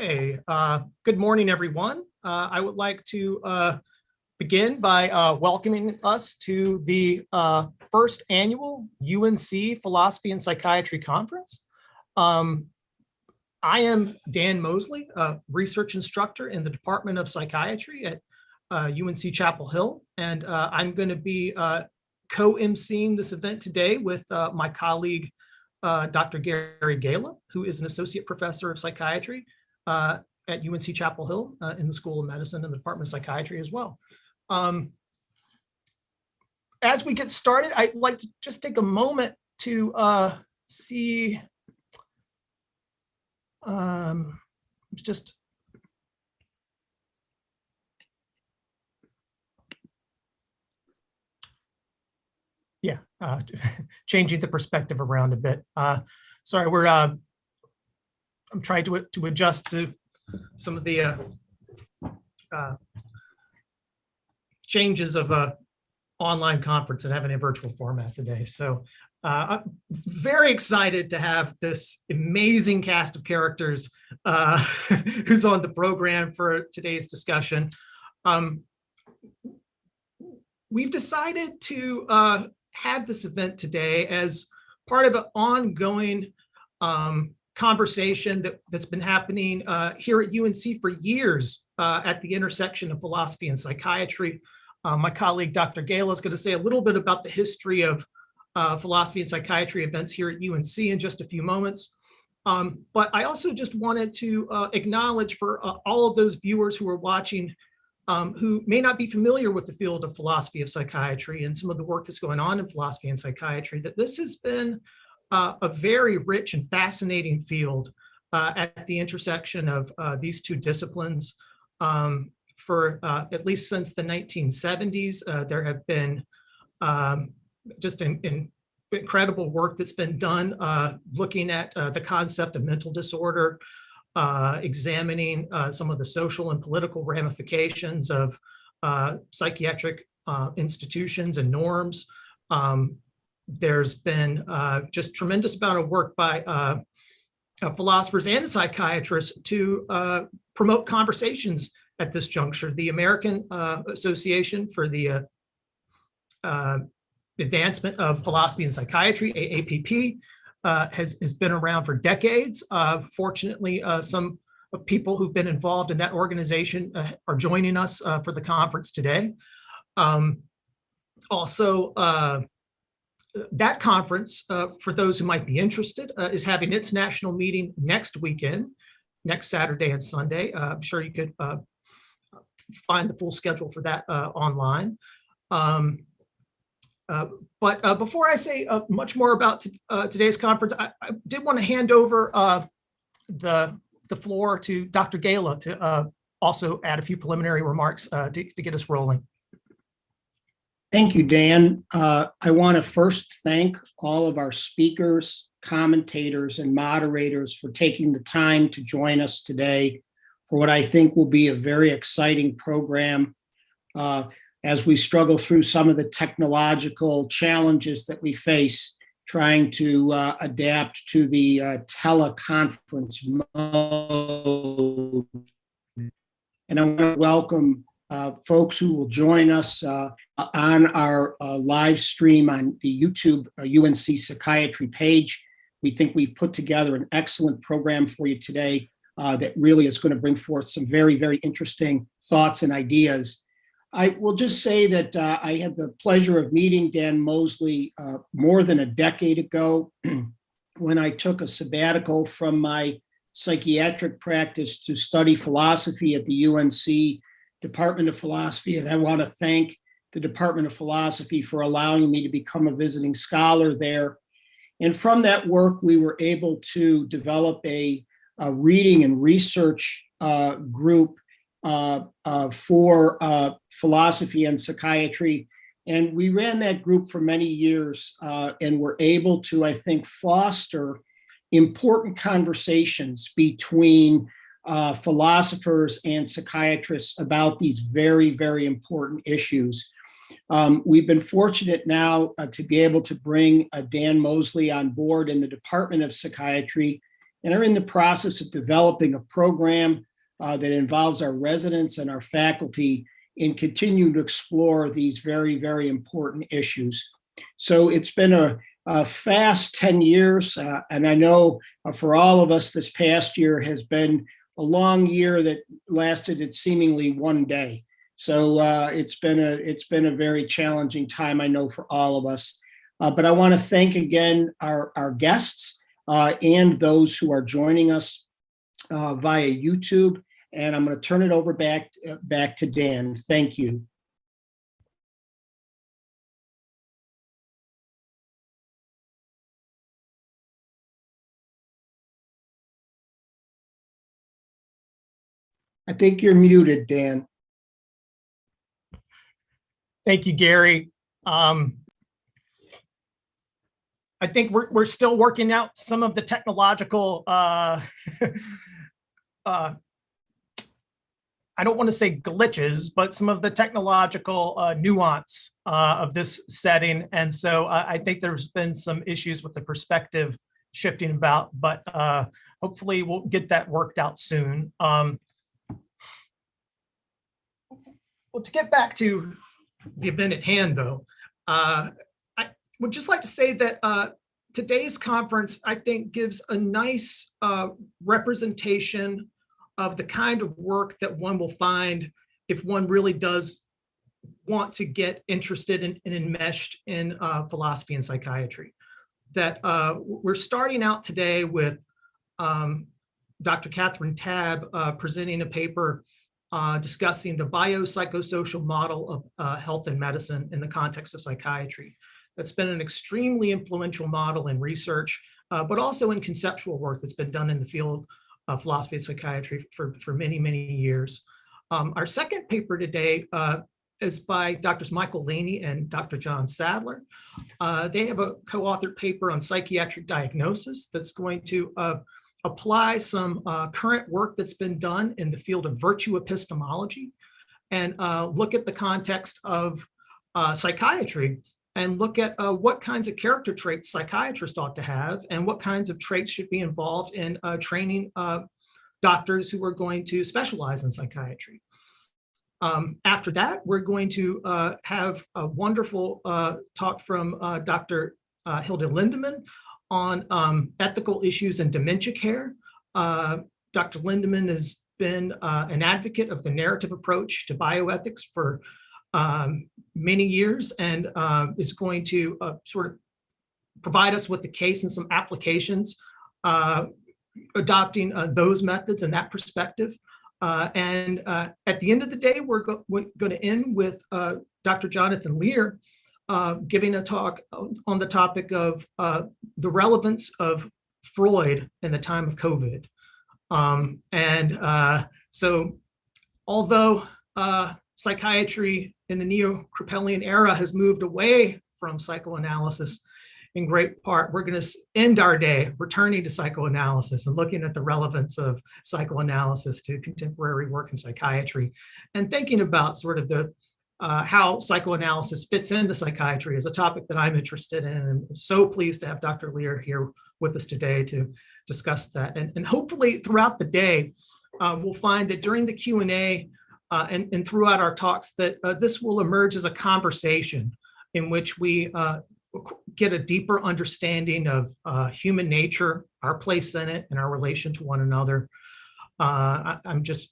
Okay, good morning, everyone. I would like to begin by welcoming us to the first annual UNC Philosophy and Psychiatry Conference. I am Dan Mosley, a research instructor in the Department of Psychiatry at UNC Chapel Hill, and I'm going to be co-emceeing this event today with my colleague, Dr. Gary Gala, who is an associate professor of psychiatry at UNC Chapel Hill in the School of Medicine and the Department of Psychiatry as well. As we get started, I'd like to just take a moment to see, just changing the perspective around a bit. Sorry, I'm trying to adjust to some of the changes of online conference and having a virtual format today. So I'm very excited to have this amazing cast of characters who's on the program for today's discussion. We've decided to have this event today as part of an ongoing conversation that's been happening here at UNC for years at the intersection of philosophy and psychiatry. My colleague, Dr. Gala, is going to say a little bit about the history of philosophy and psychiatry events here at UNC in just a few moments. But I also just wanted to acknowledge for all of those viewers who are watching who may not be familiar with the field of philosophy of psychiatry and some of the work that's going on in philosophy and psychiatry, that this has been a very rich and fascinating field at the intersection of these two disciplines. For at least since the 1970s, there have been just incredible work that's been done looking at the concept of mental disorder, examining some of the social and political ramifications of psychiatric institutions and norms. There's been just tremendous amount of work by philosophers and psychiatrists to promote conversations at this juncture. The American Association for the Advancement of Philosophy and Psychiatry, AAPP, has been around for decades. Fortunately, some people who've been involved in that organization are joining us for the conference today. Also, that conference, for those who might be interested, is having its national meeting next weekend, next Saturday and Sunday. I'm sure you could find the full schedule for that online. But before I say much more about today's conference, I did want to hand over the floor to Dr. Gala to also add a few preliminary remarks to get us rolling. Thank you, Dan. I want to first thank all of our speakers, commentators, and moderators for taking the time to join us today for what I think will be a very exciting program as we struggle through some of the technological challenges that we face trying to adapt to the teleconference mode. And I want to welcome folks who will join us on our live stream on the YouTube UNC Psychiatry page. We think we've put together an excellent program for you today that really is going to bring forth some very, very interesting thoughts and ideas. I will just say that I had the pleasure of meeting Dan Mosley more than a decade ago when I took a sabbatical from my psychiatric practice to study philosophy at the UNC Department of Philosophy. And I want to thank the Department of Philosophy for allowing me to become a visiting scholar there. And from that work, we were able to develop a reading and research group for philosophy and psychiatry. And we ran that group for many years and were able to, I think, foster important conversations between philosophers and psychiatrists about these very, very important issues. We've been fortunate now to be able to bring Dan Mosley on board in the Department of Psychiatry. and are in the process of developing a program that involves our residents and our faculty in continuing to explore these very, very important issues. So it's been a fast 10 years, and I know for all of us, this past year has been a long year that lasted at seemingly one day. So it's been a very challenging time, I know, for all of us. But I want to thank again our guests and those who are joining us via YouTube. And I'm going to turn it over back to Dan. Thank you. I think you're muted, Dan. Thank you, Gary. I think we're still working out some of the technological, I don't want to say glitches, but some of the technological nuance of this setting. And so I think there's been some issues with the perspective shifting about, but hopefully we'll get that worked out soon. Well, to get back to the event at hand, though, I would just like to say that today's conference, I think, gives a nice representation of the kind of work that one will find if one really does want to get interested and enmeshed in philosophy and psychiatry. That we're starting out today with Dr. Kathryn Tabb presenting a paper discussing the biopsychosocial model of health and medicine in the context of psychiatry. That's been an extremely influential model in research, but also in conceptual work that's been done in the field of philosophy and psychiatry for many, many years. Our second paper today is by Drs. Michael Laney and Dr. John Sadler. They have a co-authored paper on psychiatric diagnosis that's going to apply some current work that's been done in the field of virtue epistemology and look at the context of psychiatry and look at what kinds of character traits psychiatrists ought to have and what kinds of traits should be involved in training doctors who are going to specialize in psychiatry. After that, we're going to have a wonderful talk from Dr. Hilda Lindemann on ethical issues in dementia care. Dr. Lindemann has been an advocate of the narrative approach to bioethics for many years and is going to sort of provide us with the case and some applications adopting those methods and that perspective. And at the end of the day, we're going to end with Dr. Jonathan Lear giving a talk on the topic of the relevance of Freud in the time of COVID. So although psychiatry in the neo-Kraepelian era has moved away from psychoanalysis in great part, we're going to end our day returning to psychoanalysis and looking at the relevance of psychoanalysis to contemporary work in psychiatry and thinking about sort of the how psychoanalysis fits into psychiatry is a topic that I'm interested in, and I'm so pleased to have Dr. Lear here with us today to discuss that. And hopefully throughout the day, we'll find that during the Q&A and throughout our talks that this will emerge as a conversation in which we get a deeper understanding of human nature, our place in it, and our relation to one another. I'm just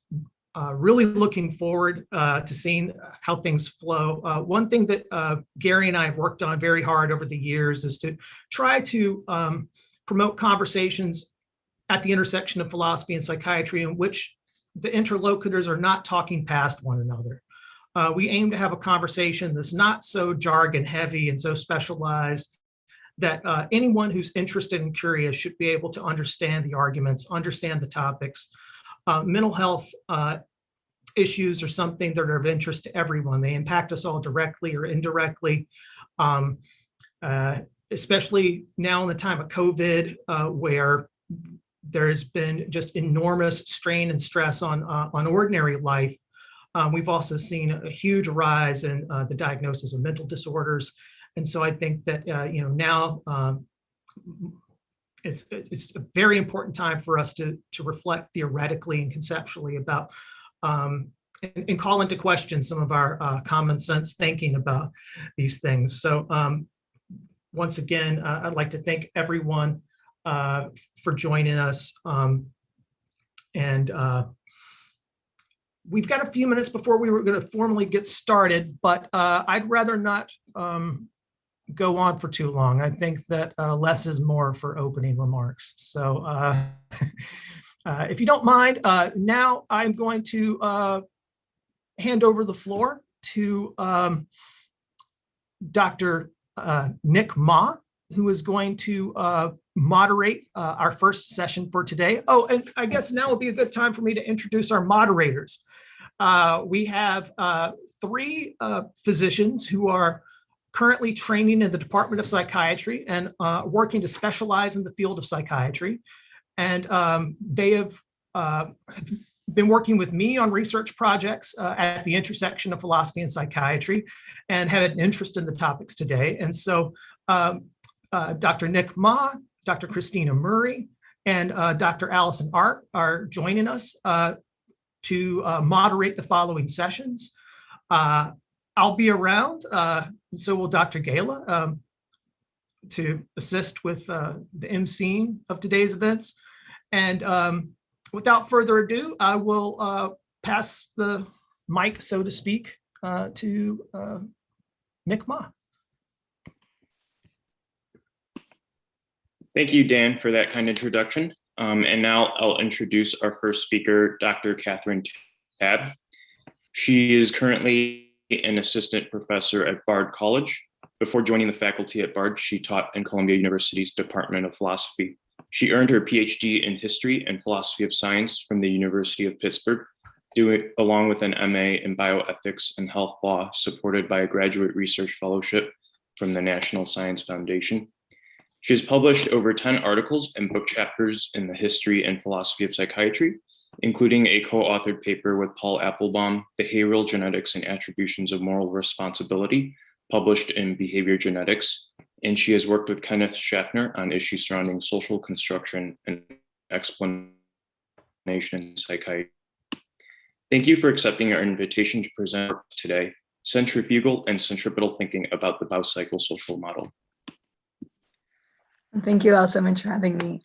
really looking forward to seeing how things flow. One thing that Gary and I have worked on very hard over the years is to try to promote conversations at the intersection of philosophy and psychiatry in which the interlocutors are not talking past one another. We aim to have a conversation that's not so jargon heavy and so specialized that anyone who's interested and curious should be able to understand the arguments, understand the topics. Mental health issues are something that are of interest to everyone. They impact us all directly or indirectly, especially now in the time of COVID, where there's been just enormous strain and stress on ordinary life. We've also seen a huge rise in the diagnosis of mental disorders. And so I think that, now it's a very important time for us to reflect theoretically and conceptually about and call into question some of our common sense thinking about these things. So once again, I'd like to thank everyone for joining us. And we've got a few minutes before we were going to formally get started, but I'd rather not go on for too long. I think that less is more for opening remarks. So if you don't mind, now I'm going to hand over the floor to Dr. Nick Ma, who is going to moderate our first session for today. Oh, and I guess now would be a good time for me to introduce our moderators. We have 3 physicians who are currently training in the Department of Psychiatry and working to specialize in the field of psychiatry. And they have been working with me on research projects at the intersection of philosophy and psychiatry and have an interest in the topics today. And so Dr. Nick Ma, Dr. Christina Murray, and Dr. Allison Art are joining us to moderate the following sessions. I'll be around, so will Dr. Gala, to assist with the emceeing of today's events. And without further ado, I will pass the mic, so to speak, to Nick Ma. Thank you, Dan, for that kind introduction. And now I'll introduce our first speaker, Dr. Kathryn Tabb. She is currently an assistant professor at Bard College. Before joining the faculty at Bard, she taught in Columbia University's Department of Philosophy. She earned her Ph.D. in History and Philosophy of Science from the University of Pittsburgh, along with an MA in Bioethics and Health Law, supported by a graduate research fellowship from the National Science Foundation. She has published over 10 articles and book chapters in the history and philosophy of psychiatry, including a co-authored paper with Paul Applebaum, Behavioral Genetics and Attributions of Moral Responsibility, published in Behavior Genetics. And she has worked with Kenneth Schaffner on issues surrounding social construction and explanation in psychiatry. Thank you for accepting our invitation to present today, Centrifugal and Centripetal Thinking about the Biopsychosocial Model. Thank you all so much for having me.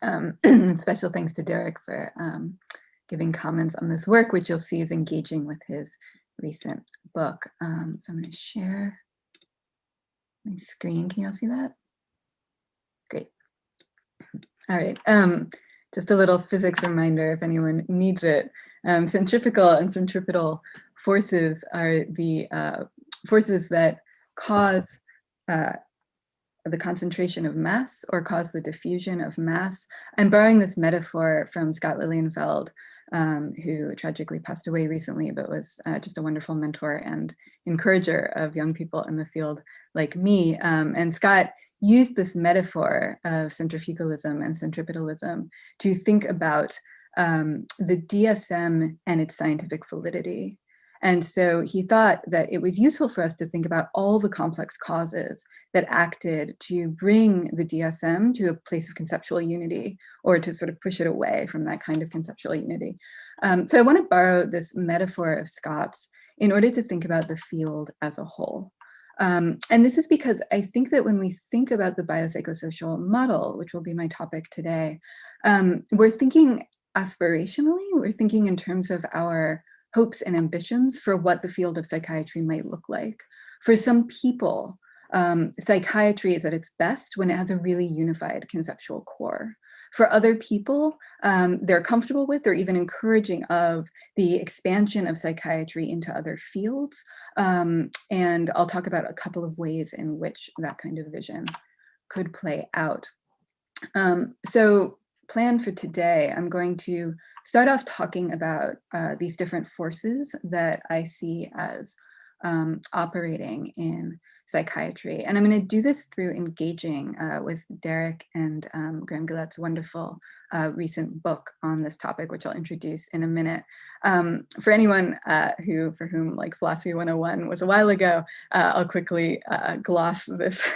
Special thanks to Derek for giving comments on this work, which you'll see is engaging with his recent book. So I'm going to share my screen. Can you all see that? Great. All right. Just a little physics reminder if anyone needs it. Centrifugal and centripetal forces are the forces that cause the concentration of mass or cause the diffusion of mass. I'm borrowing this metaphor from Scott Lilienfeld, who tragically passed away recently, but was just a wonderful mentor and encourager of young people in the field like me. And Scott used this metaphor of centrifugalism and centripetalism to think about the DSM and its scientific validity. And so he thought that it was useful for us to think about all the complex causes that acted to bring the DSM to a place of conceptual unity, or to sort of push it away from that kind of conceptual unity. So I want to borrow this metaphor of Scott's in order to think about the field as a whole. And this is because I think that when we think about the biopsychosocial model, which will be my topic today, we're thinking aspirationally, we're thinking in terms of our hopes and ambitions for what the field of psychiatry might look like. For some people, psychiatry is at its best when it has a really unified conceptual core. For other people, they're comfortable with or even encouraging of the expansion of psychiatry into other fields. And I'll talk about a couple of ways in which that kind of vision could play out. So plan for today, I'm going to start off talking about these different forces that I see as operating in psychiatry. And I'm going to do this through engaging with Derek and Graham Gillette's wonderful recent book on this topic, which I'll introduce in a minute. For anyone for whom like Philosophy 101 was a while ago, I'll quickly gloss this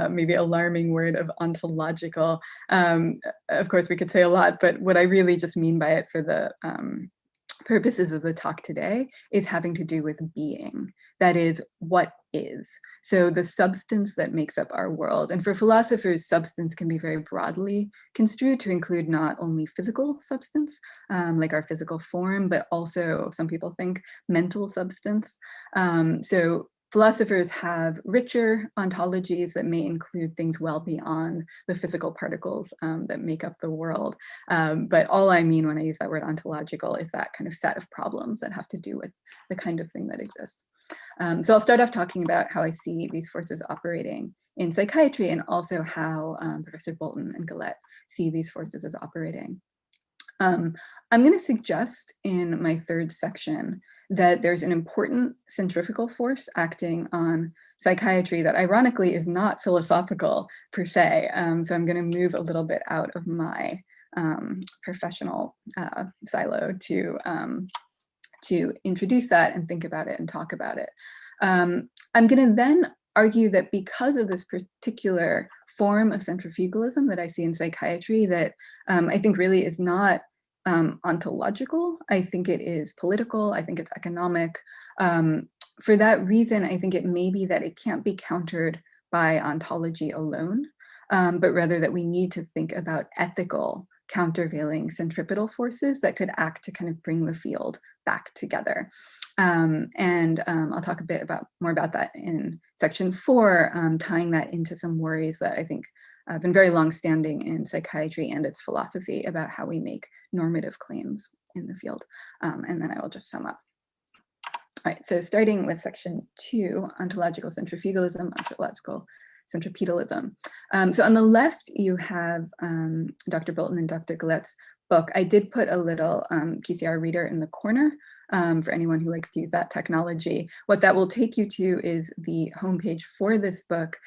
maybe alarming word of ontological. Of course, we could say a lot, but what I really just mean by it for the purposes of the talk today is having to do with being. That is, what is. So the substance that makes up our world. And for philosophers, substance can be very broadly construed to include not only physical substance, like our physical form, but also some people think mental substance. So philosophers have richer ontologies that may include things well beyond the physical particles that make up the world. But all I mean when I use that word ontological is that kind of set of problems that have to do with the kind of thing that exists. So I'll start off talking about how I see these forces operating in psychiatry, and also how Professor Bolton and Gillette see these forces as operating. I'm going to suggest in my third section that there's an important centrifugal force acting on psychiatry that ironically is not philosophical per se. So I'm going to move a little bit out of my professional silo to introduce that and think about it and talk about it. I'm going to then argue that because of this particular form of centrifugalism that I see in psychiatry, that I think really is not ontological. I think it is political. I think it's economic. For that reason, I think it may be that it can't be countered by ontology alone, but rather that we need to think about ethical countervailing centripetal forces that could act to kind of bring the field back together. I'll talk a bit more about that in section 4, tying that into some worries that I think have been very long-standing in psychiatry and its philosophy about how we make normative claims in the field. And then I will just sum up. All right, so starting with section 2, ontological centrifugalism, ontological centripetalism. So on the left, you have Dr. Bolton and Dr. Gillette's book. I did put a little QCR reader in the corner for anyone who likes to use that technology. What that will take you to is the homepage for this book,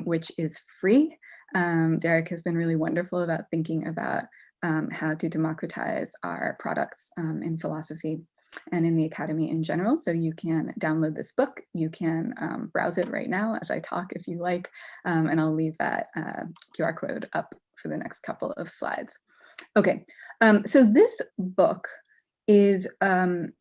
which is free. Derek has been really wonderful about thinking about how to democratize our products in philosophy and in the academy in general. So you can download this book. You can browse it right now as I talk if you like, and I'll leave that QR code up for the next couple of slides. Okay, so this book is, the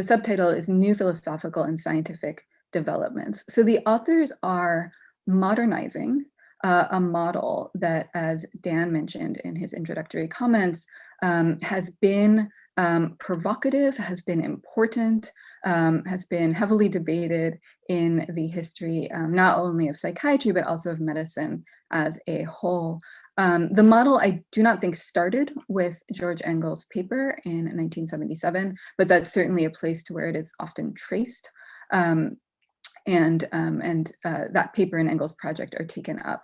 subtitle is New Philosophical and Scientific Developments. So the authors are modernizing a model that, as Dan mentioned in his introductory comments, has been provocative, has been important, has been heavily debated in the history, not only of psychiatry, but also of medicine as a whole. The model, I do not think started with George Engel's paper in 1977, but that's certainly a place to where it is often traced. That paper and Engel's project are taken up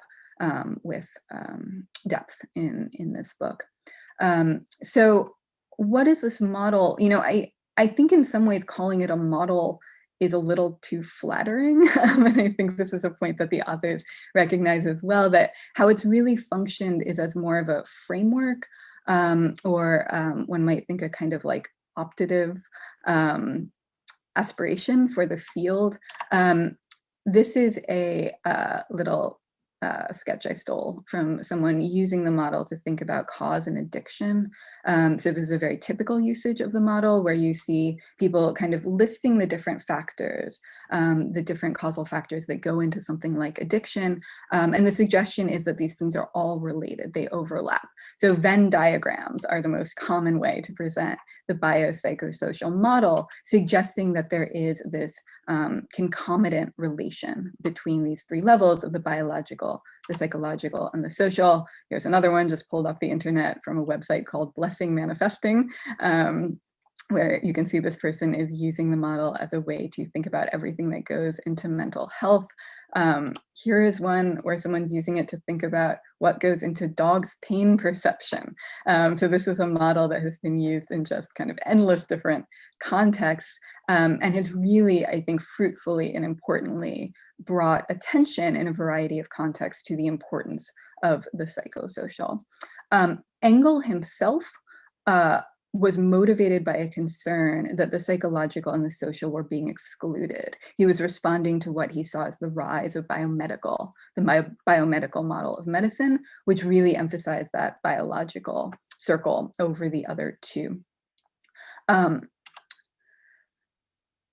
with depth in this book. So what is this model? You know, I think in some ways calling it a model is a little too flattering. And I think this is a point that the authors recognize as well, that how it's really functioned is as more of a framework, or one might think a kind of like optative aspiration for the field. This is a little sketch I stole from someone using the model to think about cause and addiction. So this is a very typical usage of the model, where you see people kind of listing the different factors, the different causal factors that go into something like addiction. And the suggestion is that these things are all related, they overlap. So Venn diagrams are the most common way to present the biopsychosocial model, suggesting that there is this concomitant relation between these three levels of the biological, the psychological, and the social. Here's another one just pulled off the internet from a website called Blessing Manifesting, where you can see this person is using the model as a way to think about everything that goes into mental health. Here is one where someone's using it to think about what goes into dogs' pain perception. So this is a model that has been used in just kind of endless different contexts, and has really, I think, fruitfully and importantly brought attention in a variety of contexts to the importance of the psychosocial. Engel himself was motivated by a concern that the psychological and the social were being excluded. He was responding to what he saw as the rise of the biomedical model of medicine, which really emphasized that biological circle over the other two.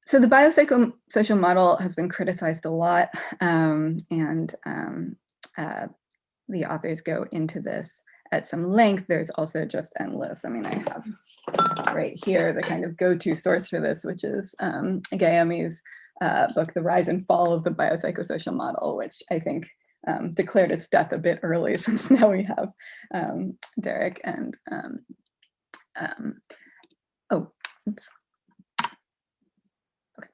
So the biopsychosocial model has been criticized a lot, and the authors go into this at some length. There's also just endless. I mean, I have right here the kind of go-to source for this, which is Gayami's book, The Rise and Fall of the Biopsychosocial Model, which I think declared its death a bit early, since now we have Derek and, oh, oops. Okay.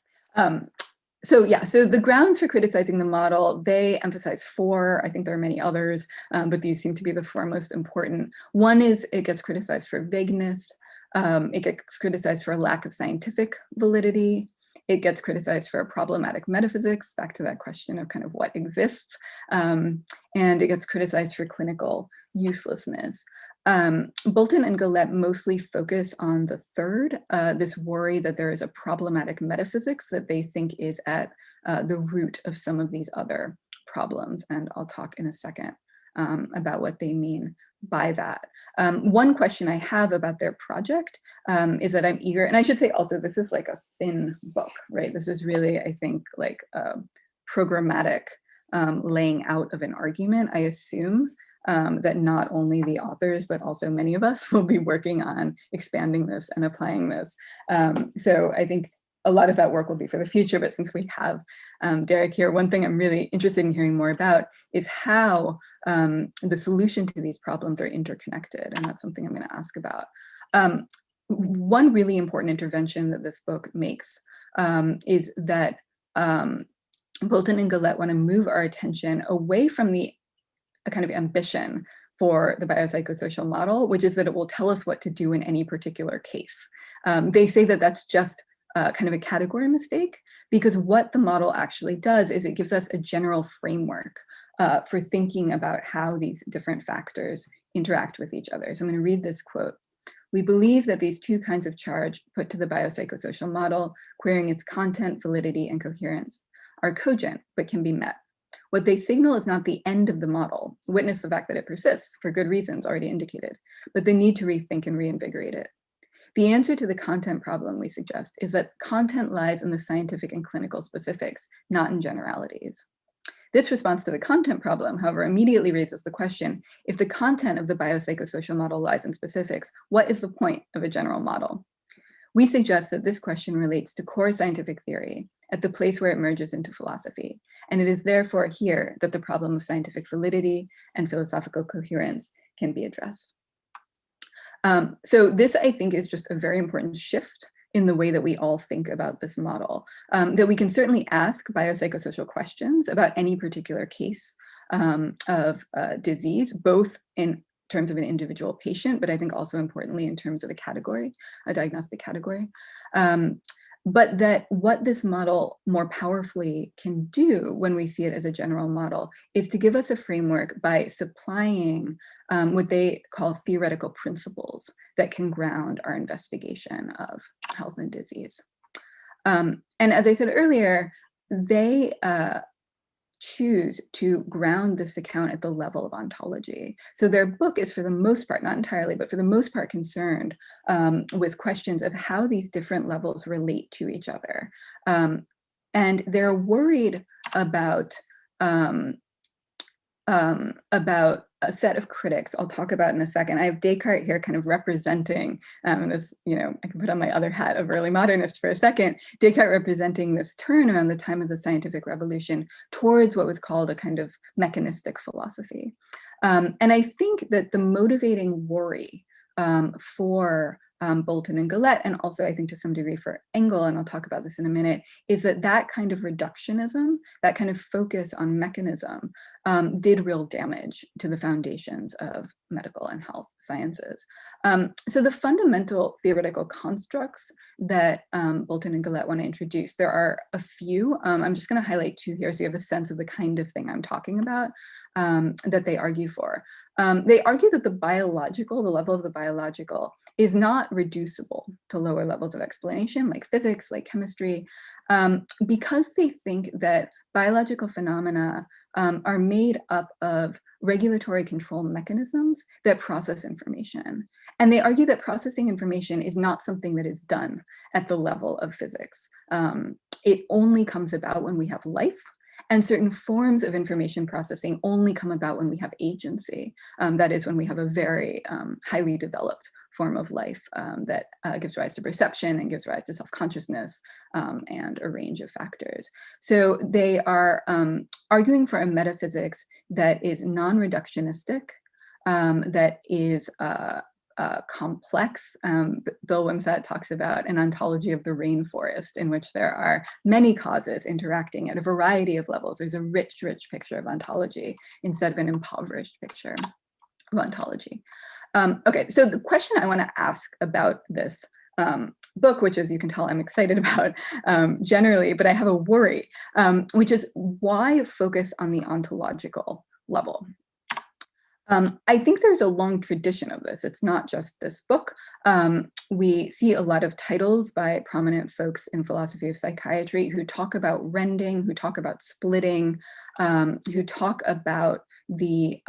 So the grounds for criticizing the model, they emphasize four. I think there are many others, but these seem to be the four most important. One is it gets criticized for vagueness. It gets criticized for a lack of scientific validity. It gets criticized for problematic metaphysics, back to that question of kind of what exists. And it gets criticized for clinical uselessness. Bolton and Galette mostly focus on the third, this worry that there is a problematic metaphysics that they think is at the root of some of these other problems. And I'll talk in a second about what they mean by that. One question I have about their project is that I'm eager, and I should say also, this is like a thin book, right? This is really, I think, like a programmatic laying out of an argument. I assume that not only the authors, but also many of us will be working on expanding this and applying this. So I think a lot of that work will be for the future, but since we have Derek here, one thing I'm really interested in hearing more about is how the solution to these problems are interconnected, and that's something I'm going to ask about. One really important intervention that this book makes is that Bolton and Galette want to move our attention away from a kind of ambition for the biopsychosocial model, which is that it will tell us what to do in any particular case. They say that that's just kind of a category mistake, because what the model actually does is it gives us a general framework for thinking about how these different factors interact with each other. So I'm going to read this quote. "We believe that these two kinds of charge put to the biopsychosocial model, querying its content, validity, and coherence, are cogent, but can be met. What they signal is not the end of the model, witness the fact that it persists for good reasons already indicated, but the need to rethink and reinvigorate it. The answer to the content problem, we suggest, is that content lies in the scientific and clinical specifics, not in generalities. This response to the content problem, however, immediately raises the question, if the content of the biopsychosocial model lies in specifics, what is the point of a general model? We suggest that this question relates to core scientific theory at the place where it merges into philosophy, and it is therefore here that the problem of scientific validity and philosophical coherence can be addressed." So this, I think, is just a very important shift in the way that we all think about this model, that we can certainly ask biopsychosocial questions about any particular case of disease, both in terms of an individual patient, but I think also importantly in terms of a category, a diagnostic category. But that what this model more powerfully can do when we see it as a general model is to give us a framework by supplying what they call theoretical principles that can ground our investigation of health and disease. And as I said earlier, they choose to ground this account at the level of ontology. So their book is, for the most part, not entirely, but for the most part, concerned with questions of how these different levels relate to each other. And they're worried about a set of critics I'll talk about in a second. I have Descartes here kind of representing this, I can put on my other hat of early modernist for a second, Descartes representing this turn around the time of the scientific revolution towards what was called a kind of mechanistic philosophy. And I think that the motivating worry for Bolton and Galette, and also I think to some degree for Engel, and I'll talk about this in a minute, is that that kind of reductionism, that kind of focus on mechanism did real damage to the foundations of medical and health sciences. So the fundamental theoretical constructs that Bolton and Galette want to introduce, there are a few. I'm just going to highlight two here so you have a sense of the kind of thing I'm talking about that they argue for. They argue that the level of the biological is not reducible to lower levels of explanation like physics, like chemistry, because they think that biological phenomena are made up of regulatory control mechanisms that process information. And they argue that processing information is not something that is done at the level of physics. It only comes about when we have life, and certain forms of information processing only come about when we have agency. That is, when we have a very highly developed form of life that gives rise to perception and gives rise to self-consciousness and a range of factors. So they are arguing for a metaphysics that is non-reductionistic, that is complex. Bill Wimsatt talks about an ontology of the rainforest in which there are many causes interacting at a variety of levels. There's a rich, rich picture of ontology instead of an impoverished picture of ontology. Okay, so the question I want to ask about this book, which, as you can tell, I'm excited about generally, but I have a worry, which is why focus on the ontological level? I think there's a long tradition of this. It's not just this book. We see a lot of titles by prominent folks in philosophy of psychiatry who talk about rending, who talk about splitting, who talk about the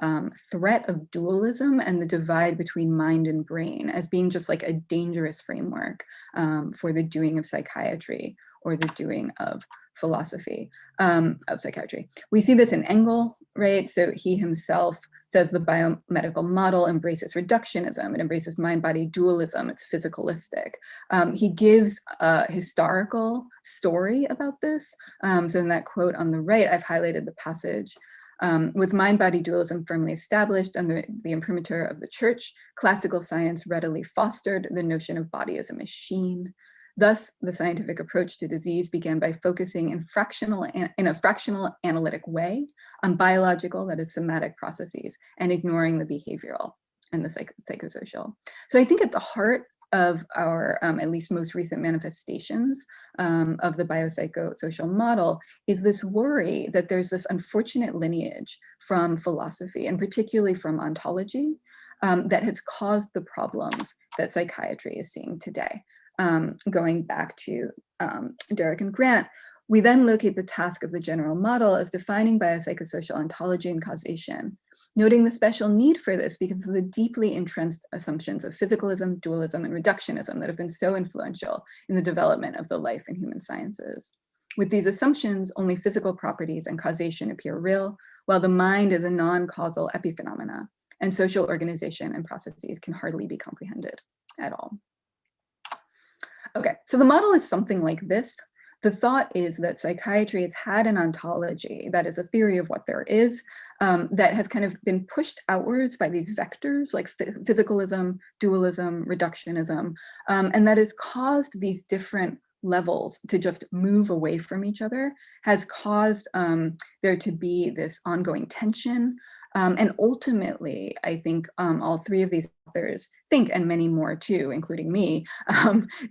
threat of dualism and the divide between mind and brain as being just like a dangerous framework for the doing of psychiatry or the doing of philosophy of psychiatry. We see this in Engel, right? So he himself says the biomedical model embraces reductionism, it embraces mind-body dualism, it's physicalistic. He gives a historical story about this. So in that quote on the right, I've highlighted the passage, with mind-body dualism firmly established under the imprimatur of the church, classical science readily fostered the notion of body as a machine. Thus, the scientific approach to disease began by focusing in a fractional analytic way on biological, that is somatic processes, and ignoring the behavioral and the psychosocial. So I think at the heart of our at least most recent manifestations of the biopsychosocial model is this worry that there's this unfortunate lineage from philosophy, and particularly from ontology, that has caused the problems that psychiatry is seeing today. Going back to Derek and Grant, we then locate the task of the general model as defining biopsychosocial ontology and causation, noting the special need for this because of the deeply entrenched assumptions of physicalism, dualism, and reductionism that have been so influential in the development of the life and human sciences. With these assumptions, only physical properties and causation appear real, while the mind is a non-causal epiphenomena, and social organization and processes can hardly be comprehended at all. Okay, so the model is something like this. The thought is that psychiatry has had an ontology, that is a theory of what there is, that has kind of been pushed outwards by these vectors like physicalism, dualism, reductionism, and that has caused these different levels to just move away from each other, has caused there to be this ongoing tension. And ultimately, I think all three of these authors think, and many more too, including me,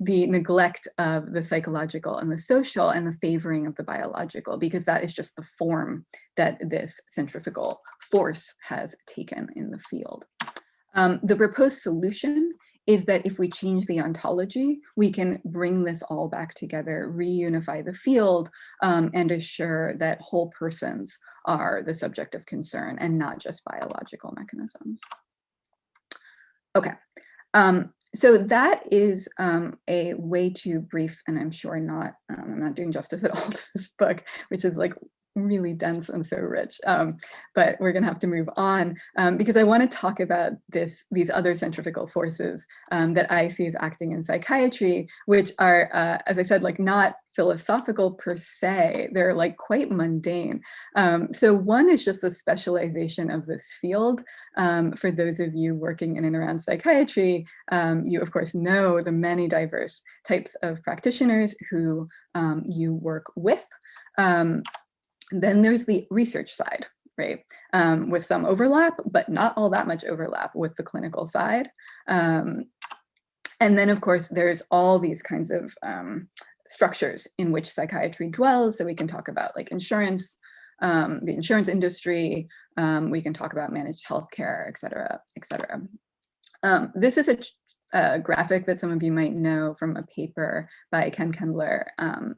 the neglect of the psychological and the social and the favoring of the biological, because that is just the form that this centrifugal force has taken in the field. The proposed solution is that if we change the ontology, we can bring this all back together, reunify the field, and assure that whole persons are the subject of concern and not just biological mechanisms. Okay, so that is a way too brief, and I'm sure not, I'm not doing justice at all to this book, which is like really dense and so rich, but we're gonna have to move on because I want to talk about these other centrifugal forces that I see as acting in psychiatry, which are, as I said, like not philosophical per se, they're like quite mundane. So one is just the specialization of this field. For those of you working in and around psychiatry, you of course know the many diverse types of practitioners who you work with. Then there's the research side, right? With some overlap, but not all that much overlap with the clinical side. And then of course, there's all these kinds of structures in which psychiatry dwells. So we can talk about like insurance, the insurance industry. We can talk about managed healthcare, et cetera, et cetera. This is a graphic that some of you might know from a paper by Ken Kendler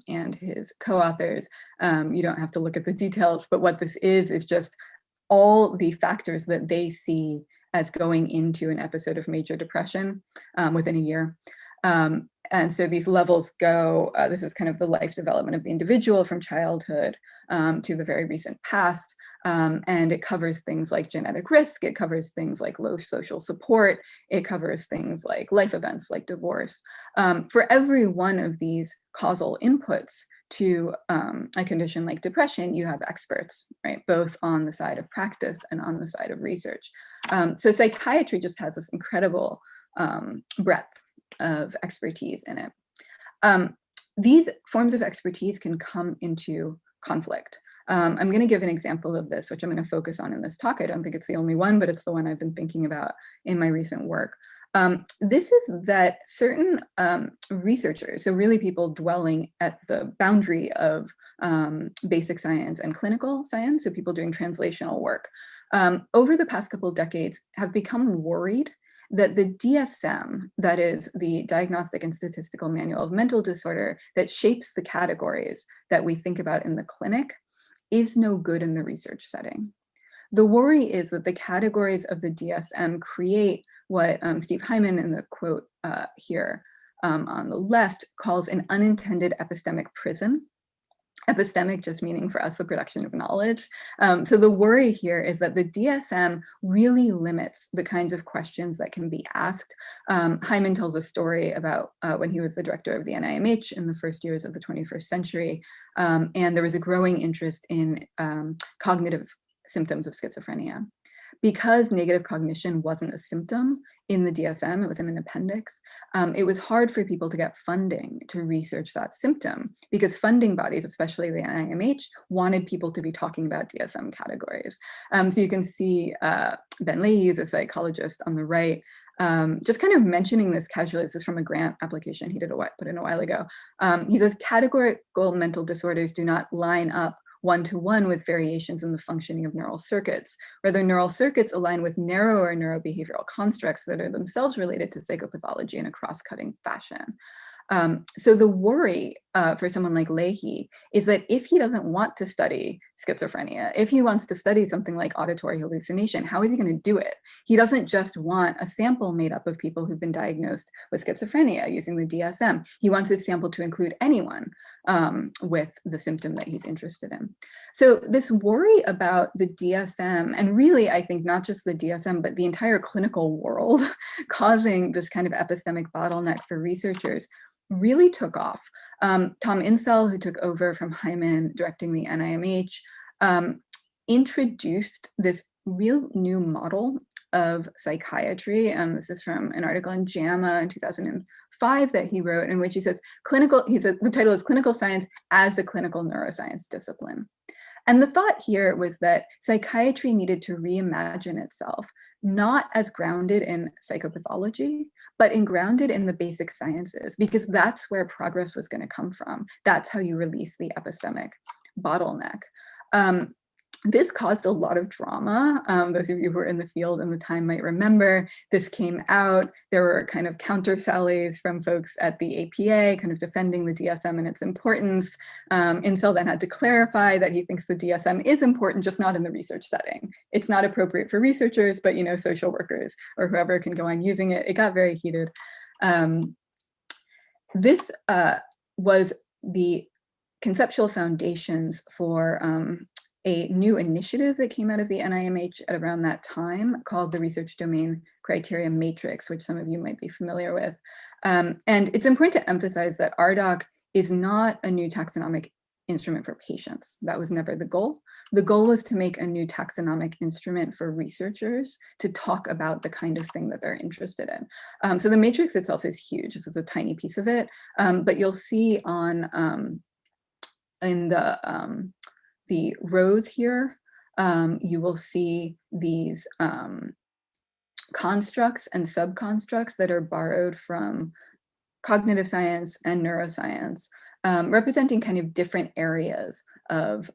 and his co-authors. You don't have to look at the details, but what this is just all the factors that they see as going into an episode of major depression within a year. And so these levels go, this is kind of the life development of the individual from childhood to the very recent past. And it covers things like genetic risk, it covers things like low social support, it covers things like life events like divorce. For every one of these causal inputs to a condition like depression, you have experts, right? Both on the side of practice and on the side of research. So psychiatry just has this incredible breadth of expertise in it. These forms of expertise can come into conflict. I'm going to give an example of this, which I'm going to focus on in this talk. I don't think it's the only one, but it's the one I've been thinking about in my recent work. This is that certain researchers, so really people dwelling at the boundary of basic science and clinical science, so people doing translational work, over the past couple of decades have become worried that the DSM, that is the Diagnostic and Statistical Manual of Mental Disorder, that shapes the categories that we think about in the clinic, is no good in the research setting. The worry is that the categories of the DSM create what Steve Hyman in the quote here on the left calls an unintended epistemic prison. Epistemic just meaning for us the production of knowledge. So the worry here is that the DSM really limits the kinds of questions that can be asked. Hyman tells a story about when he was the director of the NIMH in the first years of the 21st century, and there was a growing interest in cognitive symptoms of schizophrenia. Because negative cognition wasn't a symptom in the DSM, it was in an appendix, it was hard for people to get funding to research that symptom because funding bodies, especially the NIMH, wanted people to be talking about DSM categories. So you can see Ben Leahy is a psychologist on the right, just kind of mentioning this casually. This is from a grant application he put in a while ago. He says categorical mental disorders do not line up one-to-one with variations in the functioning of neural circuits. Rather, neural circuits align with narrower neurobehavioral constructs that are themselves related to psychopathology in a cross-cutting fashion. So the worry for someone like Leahy is that if he doesn't want to study schizophrenia, if he wants to study something like auditory hallucination, how is he going to do it? He doesn't just want a sample made up of people who've been diagnosed with schizophrenia using the DSM. He wants his sample to include anyone with the symptom that he's interested in. So this worry about the DSM, and really I think not just the DSM, but the entire clinical world causing this kind of epistemic bottleneck for researchers really took off. Tom Insel, who took over from Hyman directing the NIMH, introduced this real new model of psychiatry. This is from an article in JAMA in 2005 that he wrote, in which he says, the title is Clinical Science as the Clinical Neuroscience Discipline. And the thought here was that psychiatry needed to reimagine itself, not as grounded in psychopathology, but grounded in the basic sciences, because that's where progress was going to come from. That's how you release the epistemic bottleneck. This caused a lot of drama. Those of you who were in the field in the time might remember this came out. There were kind of counter sallies from folks at the APA kind of defending the DSM and its importance. Insel then had to clarify that he thinks the DSM is important, just not in the research setting. It's not appropriate for researchers, but social workers or whoever can go on using it. It got very heated. This was the conceptual foundations for a new initiative that came out of the NIMH at around that time called the Research Domain Criteria Matrix, which some of you might be familiar with. And it's important to emphasize that RDoC is not a new taxonomic instrument for patients. That was never the goal. The goal was to make a new taxonomic instrument for researchers to talk about the kind of thing that they're interested in. So the matrix itself is huge. This is a tiny piece of it, but you'll see on in the rows here, you will see these constructs and subconstructs that are borrowed from cognitive science and neuroscience, representing kind of different areas of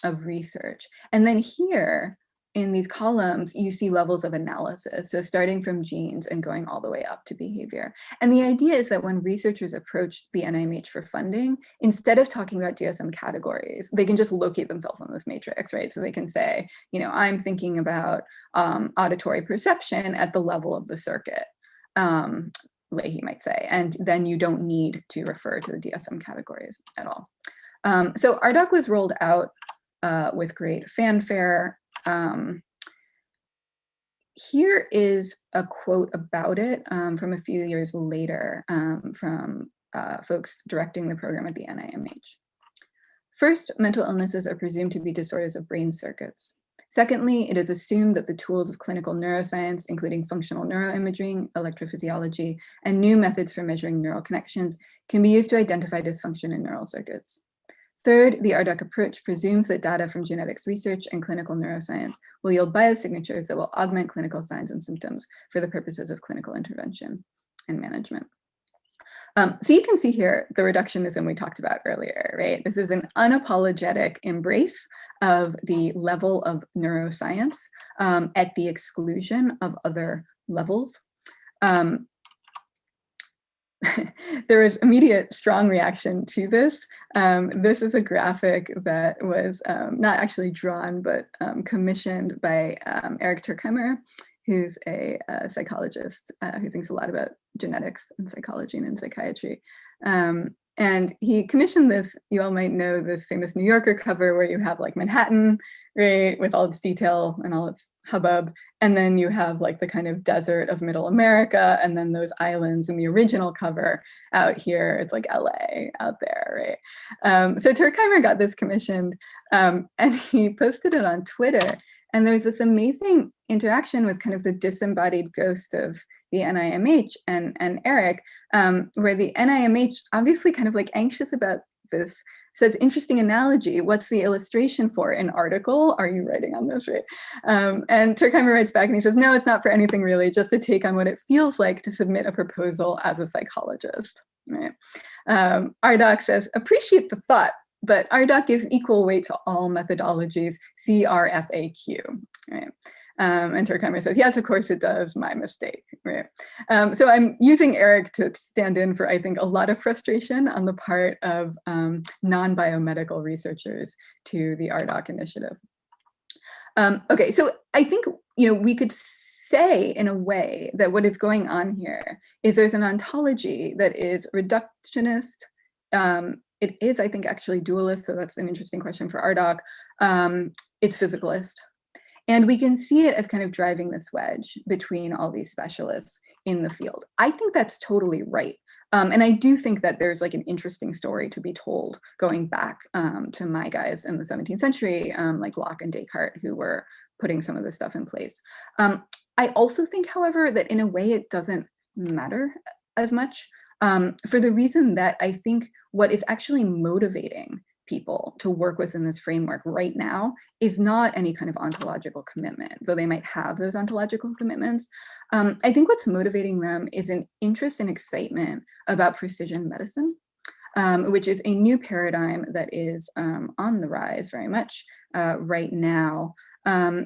of research. And then here in these columns, you see levels of analysis. So starting from genes and going all the way up to behavior. And the idea is that when researchers approach the NIMH for funding, instead of talking about DSM categories, they can just locate themselves on this matrix, right? So they can say, you know, I'm thinking about auditory perception at the level of the circuit, Leahy might say, and then you don't need to refer to the DSM categories at all. So RDoC was rolled out with great fanfare. Here is a quote about it from a few years later from folks directing the program at the NIMH. First, mental illnesses are presumed to be disorders of brain circuits. Secondly, it is assumed that the tools of clinical neuroscience, including functional neuroimaging, electrophysiology, and new methods for measuring neural connections, can be used to identify dysfunction in neural circuits. Third, the RDoC approach presumes that data from genetics research and clinical neuroscience will yield biosignatures that will augment clinical signs and symptoms for the purposes of clinical intervention and management. So you can see here the reductionism we talked about earlier, right? This is an unapologetic embrace of the level of neuroscience at the exclusion of other levels. There was immediate strong reaction to this. This is a graphic that was not actually drawn, but commissioned by Eric Turkheimer, who's a psychologist who thinks a lot about genetics and psychology and in psychiatry. And he commissioned this, you all might know this famous New Yorker cover where you have like Manhattan, right, with all its detail and all its hubbub. And then you have like the kind of desert of middle America and then those islands in the original cover out here. It's like LA out there, right? So Turkheimer got this commissioned and he posted it on Twitter. And there's this amazing interaction with kind of the disembodied ghost of the NIMH and Eric, where the NIMH, obviously kind of like anxious about this, says, interesting analogy, what's the illustration for? An article? Are you writing on this, right? And Turkheimer writes back and he says, no, it's not for anything really, just a take on what it feels like to submit a proposal as a psychologist, right? RDoC says, appreciate the thought, but RDoC gives equal weight to all methodologies, CRFAQ, right? And Turkheimer says, yes, of course it does, my mistake, right? So I'm using Eric to stand in for, I think, a lot of frustration on the part of non-biomedical researchers to the RDoC initiative. Okay, so I think, you know, we could say in a way that what is going on here is there's an ontology that is reductionist. It is, I think, actually dualist, so that's an interesting question for RDoC. It's physicalist. And we can see it as kind of driving this wedge between all these specialists in the field. I think that's totally right. And I do think that there's like an interesting story to be told going back to my guys in the 17th century, like Locke and Descartes, who were putting some of this stuff in place. I also think, however, that in a way it doesn't matter as much for the reason that I think what is actually motivating people to work within this framework right now is not any kind of ontological commitment, though they might have those ontological commitments. I think what's motivating them is an interest and excitement about precision medicine, which is a new paradigm that is on the rise very much right now.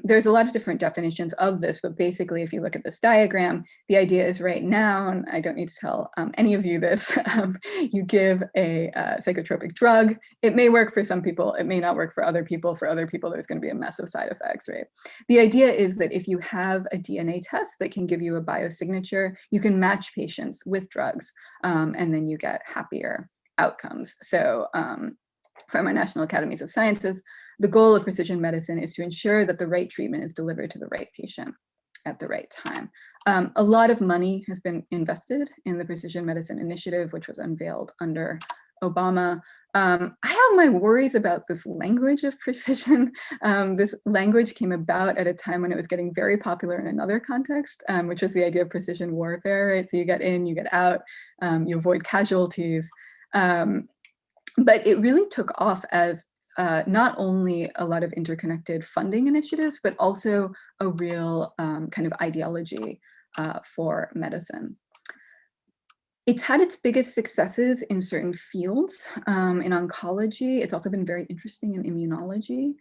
There's a lot of different definitions of this, but basically, if you look at this diagram, the idea is right now, and I don't need to tell any of you this, you give a psychotropic drug. It may work for some people, it may not work for other people. For other people, there's going to be a mess of side effects, right? The idea is that if you have a DNA test that can give you a biosignature, you can match patients with drugs, and then you get happier outcomes. So from our National Academies of Sciences, the goal of precision medicine is to ensure that the right treatment is delivered to the right patient at the right time. A lot of money has been invested in the Precision Medicine Initiative, which was unveiled under Obama. I have my worries about this language of precision. This language came about at a time when it was getting very popular in another context, which was the idea of precision warfare, right? So you get in, you get out, you avoid casualties. But it really took off as not only a lot of interconnected funding initiatives, but also a real kind of ideology for medicine. It's had its biggest successes in certain fields. In oncology, it's also been very interesting in immunology.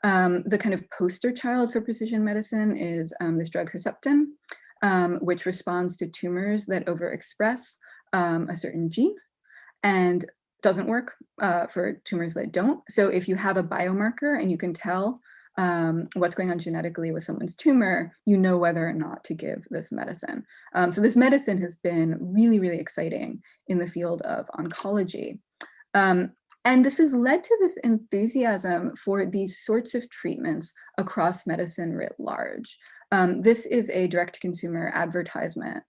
The kind of poster child for precision medicine is this drug Herceptin, which responds to tumors that overexpress a certain gene and doesn't work for tumors that don't. So if you have a biomarker and you can tell what's going on genetically with someone's tumor, you know whether or not to give this medicine. So this medicine has been really, really exciting in the field of oncology. And this has led to this enthusiasm for these sorts of treatments across medicine writ large. This is a direct-to-consumer advertisement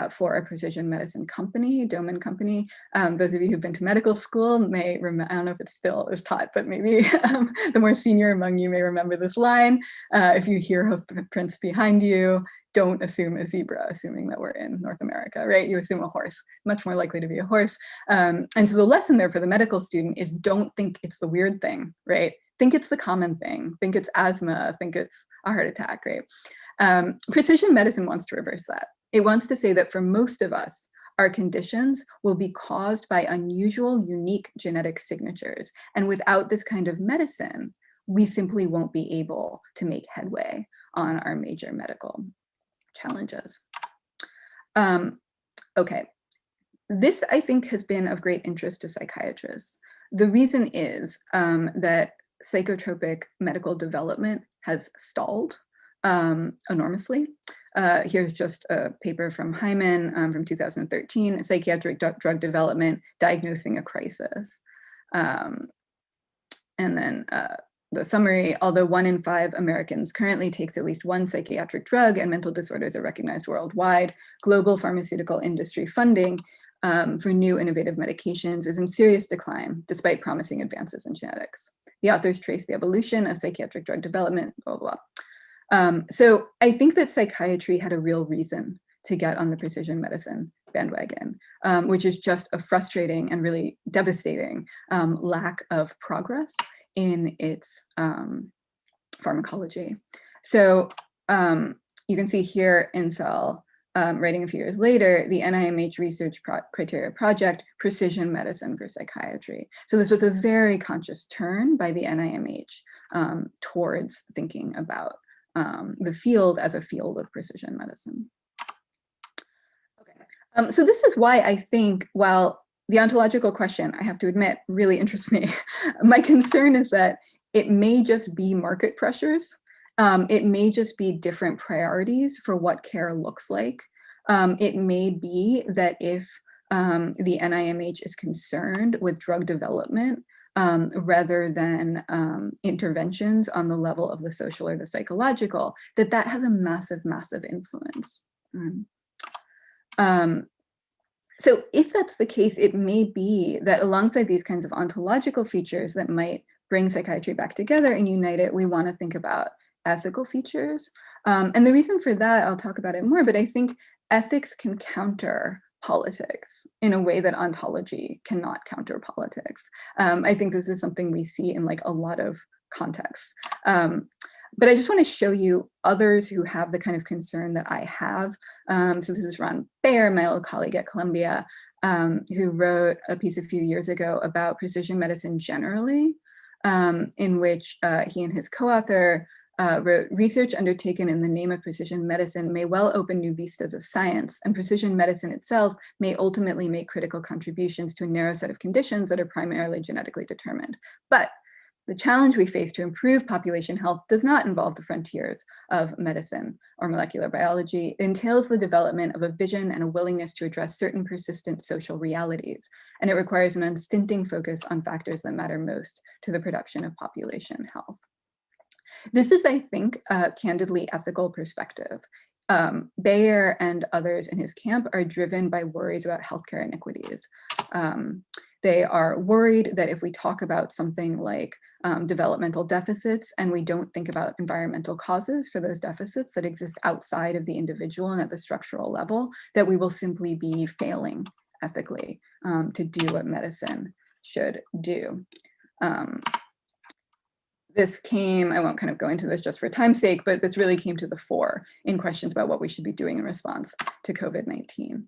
for a precision medicine company, Doman Company. Those of you who've been to medical school may remember, I don't know if it still is taught, but maybe the more senior among you may remember this line. If you hear hoofprints behind you, don't assume a zebra, assuming that we're in North America, right? You assume a horse, much more likely to be a horse. And so the lesson there for the medical student is don't think it's the weird thing, right? Think it's the common thing, think it's asthma, think it's a heart attack, right? Precision medicine wants to reverse that. It wants to say that for most of us, our conditions will be caused by unusual, unique genetic signatures. And without this kind of medicine, we simply won't be able to make headway on our major medical challenges. Okay, this I think has been of great interest to psychiatrists. The reason is that psychotropic medical development has stalled enormously. Here's just a paper from Hyman from 2013, Psychiatric Drug Development, Diagnosing a Crisis. And then the summary, although 1 in 5 Americans currently takes at least one psychiatric drug and mental disorders are recognized worldwide, global pharmaceutical industry funding for new innovative medications is in serious decline, despite promising advances in genetics. The authors trace the evolution of psychiatric drug development, blah, blah, blah. So I think that psychiatry had a real reason to get on the precision medicine bandwagon, which is just a frustrating and really devastating lack of progress in its pharmacology. So you can see here in Cell, writing a few years later, the NIMH Research Criteria Project, Precision Medicine for Psychiatry. So this was a very conscious turn by the NIMH towards thinking about the field as a field of precision medicine. Okay, so this is why I think, while the ontological question, I have to admit, really interests me, my concern is that it may just be market pressures. It may just be different priorities for what care looks like. It may be that if the NIMH is concerned with drug development rather than interventions on the level of the social or the psychological, that has a massive, massive influence. So if that's the case, it may be that alongside these kinds of ontological features that might bring psychiatry back together and unite it, we want to think about ethical features. And the reason for that, I'll talk about it more, but I think ethics can counter politics in a way that ontology cannot counter politics. I think this is something we see in like a lot of contexts. But I just want to show you others who have the kind of concern that I have. So this is Ron Baer, my old colleague at Columbia, who wrote a piece a few years ago about precision medicine generally, in which he and his co-author wrote, research undertaken in the name of precision medicine may well open new vistas of science, and precision medicine itself may ultimately make critical contributions to a narrow set of conditions that are primarily genetically determined. But the challenge we face to improve population health does not involve the frontiers of medicine or molecular biology. It entails the development of a vision and a willingness to address certain persistent social realities, and it requires an unstinting focus on factors that matter most to the production of population health. This is, I think, a candidly ethical perspective. Bayer and others in his camp are driven by worries about healthcare inequities. They are worried that if we talk about something like developmental deficits and we don't think about environmental causes for those deficits that exist outside of the individual and at the structural level, that we will simply be failing ethically to do what medicine should do. This came, I won't kind of go into this just for time's sake, but this really came to the fore in questions about what we should be doing in response to COVID-19.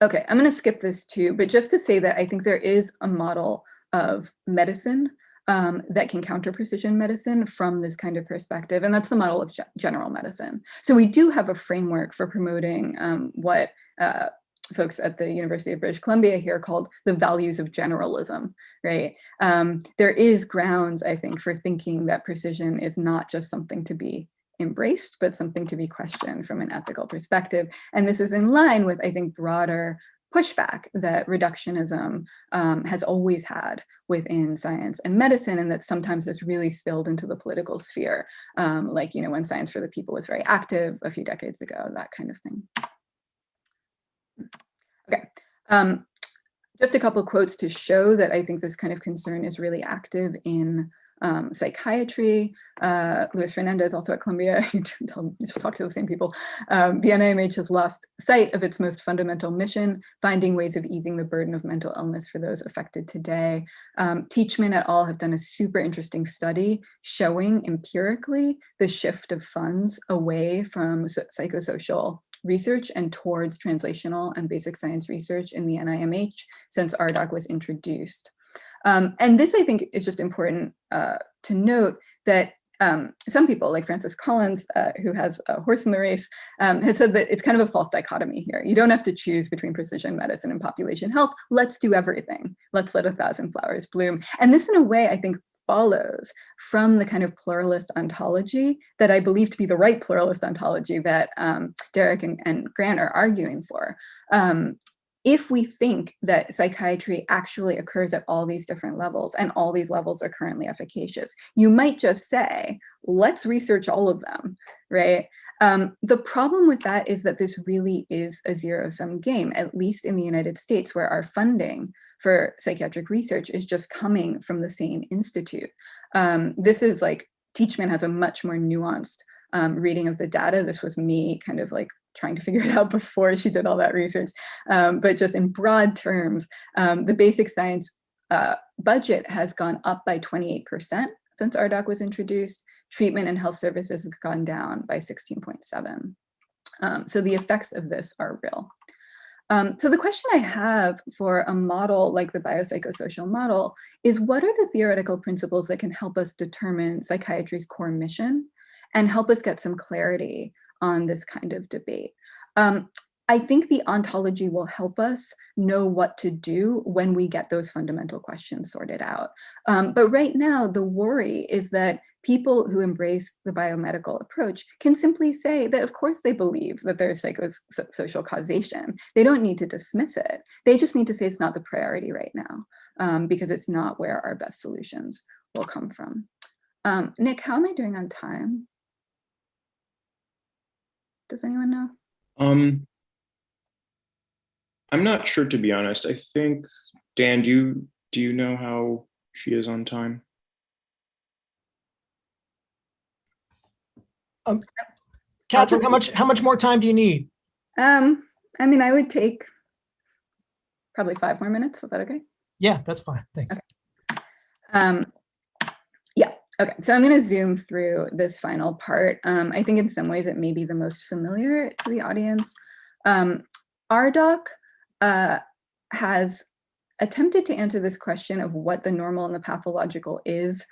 Okay, I'm going to skip this too, but just to say that I think there is a model of medicine that can counter precision medicine from this kind of perspective, and that's the model of general medicine. So we do have a framework for promoting what folks at the University of British Columbia here called the values of generalism, right? There is grounds, I think, for thinking that precision is not just something to be embraced, but something to be questioned from an ethical perspective. And this is in line with, I think, broader pushback that reductionism has always had within science and medicine, and that sometimes has really spilled into the political sphere, like, you know, when Science for the People was very active a few decades ago, that kind of thing. Okay. Just a couple quotes to show that I think this kind of concern is really active in psychiatry. Luis Fernandez, also at Columbia, just talk to the same people. The NIMH has lost sight of its most fundamental mission, finding ways of easing the burden of mental illness for those affected today. Teachman et al. Have done a super interesting study showing empirically the shift of funds away from psychosocial research and towards translational and basic science research in the NIMH since RDoC was introduced. And this, I think, is just important to note that some people, like Francis Collins, who has a horse in the race, has said that it's kind of a false dichotomy here. You don't have to choose between precision medicine and population health. Let's do everything. Let's let 1,000 flowers bloom. And this, in a way, I think, follows from the kind of pluralist ontology that I believe to be the right pluralist ontology that Derek and Grant are arguing for. If we think that psychiatry actually occurs at all these different levels and all these levels are currently efficacious, you might just say, let's research all of them, right? The problem with that is that this really is a zero-sum game, at least in the United States, where our funding for psychiatric research is just coming from the same institute. This is like, Teachman has a much more nuanced reading of the data. This was me kind of like trying to figure it out before she did all that research. But just in broad terms, the basic science budget has gone up by 28% since RDoC was introduced. Treatment and health services has gone down by 16.7. So the effects of this are real. So the question I have for a model like the biopsychosocial model is, what are the theoretical principles that can help us determine psychiatry's core mission and help us get some clarity on this kind of debate? I think the ontology will help us know what to do when we get those fundamental questions sorted out. But right now, the worry is that people who embrace the biomedical approach can simply say that, of course, they believe that there's psychosocial causation. They don't need to dismiss it. They just need to say it's not the priority right now, because it's not where our best solutions will come from. Nick, how am I doing on time? Does anyone know? I'm not sure, to be honest. I think, Dan, do you know how she is on time? Kathryn, how much more time do you need? I mean, I would take probably 5 more minutes. Is that okay? Yeah, that's fine. Thanks. Okay. Yeah. Okay. So I'm going to zoom through this final part. I think in some ways it may be the most familiar to the audience. RDoC has attempted to answer this question of what the normal and the pathological is.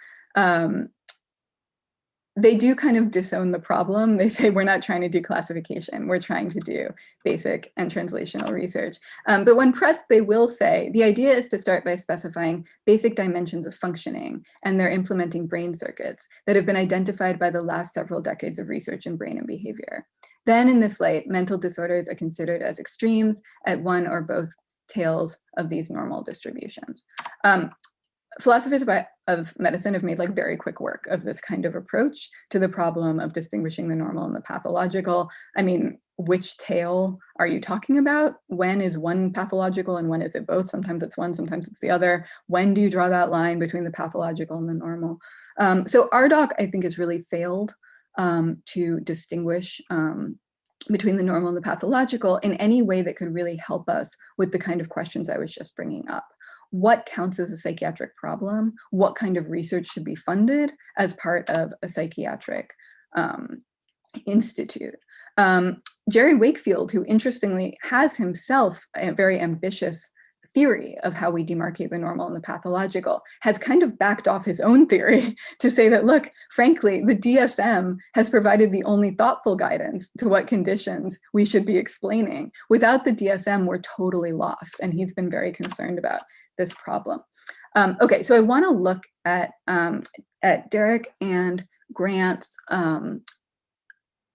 They do kind of disown the problem. They say, we're not trying to do classification. We're trying to do basic and translational research. But when pressed, they will say, the idea is to start by specifying basic dimensions of functioning and their implementing brain circuits that have been identified by the last several decades of research in brain and behavior. Then in this light, mental disorders are considered as extremes at one or both tails of these normal distributions. Philosophers of medicine have made like very quick work of this kind of approach to the problem of distinguishing the normal and the pathological. I mean, which tail are you talking about? When is one pathological and when is it both? Sometimes it's one, sometimes it's the other. When do you draw that line between the pathological and the normal? So RDoC, I think, has really failed to distinguish between the normal and the pathological in any way that could really help us with the kind of questions I was just bringing up. What counts as a psychiatric problem? What kind of research should be funded as part of a psychiatric institute? Jerry Wakefield, who interestingly has himself a very ambitious theory of how we demarcate the normal and the pathological, has kind of backed off his own theory to say that, look, frankly, the DSM has provided the only thoughtful guidance to what conditions we should be explaining. Without the DSM, we're totally lost. And he's been very concerned about this problem. Okay, so I want to look at Derek and Grant's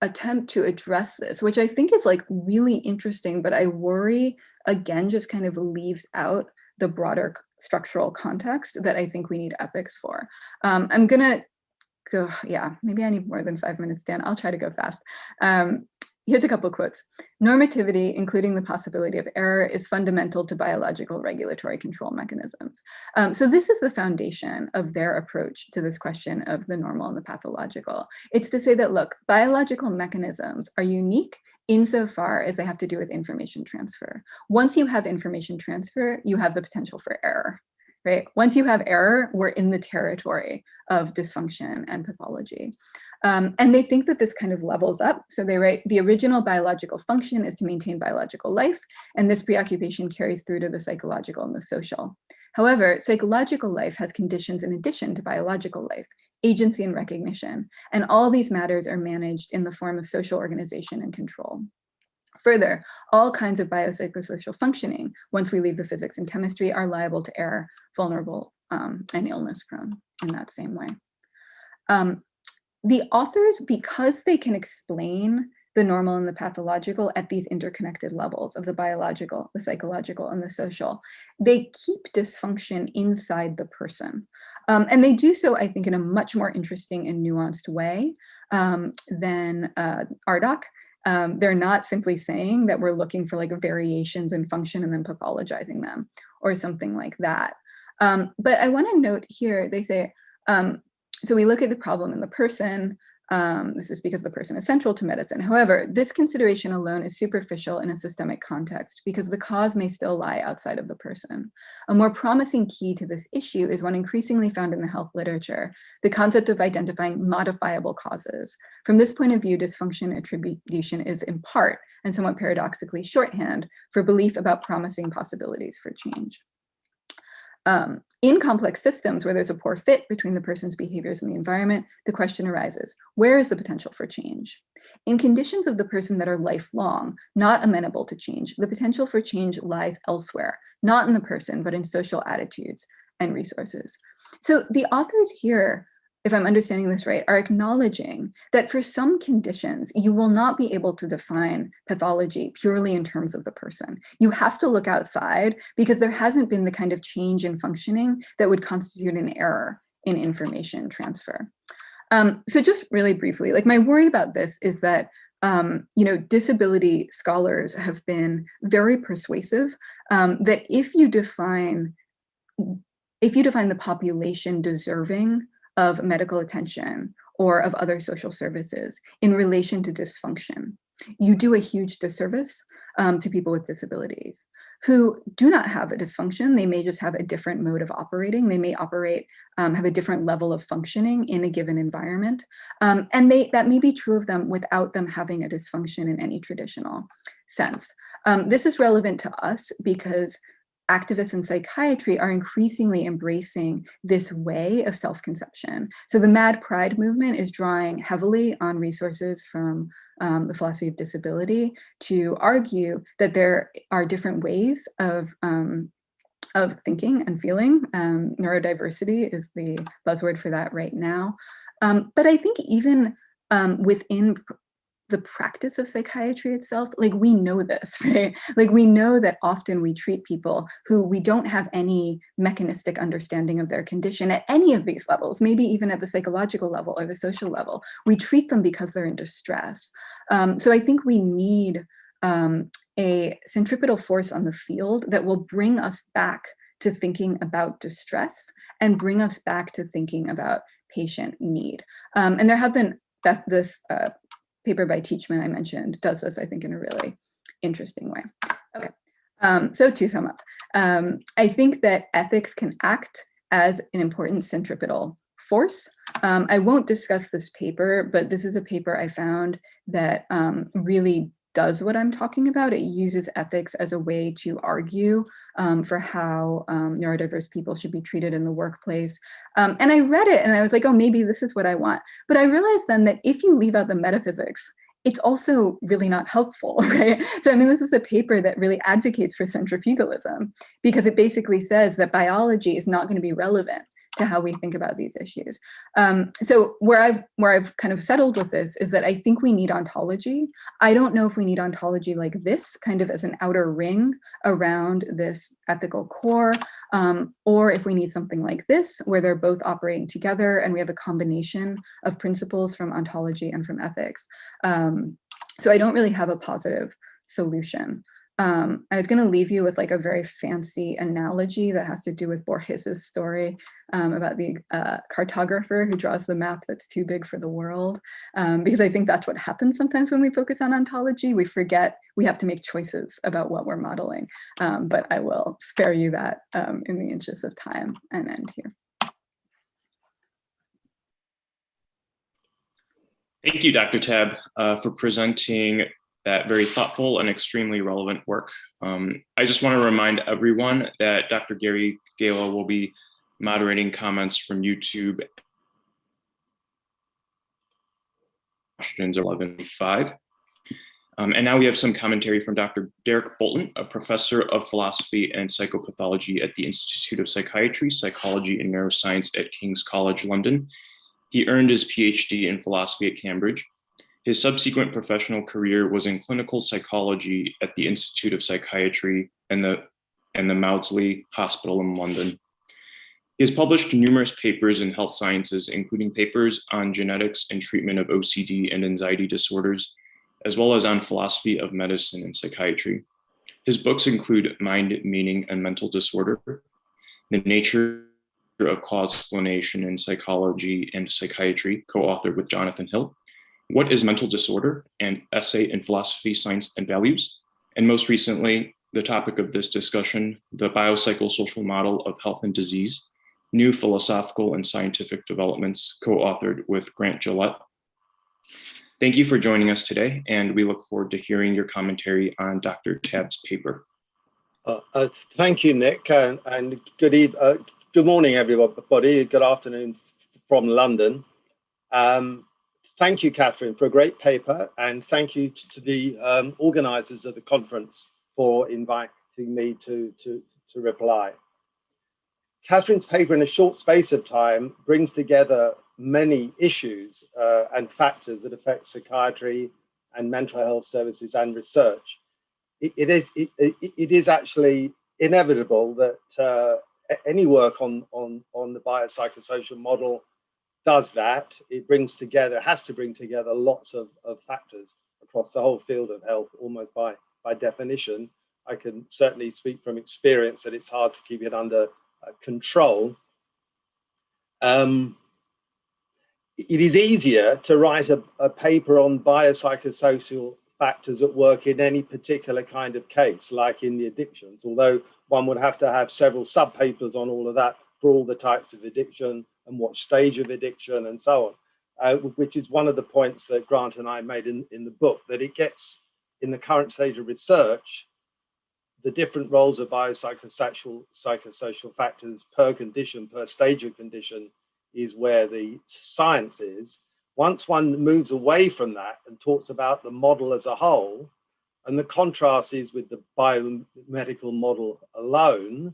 attempt to address this, which I think is like really interesting, but I worry, again, just kind of leaves out the broader structural context that I think we need ethics for. I'm gonna go, yeah, maybe I need more than 5 minutes, Dan. I'll try to go fast. Here's a couple of quotes. Normativity, including the possibility of error, is fundamental to biological regulatory control mechanisms. So this is the foundation of their approach to this question of the normal and the pathological. It's to say that, look, biological mechanisms are unique insofar as they have to do with information transfer. Once you have information transfer, you have the potential for error, right? Once you have error, we're in the territory of dysfunction and pathology. And they think that this kind of levels up. So they write, the original biological function is to maintain biological life, and this preoccupation carries through to the psychological and the social. However, psychological life has conditions in addition to biological life, agency and recognition, and all these matters are managed in the form of social organization and control. Further, all kinds of biopsychosocial functioning, once we leave the physics and chemistry, are liable to error, vulnerable, and illness prone in that same way. The authors, because they can explain the normal and the pathological at these interconnected levels of the biological, the psychological, and the social, they keep dysfunction inside the person. And they do so, I think, in a much more interesting and nuanced way than Ardoc. They're not simply saying that we're looking for like variations in function and then pathologizing them or something like that. But I want to note here, they say, so we look at the problem in the person. This is because the person is central to medicine. However, this consideration alone is superficial in a systemic context because the cause may still lie outside of the person. A more promising key to this issue is one increasingly found in the health literature, the concept of identifying modifiable causes. From this point of view, dysfunction attribution is in part, and somewhat paradoxically, shorthand for belief about promising possibilities for change. In complex systems where there's a poor fit between the person's behaviors and the environment, the question arises, where is the potential for change? In conditions of the person that are lifelong, not amenable to change, the potential for change lies elsewhere, not in the person, but in social attitudes and resources. So the authors here, if I'm understanding this right, are acknowledging that for some conditions, you will not be able to define pathology purely in terms of the person. You have to look outside because there hasn't been the kind of change in functioning that would constitute an error in information transfer. So just really briefly, like my worry about this is that disability scholars have been very persuasive that if you define the population deserving of medical attention or of other social services in relation to dysfunction, you do a huge disservice to people with disabilities who do not have a dysfunction. They may just have a different mode of operating. They may operate, have a different level of functioning in a given environment. And that may be true of them without them having a dysfunction in any traditional sense. This is relevant to us because activists in psychiatry are increasingly embracing this way of self-conception. So the Mad Pride movement is drawing heavily on resources from the philosophy of disability to argue that there are different ways of thinking and feeling. Neurodiversity is the buzzword for that right now. But I think even within the practice of psychiatry itself, like we know this, right? Like we know that often we treat people who we don't have any mechanistic understanding of their condition at any of these levels, maybe even at the psychological level or the social level. We treat them because they're in distress. So I think we need a centripetal force on the field that will bring us back to thinking about distress and bring us back to thinking about patient need. And there have been this paper by Teachman I mentioned does this, I think, in a really interesting way. Okay, so to sum up, I think that ethics can act as an important centripetal force I won't discuss this paper, but this is a paper I found that really does what I'm talking about. It uses ethics as a way to argue for how neurodiverse people should be treated in the workplace. And I read it and I was like, oh, maybe this is what I want. But I realized then that if you leave out the metaphysics, it's also really not helpful, right? So, I mean, this is a paper that really advocates for centrifugalism because it basically says that biology is not going to be relevant to how we think about these issues. So where I've kind of settled with this is that I think we need ontology. I don't know if we need ontology like this, kind of as an outer ring around this ethical core, or if we need something like this, where they're both operating together and we have a combination of principles from ontology and from ethics. So I don't really have a positive solution. I was going to leave you with like a very fancy analogy that has to do with Borges's story about the cartographer who draws the map that's too big for the world, because I think that's what happens sometimes when we focus on ontology. We forget we have to make choices about what we're modeling, but I will spare you that in the interest of time and end here. Thank you, Dr. Tabb, for presenting that very thoughtful and extremely relevant work. I just want to remind everyone that Dr. Gary Gala will be moderating comments from YouTube. Questions 11:05. And now we have some commentary from Dr. Derek Bolton, a professor of philosophy and psychopathology at the Institute of Psychiatry, Psychology, and Neuroscience at King's College London. He earned his Ph.D. in philosophy at Cambridge. His subsequent professional career was in clinical psychology at the Institute of Psychiatry and the Maudsley Hospital in London. He has published numerous papers in health sciences, including papers on genetics and treatment of OCD and anxiety disorders, as well as on philosophy of medicine and psychiatry. His books include Mind, Meaning, and Mental Disorder, The Nature of Causal Explanation in Psychology and Psychiatry, co-authored with Jonathan Hill, What is Mental Disorder? An Essay in Philosophy, Science, and Values. And most recently, the topic of this discussion, the Biopsychosocial Model of Health and Disease, New Philosophical and Scientific Developments, co-authored with Grant Gillette. Thank you for joining us today, and we look forward to hearing your commentary on Dr. Tabb's paper. Thank you, Nick, and good morning, everybody. Good afternoon from London. Thank you, Kathryn, for a great paper, and thank you to the organizers of the conference for inviting me to reply. Kathryn's paper, in a short space of time, brings together many issues and factors that affect psychiatry and mental health services and research. It is actually inevitable that any work on the biopsychosocial model does that. It has to bring together lots of factors across the whole field of health, almost by definition. I can certainly speak from experience that it's hard to keep it under control. It is easier to write a paper on biopsychosocial factors at work in any particular kind of case, like in the addictions, although one would have to have several sub-papers on all of that for all the types of addiction and what stage of addiction and so on, which is one of the points that Grant and I made in the book, that it gets, in the current stage of research, the different roles of psychosocial factors per condition, per stage of condition, is where the science is. Once one moves away from that and talks about the model as a whole, and the contrast is with the biomedical model alone,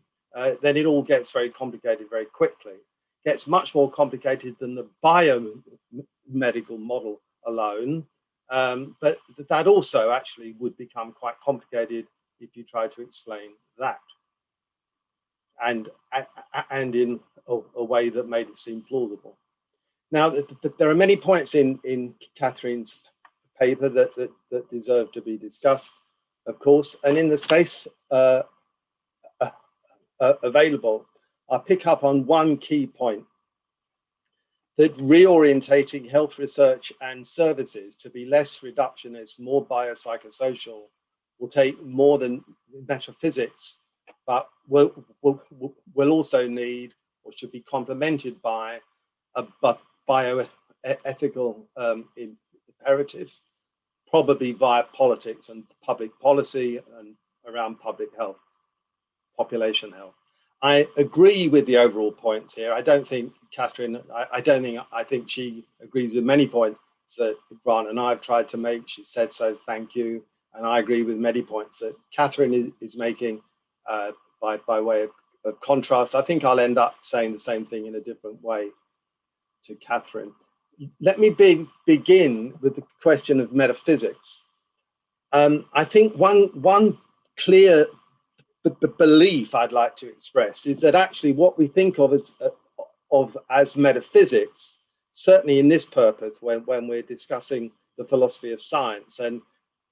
then it all gets very complicated very quickly. It gets much more complicated than the biomedical model alone, but that also actually would become quite complicated if you try to explain that, and in a way that made it seem plausible. Now, there are many points in Kathryn's paper that deserve to be discussed, of course, and in the space available, I'll pick up on one key point, that reorientating health research and services to be less reductionist, more biopsychosocial, will take more than metaphysics, but will also need, or should be complemented by, a bioethical imperative, probably via politics and public policy and around public health, population health. I agree with the overall points here. I don't think Kathryn, I think she agrees with many points that Brent and I have tried to make. She said so, thank you. And I agree with many points that Kathryn is making by way of contrast. I think I'll end up saying the same thing in a different way to Kathryn. Let me begin with the question of metaphysics. I think one clear belief I'd like to express is that actually what we think of as metaphysics, certainly in this purpose when we're discussing the philosophy of science, and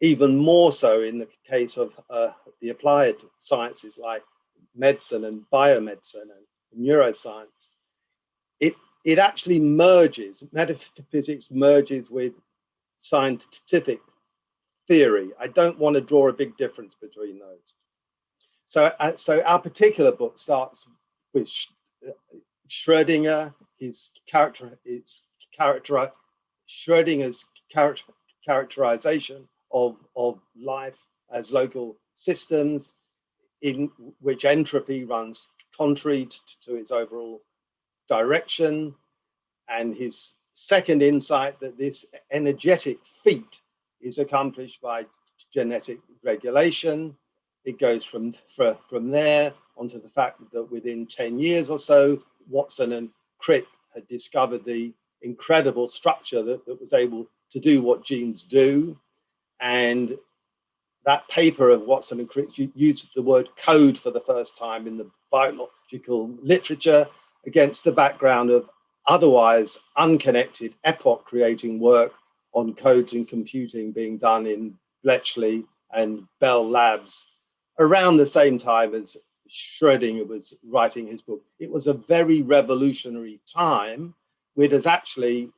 even more so in the case of the applied sciences like medicine and biomedicine and neuroscience, it actually merges, metaphysics merges with scientific theory. I don't want to draw a big difference between those. So our particular book starts with Schrödinger, Schrödinger's characterization of life as local systems in which entropy runs contrary to its overall direction, and his second insight that this energetic feat is accomplished by genetic regulation. It goes from there onto the fact that within 10 years or so, Watson and Crick had discovered the incredible structure that was able to do what genes do. And that paper of Watson and Crick used the word code for the first time in the biological literature against the background of otherwise unconnected epoch-creating work on codes and computing being done in Bletchley and Bell Labs around the same time as Schrödinger was writing his book. It was a very revolutionary time, which has actually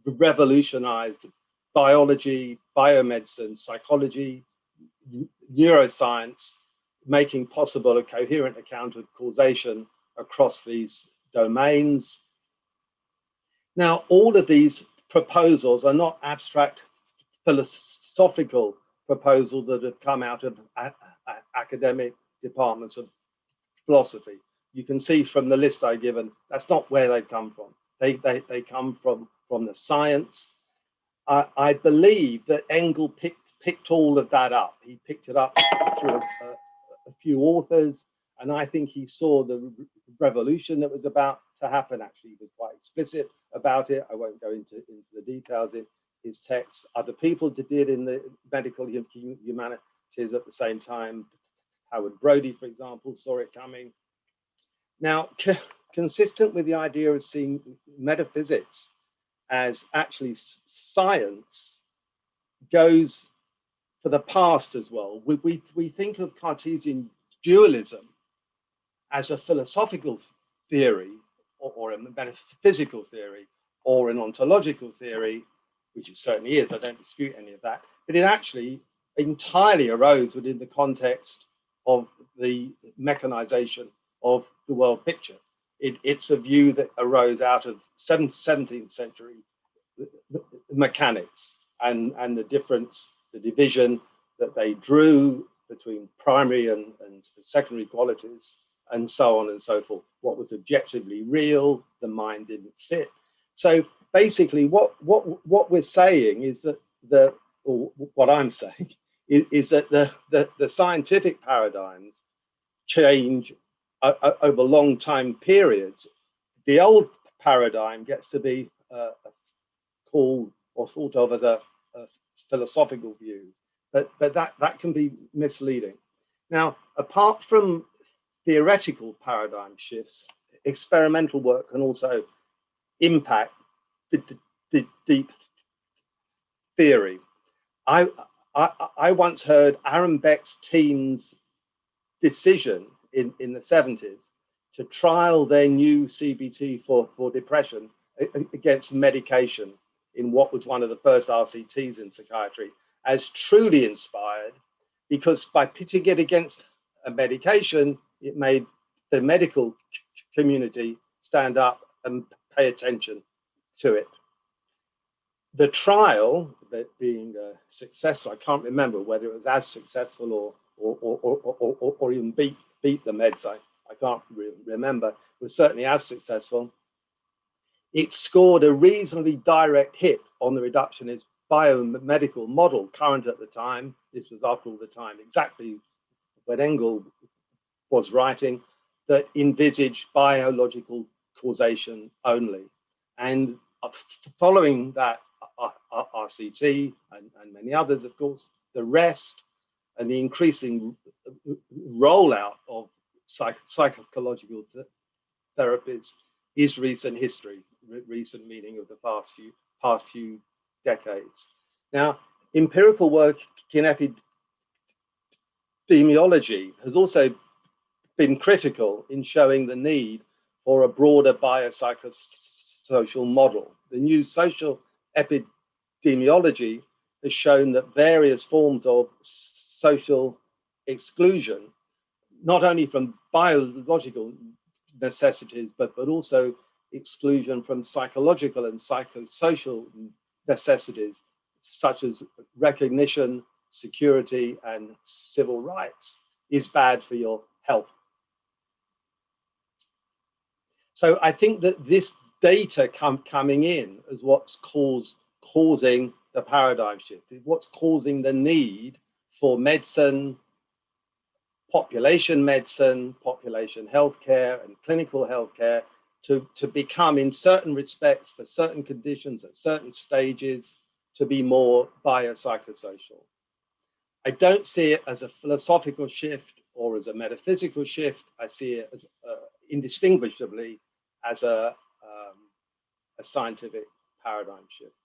revolutionized biology, biomedicine, psychology, neuroscience, making possible a coherent account of causation across these domains. Now, all of these proposals are not abstract philosophical proposals that have come out of academic departments of philosophy. You can see from the list I've given, that's not where they come from. They come from the science. I believe that Engel picked all of that up. He picked it up through a few authors, and I think he saw the revolution that was about to happen. Actually, he was quite explicit about it. I won't go into the details in his texts. Other people did in the medical humanities at the same time. Howard Brody, for example, saw it coming. Now, consistent with the idea of seeing metaphysics as actually science goes for the past as well. We think of Cartesian dualism as a philosophical theory or a metaphysical theory or an ontological theory, which it certainly is, I don't dispute any of that, but it actually entirely arose within the context of the mechanization of the world picture. It's a view that arose out of 17th century mechanics and the difference, the division that they drew between primary and secondary qualities and so on and so forth. What was objectively real, the mind didn't fit. So basically what we're saying is that or what I'm saying is that the scientific paradigms change over long time periods. The old paradigm gets to be called or thought of as a philosophical view, but that can be misleading. Now, apart from theoretical paradigm shifts, experimental work can also impact the deep theory. I once heard Aaron Beck's team's decision in the 70s to trial their new CBT for depression against medication in what was one of the first RCTs in psychiatry as truly inspired, because by pitting it against a medication, it made the medical community stand up and pay attention to it. The trial, that being successful, I can't remember whether it was as successful or even beat the meds. I can't remember. It was certainly as successful. It scored a reasonably direct hit on the reductionist biomedical model current at the time. This was after all the time exactly when Engel was writing, that envisaged biological causation only. And following that RCT and many others, of course, the rest and the increasing rollout of psychological therapies is recent history, recent meaning of the past few decades. Now, empirical work in epidemiology has also been critical in showing the need for a broader biopsychosocial model. The new social epidemiology has shown that various forms of social exclusion, not only from biological necessities, but also exclusion from psychological and psychosocial necessities, such as recognition, security, and civil rights, is bad for your health. So I think that this data coming in is what's causing the paradigm shift, what's causing the need for medicine, population healthcare, and clinical healthcare to become, in certain respects, for certain conditions at certain stages, to be more biopsychosocial. I don't see it as a philosophical shift or as a metaphysical shift. I see it as indistinguishably as a scientific paradigm shift.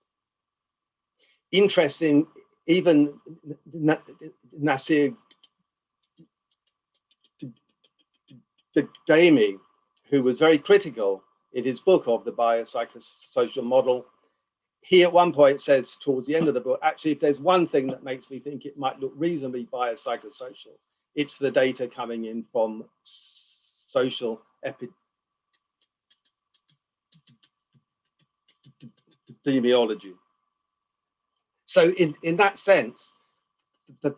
Interesting, even Nasir Damey, who was very critical in his book of the biopsychosocial model, he at one point says towards the end of the book, actually, if there's one thing that makes me think it might look reasonably biopsychosocial, it's the data coming in from social epidemiology. So in that sense, the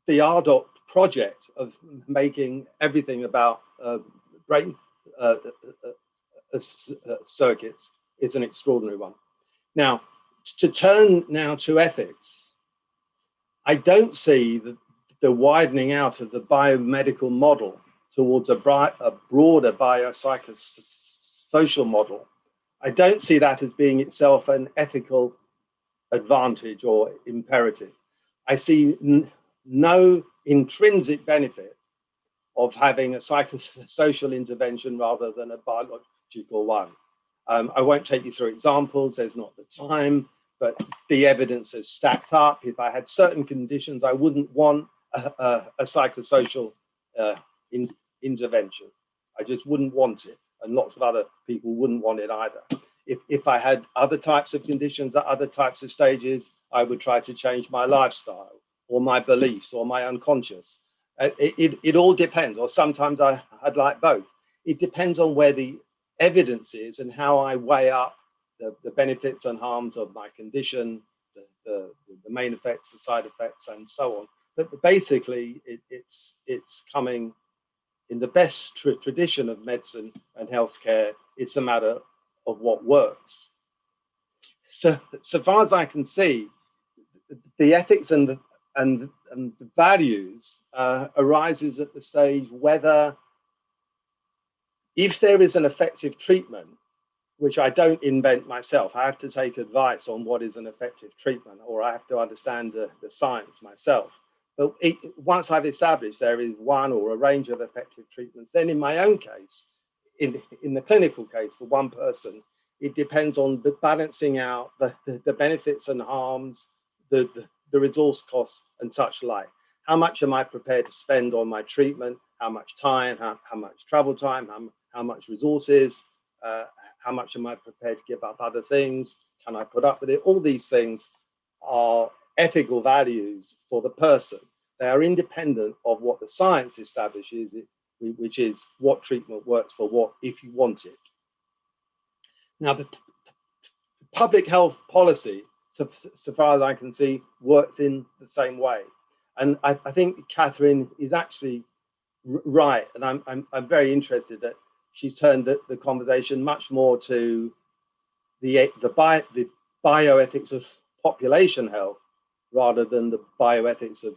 RDoC project of making everything about brain circuits is an extraordinary one. Now, to turn now to ethics, I don't see the widening out of the biomedical model towards a broader biopsychosocial model. I don't see that as being itself an ethical advantage or imperative. I see no intrinsic benefit of having a psychosocial intervention rather than a biological one. I won't take you through examples, there's not the time, but the evidence is stacked up. If I had certain conditions, I wouldn't want a psychosocial intervention. I just wouldn't want it. And lots of other people wouldn't want it either. If I had other types of conditions at other types of stages, I would try to change my lifestyle or my beliefs or my unconscious. It all depends, or sometimes I'd like both. It depends on where the evidence is and how I weigh up the benefits and harms of my condition, the main effects, the side effects, and so on. But basically, it's coming in the best tradition of medicine and healthcare. It's a matter of what works. So far as I can see, the ethics and the values arises at the stage whether, if there is an effective treatment, which I don't invent myself, I have to take advice on what is an effective treatment, or I have to understand the science myself. But once I've established there is one or a range of effective treatments, then in my own case, in the clinical case for one person, it depends on the balancing out the benefits and harms, the resource costs and such like. How much am I prepared to spend on my treatment? How much time, how much travel time, how much resources, how much am I prepared to give up other things? Can I put up with it? All these things are ethical values for the person. They are independent of what the science establishes, which is what treatment works for what, if you want it. Now, the public health policy, so far as I can see, works in the same way. And I think Kathryn is actually right, and I'm very interested that she's turned the conversation much more to the bioethics of population health rather than the bioethics of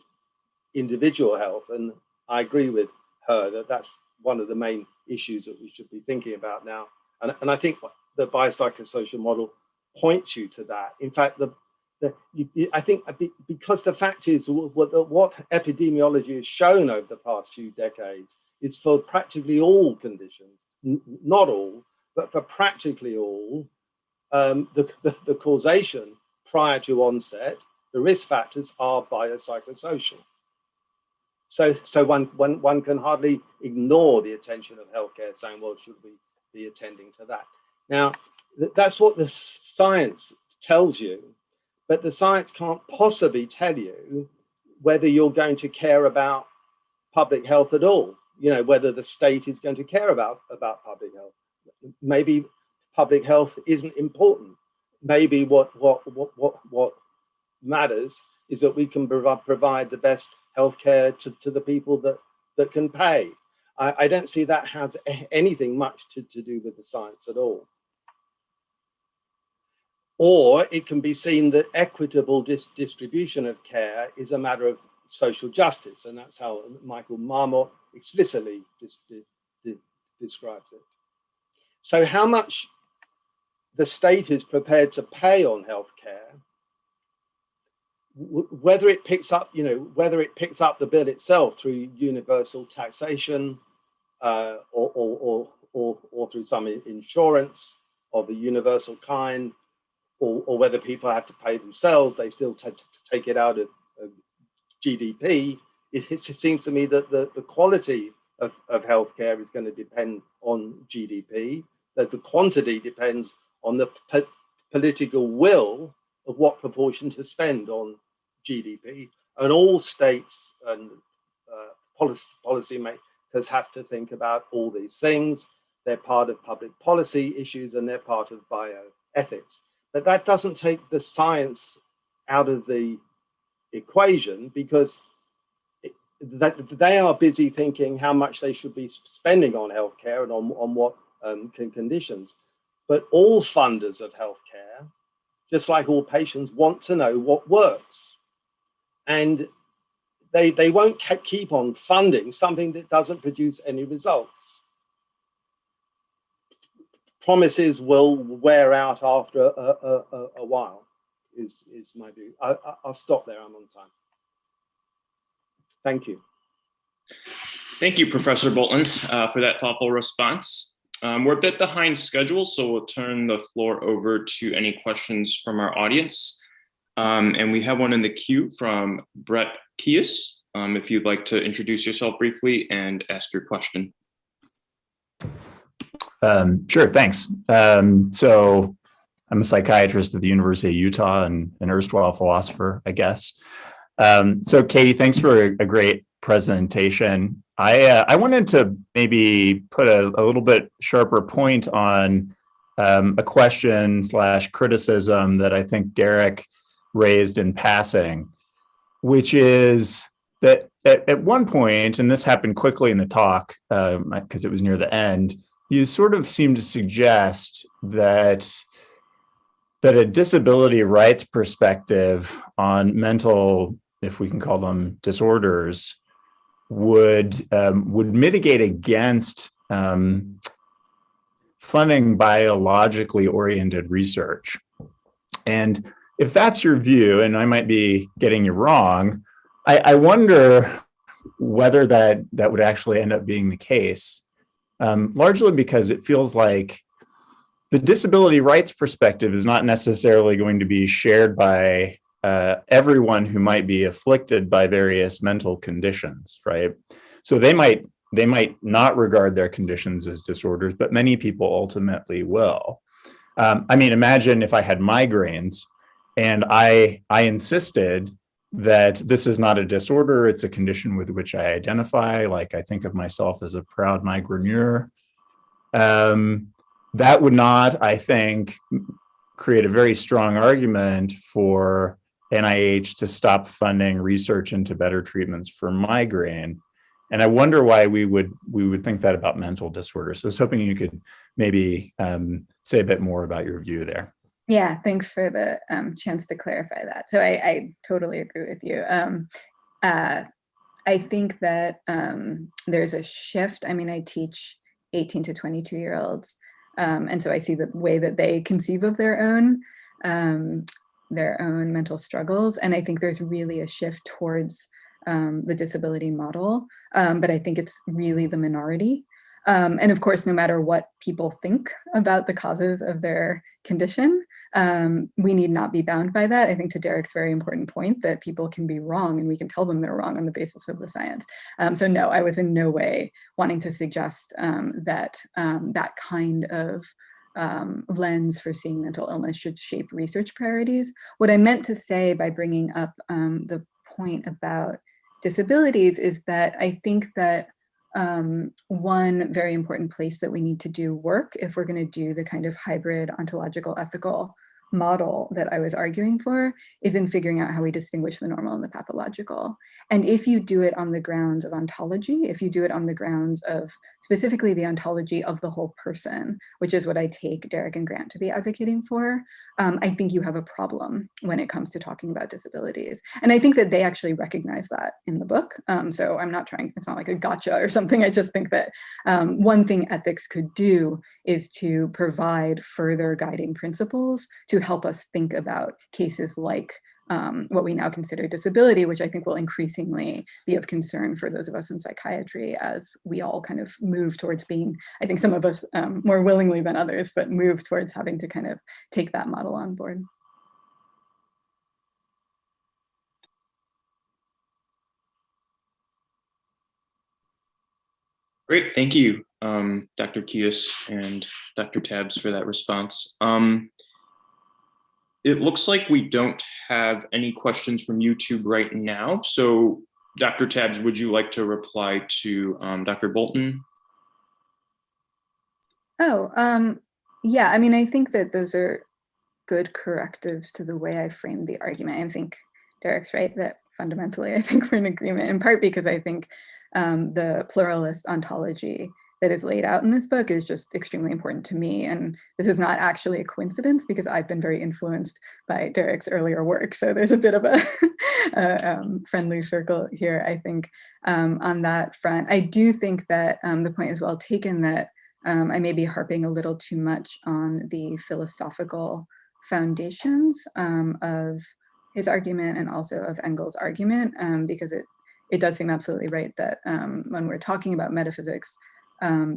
individual health. And I agree with her that that's one of the main issues that we should be thinking about now. And I think the biopsychosocial model points you to that. In fact, I think because the fact is what epidemiology has shown over the past few decades is for practically all conditions, not all, but for practically all, the causation prior to onset, the risk factors are biopsychosocial. So one can hardly ignore the attention of healthcare saying, well, should we be attending to that? Now, that's what the science tells you, but the science can't possibly tell you whether you're going to care about public health at all, whether the state is going to care about public health. Maybe public health isn't important. Maybe what matters is that we can provide the best healthcare to the people that can pay. I don't see that has anything much to do with the science at all. Or it can be seen that equitable distribution of care is a matter of social justice, and that's how Michael Marmot explicitly describes it. So how much the state is prepared to pay on healthcare, whether it picks up the bill itself through universal taxation or through some insurance of the universal kind, or whether people have to pay themselves, they still take it out of GDP. It seems to me that the quality of healthcare is going to depend on GDP, that the quantity depends on the political will of what proportion to spend on GDP. And all states and policy makers have to think about all these things. They're part of public policy issues and they're part of bioethics. But that doesn't take the science out of the equation, because they are busy thinking how much they should be spending on healthcare and on what conditions. But all funders of healthcare, just like all patients, want to know what works. And they won't keep on funding something that doesn't produce any results. Promises will wear out after a while, is my view. I'll stop there, I'm on time. Thank you. Thank you, Professor Bolton, for that thoughtful response. We're a bit behind schedule, so we'll turn the floor over to any questions from our audience. And we have one in the queue from Brent Kious. If you'd like to introduce yourself briefly and ask your question. Sure, thanks. So I'm a psychiatrist at the University of Utah and an erstwhile philosopher, I guess. So Katie, thanks for a great presentation. I wanted to maybe put a little bit sharper point on a question / criticism that I think Derek raised in passing, which is that at one point, and this happened quickly in the talk because it was near the end, you sort of seem to suggest that a disability rights perspective on mental, if we can call them disorders, would mitigate against funding biologically oriented research. And if that's your view, and I might be getting you wrong, I wonder whether that would actually end up being the case. Largely because it feels like the disability rights perspective is not necessarily going to be shared by everyone who might be afflicted by various mental conditions, right? So they might not regard their conditions as disorders, but many people ultimately will. I mean, imagine if I had migraines and I insisted that this is not a disorder, it's a condition with which I identify, like I think of myself as a proud migraineur. That would not, I think, create a very strong argument for NIH to stop funding research into better treatments for migraine. And I wonder why we would think that about mental disorders. So I was hoping you could maybe say a bit more about your view there. Yeah, thanks for the chance to clarify that. So I totally agree with you. I think that there's a shift. I mean, I teach 18 to 22-year-olds. And so I see the way that they conceive of their own mental struggles. And I think there's really a shift towards the disability model, but I think it's really the minority. And of course, no matter what people think about the causes of their condition, we need not be bound by that. I think to Derek's very important point that people can be wrong and we can tell them they're wrong on the basis of the science. So no, I was in no way wanting to suggest that that kind of lens for seeing mental illness should shape research priorities. What I meant to say by bringing up the point about disabilities is that I think that one very important place that we need to do work if we're going to do the kind of hybrid ontological ethical model that I was arguing for is in figuring out how we distinguish the normal and the pathological. And if you do it on the grounds of ontology, if you do it on the grounds of specifically the ontology of the whole person, which is what I take Derek and Grant to be advocating for, I think you have a problem when it comes to talking about disabilities. And I think that they actually recognize that in the book. So I'm not trying, it's not like a gotcha or something. I just think that one thing ethics could do is to provide further guiding principles to help us think about cases like what we now consider disability, which I think will increasingly be of concern for those of us in psychiatry as we all kind of move towards being, I think some of us more willingly than others, but move towards having to kind of take that model on board. Great, thank you, Dr. Kious and Dr. Tabb for that response. It looks like we don't have any questions from YouTube right now. So Dr. Tabb, would you like to reply to Dr. Bolton? Oh, yeah, I mean, I think that those are good correctives to the way I framed the argument. I think Derek's right that fundamentally, I think we're in agreement, in part because I think the pluralist ontology that is laid out in this book is just extremely important to me. And this is not actually a coincidence because I've been very influenced by Derek's earlier work. So there's a bit of a friendly circle here, I think, on that front. I do think that the point is well taken that I may be harping a little too much on the philosophical foundations of his argument and also of Engel's argument, because it does seem absolutely right that when we're talking about metaphysics,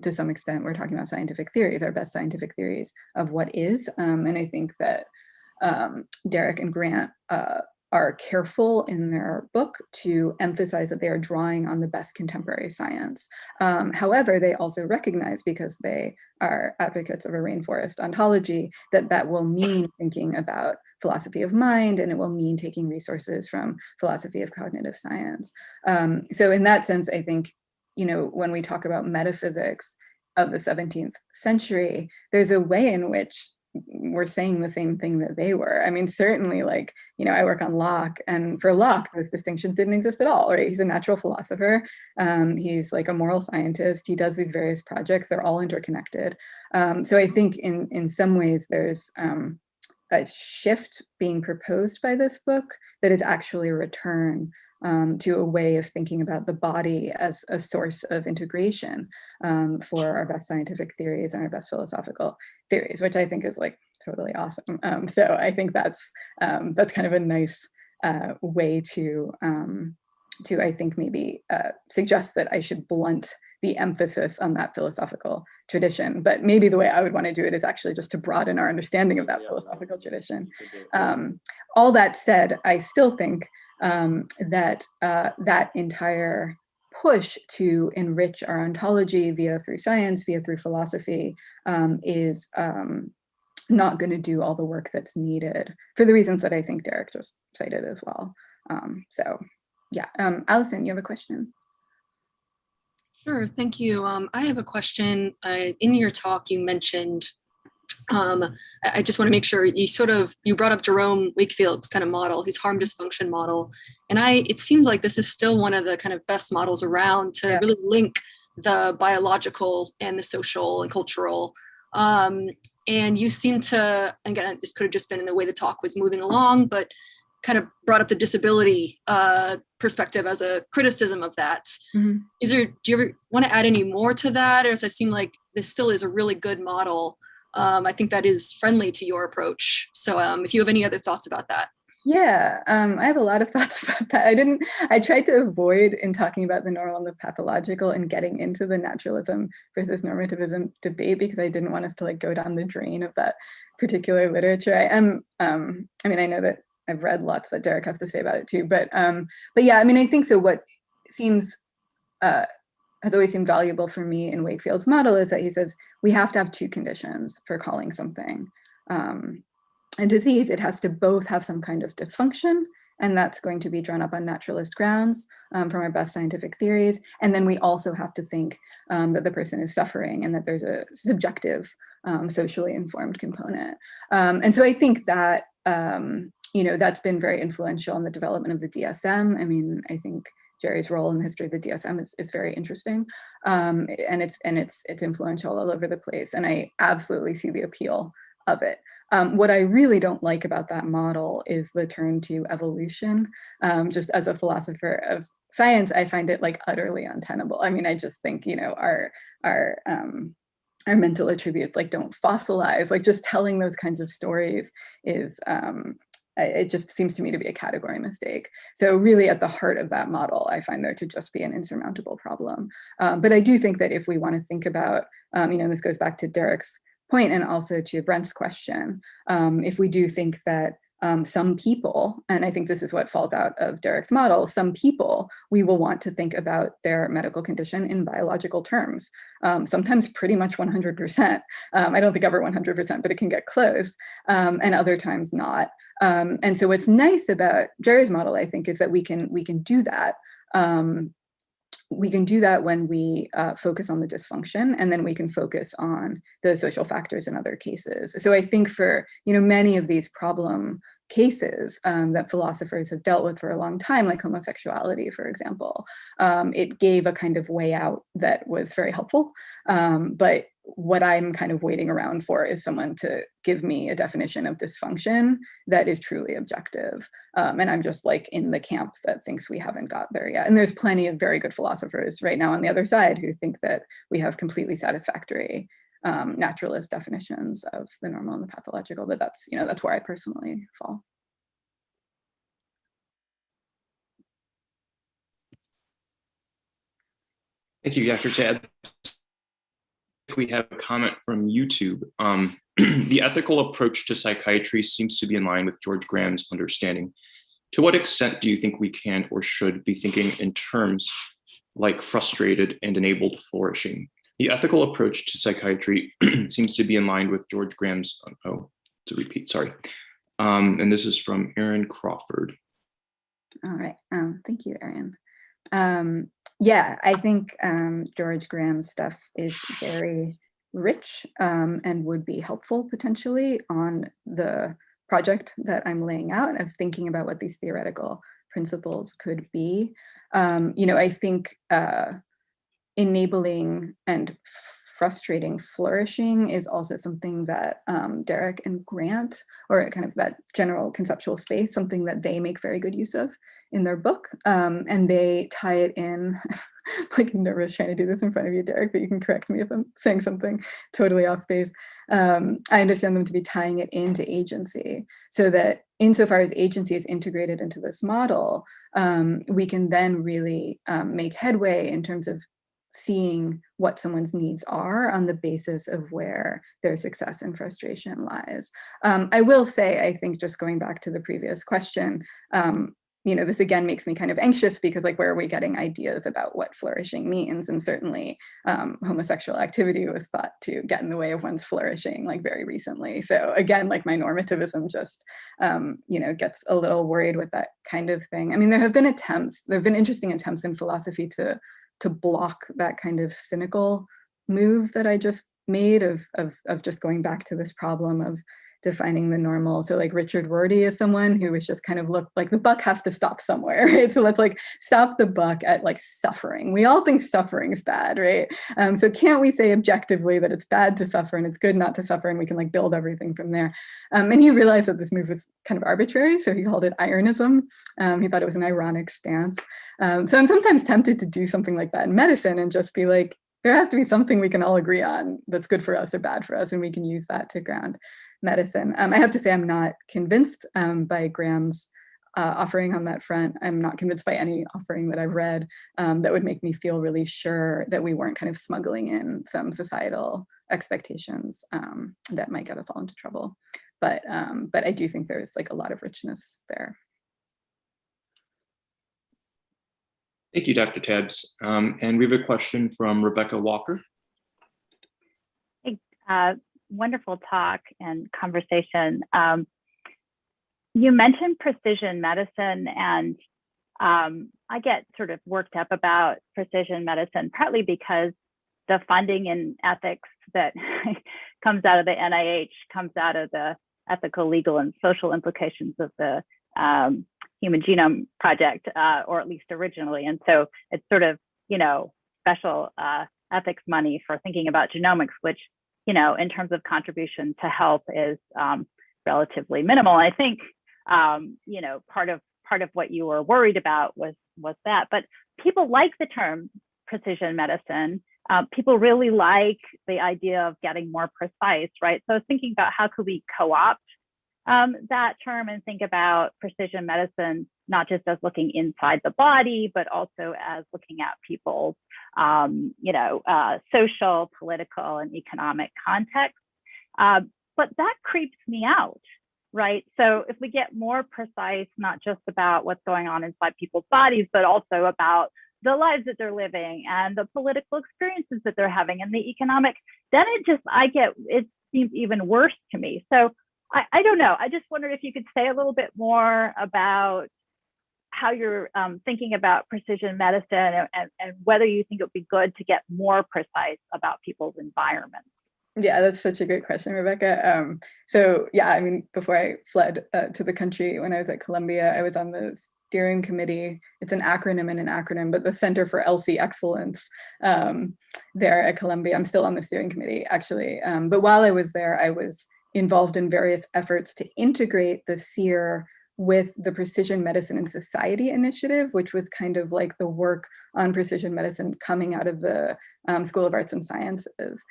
to some extent, we're talking about scientific theories, our best scientific theories of what is. And I think that Derek and Grant are careful in their book to emphasize that they are drawing on the best contemporary science. However, they also recognize, because they are advocates of a rainforest ontology, that that will mean thinking about philosophy of mind, and it will mean taking resources from philosophy of cognitive science. So in that sense, I think, you know, when we talk about metaphysics of the 17th century, there's a way in which we're saying the same thing that they were. I mean, certainly, like, you know, I work on Locke, and for Locke, those distinctions didn't exist at all, right? He's a natural philosopher. He's like a moral scientist. He does these various projects. They're all interconnected. So I think in some ways there's a shift being proposed by this book that is actually a return to a way of thinking about the body as a source of integration for our best scientific theories and our best philosophical theories, which I think is like totally awesome. So I think that's kind of a nice way to I think maybe suggest that I should blunt the emphasis on that philosophical tradition. But maybe the way I would want to do it is actually just to broaden our understanding of that philosophical tradition. All that said, I still think that that entire push to enrich our ontology through science, through philosophy, is not going to do all the work that's needed for the reasons that I think Derek just cited as well. So yeah, Allison, you have a question? Sure, thank you. I have a question. In your talk, you mentioned I just want to make sure you brought up Jerome Wakefield's kind of model, his harm dysfunction model. And it seems like this is still one of the kind of best models around to really link the biological and the social and cultural. And you seem to, again, this could have just been in the way the talk was moving along, but kind of brought up the disability perspective as a criticism of that. Mm-hmm. Do you ever want to add any more to that? Or does it seem like this still is a really good model? I think that is friendly to your approach. So if you have any other thoughts about that. Yeah, I have a lot of thoughts about that. I tried to avoid in talking about the normal and the pathological and getting into the naturalism versus normativism debate because I didn't want us to like go down the drain of that particular literature. I know that I've read lots that Derek has to say about it too, but yeah, I mean, I think so. What seems has always seemed valuable for me in Wakefield's model is that he says we have to have two conditions for calling something a disease. It has to both have some kind of dysfunction, and that's going to be drawn up on naturalist grounds from our best scientific theories. And then we also have to think that the person is suffering and that there's a subjective, socially informed component. And so I think that, that's been very influential in the development of the DSM. I mean, I think Jerry's role in the history of the DSM is very interesting, and it's influential all over the place. And I absolutely see the appeal of it. What I really don't like about that model is the turn to evolution. Just as a philosopher of science, I find it like utterly untenable. I mean, I just think, our mental attributes like don't fossilize, like just telling those kinds of stories is, it just seems to me to be a category mistake. So really at the heart of that model, I find there to just be an insurmountable problem. But I do think that if we want to think about, this goes back to Derek's point and also to Brent's question, if we do think that some people, and I think this is what falls out of Derek's model, some people, we will want to think about their medical condition in biological terms, sometimes pretty much 100%. I don't think ever 100%, but it can get close, and other times not. And so what's nice about Jerry's model, I think, is that we can do that. We can do that when we focus on the dysfunction, and then we can focus on the social factors in other cases. So I think for many of these problem cases that philosophers have dealt with for a long time, like homosexuality, for example, it gave a kind of way out that was very helpful. But what I'm kind of waiting around for is someone to give me a definition of dysfunction that is truly objective. And I'm just like in the camp that thinks we haven't got there yet. And there's plenty of very good philosophers right now on the other side who think that we have completely satisfactory naturalist definitions of the normal and the pathological, but that's where I personally fall. Thank you, Dr. Tabb. We have a comment from YouTube. The ethical approach to psychiatry seems to be in line with George Graham's understanding. To what extent do you think we can or should be thinking in terms like frustrated and enabled flourishing? The ethical approach to psychiatry seems to be in line with George Graham's, and this is from Aaron Crawford. All right, thank you, Aaron. Yeah, I think George Graham's stuff is very rich and would be helpful potentially on the project that I'm laying out of thinking about what these theoretical principles could be. I think enabling and frustrating flourishing is also something that Derek and Grant, or kind of that general conceptual space, something that they make very good use of in their book. And they tie it in, like I'm nervous trying to do this in front of you, Derek, but you can correct me if I'm saying something totally off base. I understand them to be tying it into agency, so that insofar as agency is integrated into this model, we can then really make headway in terms of seeing what someone's needs are on the basis of where their success and frustration lies. I will say, I think just going back to the previous question, this again makes me kind of anxious because like, where are we getting ideas about what flourishing means? And certainly homosexual activity was thought to get in the way of one's flourishing like very recently. So again, like my normativism just, gets a little worried with that kind of thing. I mean, there have been interesting attempts in philosophy to block that kind of cynical move that I just made of just going back to this problem of defining the normal. So like Richard Rorty is someone who was just kind of looked like the buck has to stop somewhere, right? So let's like stop the buck at like suffering. We all think suffering is bad, right? So can't we say objectively that it's bad to suffer and it's good not to suffer, and we can like build everything from there? And he realized that this move was kind of arbitrary, so he called it ironism. He thought it was an ironic stance. So I'm sometimes tempted to do something like that in medicine and just be like, there has to be something we can all agree on that's good for us or bad for us, and we can use that to ground medicine. I have to say I'm not convinced by Graham's offering on that front. I'm not convinced by any offering that I've read that would make me feel really sure that we weren't kind of smuggling in some societal expectations that might get us all into trouble. But I do think there's like a lot of richness there. Thank you, Dr. Tabbs. And we have a question from Rebecca Walker. Hey, wonderful talk and conversation. You mentioned precision medicine, and I get sort of worked up about precision medicine, partly because the funding and ethics that comes out of the NIH comes out of the ethical, legal, and social implications of the Human Genome Project, or at least originally. And so it's sort of, you know, special ethics money for thinking about genomics, which, you know, in terms of contribution to health is relatively minimal. I think, you know, part of what you were worried about was that, but people like the term precision medicine. People really like the idea of getting more precise, right? So I was thinking about how could we co-opt that term and think about precision medicine, not just as looking inside the body, but also as looking at people's, you know, social, political, and economic context. But that creeps me out, right? So if we get more precise, not just about what's going on inside people's bodies, but also about the lives that they're living and the political experiences that they're having and the economic, then it seems even worse to me. So I don't know. I just wondered if you could say a little bit more about how you're thinking about precision medicine and whether you think it would be good to get more precise about people's environments. Yeah, that's such a great question, Rebecca. So yeah, I mean, before I fled to the country, when I was at Columbia, I was on the steering committee. It's an acronym and an acronym, but the Center for ELSI Excellence there at Columbia. I'm still on the steering committee, actually. But while I was there, I was involved in various efforts to integrate the SEER with the Precision Medicine and Society Initiative, which was kind of like the work on precision medicine coming out of the School of Arts and Sciences.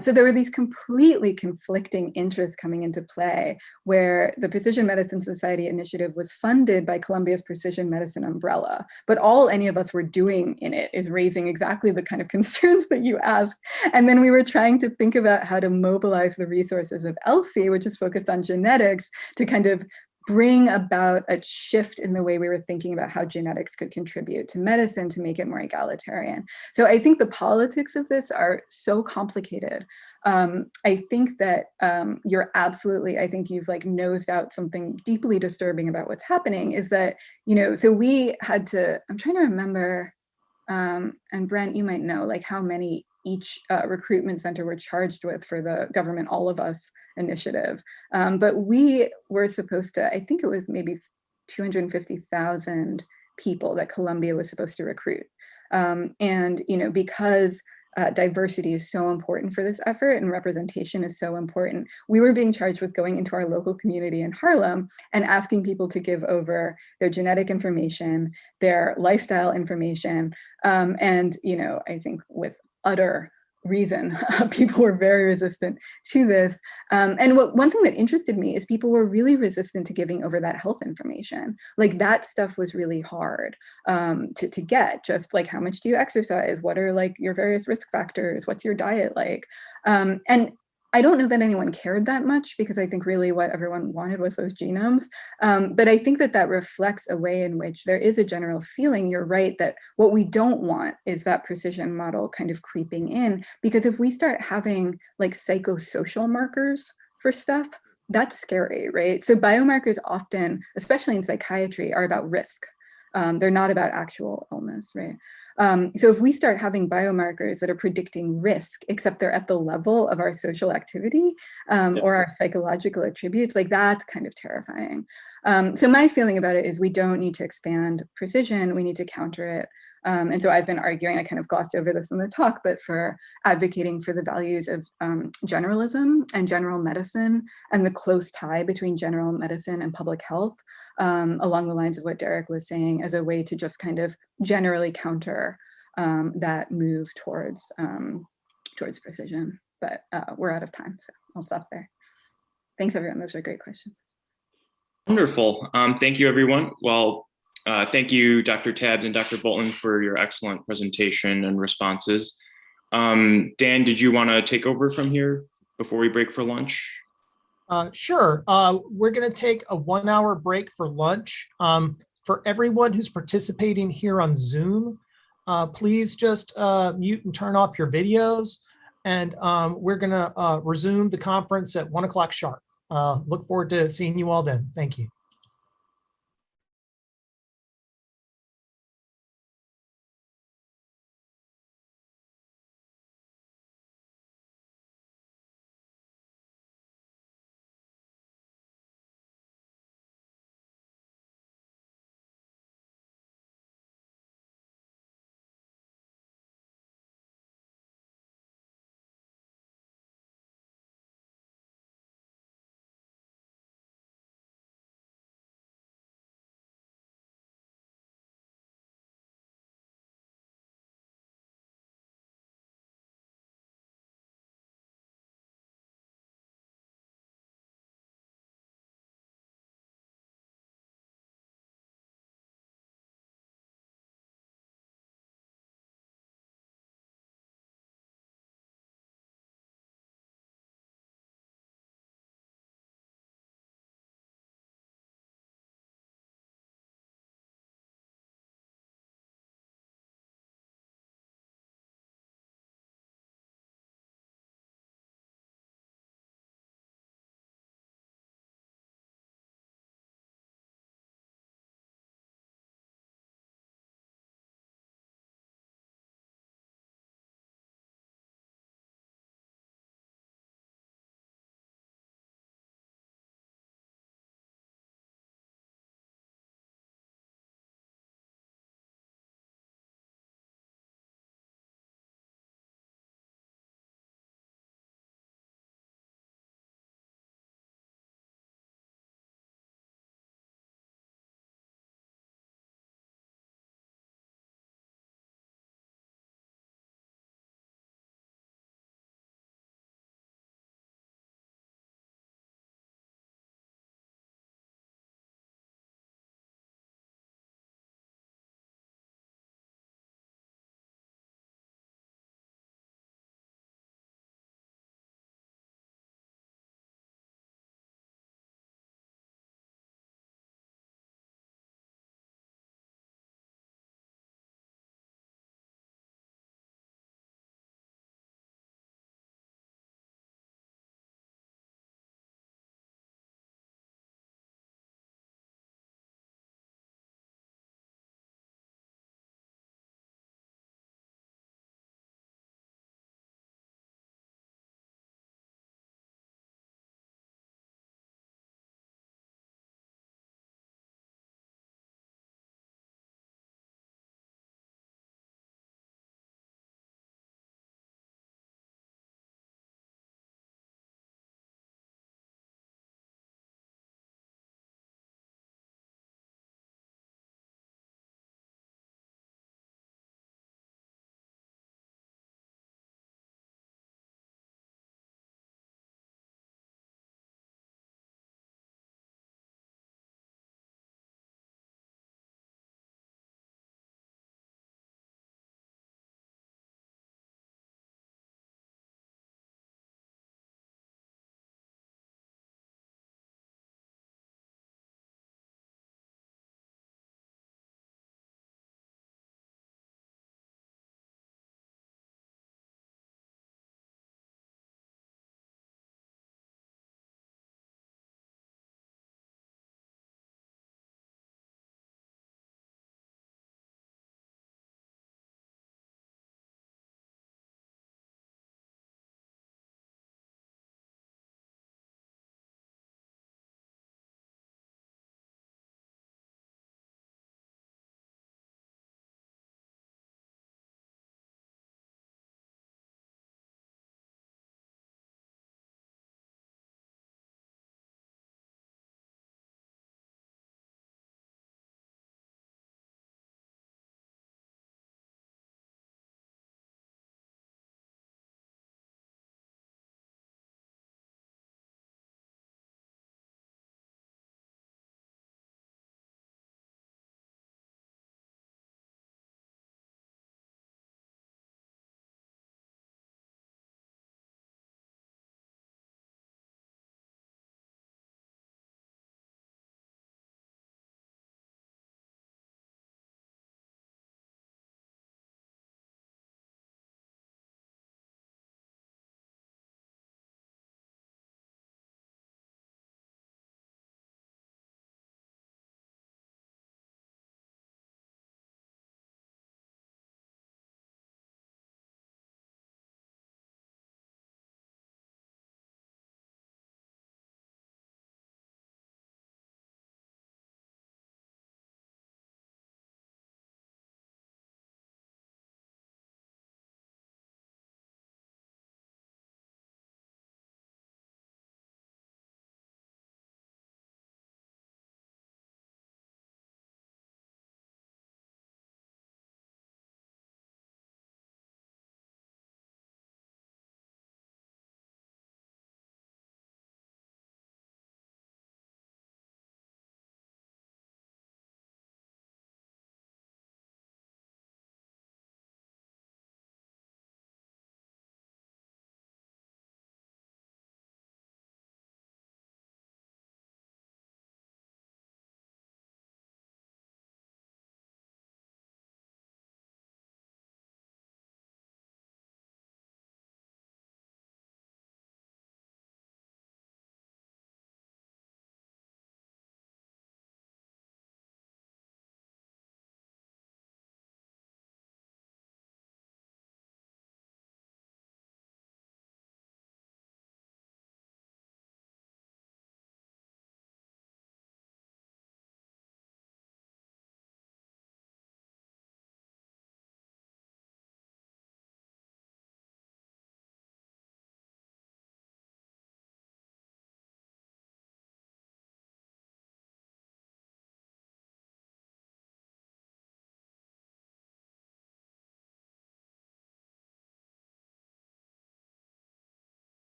So there were these completely conflicting interests coming into play, where the Precision Medicine Society Initiative was funded by Columbia's precision medicine umbrella, but all any of us were doing in it is raising exactly the kind of concerns that you asked. And then we were trying to think about how to mobilize the resources of ELSI, which is focused on genetics, to kind of bring about a shift in the way we were thinking about how genetics could contribute to medicine to make it more egalitarian. So I think the politics of this are so complicated. I think that you're absolutely, I think you've like nosed out something deeply disturbing about what's happening is that, you know, so we had to, I'm trying to remember, and Brent, you might know like how many each recruitment center were charged with for the Government All of Us initiative. But we were supposed to, I think it was maybe 250,000 people that Columbia was supposed to recruit. And, you know, because diversity is so important for this effort and representation is so important, we were being charged with going into our local community in Harlem and asking people to give over their genetic information, their lifestyle information. And, you know, I think with utter reason, people were very resistant to this. And one thing that interested me is people were really resistant to giving over that health information. Like that stuff was really hard to get, just like how much do you exercise? What are like your various risk factors? What's your diet like? And I don't know that anyone cared that much because I think really what everyone wanted was those genomes. But I think that that reflects a way in which there is a general feeling, you're right, that what we don't want is that precision model kind of creeping in, because if we start having like psychosocial markers for stuff, that's scary, right? So biomarkers often, especially in psychiatry, are about risk. They're not about actual illness, right? So if we start having biomarkers that are predicting risk, except they're at the level of our social activity or our psychological attributes, like that's kind of terrifying. So my feeling about it is we don't need to expand precision, we need to counter it. And so I've been arguing, I kind of glossed over this in the talk, but for advocating for the values of generalism and general medicine and the close tie between general medicine and public health, along the lines of what Derek was saying, as a way to just kind of generally counter that move towards precision. But we're out of time, so I'll stop there. Thanks, everyone. Those are great questions. Wonderful. Thank you, everyone. Well, thank you, Dr. Tabb and Dr. Bolton, for your excellent presentation and responses. Dan, did you want to take over from here before we break for lunch? Sure. We're going to take a 1-hour break for lunch. For everyone who's participating here on Zoom, please just mute and turn off your videos. And we're going to resume the conference at 1 o'clock sharp. Look forward to seeing you all then. Thank you.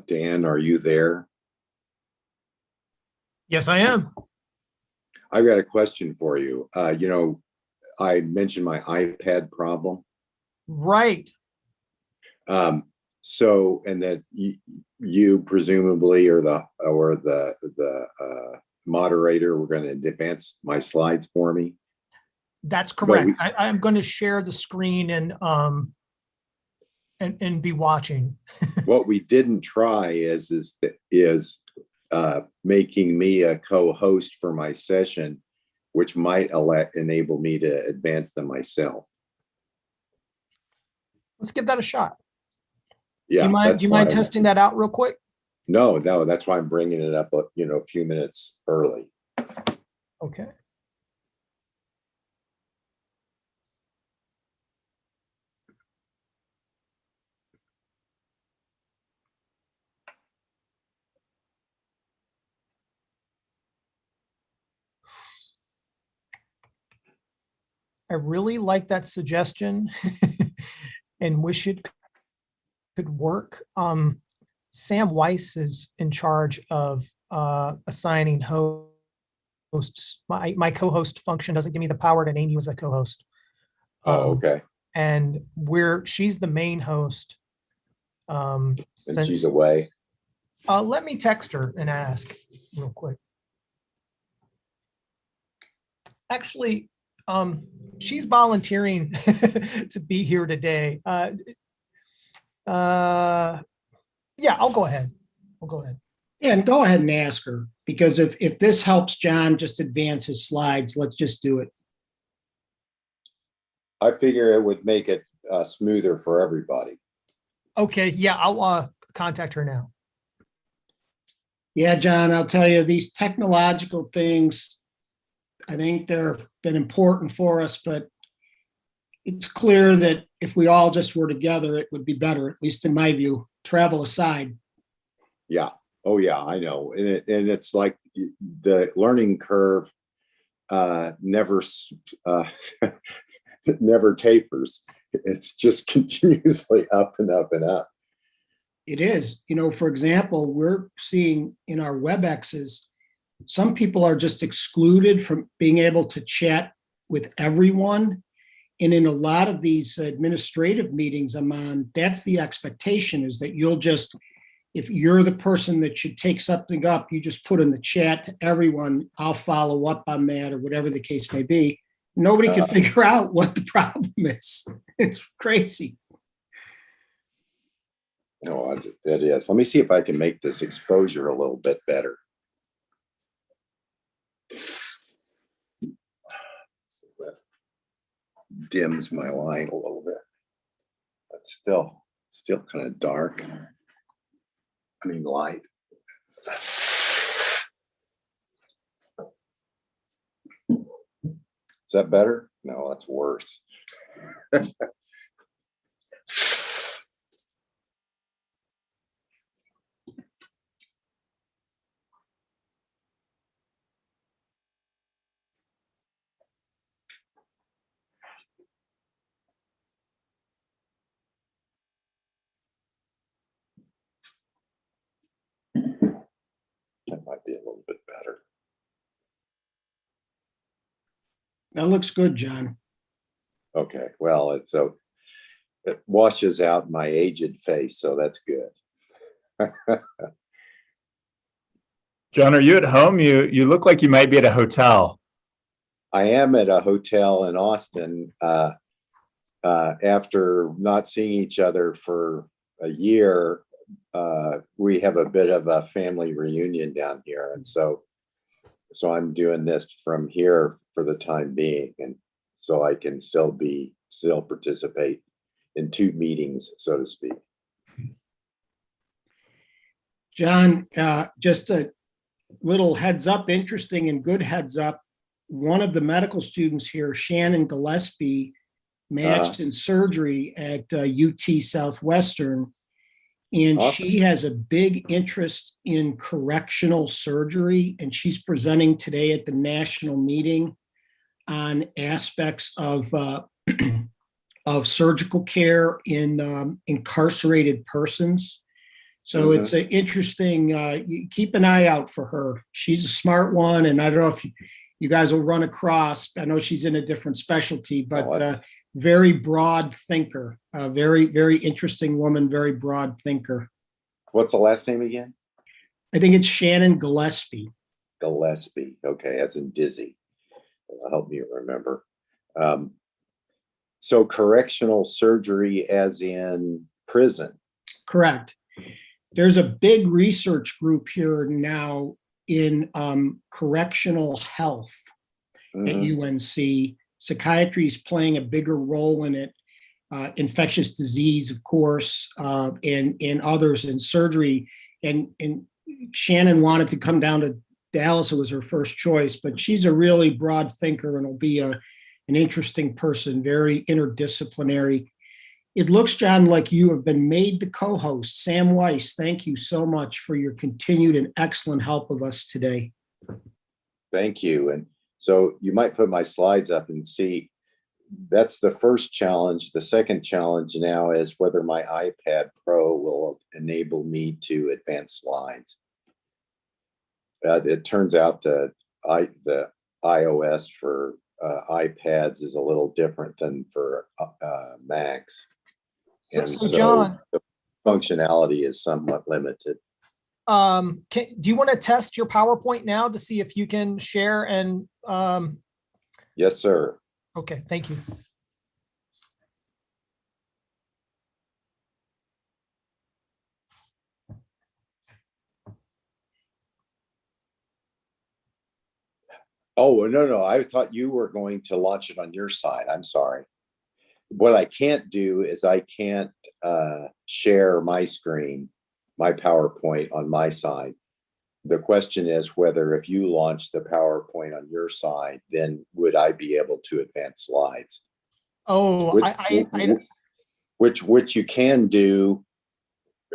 Dan, are you there? Yes, I am. I've got a question for you. I mentioned my iPad problem. Right. So, and that you presumably or the moderator were going to advance my slides for me. That's correct. I'm going to share the screen and be watching. What we didn't try is making me a co-host for my session, which might enable me to advance them myself. Let's give that a shot. Yeah. Do you mind testing that out real quick? No, that's why I'm bringing it up, a few minutes early. Okay. I really like that suggestion and wish it could work. Sam Weiss is in charge of assigning hosts. My co-host function doesn't give me the power to name you as a co-host. Okay. And she's the main host. And she's away. Let me text her and ask real quick. Actually, she's volunteering to be here today. Yeah, I'll go ahead. Yeah, and go ahead and ask her, because if this helps John just advance his slides, let's just do it. I figure it would make it smoother for everybody. Okay, yeah, I'll contact her now. Yeah, John, I'll tell you, these technological things, I think they've been important for us, but it's clear that if we all just were together, it would be better, at least in my view, travel aside. Yeah. Oh, yeah, I know. And it's like the learning curve never tapers. It's just continuously up and up and up. It is. For example, we're seeing in our WebExes, some people are just excluded from being able to chat with everyone. And in a lot of these administrative meetings I'm on, that's the expectation, is that you'll just, if you're the person that should take something up, you just put in the chat to everyone, I'll follow up on that, or whatever the case may be. Nobody can figure out what the problem is. It's crazy. No, it is. Let me see if I can make this exposure a little bit better. So that dims my line a little bit. That's still kind of dark. I mean, light. Is that better? No, that's worse. That might be a little bit better. That looks good, John. Okay, well, it washes out my aged face, so that's good. John, are you at home? You look like you might be at a hotel. I am at a hotel in Austin after not seeing each other for a year. We have a bit of a family reunion down here, and so I'm doing this from here for the time being, and so I can still participate in two meetings, so to speak. John, just a little heads up, interesting and good heads up. One of the medical students here, Shannon Gillespie, matched in surgery at UT Southwestern. And Awesome. She has a big interest in correctional surgery, and she's presenting today at the national meeting on aspects of surgical care in incarcerated persons. So it's an interesting, you keep an eye out for her. She's a smart one. And I don't know if you guys will run across, I know she's in a different specialty, but very broad thinker, very, very interesting woman, very broad thinker. What's the last name again? I think it's Shannon Gillespie. Gillespie. Okay, as in dizzy. Help me remember. So correctional surgery as in prison. Correct. There's a big research group here now in correctional health at UNC. Psychiatry is playing a bigger role in it. Infectious disease, of course, and others in surgery. And Shannon wanted to come down to Dallas. It was her first choice, but she's a really broad thinker and will be an interesting person, very interdisciplinary. It looks, John, like you have been made the co-host. Sam Weiss, thank you so much for your continued and excellent help of us today. Thank you. And so you might put my slides up and see, that's the first challenge. The second challenge now is whether my iPad Pro will enable me to advance slides. It turns out that the iOS for iPads is a little different than for Macs. And So John, the functionality is somewhat limited. do you want to test your PowerPoint now to see if you can share and Yes, sir. Okay, thank you. Oh, no. I thought you were going to launch it on your side. I'm sorry. What I can't do is I can't share my screen, my PowerPoint on my side. The question is whether if you launch the PowerPoint on your side, then would I be able to advance slides? Oh, which you can do,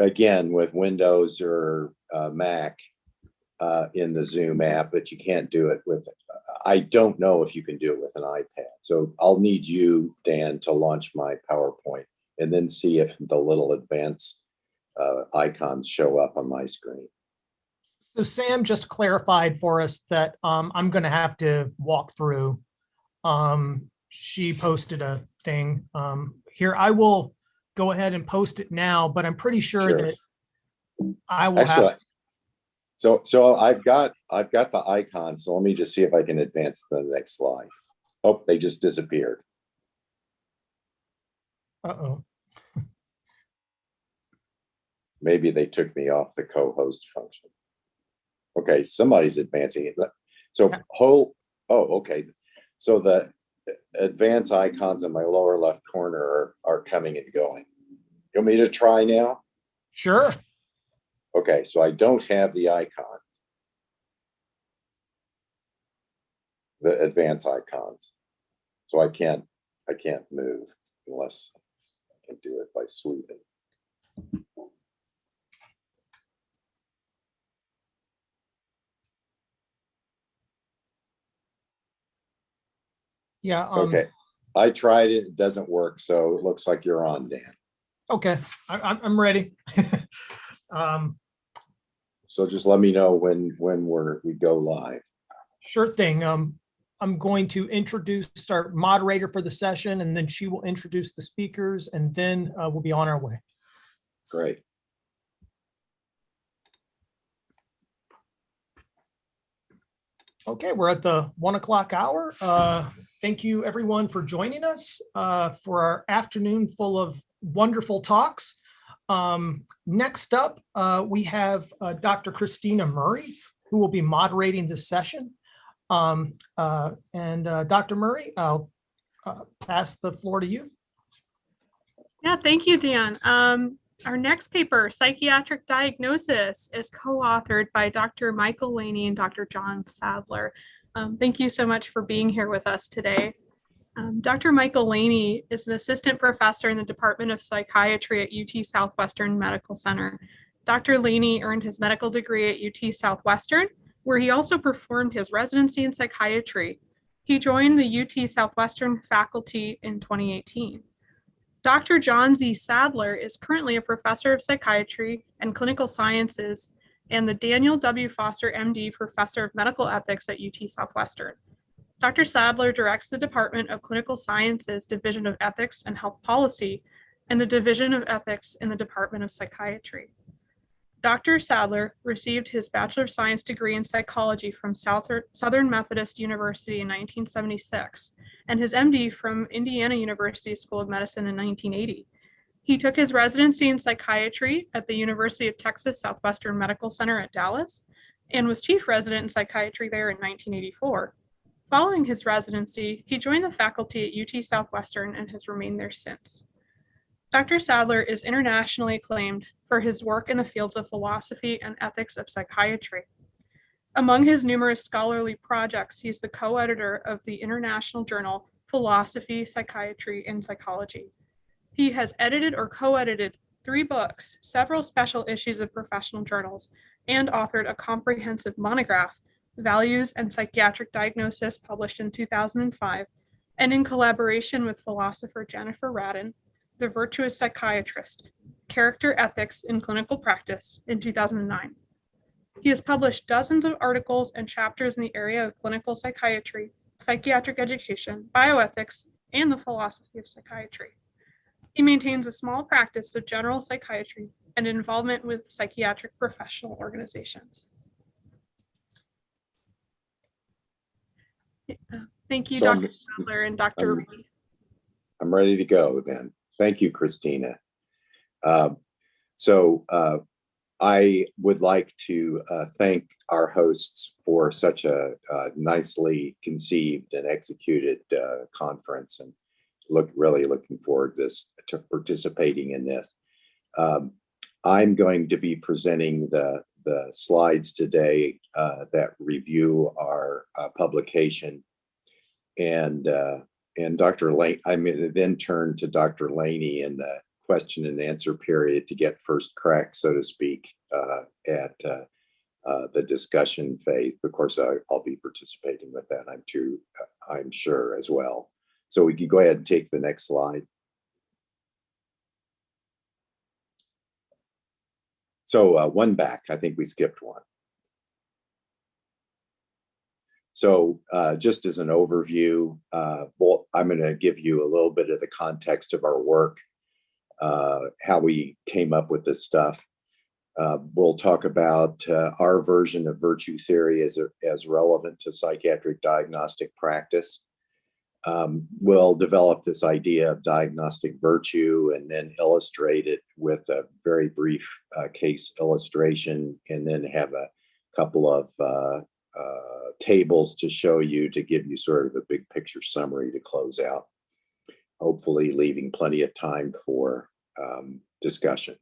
again, with Windows or Mac in the Zoom app, but you can't do it with, I don't know if you can do it with an iPad. So I'll need you, Dan, to launch my PowerPoint and then see if the little advanced icons show up on my screen. So Sam just clarified for us that I'm going to have to walk through. She posted a thing here. I will go ahead and post it now, but I'm pretty sure that I will have. So I've got the icons. So let me just see if I can advance to the next slide. Oh, they just disappeared. Uh-oh. Maybe they took me off the co-host function. Okay, somebody's advancing it. So okay. So the advanced icons in my lower left corner are coming and going. You want me to try now? Sure. Okay, so I don't have the icons, the advanced icons. So I can't move unless I can do it by sweeping. Yeah. Okay, I tried it. It doesn't work. So it looks like you're on, Dan. Okay, I'm ready. So just let me know when we go live. Sure thing. I'm going to introduce our moderator for the session, and then she will introduce the speakers, and then we'll be on our way. Great. Okay, we're at the 1 o'clock hour. Thank you everyone for joining us for our afternoon full of wonderful talks. Next up, we have Dr. Christina Murray, who will be moderating this session. Dr. Murray, I'll pass the floor to you. Yeah, thank you, Dan. Our next paper, Psychiatric Diagnosis, is co-authored by Dr. Michael Laney and Dr. John Sadler. Thank you so much for being here with us today. Dr. Michael Laney is an assistant professor in the Department of Psychiatry at UT Southwestern Medical Center. Dr. Laney earned his medical degree at UT Southwestern, where he also performed his residency in psychiatry. He joined the UT Southwestern faculty in 2018. Dr. John Z. Sadler is currently a professor of psychiatry and clinical sciences and the Daniel W. Foster, MD, Professor of Medical Ethics at UT Southwestern. Dr. Sadler directs the Department of Clinical Sciences Division of Ethics and Health Policy and the Division of Ethics in the Department of Psychiatry. Dr. Sadler received his Bachelor of Science degree in psychology from Southern Methodist University in 1976 and his MD from Indiana University School of Medicine in 1980. He took his residency in psychiatry at the University of Texas Southwestern Medical Center at Dallas and was chief resident in psychiatry there in 1984. Following his residency, he joined the faculty at UT Southwestern and has remained there since. Dr. Sadler is internationally acclaimed for his work in the fields of philosophy and ethics of psychiatry. Among his numerous scholarly projects, he is the co-editor of the international journal Philosophy, Psychiatry, and Psychology. He has edited or co-edited 3 books, several special issues of professional journals, and authored a comprehensive monograph, Values and Psychiatric Diagnosis, published in 2005, and in collaboration with philosopher Jennifer Radin, The Virtuous Psychiatrist, Character Ethics in Clinical Practice in 2009. He has published dozens of articles and chapters in the area of clinical psychiatry, psychiatric education, bioethics, and the philosophy of psychiatry. He maintains a small practice of general psychiatry and involvement with psychiatric professional organizations. Thank you, So Dr. Sadler and Dr. Reed. I'm ready to go then. Thank you, Christina. I would like to thank our hosts for such a nicely conceived and executed conference, and really looking forward to participating in this. I'm going to be presenting the slides today that review our publication, and Dr. Lane, I'm going to then turn to Dr. Laney in the question and answer period to get first crack, so to speak, at the discussion phase. Of course, I'll be participating with that, I'm sure as well. So we can go ahead and take the next slide. So one back, I think we skipped one. So just as an overview, I'm going to give you a little bit of the context of our work, how we came up with this stuff. We'll talk about our version of virtue theory as relevant to psychiatric diagnostic practice. We'll develop this idea of diagnostic virtue and then illustrate it with a very brief case illustration, and then have a couple of tables to show you, to give you sort of a big picture summary to close out, hopefully leaving plenty of time for discussion.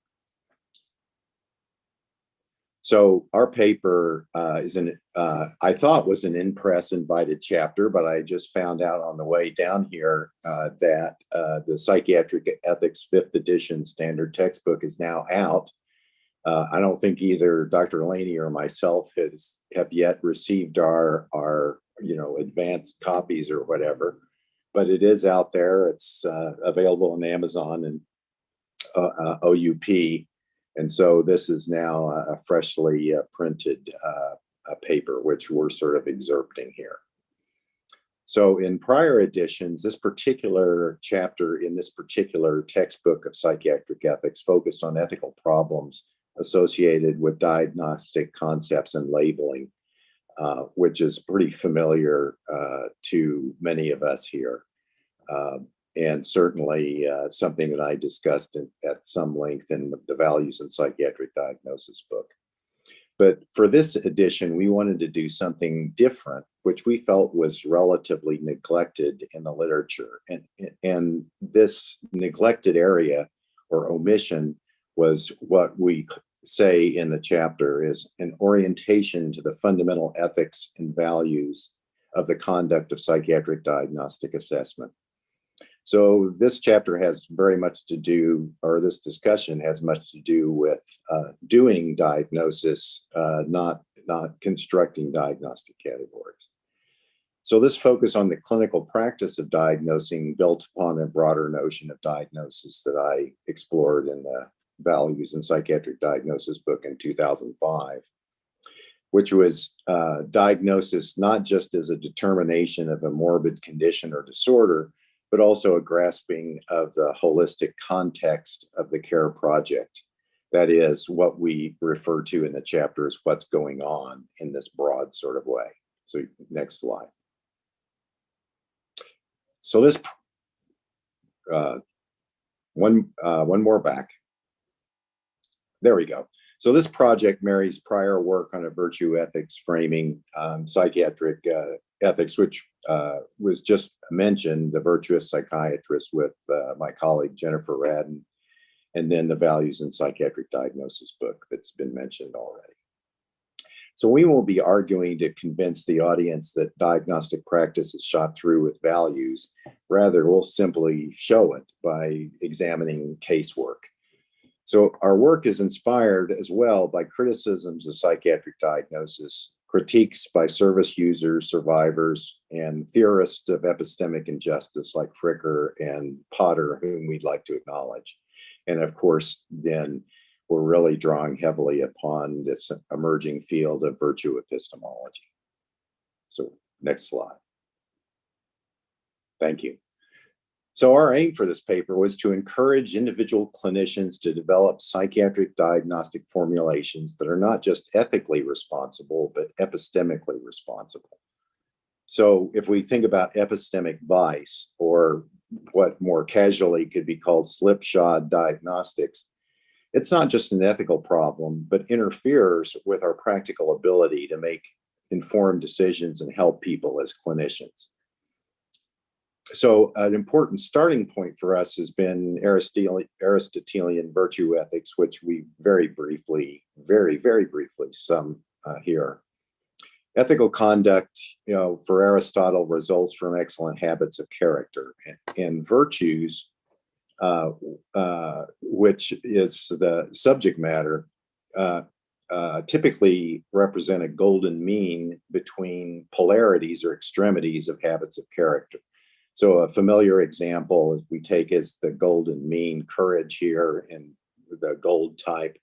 So our paper I thought was an in-press invited chapter, but I just found out on the way down here that the Psychiatric Ethics 5th edition standard textbook is now out. I don't think either Dr. Laney or myself have yet received our advanced copies or whatever, but it is out there. It's available on Amazon and OUP. And so this is now a freshly printed paper, which we're sort of excerpting here. So in prior editions, this particular chapter in this particular textbook of psychiatric ethics focused on ethical problems associated with diagnostic concepts and labeling, which is pretty familiar to many of us here. And certainly something that I discussed at some length in the Values in Psychiatric Diagnosis book. But for this edition, we wanted to do something different, which we felt was relatively neglected in the literature. And this neglected area or omission was what we say in the chapter is an orientation to the fundamental ethics and values of the conduct of psychiatric diagnostic assessment. So this chapter has very much to do, or this discussion has much to do with doing diagnosis, not constructing diagnostic categories. So this focus on the clinical practice of diagnosing built upon a broader notion of diagnosis that I explored in the Values in Psychiatric Diagnosis book in 2005, which was diagnosis not just as a determination of a morbid condition or disorder, but also a grasping of the holistic context of the care project. That is what we refer to in the chapter as what's going on in this broad sort of way. So next slide. So this, one more back. There we go. So this project marries prior work on a virtue ethics framing psychiatric ethics, which was just mentioned, The Virtuous Psychiatrist with my colleague Jennifer Radden, and then the Values in Psychiatric Diagnosis book that's been mentioned already. So we won't be arguing to convince the audience that diagnostic practice is shot through with values. Rather, we'll simply show it by examining casework. So our work is inspired as well by criticisms of psychiatric diagnosis, critiques by service users, survivors, and theorists of epistemic injustice like Fricker and Potter, whom we'd like to acknowledge. And of course, then we're really drawing heavily upon this emerging field of virtue epistemology. So next slide. Thank you. So our aim for this paper was to encourage individual clinicians to develop psychiatric diagnostic formulations that are not just ethically responsible, but epistemically responsible. So if we think about epistemic vice, or what more casually could be called slipshod diagnostics, it's not just an ethical problem, but interferes with our practical ability to make informed decisions and help people as clinicians. So an important starting point for us has been Aristotelian virtue ethics, which we very briefly sum here. Ethical conduct, for Aristotle, results from excellent habits of character, and virtues, which is the subject matter, typically represent a golden mean between polarities or extremities of habits of character. So a familiar example, if we take as the golden mean courage here in the gold type,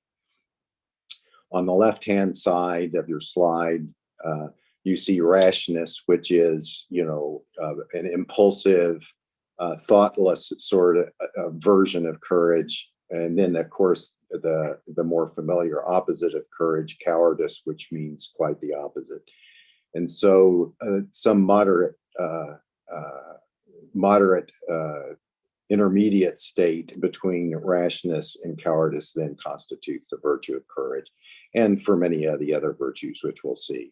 on the left-hand side of your slide, you see rashness, which is, an impulsive, thoughtless sort of version of courage. And then, of course, the more familiar opposite of courage, cowardice, which means quite the opposite. And so some moderate intermediate state between rashness and cowardice then constitutes the virtue of courage, and for many of the other virtues, which we'll see.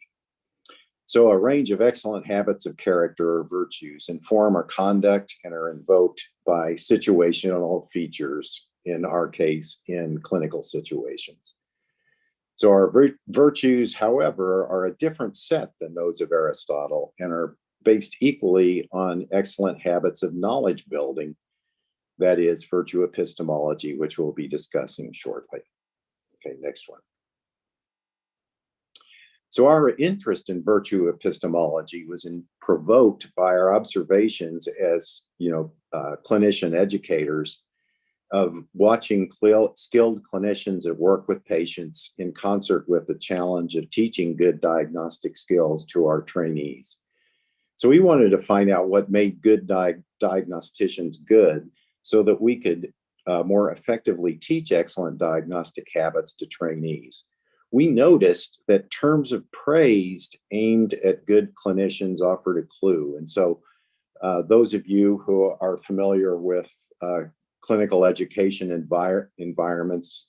So a range of excellent habits of character or virtues inform our conduct and are invoked by situational features, in our case, in clinical situations. So our virtues, however, are a different set than those of Aristotle and are based equally on excellent habits of knowledge building, that is virtue epistemology, which we'll be discussing shortly. Okay, next one. So our interest in virtue epistemology was provoked by our observations as clinician educators of watching skilled clinicians at work with patients in concert with the challenge of teaching good diagnostic skills to our trainees. So we wanted to find out what made good diagnosticians good so that we could more effectively teach excellent diagnostic habits to trainees. We noticed that terms of praise aimed at good clinicians offered a clue. And so those of you who are familiar with clinical education environments,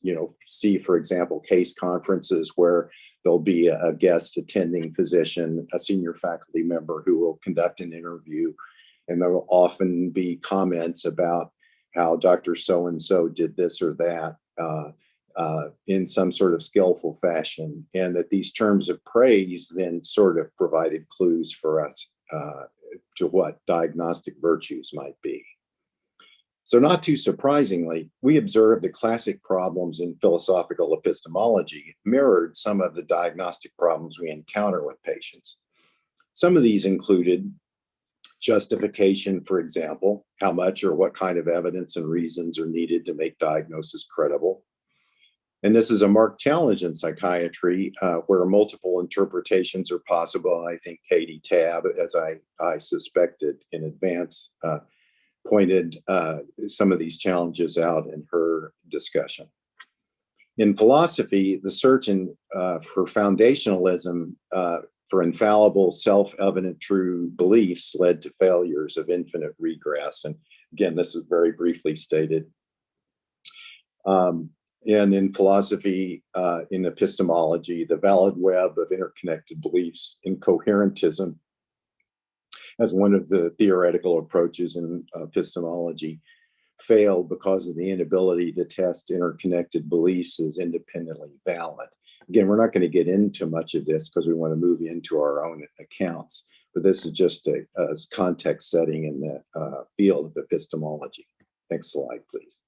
see, for example, case conferences where there'll be a guest attending physician, a senior faculty member who will conduct an interview, and there will often be comments about how Dr. So-and-so did this or that in some sort of skillful fashion, and that these terms of praise then sort of provided clues for us to what diagnostic virtues might be. So not too surprisingly, we observed the classic problems in philosophical epistemology mirrored some of the diagnostic problems we encounter with patients. Some of these included justification, for example, how much or what kind of evidence and reasons are needed to make diagnosis credible. And this is a marked challenge in psychiatry where multiple interpretations are possible. And I think Katie Tabb, as I suspected in advance, pointed some of these challenges out in her discussion. In philosophy, the search for foundationalism for infallible, self-evident true beliefs led to failures of infinite regress. And again, this is very briefly stated. And in philosophy, in epistemology, the valid web of interconnected beliefs in coherentism as one of the theoretical approaches in epistemology failed because of the inability to test interconnected beliefs as independently valid. Again, we're not going to get into much of this because we want to move into our own accounts, but this is just a context setting in the field of epistemology. Next slide, please.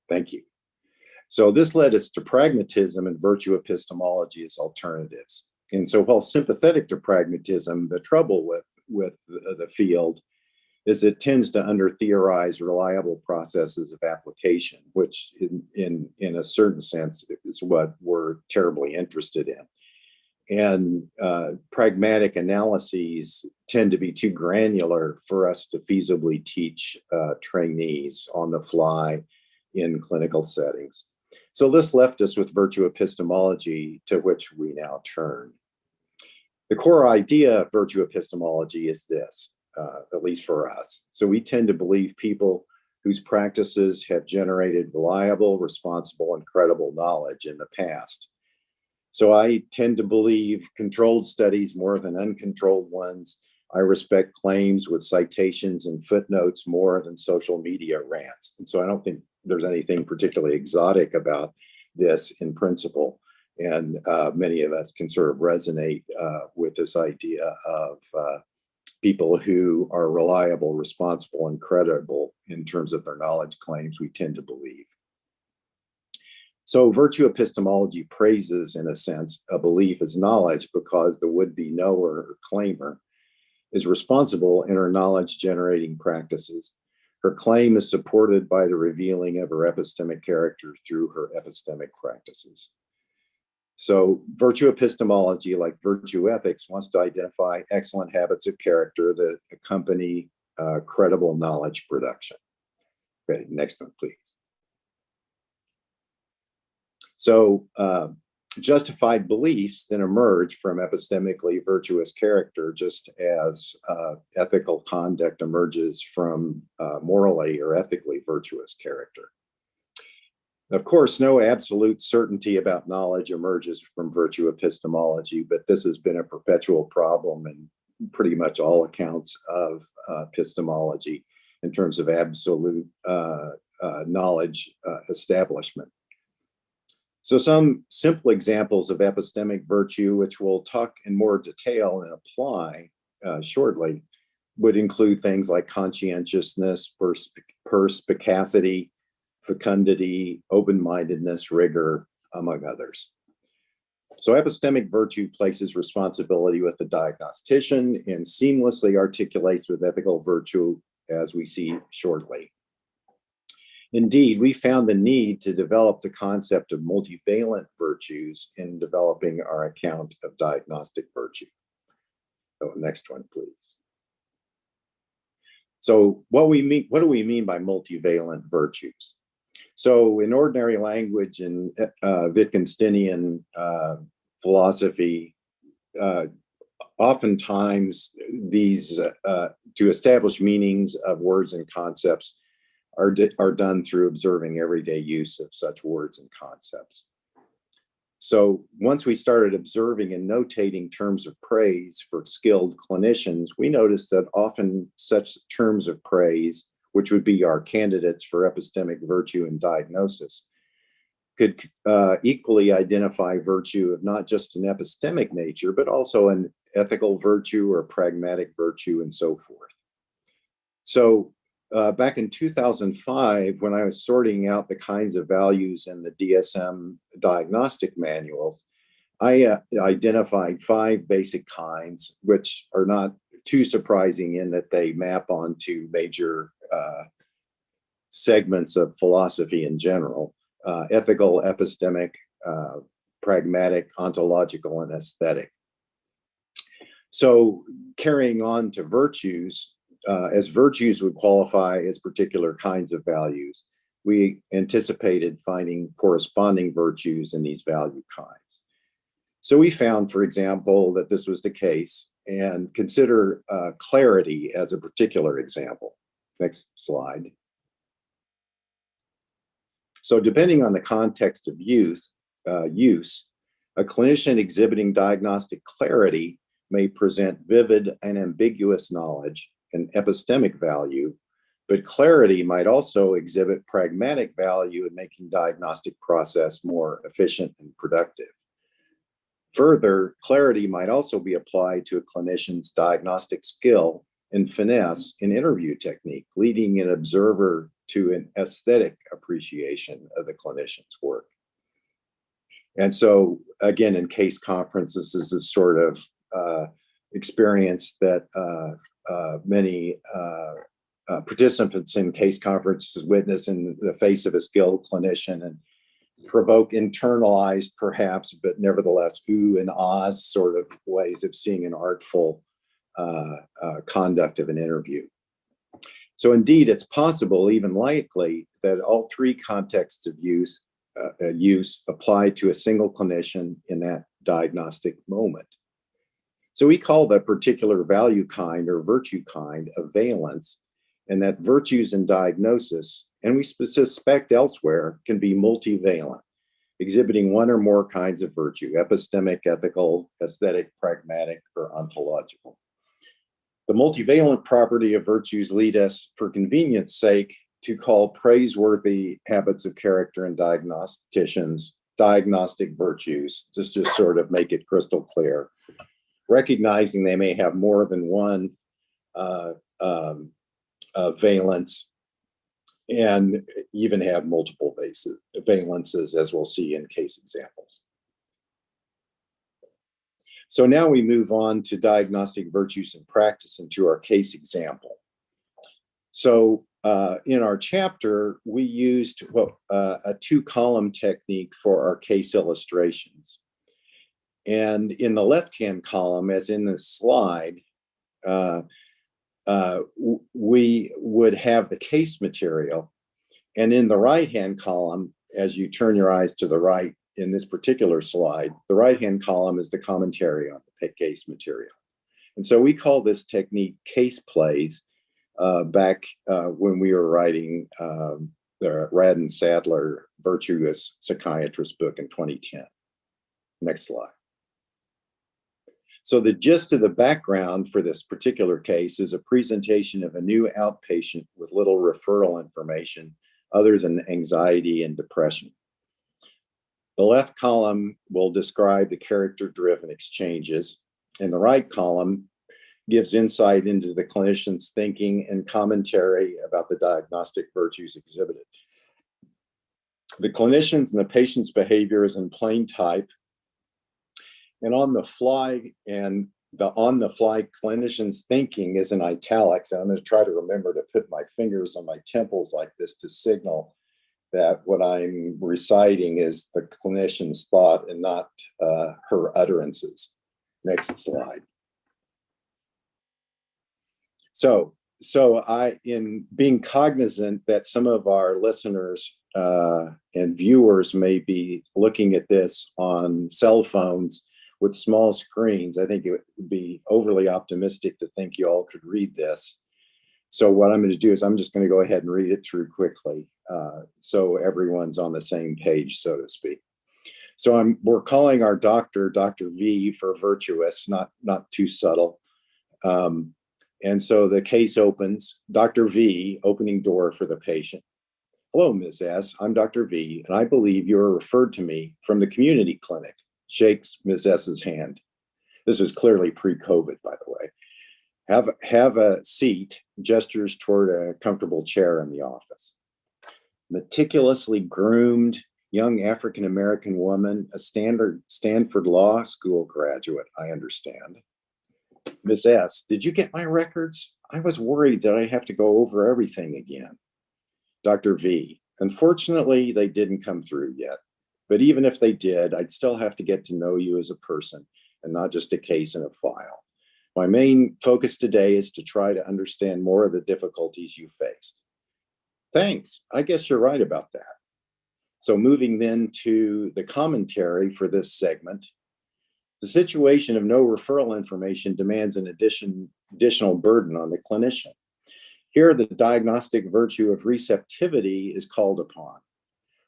Thank you. So this led us to pragmatism and virtue epistemology as alternatives. And so while sympathetic to pragmatism, the trouble with the field is it tends to under-theorize reliable processes of application, which in a certain sense is what we're terribly interested in. And pragmatic analyses tend to be too granular for us to feasibly teach trainees on the fly in clinical settings. So this left us with virtue epistemology, to which we now turn. The core idea of virtue epistemology is this, at least for us. So we tend to believe people whose practices have generated reliable, responsible, and credible knowledge in the past. So I tend to believe controlled studies more than uncontrolled ones. I respect claims with citations and footnotes more than social media rants. And so I don't think there's anything particularly exotic about this in principle. And many of us can sort of resonate with this idea of people who are reliable, responsible, and credible in terms of their knowledge claims, we tend to believe. So virtue epistemology praises, in a sense, a belief as knowledge because the would-be knower or claimer is responsible in her knowledge-generating practices. Her claim is supported by the revealing of her epistemic character through her epistemic practices. So virtue epistemology, like virtue ethics, wants to identify excellent habits of character that accompany credible knowledge production. Okay, next one, please. So justified beliefs then emerge from epistemically virtuous character, just as ethical conduct emerges from morally or ethically virtuous character. Of course, no absolute certainty about knowledge emerges from virtue epistemology, but this has been a perpetual problem in pretty much all accounts of epistemology in terms of absolute knowledge establishment. So some simple examples of epistemic virtue, which we'll talk in more detail and apply shortly, would include things like conscientiousness, perspicacity, fecundity, open-mindedness, rigor, among others. So epistemic virtue places responsibility with the diagnostician and seamlessly articulates with ethical virtue, as we see shortly. Indeed, we found the need to develop the concept of multivalent virtues in developing our account of diagnostic virtue. So next one, please. So what do we mean by multivalent virtues? So in ordinary language and Wittgensteinian philosophy, oftentimes these, to establish meanings of words and concepts are done through observing everyday use of such words and concepts. So once we started observing and notating terms of praise for skilled clinicians, we noticed that often such terms of praise, which would be our candidates for epistemic virtue and diagnosis, could equally identify virtue of not just an epistemic nature, but also an ethical virtue or pragmatic virtue and so forth. So back in 2005, when I was sorting out the kinds of values in the DSM diagnostic manuals, I identified 5 basic kinds, which are not too surprising in that they map onto major segments of philosophy in general: ethical, epistemic, pragmatic, ontological, and aesthetic. So carrying on to virtues, as virtues would qualify as particular kinds of values, we anticipated finding corresponding virtues in these value kinds. So we found, for example, that this was the case, and consider clarity as a particular example. Next slide. So depending on the context of use, a clinician exhibiting diagnostic clarity may present vivid and ambiguous knowledge and epistemic value, but clarity might also exhibit pragmatic value in making diagnostic process more efficient and productive. Further, clarity might also be applied to a clinician's diagnostic skill and finesse in interview technique, leading an observer to an aesthetic appreciation of the clinician's work. And so, again, in case conferences, this is a sort of experience that many participants in case conferences witness in the face of a skilled clinician, and provoke internalized, perhaps, but nevertheless, ooh and ahs sort of ways of seeing an artful conduct of an interview. So indeed, it's possible, even likely, that all 3 contexts of use apply to a single clinician in that diagnostic moment. So we call that particular value kind or virtue kind a valence, and that virtues in diagnosis, and we suspect elsewhere, can be multivalent, exhibiting one or more kinds of virtue: epistemic, ethical, aesthetic, pragmatic, or ontological. The multivalent property of virtues lead us, for convenience sake, to call praiseworthy habits of character in diagnosticians diagnostic virtues, just to sort of make it crystal clear, recognizing they may have more than one valence, and even have multiple valences, as we'll see in case examples. So now we move on to diagnostic virtues in practice and to our case example. So in our chapter, we used a 2-column technique for our case illustrations. And in the left-hand column, as in the slide, we would have the case material. And in the right-hand column, as you turn your eyes to the right in this particular slide, the right-hand column is the commentary on the case material. And so we call this technique case plays back when we were writing the Radden Sadler Virtuous Psychiatrist book in 2010. Next slide. So the gist of the background for this particular case is a presentation of a new outpatient with little referral information other than anxiety and depression. The left column will describe the character-driven exchanges, and the right column gives insight into the clinician's thinking and commentary about the diagnostic virtues exhibited. The clinician's and the patient's behavior is in plain type, and on the fly clinician's thinking is in italics. And I'm going to try to remember to put my fingers on my temples like this to signal that what I'm reciting is the clinician's thought and not her utterances. Next slide. So in being cognizant that some of our listeners and viewers may be looking at this on cell phones with small screens, I think it would be overly optimistic to think you all could read this. So what I'm going to do is I'm just going to go ahead and read it through quickly so everyone's on the same page, so to speak. So we're calling our doctor Dr. V for virtuous, not too subtle. And so the case opens, Dr. V, opening door for the patient. Hello, Ms. S. I'm Dr. V, and I believe you are referred to me from the community clinic. Shakes Ms. S's hand. This was clearly pre-COVID, by the way. Have a seat, gestures toward a comfortable chair in the office. Meticulously groomed young African-American woman, a Stanford Law School graduate, I understand. Ms. S, did you get my records? I was worried that I have to go over everything again. Dr. V, unfortunately, they didn't come through yet. But even if they did, I'd still have to get to know you as a person and not just a case in a file. My main focus today is to try to understand more of the difficulties you faced. Thanks, I guess you're right about that. So moving then to the commentary for this segment, the situation of no referral information demands an additional burden on the clinician. Here, the diagnostic virtue of receptivity is called upon.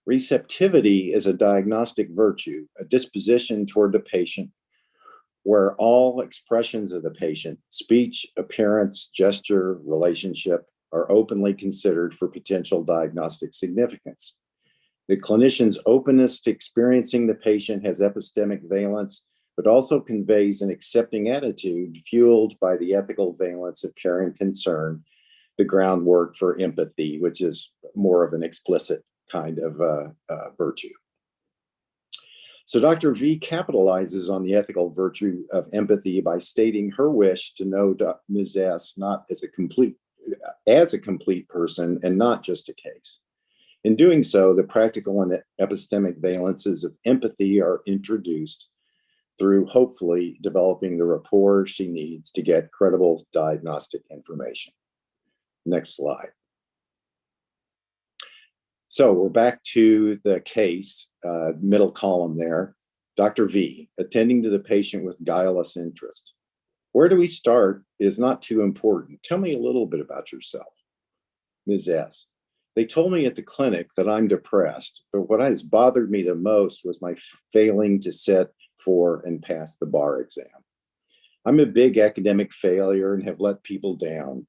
Receptivity is a diagnostic virtue, a disposition toward the patient, where all expressions of the patient, speech, appearance, gesture, relationship, are openly considered for potential diagnostic significance. The clinician's openness to experiencing the patient has epistemic valence, but also conveys an accepting attitude fueled by the ethical valence of care and concern, the groundwork for empathy, which is more of an explicit kind of virtue. So Dr. V capitalizes on the ethical virtue of empathy by stating her wish to know Ms. S not as a complete person and not just a case. In doing so, the practical and epistemic valences of empathy are introduced through hopefully developing the rapport she needs to get credible diagnostic information. Next slide. So we're back to the case, middle column there. Dr. V, attending to the patient with guileless interest. Where do we start is not too important. Tell me a little bit about yourself. Ms. S, they told me at the clinic that I'm depressed, but what has bothered me the most was my failing to sit for and pass the bar exam. I'm a big academic failure and have let people down.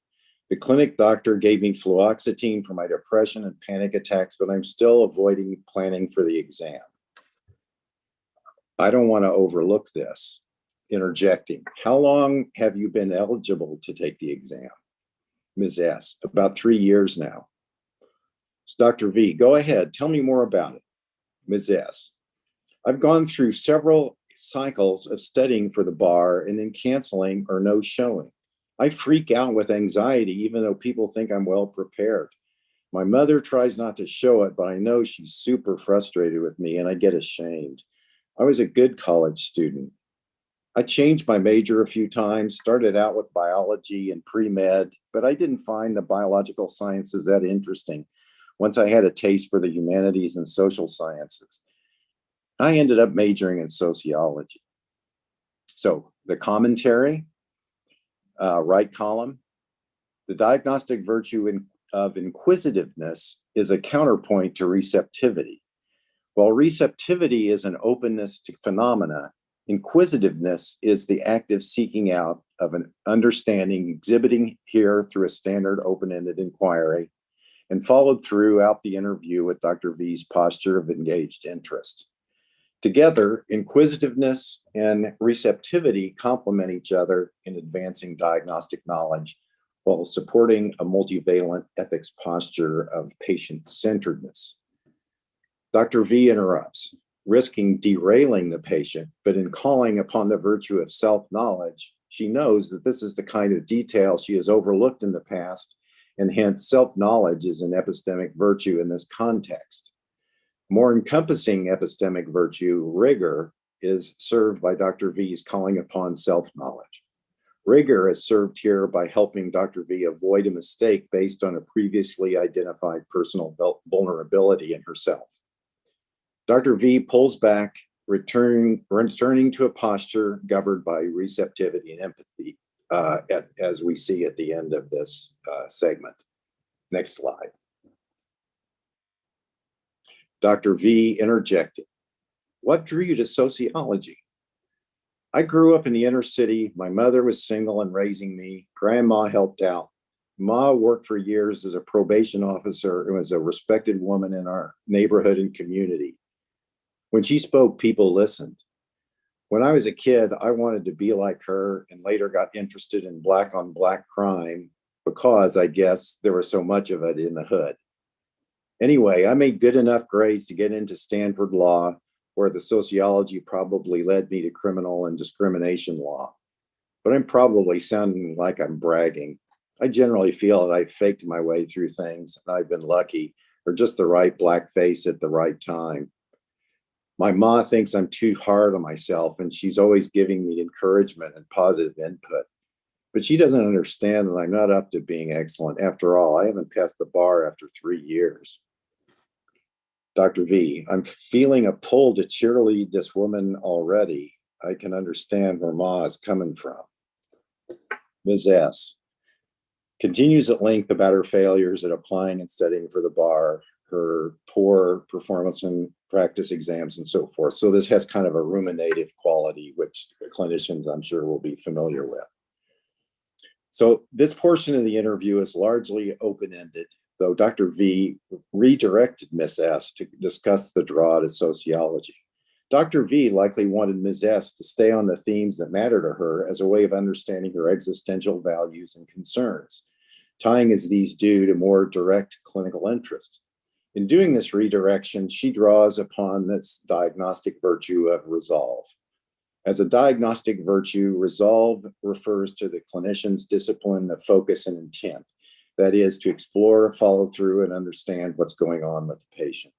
The clinic doctor gave me fluoxetine for my depression and panic attacks, but I'm still avoiding planning for the exam. I don't want to overlook this. Interjecting, how long have you been eligible to take the exam? Ms. S, about 3 years now. So Dr. V, go ahead, tell me more about it. Ms. S, I've gone through several cycles of studying for the bar and then canceling or no showing. I freak out with anxiety, even though people think I'm well prepared. My mother tries not to show it, but I know she's super frustrated with me and I get ashamed. I was a good college student. I changed my major a few times, started out with biology and pre-med, but I didn't find the biological sciences that interesting once I had a taste for the humanities and social sciences. I ended up majoring in sociology. So the commentary, right column, the diagnostic virtue of inquisitiveness is a counterpoint to receptivity. While receptivity is an openness to phenomena, inquisitiveness is the active seeking out of an understanding, exhibiting here through a standard open-ended inquiry, and followed throughout the interview with Dr. V's posture of engaged interest. Together, inquisitiveness and receptivity complement each other in advancing diagnostic knowledge while supporting a multivalent ethics posture of patient-centeredness. Dr. V interrupts, risking derailing the patient, but in calling upon the virtue of self-knowledge, she knows that this is the kind of detail she has overlooked in the past, and hence self-knowledge is an epistemic virtue in this context. More encompassing epistemic virtue, rigor, is served by Dr. V's calling upon self-knowledge. Rigor is served here by helping Dr. V avoid a mistake based on a previously identified personal vulnerability in herself. Dr. V pulls back, returning to a posture governed by receptivity and empathy, as we see at the end of this segment. Next slide. Dr. V interjected, what drew you to sociology? I grew up in the inner city. My mother was single and raising me. Grandma helped out. Ma worked for years as a probation officer and was a respected woman in our neighborhood and community. When she spoke, people listened. When I was a kid, I wanted to be like her and later got interested in black on black crime because I guess there was so much of it in the hood. Anyway, I made good enough grades to get into Stanford Law, where the sociology probably led me to criminal and discrimination law. But I'm probably sounding like I'm bragging. I generally feel that I've faked my way through things and I've been lucky, or just the right black face at the right time. My ma thinks I'm too hard on myself, and she's always giving me encouragement and positive input. But she doesn't understand that I'm not up to being excellent. After all, I haven't passed the bar after 3 years. Dr. V, I'm feeling a pull to cheerlead this woman already. I can understand where Ma is coming from. Ms. S continues at length about her failures at applying and studying for the bar, her poor performance in practice exams, and so forth. So this has kind of a ruminative quality, which clinicians, I'm sure, will be familiar with. So this portion of the interview is largely open-ended, though Dr. V redirected Ms. S to discuss the draw to sociology. Dr. V likely wanted Ms. S to stay on the themes that matter to her as a way of understanding her existential values and concerns, tying as these do to more direct clinical interest. In doing this redirection, she draws upon this diagnostic virtue of resolve. As a diagnostic virtue, resolve refers to the clinician's discipline of focus and intent. That is, to explore, follow through, and understand what's going on with the patient.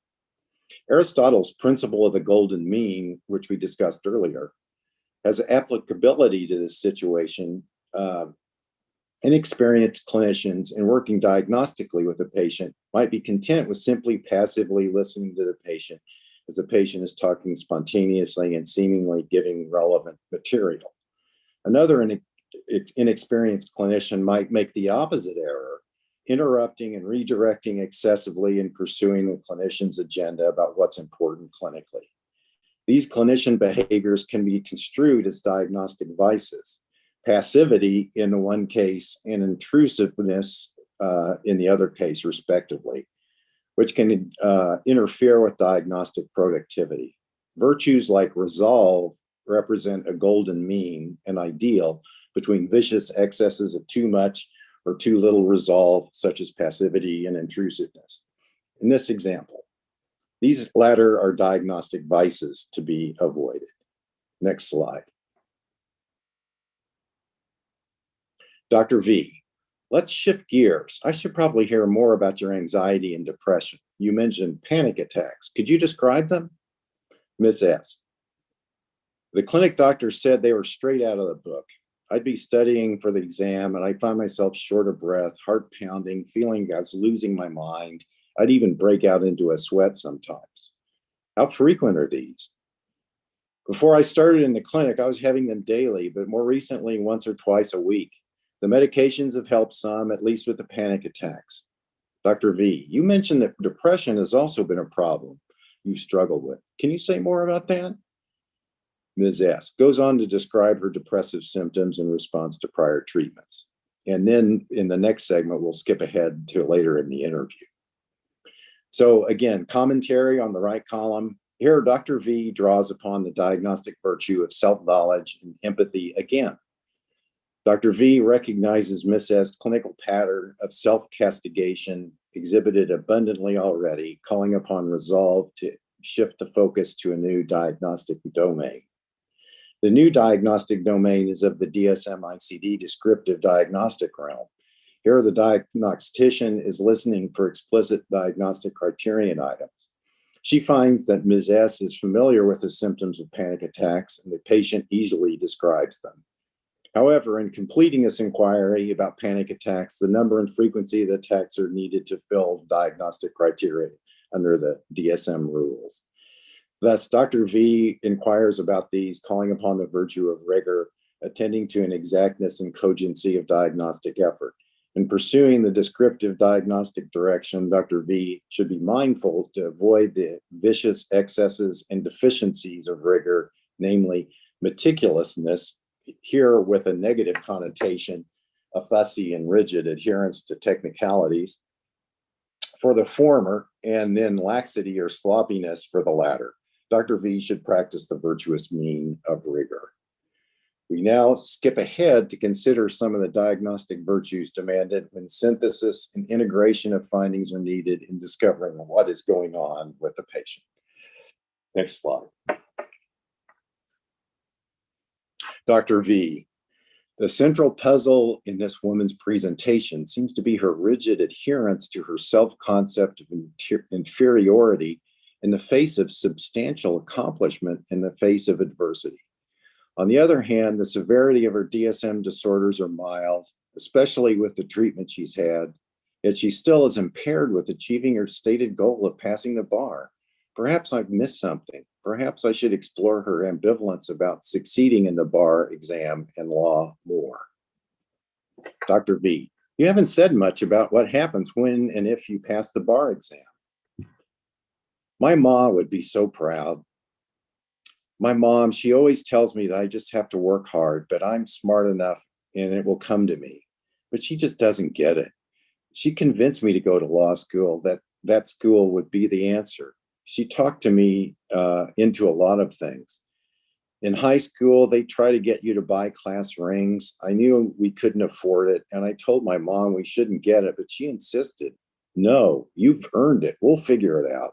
Aristotle's principle of the golden mean, which we discussed earlier, has applicability to this situation. Inexperienced clinicians in working diagnostically with a patient might be content with simply passively listening to the patient as the patient is talking spontaneously and seemingly giving relevant material. Another inexperienced clinician might make the opposite error, interrupting and redirecting excessively and pursuing the clinician's agenda about what's important clinically. These clinician behaviors can be construed as diagnostic vices. Passivity in the one case and intrusiveness in the other case, respectively, which can interfere with diagnostic productivity. Virtues like resolve represent a golden mean, an ideal, between vicious excesses of too much or too little resolve, such as passivity and intrusiveness. In this example, these latter are diagnostic vices to be avoided. Next slide. Dr. V, let's shift gears. I should probably hear more about your anxiety and depression. You mentioned panic attacks. Could you describe them? Ms. S, the clinic doctor said they were straight out of the book. I'd be studying for the exam and I'd find myself short of breath, heart pounding, feeling I was losing my mind. I'd even break out into a sweat sometimes. How frequent are these? Before I started in the clinic, I was having them daily, but more recently, once or twice a week. The medications have helped some, at least with the panic attacks. Dr. V, you mentioned that depression has also been a problem you've struggled with. Can you say more about that? Ms. S goes on to describe her depressive symptoms in response to prior treatments. And then in the next segment, we'll skip ahead to later in the interview. So again, commentary on the right column. Here, Dr. V draws upon the diagnostic virtue of self-knowledge and empathy again. Dr. V recognizes Ms. S' clinical pattern of self-castigation exhibited abundantly already, calling upon resolve to shift the focus to a new diagnostic domain. The new diagnostic domain is of the DSM-ICD descriptive diagnostic realm. Here, the diagnostician is listening for explicit diagnostic criterion items. She finds that Ms. S is familiar with the symptoms of panic attacks and the patient easily describes them. However, in completing this inquiry about panic attacks, the number and frequency of the attacks are needed to fill diagnostic criteria under the DSM rules. Thus, Dr. V inquires about these, calling upon the virtue of rigor, attending to an exactness and cogency of diagnostic effort. In pursuing the descriptive diagnostic direction, Dr. V should be mindful to avoid the vicious excesses and deficiencies of rigor, namely meticulousness, here with a negative connotation, a fussy and rigid adherence to technicalities for the former, and then laxity or sloppiness for the latter. Dr. V should practice the virtuous mean of rigor. We now skip ahead to consider some of the diagnostic virtues demanded when synthesis and integration of findings are needed in discovering what is going on with the patient. Next slide. Dr. V. The central puzzle in this woman's presentation seems to be her rigid adherence to her self-concept of inferiority in the face of substantial accomplishment in the face of adversity. On the other hand, the severity of her DSM disorders are mild, especially with the treatment she's had, yet she still is impaired with achieving her stated goal of passing the bar. Perhaps I've missed something. Perhaps I should explore her ambivalence about succeeding in the bar exam and law more. Dr. V, you haven't said much about what happens when and if you pass the bar exam. My mom would be so proud. My mom, she always tells me that I just have to work hard, but I'm smart enough and it will come to me. But she just doesn't get it. She convinced me to go to law school, that school would be the answer. She talked to me into a lot of things. In high school, they try to get you to buy class rings. I knew we couldn't afford it, and I told my mom we shouldn't get it, but she insisted, no, you've earned it. We'll figure it out.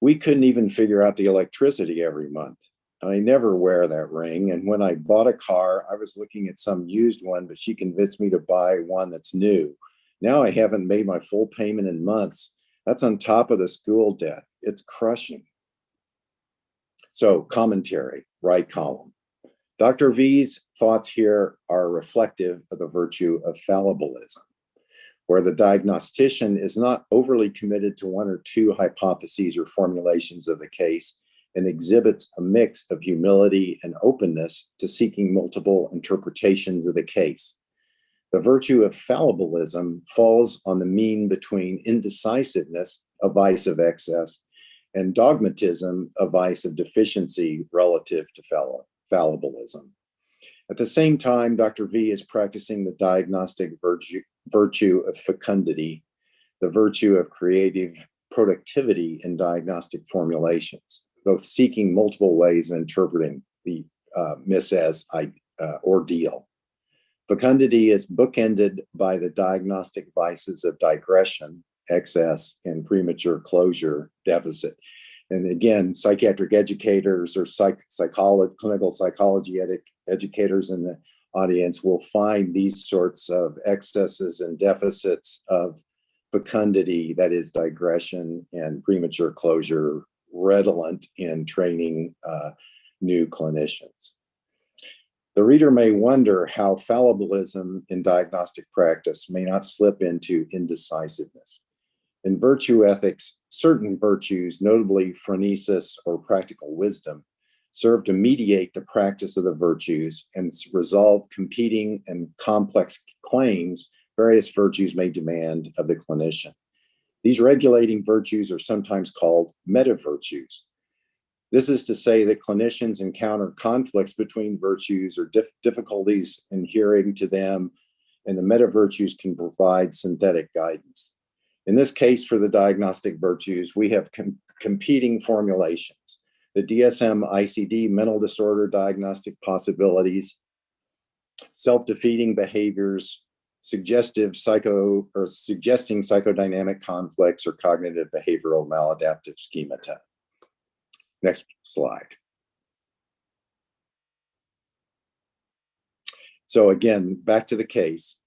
We couldn't even figure out the electricity every month. I never wear that ring, and when I bought a car, I was looking at some used one, but she convinced me to buy one that's new. Now I haven't made my full payment in months. That's on top of the school debt. It's crushing. So, commentary, right column. Dr. V's thoughts here are reflective of the virtue of fallibilism, where the diagnostician is not overly committed to one or two hypotheses or formulations of the case and exhibits a mix of humility and openness to seeking multiple interpretations of the case. The virtue of fallibilism falls on the mean between indecisiveness, a vice of excess, and dogmatism, a vice of deficiency relative to fallibilism. At the same time, Dr. V is practicing the diagnostic virtue of fecundity, the virtue of creative productivity in diagnostic formulations, both seeking multiple ways of interpreting the Miss-S ordeal. Fecundity is bookended by the diagnostic vices of digression, excess, and premature closure deficit. And again, psychiatric educators or clinical psychology educators in the audience will find these sorts of excesses and deficits of fecundity, that is digression and premature closure, redolent in training new clinicians. The reader may wonder how fallibilism in diagnostic practice may not slip into indecisiveness. In virtue ethics, certain virtues, notably phronesis or practical wisdom, serve to mediate the practice of the virtues and resolve competing and complex claims various virtues may demand of the clinician. These regulating virtues are sometimes called meta-virtues. This is to say that clinicians encounter conflicts between virtues or difficulties in adhering to them, and the meta-virtues can provide synthetic guidance. In this case, for the diagnostic virtues, we have competing formulations. The DSM-ICD mental disorder diagnostic possibilities, self-defeating behaviors, suggesting psychodynamic conflicts or cognitive behavioral maladaptive schemata. Next slide. So again, back to the case.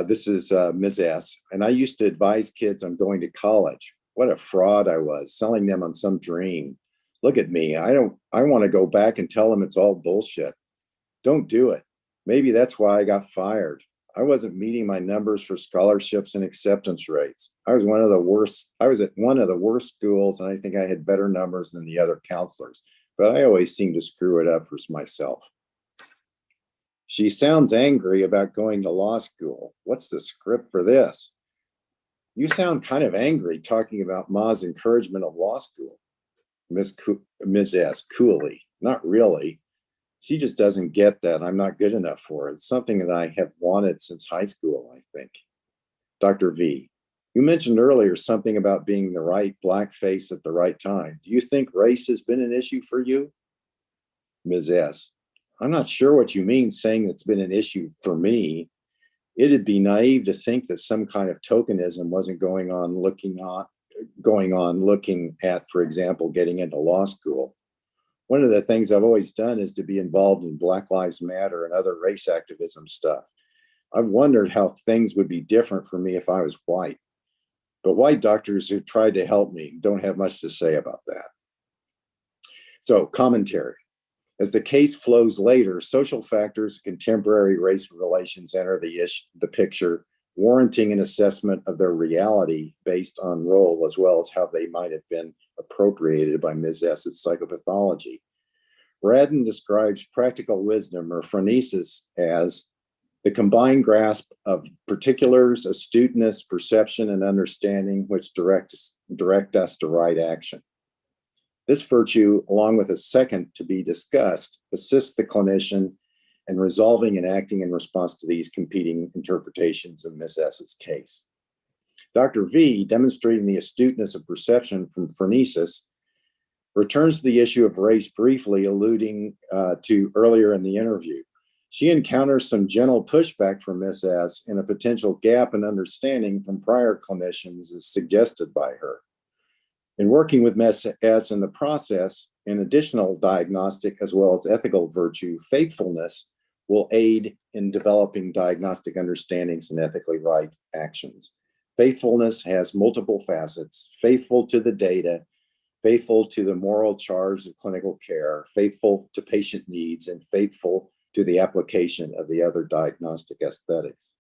This is Ms. S. And I used to advise kids on going to college. What a fraud I was, selling them on some dream. Look at me. I want to go back and tell them it's all bullshit. Don't do it. Maybe that's why I got fired. I wasn't meeting my numbers for scholarships and acceptance rates. I was at one of the worst schools, and I think I had better numbers than the other counselors, but I always seemed to screw it up for myself. She sounds angry about going to law school. What's the script for this? You sound kind of angry talking about Ma's encouragement of law school. Ms. S. coolly, not really. She just doesn't get that I'm not good enough for it. It's something that I have wanted since high school, I think. Dr. V, you mentioned earlier something about being the right black face at the right time. Do you think race has been an issue for you? Ms. S, I'm not sure what you mean saying it's been an issue for me. It'd be naive to think that some kind of tokenism wasn't going on looking at, for example, getting into law school. One of the things I've always done is to be involved in Black Lives Matter and other race activism stuff. I've wondered how things would be different for me if I was white. But white doctors who tried to help me don't have much to say about that. So, commentary. As the case flows later, social factors of contemporary race relations enter the picture, warranting an assessment of their reality based on role, as well as how they might have been appropriated by Ms. S's psychopathology. Radin describes practical wisdom, or phronesis, as the combined grasp of particulars, astuteness, perception, and understanding which direct us to right action. This virtue, along with a second to be discussed, assists the clinician in resolving and acting in response to these competing interpretations of Ms. S's case. Dr. V, demonstrating the astuteness of perception from phronesis, returns to the issue of race briefly, alluding to earlier in the interview. She encounters some gentle pushback from Ms. S and a potential gap in understanding from prior clinicians as suggested by her. In working with Ms. S in the process, an additional diagnostic as well as ethical virtue, faithfulness, will aid in developing diagnostic understandings and ethically right actions. Faithfulness has multiple facets: faithful to the data, faithful to the moral charge of clinical care, faithful to patient needs, and faithful to the application of the other diagnostic aesthetics.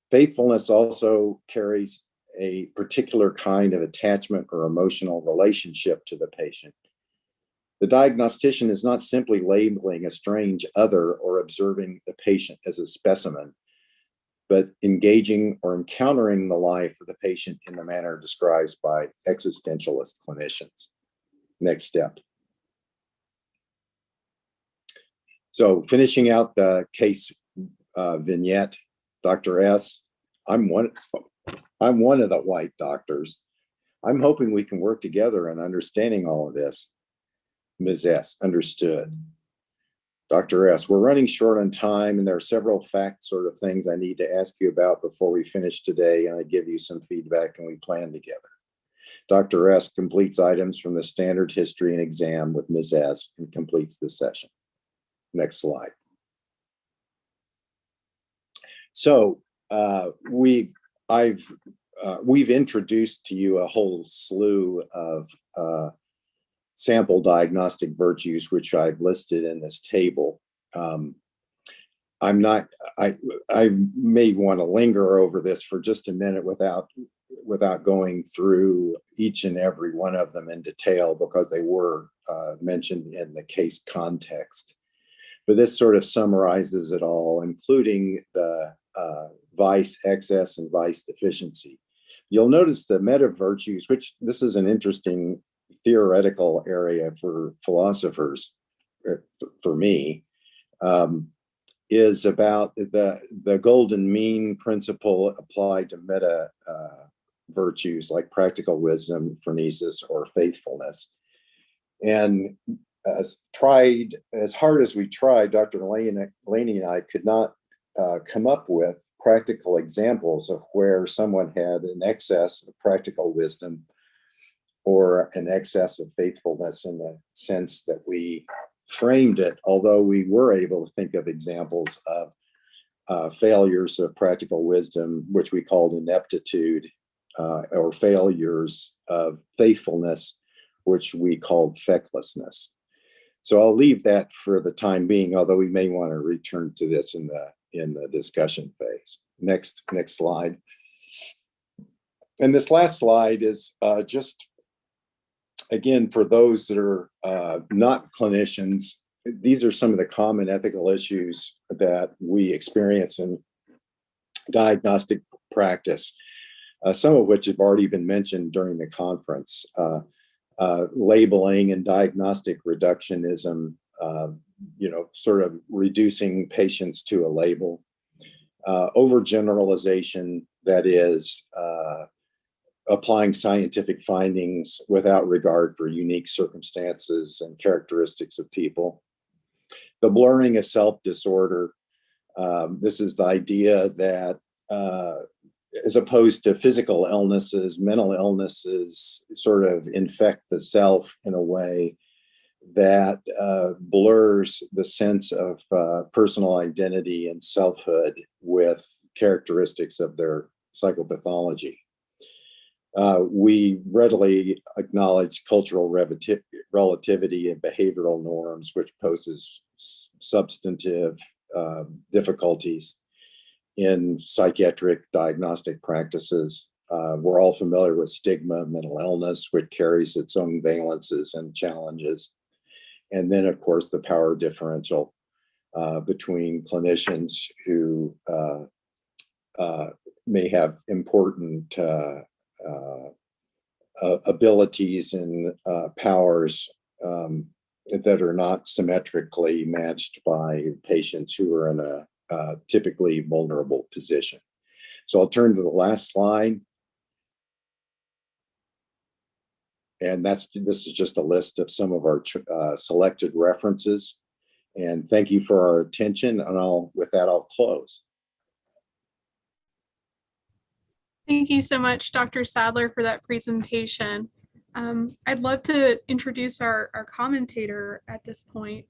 Faithfulness also carries a particular kind of attachment or emotional relationship to the patient. The diagnostician is not simply labeling a strange other or observing the patient as a specimen, but engaging or encountering the life of the patient in the manner described by existentialist clinicians. Next step. So finishing out the case vignette, Dr. S, I'm one of the white doctors. I'm hoping we can work together in understanding all of this. Ms. S, understood. Dr. S, we're running short on time and there are several fact sort of things I need to ask you about before we finish today, and I give you some feedback and we plan together. Dr. S completes items from the standard history and exam with Ms. S and completes the session. Next slide. So we've introduced to you a whole slew of sample diagnostic virtues, which I've listed in this table. I may want to linger over this for just a minute without going through each and every one of them in detail, because they were mentioned in the case context. But this sort of summarizes it all, including the vice excess and vice deficiency. You'll notice the meta virtues, which this is an interesting theoretical area for philosophers, for me, is about the golden mean principle applied to meta virtues like practical wisdom, phronesis, or faithfulness. And as hard as we tried, Dr. Laney and I could not come up with practical examples of where someone had an excess of practical wisdom or an excess of faithfulness in the sense that we framed it, although we were able to think of examples of failures of practical wisdom, which we called ineptitude, or failures of faithfulness, which we called fecklessness. So I'll leave that for the time being, although we may want to return to this in the discussion phase. Next slide. And this last slide is just, again, for those that are not clinicians, these are some of the common ethical issues that we experience in diagnostic practice, some of which have already been mentioned during the conference. Labeling and diagnostic reductionism, sort of reducing patients to a label. Overgeneralization, that is, applying scientific findings without regard for unique circumstances and characteristics of people. the blurring of self disorder. This is the idea that as opposed to physical illnesses, mental illnesses sort of infect the self in a way that blurs the sense of personal identity and selfhood with characteristics of their psychopathology. We readily acknowledge cultural relativity and behavioral norms, which poses substantive difficulties in psychiatric diagnostic practices. We're all familiar with stigma, mental illness, which carries its own valences and challenges. And then, of course, the power differential between clinicians who may have important abilities and powers that are not symmetrically matched by patients who are in a typically vulnerable position. So I'll turn to the last slide. And this is just a list of some of our selected references. And thank you for our attention. And with that, I'll close. Thank you so much, Dr. Sadler, for that presentation. I'd love to introduce our commentator at this point,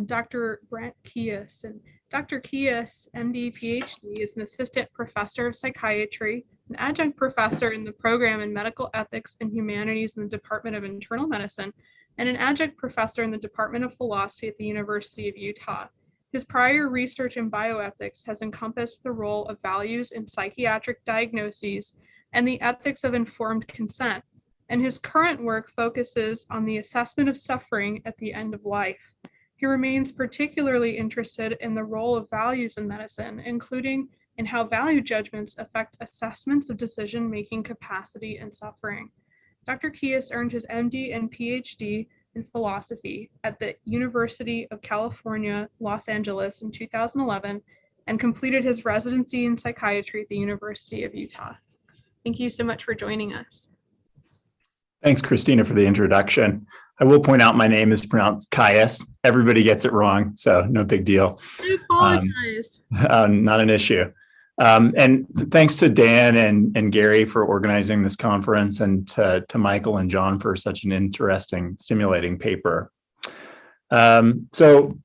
Dr. Brent Kious. And Dr. Kious, MD, Ph.D., is an assistant professor of psychiatry, an adjunct professor in the program in medical ethics and humanities in the Department of Internal Medicine, and an adjunct professor in the Department of Philosophy at the University of Utah. His prior research in bioethics has encompassed the role of values in psychiatric diagnoses and the ethics of informed consent, and his current work focuses on the assessment of suffering at the end of life. He remains particularly interested in the role of values in medicine, including in how value judgments affect assessments of decision-making capacity and suffering. Dr. Kious earned his MD and PhD in philosophy at the University of California, Los Angeles in 2011, and completed his residency in psychiatry at the University of Utah. Thank you so much for joining us. Thanks, Christina, for the introduction. I will point out my name is pronounced Kious. Everybody gets it wrong, so no big deal. I apologize. Not an issue. And thanks to Dan and Gary for organizing this conference, and to Michael and John for such an interesting, stimulating paper. So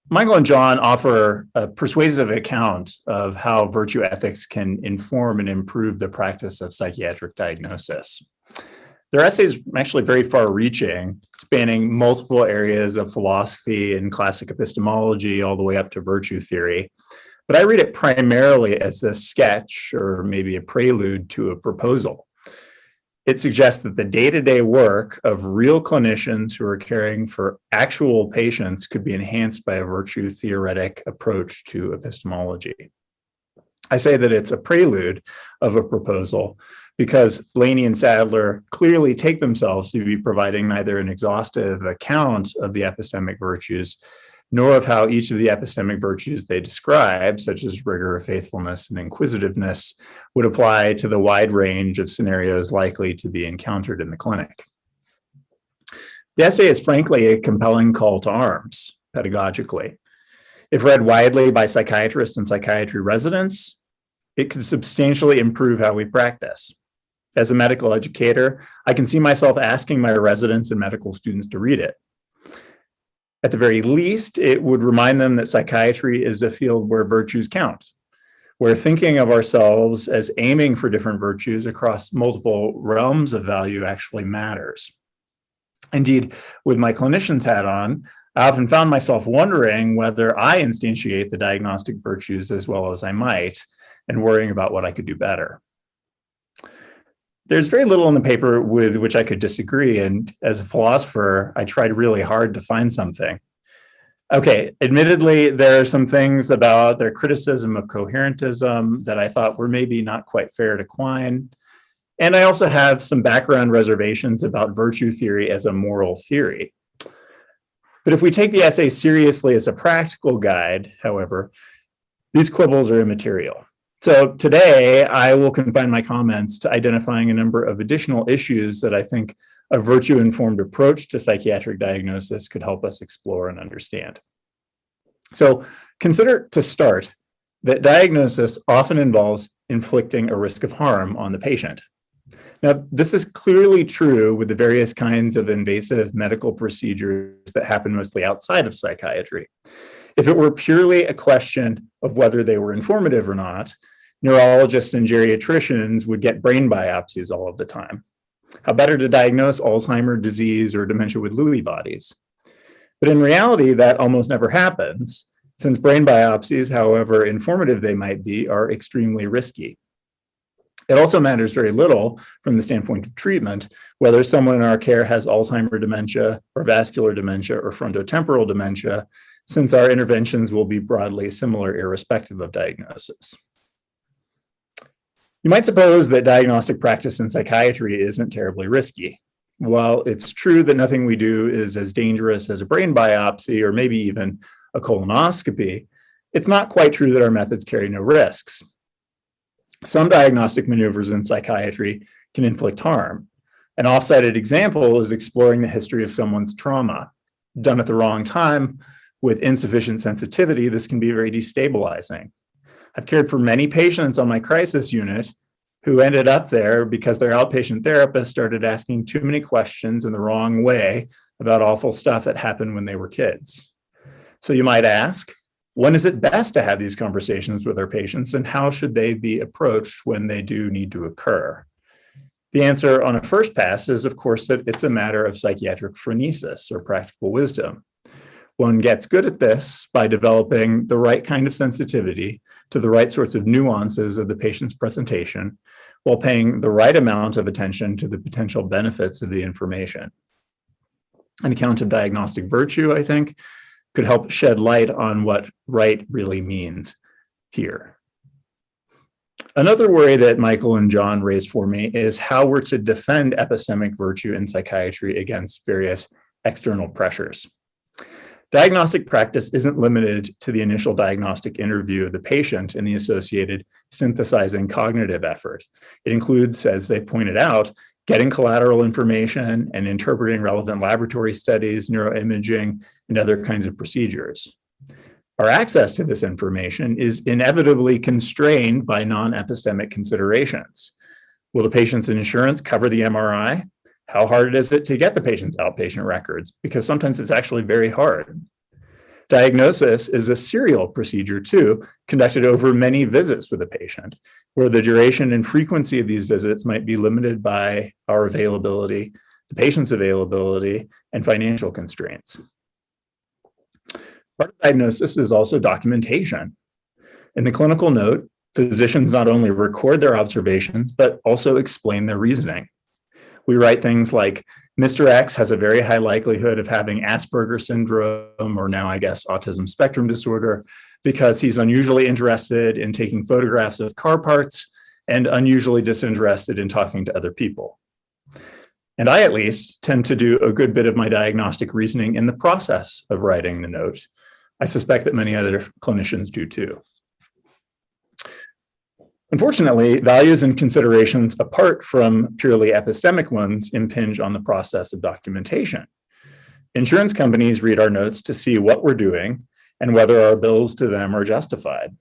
Michael and John offer a persuasive account of how virtue ethics can inform and improve the practice of psychiatric diagnosis. Their essays are actually very far-reaching, spanning multiple areas of philosophy and classic epistemology all the way up to virtue theory. But I read it primarily as a sketch or maybe a prelude to a proposal. It suggests that the day-to-day work of real clinicians who are caring for actual patients could be enhanced by a virtue theoretic approach to epistemology. I say that it's a prelude of a proposal because Laney and Sadler clearly take themselves to be providing neither an exhaustive account of the epistemic virtues, nor of how each of the epistemic virtues they describe, such as rigor, faithfulness, and inquisitiveness, would apply to the wide range of scenarios likely to be encountered in the clinic. The essay is frankly a compelling call to arms, pedagogically. If read widely by psychiatrists and psychiatry residents, it could substantially improve how we practice. As a medical educator, I can see myself asking my residents and medical students to read it. At the very least, it would remind them that psychiatry is a field where virtues count, where thinking of ourselves as aiming for different virtues across multiple realms of value actually matters. Indeed, with my clinician's hat on, I often found myself wondering whether I instantiate the diagnostic virtues as well as I might, and worrying about what I could do better. There's very little in the paper with which I could disagree, and as a philosopher, I tried really hard to find something. Okay, admittedly, there are some things about their criticism of coherentism that I thought were maybe not quite fair to Quine, and I also have some background reservations about virtue theory as a moral theory. But if we take the essay seriously as a practical guide, however, these quibbles are immaterial. So today, I will confine my comments to identifying a number of additional issues that I think a virtue-informed approach to psychiatric diagnosis could help us explore and understand. So consider to start that diagnosis often involves inflicting a risk of harm on the patient. Now, this is clearly true with the various kinds of invasive medical procedures that happen mostly outside of psychiatry. If it were purely a question of whether they were informative or not, neurologists and geriatricians would get brain biopsies all of the time. How better to diagnose Alzheimer's disease or dementia with Lewy bodies? But in reality, that almost never happens, since brain biopsies, however informative they might be, are extremely risky. It also matters very little from the standpoint of treatment, whether someone in our care has Alzheimer's dementia or vascular dementia or frontotemporal dementia, since our interventions will be broadly similar irrespective of diagnosis. You might suppose that diagnostic practice in psychiatry isn't terribly risky. While it's true that nothing we do is as dangerous as a brain biopsy or maybe even a colonoscopy, it's not quite true that our methods carry no risks. Some diagnostic maneuvers in psychiatry can inflict harm. An off-cited example is exploring the history of someone's trauma. Done at the wrong time with insufficient sensitivity, this can be very destabilizing. I've cared for many patients on my crisis unit who ended up there because their outpatient therapist started asking too many questions in the wrong way about awful stuff that happened when they were kids. So you might ask, when is it best to have these conversations with our patients, and how should they be approached when they do need to occur? The answer on a first pass is, of course, that it's a matter of psychiatric phronesis or practical wisdom. One gets good at this by developing the right kind of sensitivity to the right sorts of nuances of the patient's presentation, while paying the right amount of attention to the potential benefits of the information. An account of diagnostic virtue, I think, could help shed light on what right really means here. Another worry that Michael and John raised for me is how we're to defend epistemic virtue in psychiatry against various external pressures. Diagnostic practice isn't limited to the initial diagnostic interview of the patient and the associated synthesizing cognitive effort. It includes, as they pointed out, getting collateral information and interpreting relevant laboratory studies, neuroimaging, and other kinds of procedures. Our access to this information is inevitably constrained by non-epistemic considerations. Will the patient's insurance cover the MRI? How hard is it to get the patient's outpatient records? Because sometimes it's actually very hard. Diagnosis is a serial procedure too, conducted over many visits with a patient, where the duration and frequency of these visits might be limited by our availability, the patient's availability, and financial constraints. Part of diagnosis is also documentation. In the clinical note, physicians not only record their observations, but also explain their reasoning. We write things like, Mr. X has a very high likelihood of having Asperger's syndrome, or now I guess autism spectrum disorder, because he's unusually interested in taking photographs of car parts and unusually disinterested in talking to other people. And I, at least, tend to do a good bit of my diagnostic reasoning in the process of writing the note. I suspect that many other clinicians do too. Unfortunately, values and considerations apart from purely epistemic ones impinge on the process of documentation. Insurance companies read our notes to see what we're doing and whether our bills to them are justified.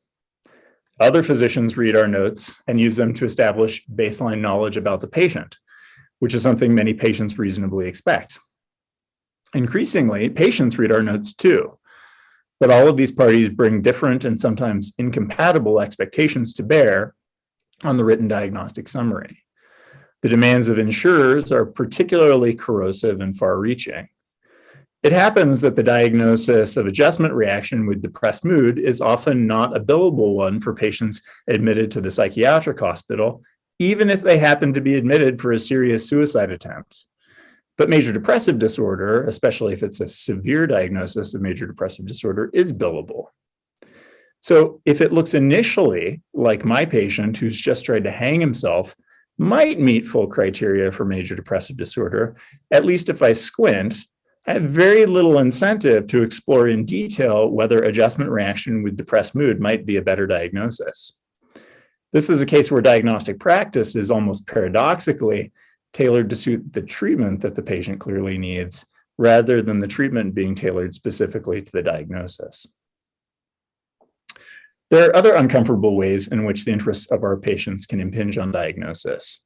Other physicians read our notes and use them to establish baseline knowledge about the patient, which is something many patients reasonably expect. Increasingly, patients read our notes too, but all of these parties bring different and sometimes incompatible expectations to bear on the written diagnostic summary. The demands of insurers are particularly corrosive and far-reaching. It happens that the diagnosis of adjustment reaction with depressed mood is often not a billable one for patients admitted to the psychiatric hospital, even if they happen to be admitted for a serious suicide attempt. But major depressive disorder, especially if it's a severe diagnosis of major depressive disorder, is billable. So if it looks initially like my patient who's just tried to hang himself might meet full criteria for major depressive disorder, at least if I squint, I have very little incentive to explore in detail whether adjustment reaction with depressed mood might be a better diagnosis. This is a case where diagnostic practice is almost paradoxically tailored to suit the treatment that the patient clearly needs, rather than the treatment being tailored specifically to the diagnosis. There are other uncomfortable ways in which the interests of our patients can impinge on diagnosis.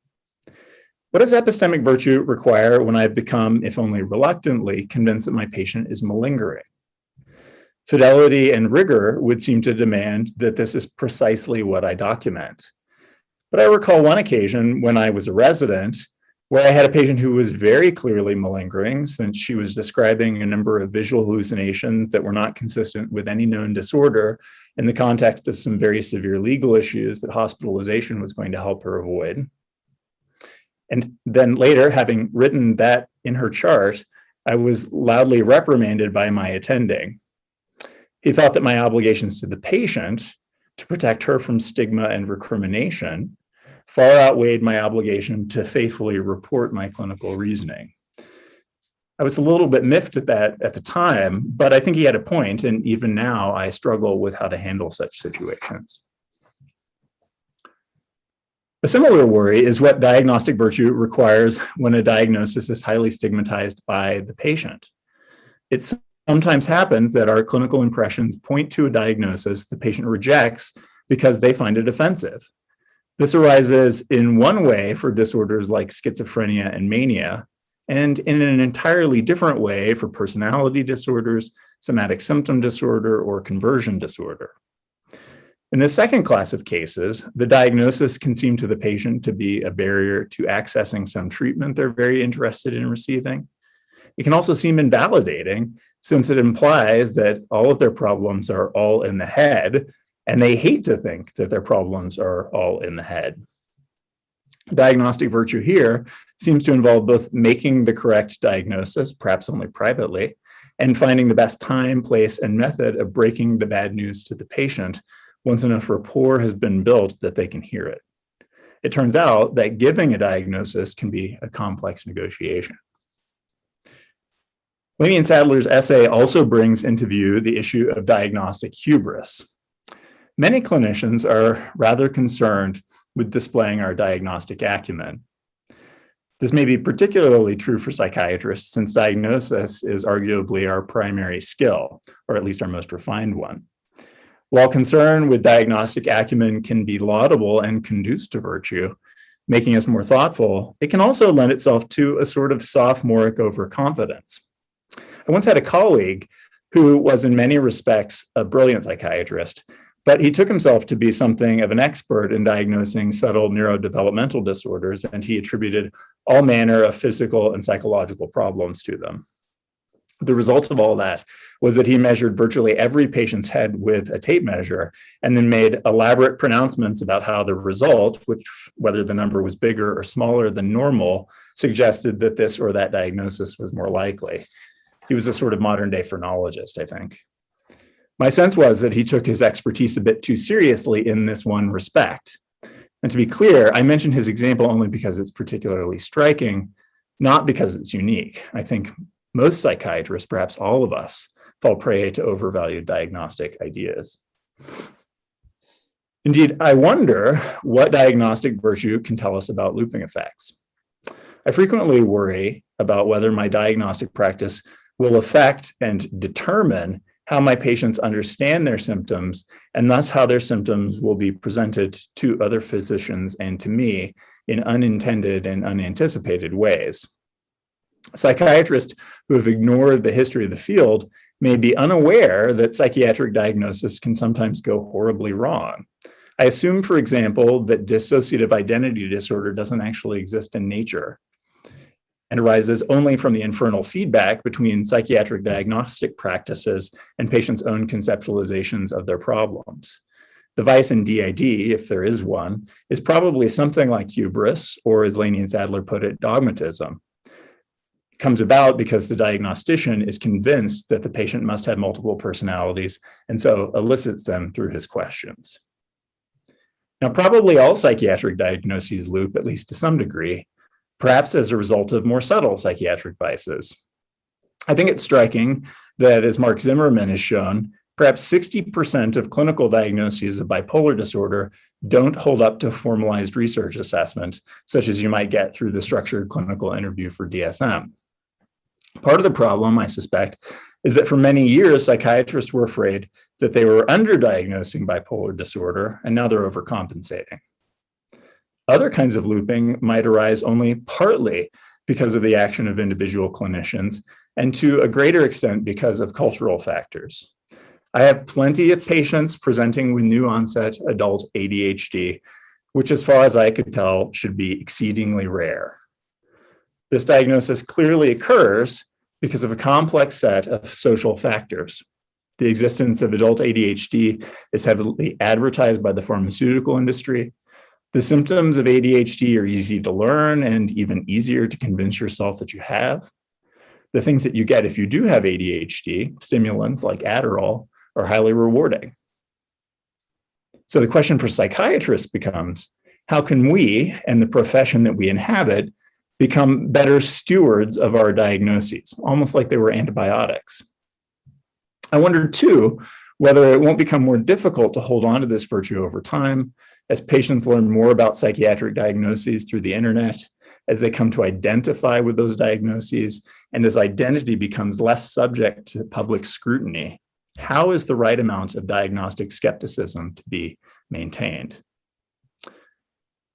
What does epistemic virtue require when I've become, if only reluctantly, convinced that my patient is malingering? Fidelity and rigor would seem to demand that this is precisely what I document. But I recall one occasion when I was a resident where I had a patient who was very clearly malingering, since she was describing a number of visual hallucinations that were not consistent with any known disorder in the context of some very severe legal issues that hospitalization was going to help her avoid. And then later, having written that in her chart, I was loudly reprimanded by my attending. He thought that my obligations to the patient to protect her from stigma and recrimination far outweighed my obligation to faithfully report my clinical reasoning. I was a little bit miffed at that at the time, but I think he had a point, and even now I struggle with how to handle such situations. A similar worry is what diagnostic virtue requires when a diagnosis is highly stigmatized by the patient. It sometimes happens that our clinical impressions point to a diagnosis the patient rejects because they find it offensive. This arises in one way for disorders like schizophrenia and mania, and in an entirely different way for personality disorders, somatic symptom disorder, or conversion disorder. In the second class of cases, the diagnosis can seem to the patient to be a barrier to accessing some treatment they're very interested in receiving. It can also seem invalidating, since it implies that all of their problems are all in the head, and they hate to think that their problems are all in the head. Diagnostic virtue here seems to involve both making the correct diagnosis, perhaps only privately, and finding the best time, place, and method of breaking the bad news to the patient once enough rapport has been built that they can hear it. It turns out that giving a diagnosis can be a complex negotiation. Laney and Sadler's essay also brings into view the issue of diagnostic hubris. Many clinicians are rather concerned with displaying our diagnostic acumen. This may be particularly true for psychiatrists, since diagnosis is arguably our primary skill, or at least our most refined one. While concern with diagnostic acumen can be laudable and conduce to virtue, making us more thoughtful, it can also lend itself to a sort of sophomoric overconfidence. I once had a colleague who was in many respects a brilliant psychiatrist, but he took himself to be something of an expert in diagnosing subtle neurodevelopmental disorders, and he attributed all manner of physical and psychological problems to them. The result of all that was that he measured virtually every patient's head with a tape measure and then made elaborate pronouncements about how the result, which whether the number was bigger or smaller than normal, suggested that this or that diagnosis was more likely. He was a sort of modern day phrenologist, I think. My sense was that he took his expertise a bit too seriously in this one respect. And to be clear, I mention his example only because it's particularly striking, not because it's unique. I think most psychiatrists, perhaps all of us, fall prey to overvalued diagnostic ideas. Indeed, I wonder what diagnostic virtue can tell us about looping effects. I frequently worry about whether my diagnostic practice will affect and determine how my patients understand their symptoms, and thus how their symptoms will be presented to other physicians and to me in unintended and unanticipated ways. Psychiatrists who have ignored the history of the field may be unaware that psychiatric diagnosis can sometimes go horribly wrong. I assume, for example, that dissociative identity disorder doesn't actually exist in nature and arises only from the infernal feedback between psychiatric diagnostic practices and patients' own conceptualizations of their problems. The vice in DID, if there is one, is probably something like hubris, or as Laney and Sadler put it, dogmatism. It comes about because the diagnostician is convinced that the patient must have multiple personalities, and so elicits them through his questions. Now, probably all psychiatric diagnoses loop, at least to some degree, perhaps as a result of more subtle psychiatric vices. I think it's striking that, as Mark Zimmerman has shown, perhaps 60% of clinical diagnoses of bipolar disorder don't hold up to formalized research assessment, such as you might get through the structured clinical interview for DSM. Part of the problem, I suspect, is that for many years, psychiatrists were afraid that they were underdiagnosing bipolar disorder, and now they're overcompensating. Other kinds of looping might arise only partly because of the action of individual clinicians, and to a greater extent because of cultural factors. I have plenty of patients presenting with new onset adult ADHD, which as far as I could tell should be exceedingly rare. This diagnosis clearly occurs because of a complex set of social factors. The existence of adult ADHD is heavily advertised by the pharmaceutical industry. The symptoms of ADHD are easy to learn and even easier to convince yourself that you have. The things that you get if you do have ADHD, stimulants like Adderall, are highly rewarding. So the question for psychiatrists becomes, how can we and the profession that we inhabit become better stewards of our diagnoses, almost like they were antibiotics? I wondered too, whether it won't become more difficult to hold on to this virtue over time as patients learn more about psychiatric diagnoses through the internet, as they come to identify with those diagnoses, and as identity becomes less subject to public scrutiny. How is the right amount of diagnostic skepticism to be maintained?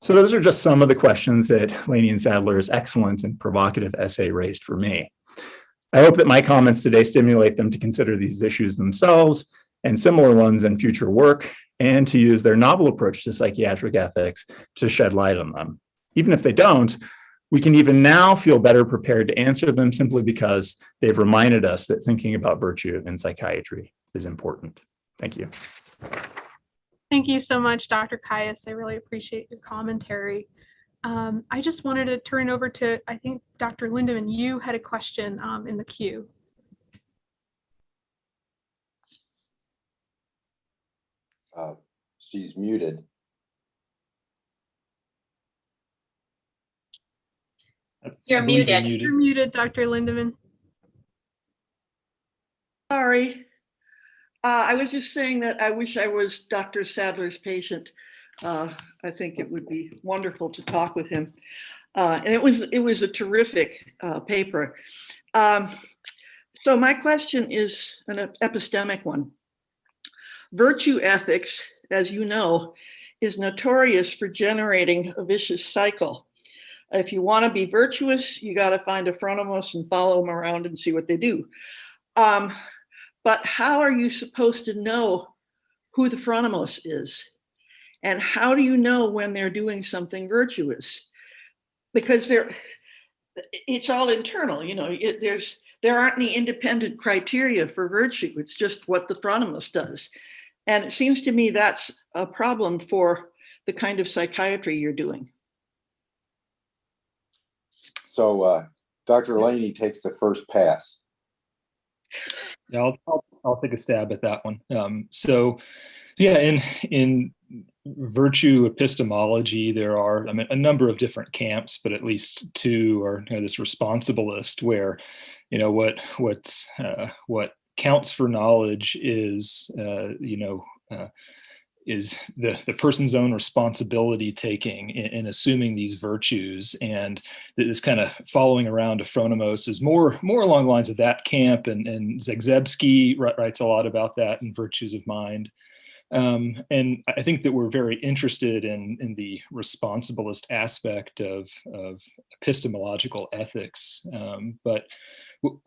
So those are just some of the questions that Laney and Sadler's excellent and provocative essay raised for me. I hope that my comments today stimulate them to consider these issues themselves and similar ones in future work, and to use their novel approach to psychiatric ethics to shed light on them. Even if they don't, we can even now feel better prepared to answer them simply because they've reminded us that thinking about virtue in psychiatry is important. Thank you. Thank you so much, Dr. Kious. I really appreciate your commentary. I just wanted to turn over to, I think, Dr. Lindeman, you had a question in the queue. She's muted. You're muted. You're muted, Dr. Lindeman. Sorry. I was just saying that I wish I was Dr. Sadler's patient. I think it would be wonderful to talk with him. And it was a terrific paper. So my question is an epistemic one. Virtue ethics, as you know, is notorious for generating a vicious cycle. If you want to be virtuous, you got to find a phronimos and follow them around and see what they do. But how are you supposed to know who the phronimos is? And how do you know when they're doing something virtuous? Because it's all internal, you know, there aren't any independent criteria for virtue. It's just what the phronimos does. And it seems to me that's a problem for the kind of psychiatry you're doing. So Dr. Laney takes the first pass. Yeah, I'll take a stab at that one. So yeah, in virtue epistemology, there are a number of different camps, but at least two are this responsibilist, where what counts for knowledge is is the person's own responsibility taking in assuming these virtues, and this kind of following around a phronimos is more along the lines of that camp, and Zagzebski writes a lot about that in Virtues of Mind. And I think that we're very interested in the responsibilist aspect of epistemological ethics. But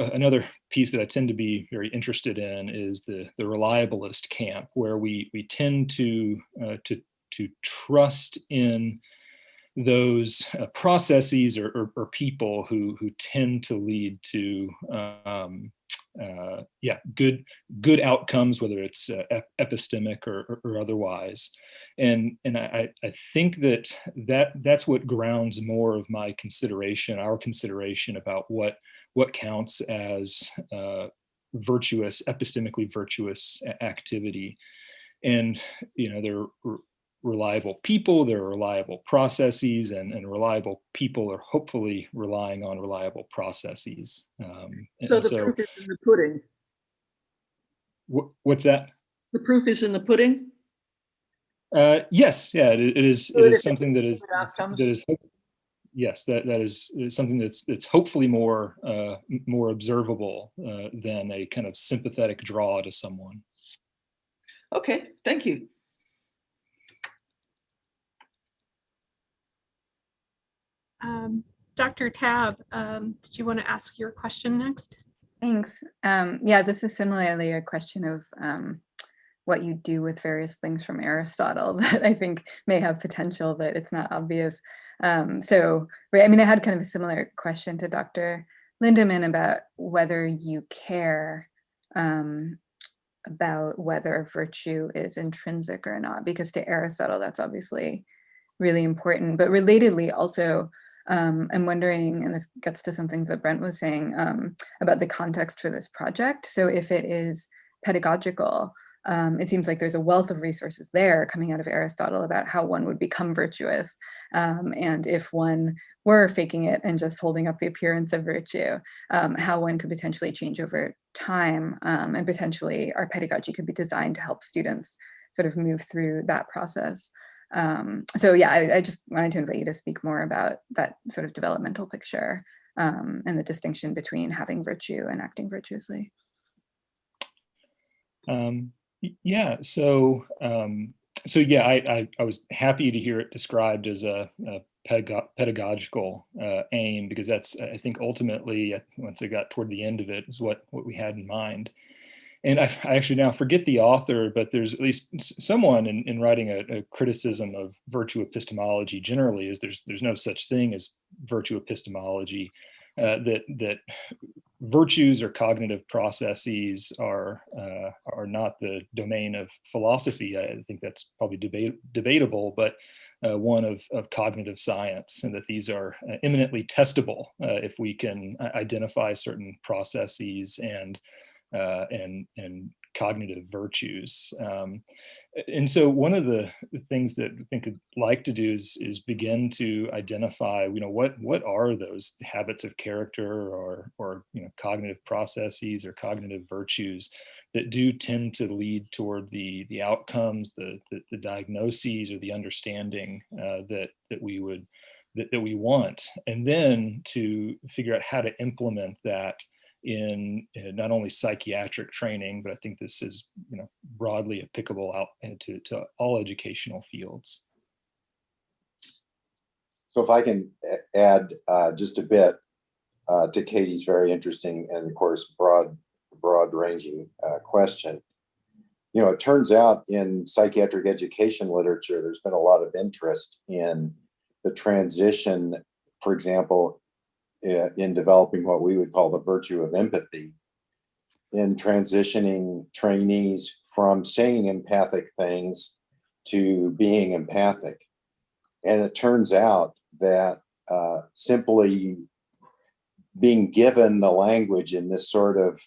another piece that I tend to be very interested in is the reliabilist camp, where we tend to trust in those processes or people who tend to lead to good outcomes, whether it's epistemic or otherwise. And I think that's what grounds more of my consideration, our consideration about what counts as virtuous, epistemically virtuous activity. And there are reliable people, there are reliable processes, and reliable people are hopefully relying on reliable processes. So the proof is in the pudding. What's that? The proof is in the pudding? Yes, yeah, it is something that is yes, that is something that's hopefully more observable than a kind of sympathetic draw to someone. Okay, thank you. Dr. Tabb, did you want to ask your question next? Thanks. Yeah, this is similarly a question of what you do with various things from Aristotle that I think may have potential, but it's not obvious. Right, I mean, I had kind of a similar question to Dr. Lindemann about whether you care about whether virtue is intrinsic or not, because to Aristotle, that's obviously really important. But relatedly, also, I'm wondering, and this gets to some things that Brent was saying about the context for this project. So if it is pedagogical, it seems like there's a wealth of resources there coming out of Aristotle about how one would become virtuous. And if one were faking it and just holding up the appearance of virtue, how one could potentially change over time, and potentially our pedagogy could be designed to help students sort of move through that process. So yeah, I just wanted to invite you to speak more about that sort of developmental picture and the distinction between having virtue and acting virtuously. Yeah, so yeah, I was happy to hear it described as a pedagogical aim, because that's, I think, ultimately, once I got toward the end of it, is what we had in mind. And I actually now forget the author, but there's at least someone in writing a criticism of virtue epistemology generally is there's no such thing as virtue epistemology, that virtues or cognitive processes are not the domain of philosophy. I think that's probably debatable, but one of cognitive science, and that these are eminently testable if we can identify certain processes and cognitive virtues. And so one of the things that I think I'd like to do is begin to identify, what are those habits of character or cognitive processes or cognitive virtues that do tend to lead toward the outcomes, the diagnoses or the understanding that we want, and then to figure out how to implement that in not only psychiatric training, but I think this is broadly applicable out to all educational fields. So if I can add just a bit to Katie's very interesting and of course broad-ranging question. It turns out in psychiatric education literature, there's been a lot of interest in the transition, for example, in developing what we would call the virtue of empathy, in transitioning trainees from saying empathic things to being empathic. And it turns out that simply being given the language in this sort of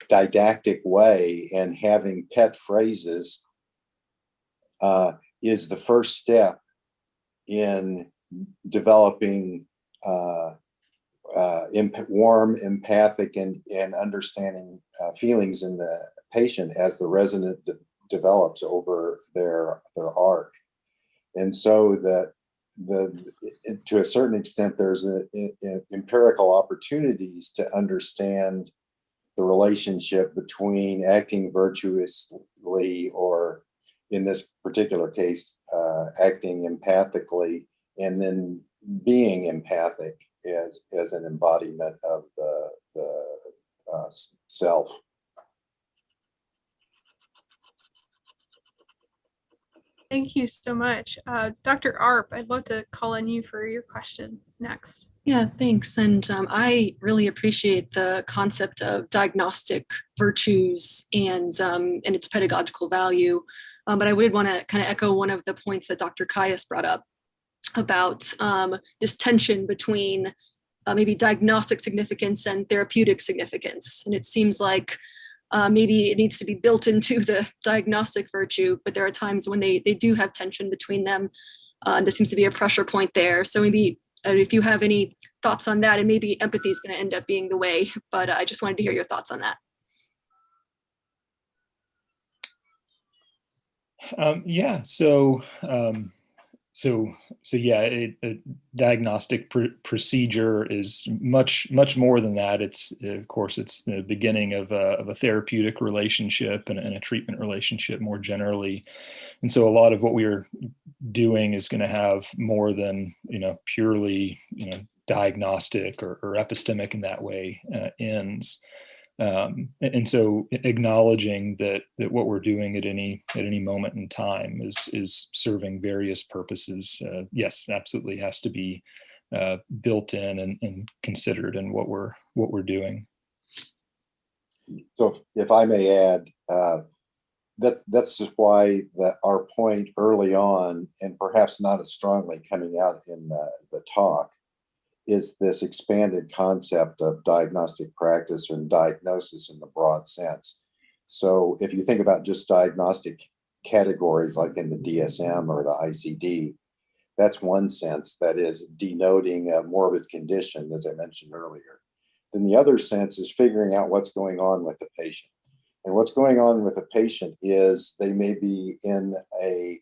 didactic way and having pet phrases is the first step in developing warm, empathic, and understanding feelings in the patient as the resident develops over their arc. And so that to a certain extent, there's empirical opportunities to understand the relationship between acting virtuously, or in this particular case, acting empathically, and then being empathic as an embodiment of the self. Thank you so much. Dr. Arp, I'd love to call on you for your question next. Yeah, thanks. And I really appreciate the concept of diagnostic virtues and its pedagogical value. But I would want to kind of echo one of the points that Dr. Kious brought up about this tension between maybe diagnostic significance and therapeutic significance. And it seems like maybe it needs to be built into the diagnostic virtue, but there are times when they do have tension between them. There seems to be a pressure point there. So maybe if you have any thoughts on that, and maybe empathy is going to end up being the way, but I just wanted to hear your thoughts on that. Yeah, so So yeah, a diagnostic procedure is much more than that. It's, of course, it's the beginning of a therapeutic relationship and a treatment relationship more generally. And so a lot of what we're doing is going to have more than, purely, diagnostic or epistemic in that way ends. And so acknowledging that what we're doing at any moment in time is serving various purposes, yes, absolutely has to be built in and considered in what we're doing. So if I may add, that's just why our point early on, and perhaps not as strongly coming out in the talk, is this expanded concept of diagnostic practice and diagnosis in the broad sense. So if you think about just diagnostic categories like in the DSM or the ICD, that's one sense, that is denoting a morbid condition, as I mentioned earlier. Then the other sense is figuring out what's going on with the patient. And what's going on with a patient is they may be in a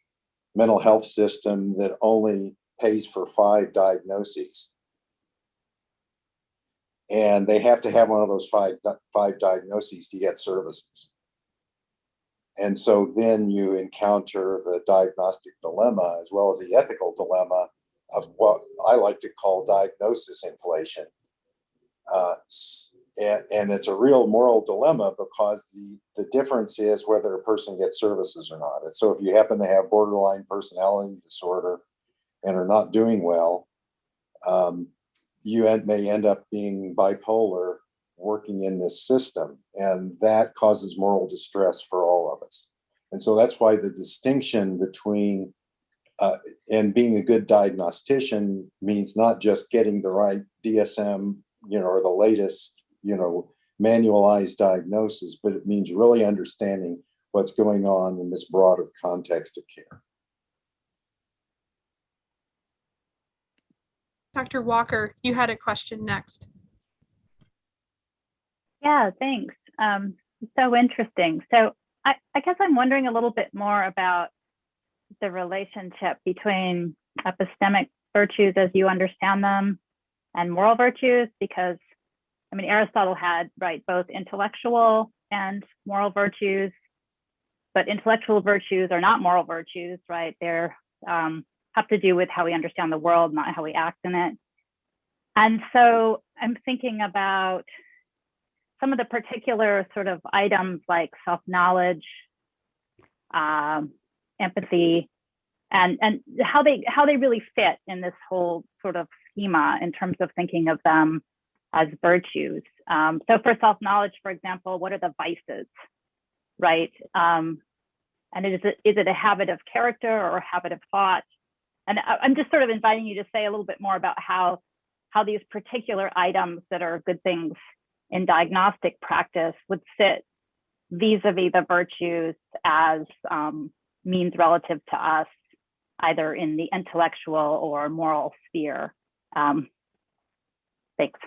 mental health system that only pays for 5 diagnoses. And they have to have one of those five diagnoses to get services. And so then you encounter the diagnostic dilemma as well as the ethical dilemma of what I like to call diagnosis inflation. And it's a real moral dilemma, because the difference is whether a person gets services or not. And so if you happen to have borderline personality disorder and are not doing well, you may end up being bipolar working in this system, and that causes moral distress for all of us. And so that's why the distinction between and being a good diagnostician means not just getting the right DSM, or the latest, manualized diagnosis, but it means really understanding what's going on in this broader context of care. Dr. Walker, you had a question next. Yeah, thanks. So interesting. So I guess I'm wondering a little bit more about the relationship between epistemic virtues as you understand them and moral virtues, because Aristotle had, right, both intellectual and moral virtues, but intellectual virtues are not moral virtues, right? They're have to do with how we understand the world, not how we act in it. And so I'm thinking about some of the particular sort of items like self-knowledge, empathy, and how they really fit in this whole sort of schema in terms of thinking of them as virtues. So for self-knowledge, for example, what are the vices, right? And is it a habit of character or a habit of thought? And I'm just sort of inviting you to say a little bit more about how these particular items that are good things in diagnostic practice would sit vis-a-vis the virtues as means relative to us, either in the intellectual or moral sphere. Thanks.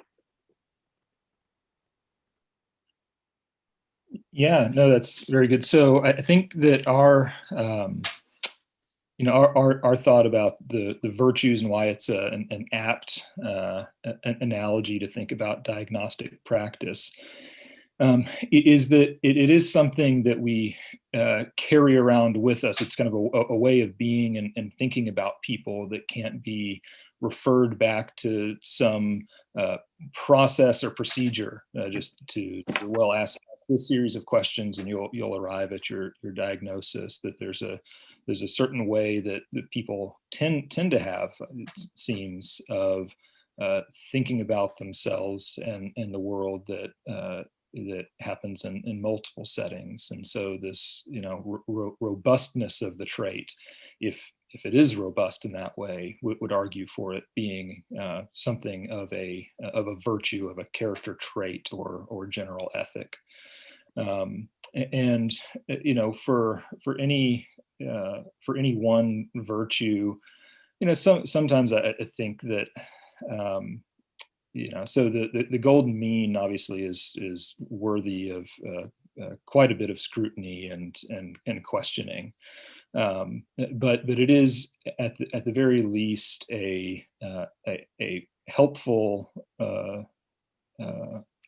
Yeah, no, that's very good. So I think that our thought about the virtues and why it's an apt analogy to think about diagnostic practice is that it is something that we carry around with us. It's kind of a way of being and thinking about people that can't be referred back to some process or procedure. Just to well ask this series of questions, and you'll arrive at your diagnosis. That there's a certain way that people tend to have, it seems, of thinking about themselves and the world that happens in multiple settings. And so this, robustness of the trait, if it is robust in that way, would argue for it being something of a virtue, of a character trait or general ethic. And for any one virtue, sometimes I think that so the golden mean obviously is worthy of quite a bit of scrutiny and questioning. But it is at the very least a helpful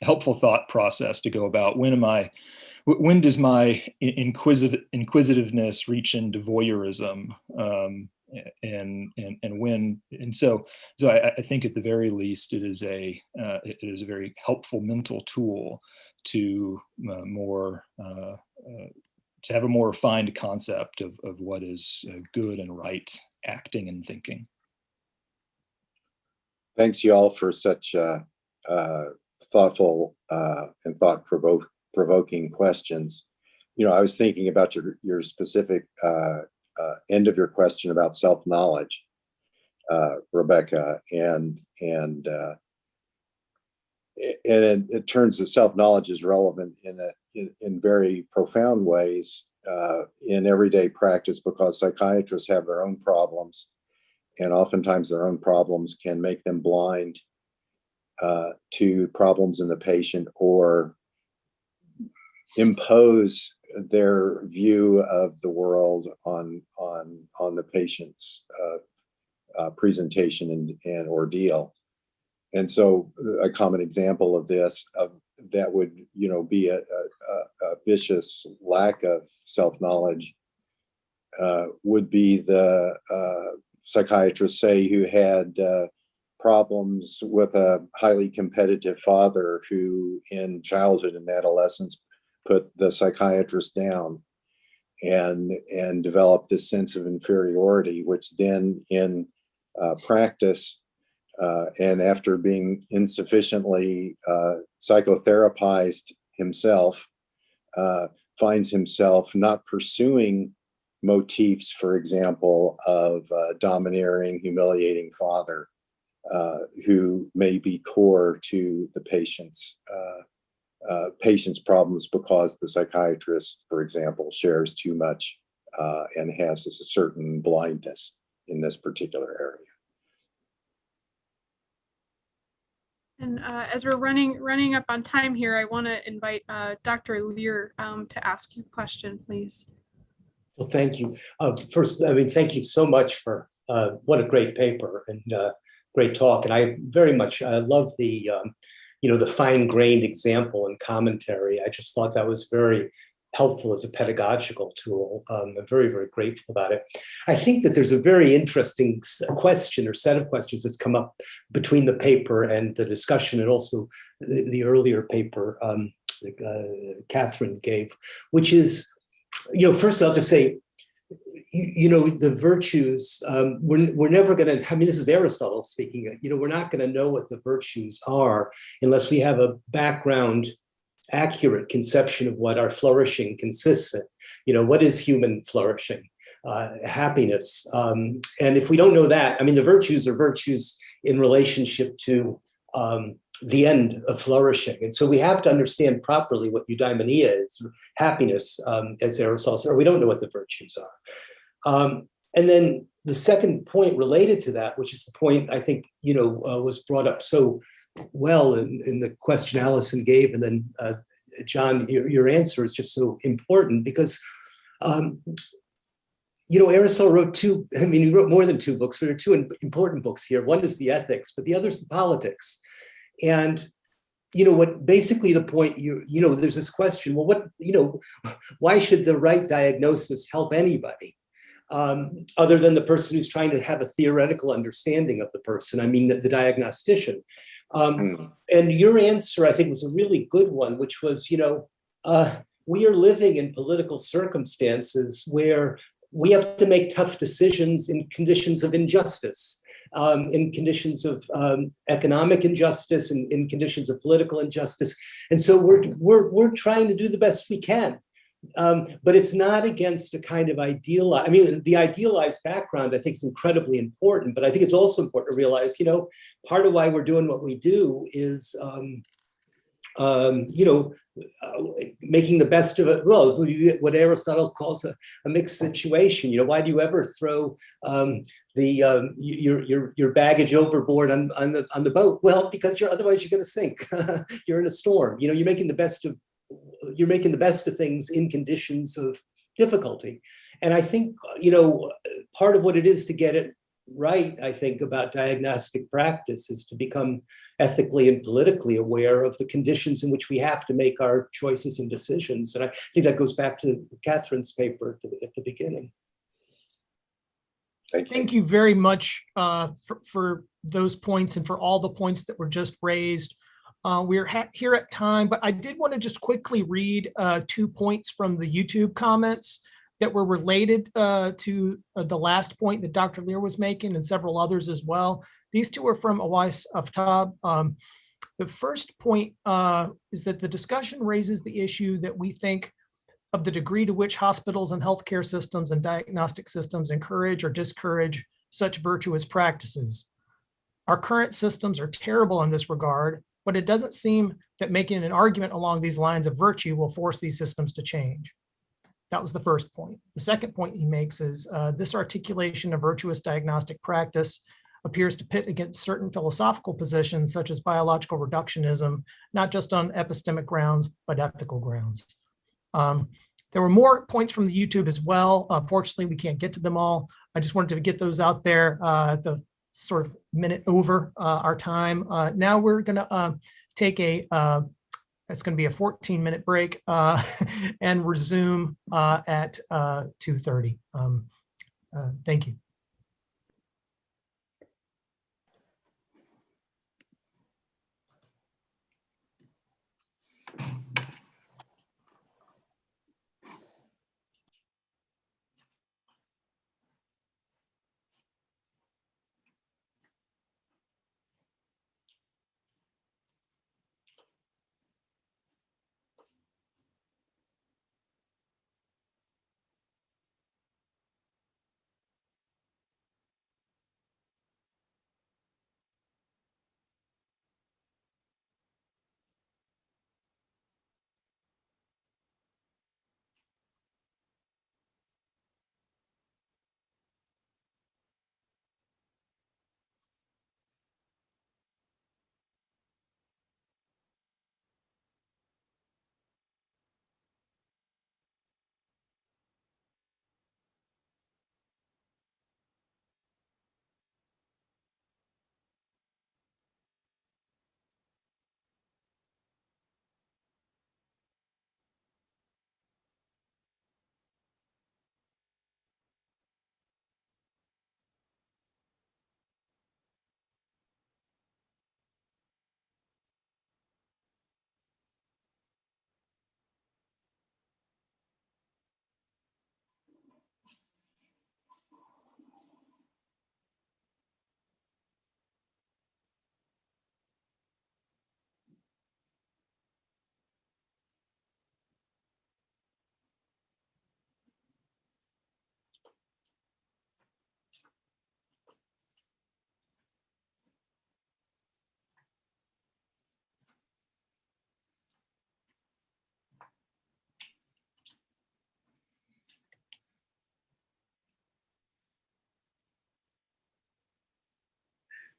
helpful thought process to go about. When does my inquisitiveness reach into voyeurism, and so I think at the very least it is a very helpful mental tool to to have a more refined concept of what is good and right acting and thinking. Thanks, you all, for such thoughtful and thought-provoking questions. You know, I was thinking about your specific end of your question about self-knowledge, Rebecca, and it turns out self-knowledge is relevant in very profound ways in everyday practice, because psychiatrists have their own problems, and oftentimes their own problems can make them blind to problems in the patient, or impose their view of the world on the patient's presentation and ordeal. And so a common example of this that would, you know, be a vicious lack of self-knowledge would be the psychiatrists, say, who had problems with a highly competitive father who in childhood and adolescence put the psychiatrist down and developed this sense of inferiority, which then in practice and after being insufficiently psychotherapized himself, finds himself not pursuing motifs, for example, of a domineering, humiliating father who may be core to the patient's problems, because the psychiatrist, for example, shares too much and has a certain blindness in this particular area. And as we're running up on time here, I want to invite Dr. Lear to ask you a question, please. Well, thank you. First, I mean, thank you so much for what a great paper and great talk. And I very much love the the fine-grained example and commentary. I just thought that was very helpful as a pedagogical tool. I'm very, very grateful about it. I think that there's a very interesting question or set of questions that's come up between the paper and the discussion, and also the earlier paper Kathryn gave, which is, first I'll just say, the virtues, we're never going to, I mean, this is Aristotle speaking, we're not going to know what the virtues are unless we have a background accurate conception of what our flourishing consists in. What is human flourishing? Happiness. And if we don't know that, I mean, the virtues are virtues in relationship to the end of flourishing. And so we have to understand properly what eudaimonia is, happiness, as Aristotle said, or we don't know what the virtues are. And then the second point related to that, which is the point I think, was brought up so well in the question Allison gave, and then John, your answer is just so important, because Aristotle wrote he wrote more than two books, but there are two important books here. One is the ethics, but the other is the politics. And what basically the point, there's this question, well, why should the right diagnosis help anybody other than the person who's trying to have a theoretical understanding of the person? I mean, the diagnostician. And your answer, I think, was a really good one, which was, we are living in political circumstances where we have to make tough decisions in conditions of injustice, in conditions of economic injustice, and in conditions of political injustice. And so we're trying to do the best we can. But it's not against a kind of the idealized background, I think, is incredibly important, but I think it's also important to realize, part of why we're doing what we do is, making the best of it. Well, what Aristotle calls a mixed situation. Why do you ever throw your baggage overboard on the boat? Well, because otherwise you're going to sink. You're in a storm. You're making the best of things in conditions of difficulty. And I think, part of what it is to get it right, I think, about diagnostic practice is to become ethically and politically aware of the conditions in which we have to make our choices and decisions. And I think that goes back to Kathryn's paper at the beginning. Thank you very much for those points and for all the points that were just raised. We're here at time, but I did want to just quickly read 2 points from the YouTube comments that were related to the last point that Dr. Lear was making and several others as well. These two are from Awais of Tabb. The first point is that the discussion raises the issue that we think of the degree to which hospitals and healthcare systems and diagnostic systems encourage or discourage such virtuous practices. Our current systems are terrible in this regard, but it doesn't seem that making an argument along these lines of virtue will force these systems to change. That was the first point. The second point he makes is this articulation of virtuous diagnostic practice appears to pit against certain philosophical positions such as biological reductionism, not just on epistemic grounds, but ethical grounds. There were more points from the YouTube as well. Unfortunately, we can't get to them all. I just wanted to get those out there at the sort of minute over our time. Now we're gonna take it's gonna be a 14-minute break and resume at 2:30. Thank you.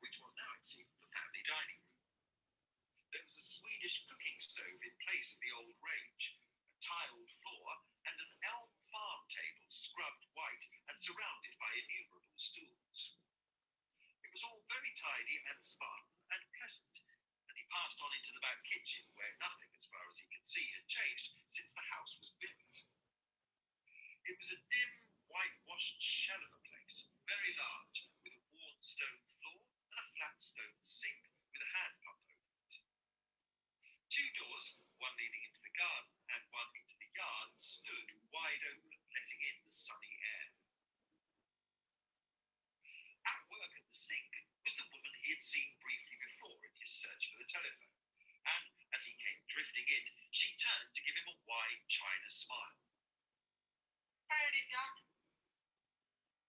Which was now, it seemed, the family dining room. There was a Swedish cooking stove in place of the old range, a tiled floor, and an elm farm table scrubbed white and surrounded by innumerable stools. It was all very tidy and Spartan and pleasant, and he passed on into the back kitchen, where nothing, as far as he could see, had changed since the house was built. It was a dim, whitewashed shell of a place, very large, with a worn stone floor and a flat stone sink with a hand pump over it. Two doors, one leading into the garden and one into the yard, stood wide open, letting in the sunny air. At work at the sink was the woman he had seen briefly before in his search for the telephone, and as he came drifting in, she turned to give him a wide china smile. Howdy, Doc.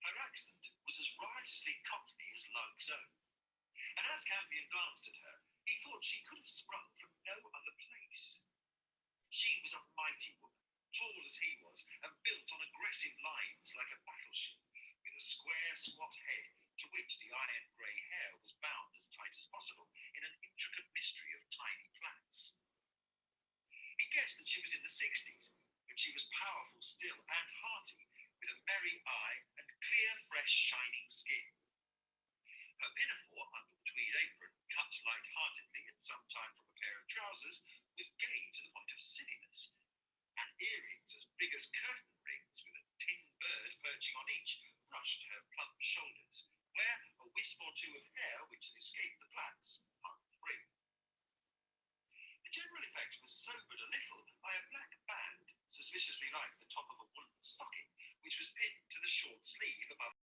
Her accent was as riotously cockney as Lug's own, and as Campion glanced at her, he thought she could have sprung from no other place. She was a mighty woman, tall as he was, and built on aggressive lines like a battleship, with a square, squat head to which the iron grey hair was bound as tight as possible in an intricate mystery of tiny plaits. He guessed that she was in the 60s, but she was powerful still and hearty, with a merry eye and clear, fresh, shining skin. Her pinafore under the tweed apron, cut light-heartedly at some time from a pair of trousers, was gay to the point of silliness, and earrings as big as curtain rings with a tin bird perching on each brushed her plump shoulders, where a wisp or two of hair which had escaped the plaits hung free. The general effect was sobered a little by a black band, suspiciously like the top of a woolen stocking, which was pinned to the short sleeve above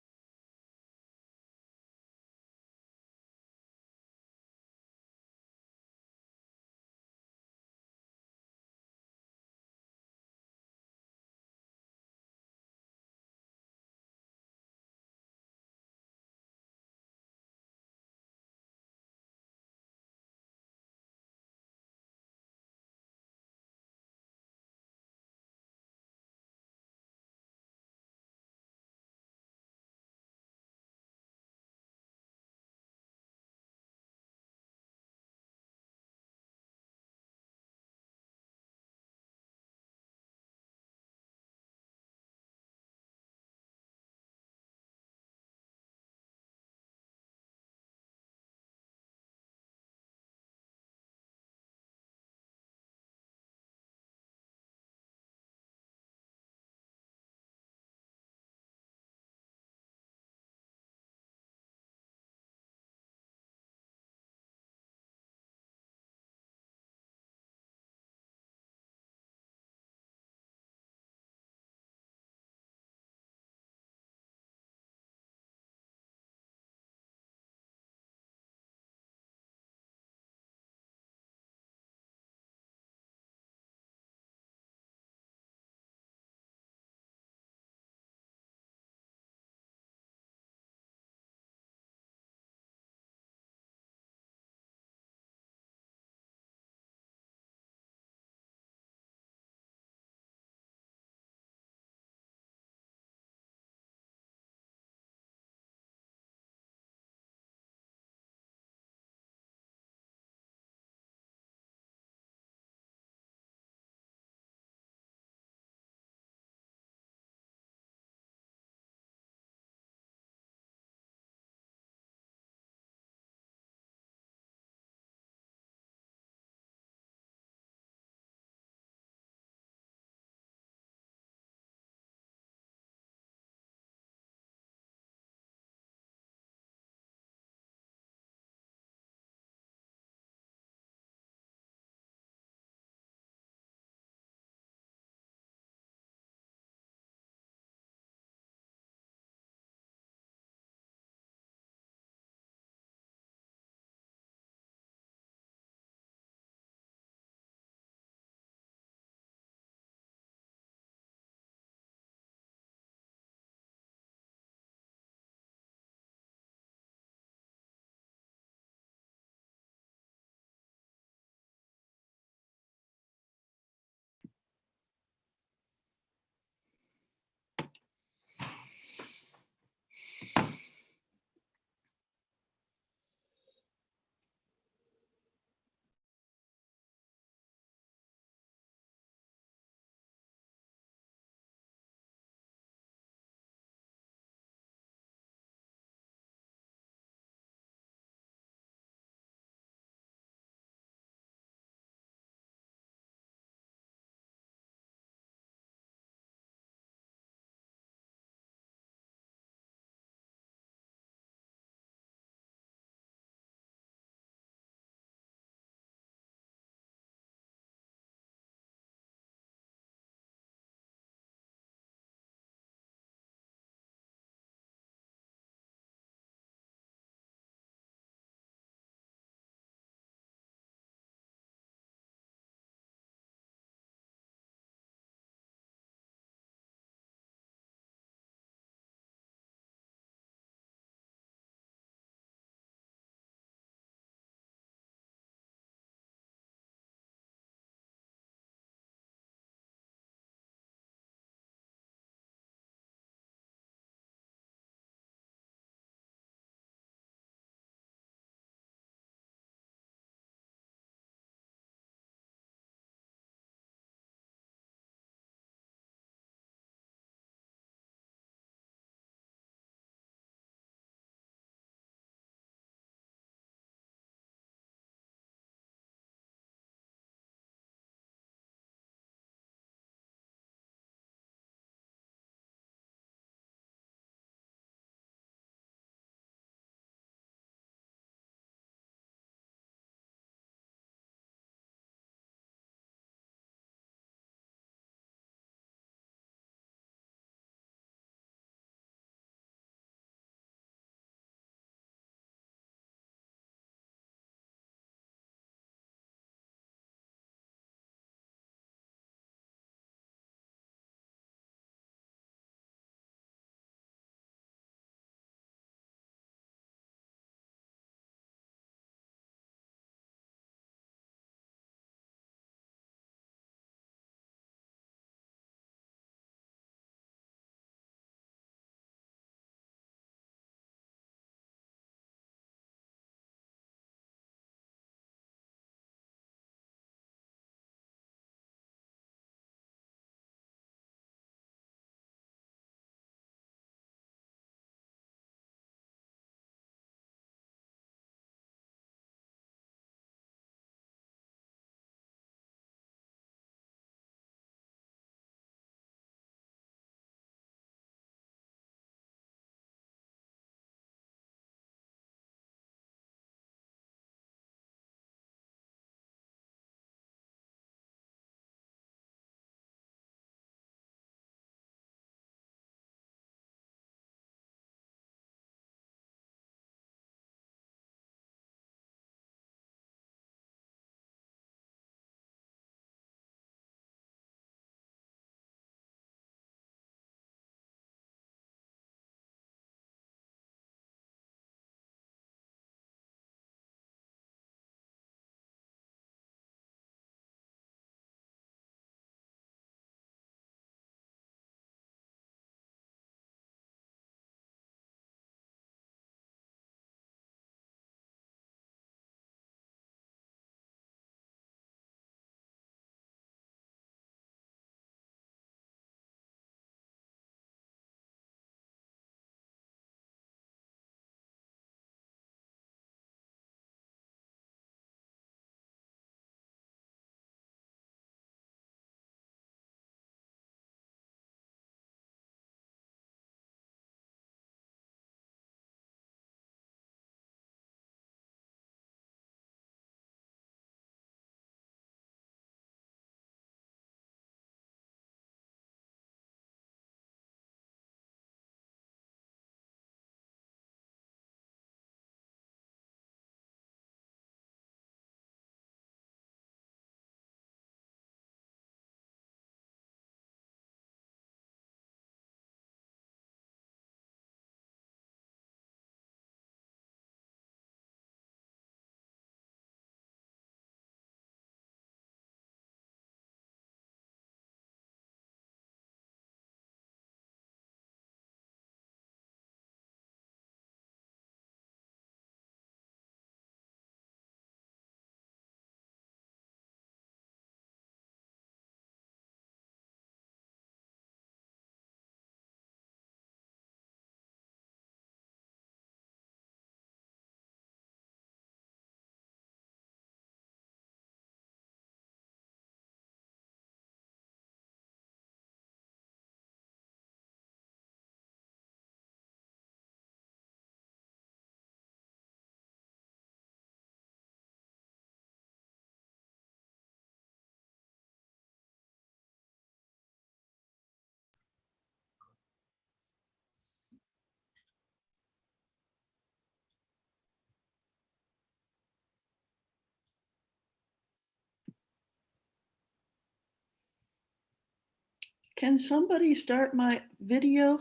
Can somebody start my video?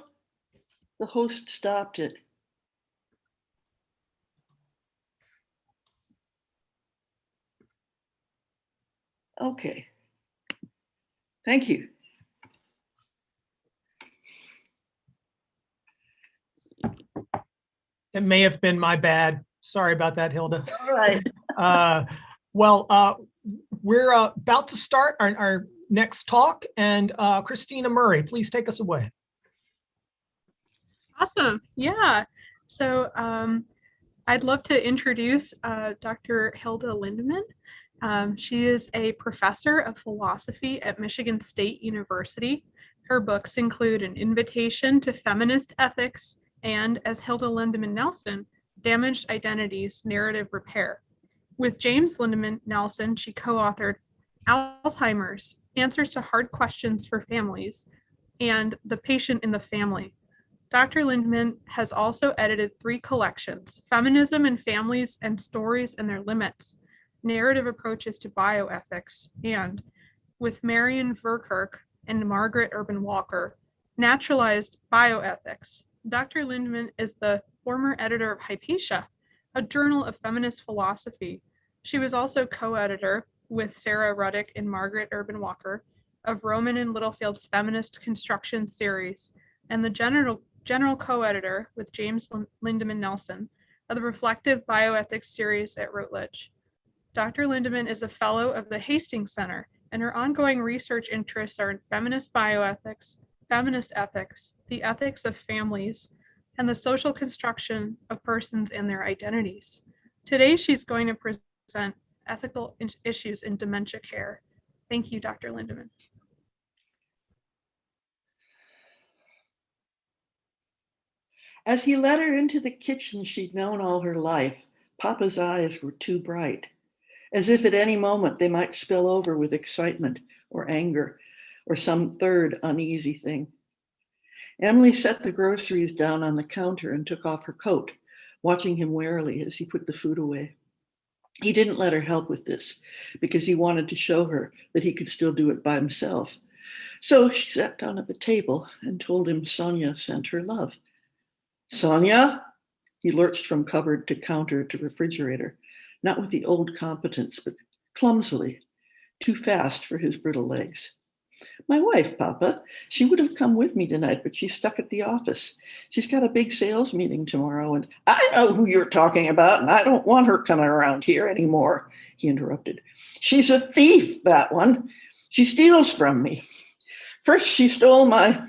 The host stopped it. Okay. Thank you. It may have been my bad. Sorry about that, Hilda. All right. We're about to start our next talk, and Christina Murray, please take us away. Awesome. Yeah. So I'd love to introduce Dr. Hilda Lindemann. She is a professor of philosophy at Michigan State University. Her books include An Invitation to Feminist Ethics and, as Hilda Lindemann Nelson, Damaged Identities, Narrative Repair. With James Lindemann Nelson, she co-authored Alzheimer's, Answers to Hard Questions for Families, and The Patient in the Family. Dr. Lindemann has also edited 3 collections, Feminism in Families and Stories and Their Limits, Narrative Approaches to Bioethics, and, with Marion Verkerk and Margaret Urban Walker, Naturalized Bioethics. Dr. Lindemann is the former editor of Hypatia, a journal of feminist philosophy. She was also co-editor with Sarah Ruddick and Margaret Urban Walker of Roman and Littlefield's Feminist Construction series, and the general co-editor with James Lindemann Nelson of the Reflective Bioethics series at Routledge. Dr. Lindemann is a fellow of the Hastings Center, and her ongoing research interests are in feminist bioethics, feminist ethics, the ethics of families, and the social construction of persons and their identities. Today, she's going to present ethical issues in dementia care. Thank you, Dr. Lindemann. As he led her into the kitchen she'd known all her life, Papa's eyes were too bright, as if at any moment they might spill over with excitement or anger or some third uneasy thing. Emily set the groceries down on the counter and took off her coat, watching him warily as he put the food away. He didn't let her help with this because he wanted to show her that he could still do it by himself. So she sat down at the table and told him Sonia sent her love. Sonia? He lurched from cupboard to counter to refrigerator, not with the old competence, but clumsily, too fast for his brittle legs. My wife, Papa. She would have come with me tonight, but she's stuck at the office. She's got a big sales meeting tomorrow, and I know who you're talking about, and I don't want her coming around here anymore, he interrupted. She's a thief, that one. She steals from me. First, she stole my...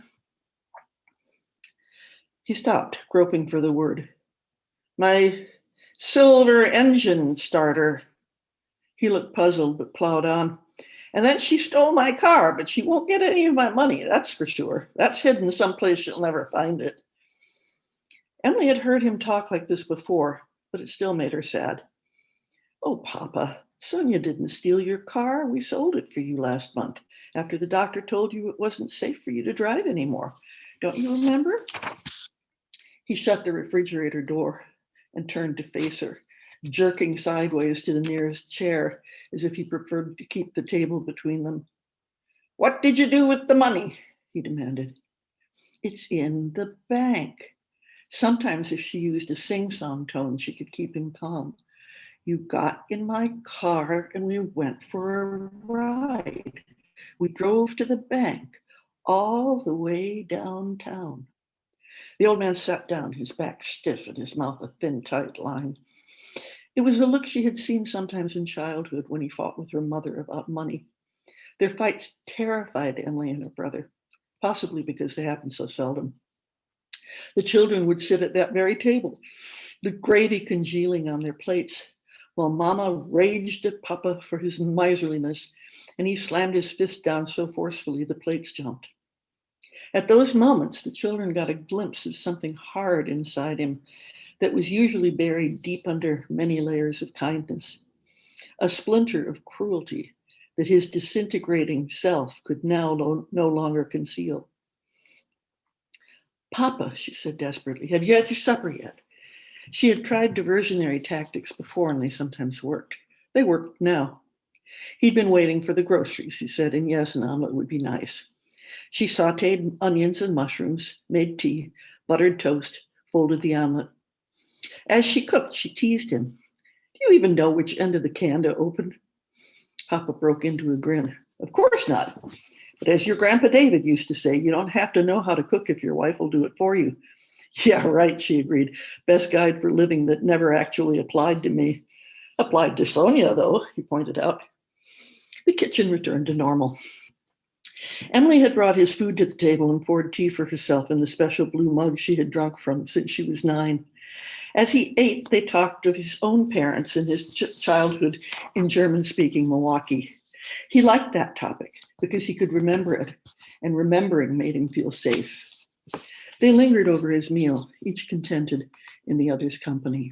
He stopped, groping for the word. My silver engine starter. He looked puzzled, but plowed on. And then she stole my car, but she won't get any of my money, that's for sure. That's hidden someplace she'll never find it. Emily had heard him talk like this before, but it still made her sad. Oh, Papa, Sonia didn't steal your car. We sold it for you last month after the doctor told you it wasn't safe for you to drive anymore. Don't you remember? He shut the refrigerator door and turned to face her, jerking sideways to the nearest chair as if he preferred to keep the table between them. What did you do with the money? He demanded. It's in the bank. Sometimes if she used a sing-song tone, she could keep him calm. You got in my car and we went for a ride. We drove to the bank all the way downtown. The old man sat down, his back stiff and his mouth a thin, tight line. It was a look she had seen sometimes in childhood when he fought with her mother about money. Their fights terrified Emily and her brother, possibly because they happened so seldom. The children would sit at that very table, the gravy congealing on their plates, while Mama raged at Papa for his miserliness, and he slammed his fist down so forcefully the plates jumped. At those moments, the children got a glimpse of something hard inside him that was usually buried deep under many layers of kindness, a splinter of cruelty that his disintegrating self could now no longer conceal. Papa, she said desperately, have you had your supper yet? She had tried diversionary tactics before and they sometimes worked. They worked now. He'd been waiting for the groceries, he said, and yes, an omelet would be nice. She sauteed onions and mushrooms, made tea, buttered toast, folded the omelet. As she cooked, she teased him. Do you even know which end of the can to open? Papa broke into a grin. Of course not. But as your Grandpa David used to say, you don't have to know how to cook if your wife will do it for you. Yeah, right, she agreed. Best guide for living that never actually applied to me. Applied to Sonia, though, he pointed out. The kitchen returned to normal. Emily had brought his food to the table and poured tea for herself in the special blue mug she had drunk from since she was 9. As he ate, they talked of his own parents and his childhood in German-speaking Milwaukee. He liked that topic because he could remember it, and remembering made him feel safe. They lingered over his meal, each contented in the other's company.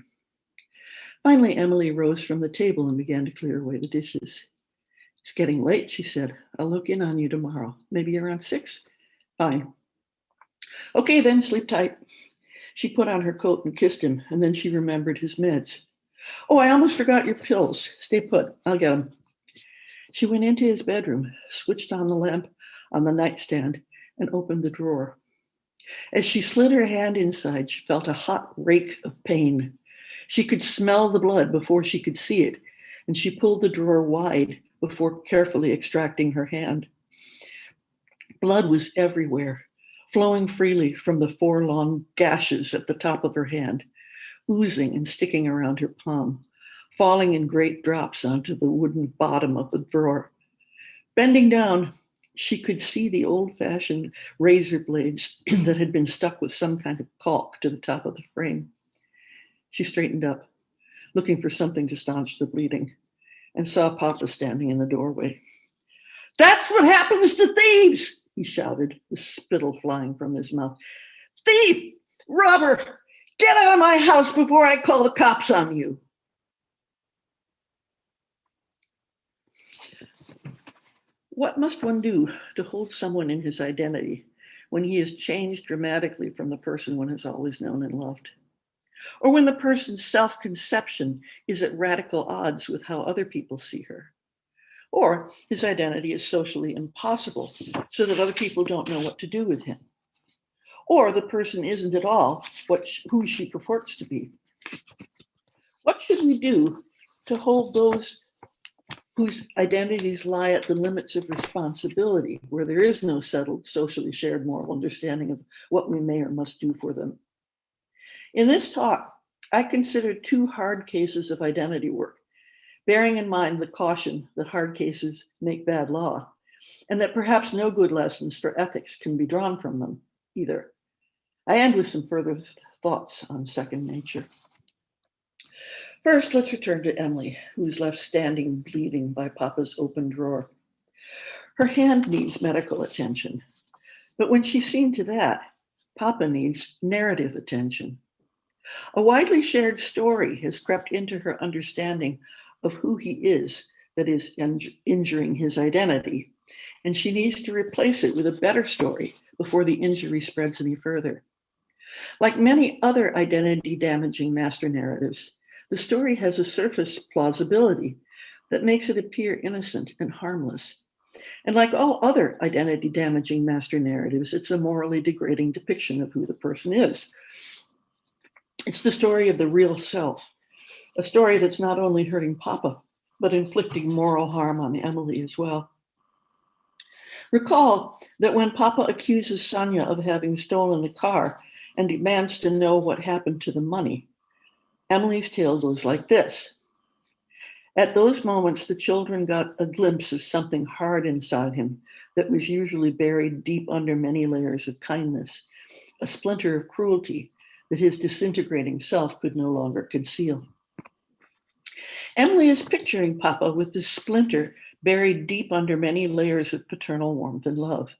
Finally, Emily rose from the table and began to clear away the dishes. It's getting late, she said. I'll look in on you tomorrow, maybe around 6. Fine. Okay, then, sleep tight. She put on her coat and kissed him, and then she remembered his meds. Oh, I almost forgot your pills. Stay put, I'll get them. She went into his bedroom, switched on the lamp on the nightstand, and opened the drawer. As she slid her hand inside, she felt a hot rake of pain. She could smell the blood before she could see it, and she pulled the drawer wide before carefully extracting her hand. Blood was everywhere, flowing freely from the 4 long gashes at the top of her hand, oozing and sticking around her palm, falling in great drops onto the wooden bottom of the drawer. Bending down, she could see the old-fashioned razor blades that had been stuck with some kind of caulk to the top of the frame. She straightened up, looking for something to staunch the bleeding, and saw Papa standing in the doorway. That's what happens to thieves, he shouted, the spittle flying from his mouth. Thief! Robber! Get out of my house before I call the cops on you. What must one do to hold someone in his identity when he has changed dramatically from the person one has always known and loved? Or when the person's self-conception is at radical odds with how other people see her? Or his identity is socially impossible so that other people don't know what to do with him? Or the person isn't at all who she purports to be? What should we do to hold those whose identities lie at the limits of responsibility, where there is no settled, socially shared moral understanding of what we may or must do for them? In this talk, I considered 2 hard cases of identity work, bearing in mind the caution that hard cases make bad law, and that perhaps no good lessons for ethics can be drawn from them either. I end with some further thoughts on second nature. First, let's return to Emily, who is left standing bleeding by Papa's open drawer. Her hand needs medical attention, but when she's seen to that, Papa needs narrative attention. A widely shared story has crept into her understanding of who he is that is injuring his identity, and she needs to replace it with a better story before the injury spreads any further. Like many other identity-damaging master narratives, the story has a surface plausibility that makes it appear innocent and harmless. And like all other identity-damaging master narratives, it's a morally degrading depiction of who the person is. It's the story of the real self, a story that's not only hurting Papa, but inflicting moral harm on Emily as well. Recall that when Papa accuses Sonia of having stolen the car and demands to know what happened to the money, Emily's tale goes like this. At those moments, the children got a glimpse of something hard inside him that was usually buried deep under many layers of kindness, a splinter of cruelty that his disintegrating self could no longer conceal. Emily is picturing Papa with this splinter buried deep under many layers of paternal warmth and love.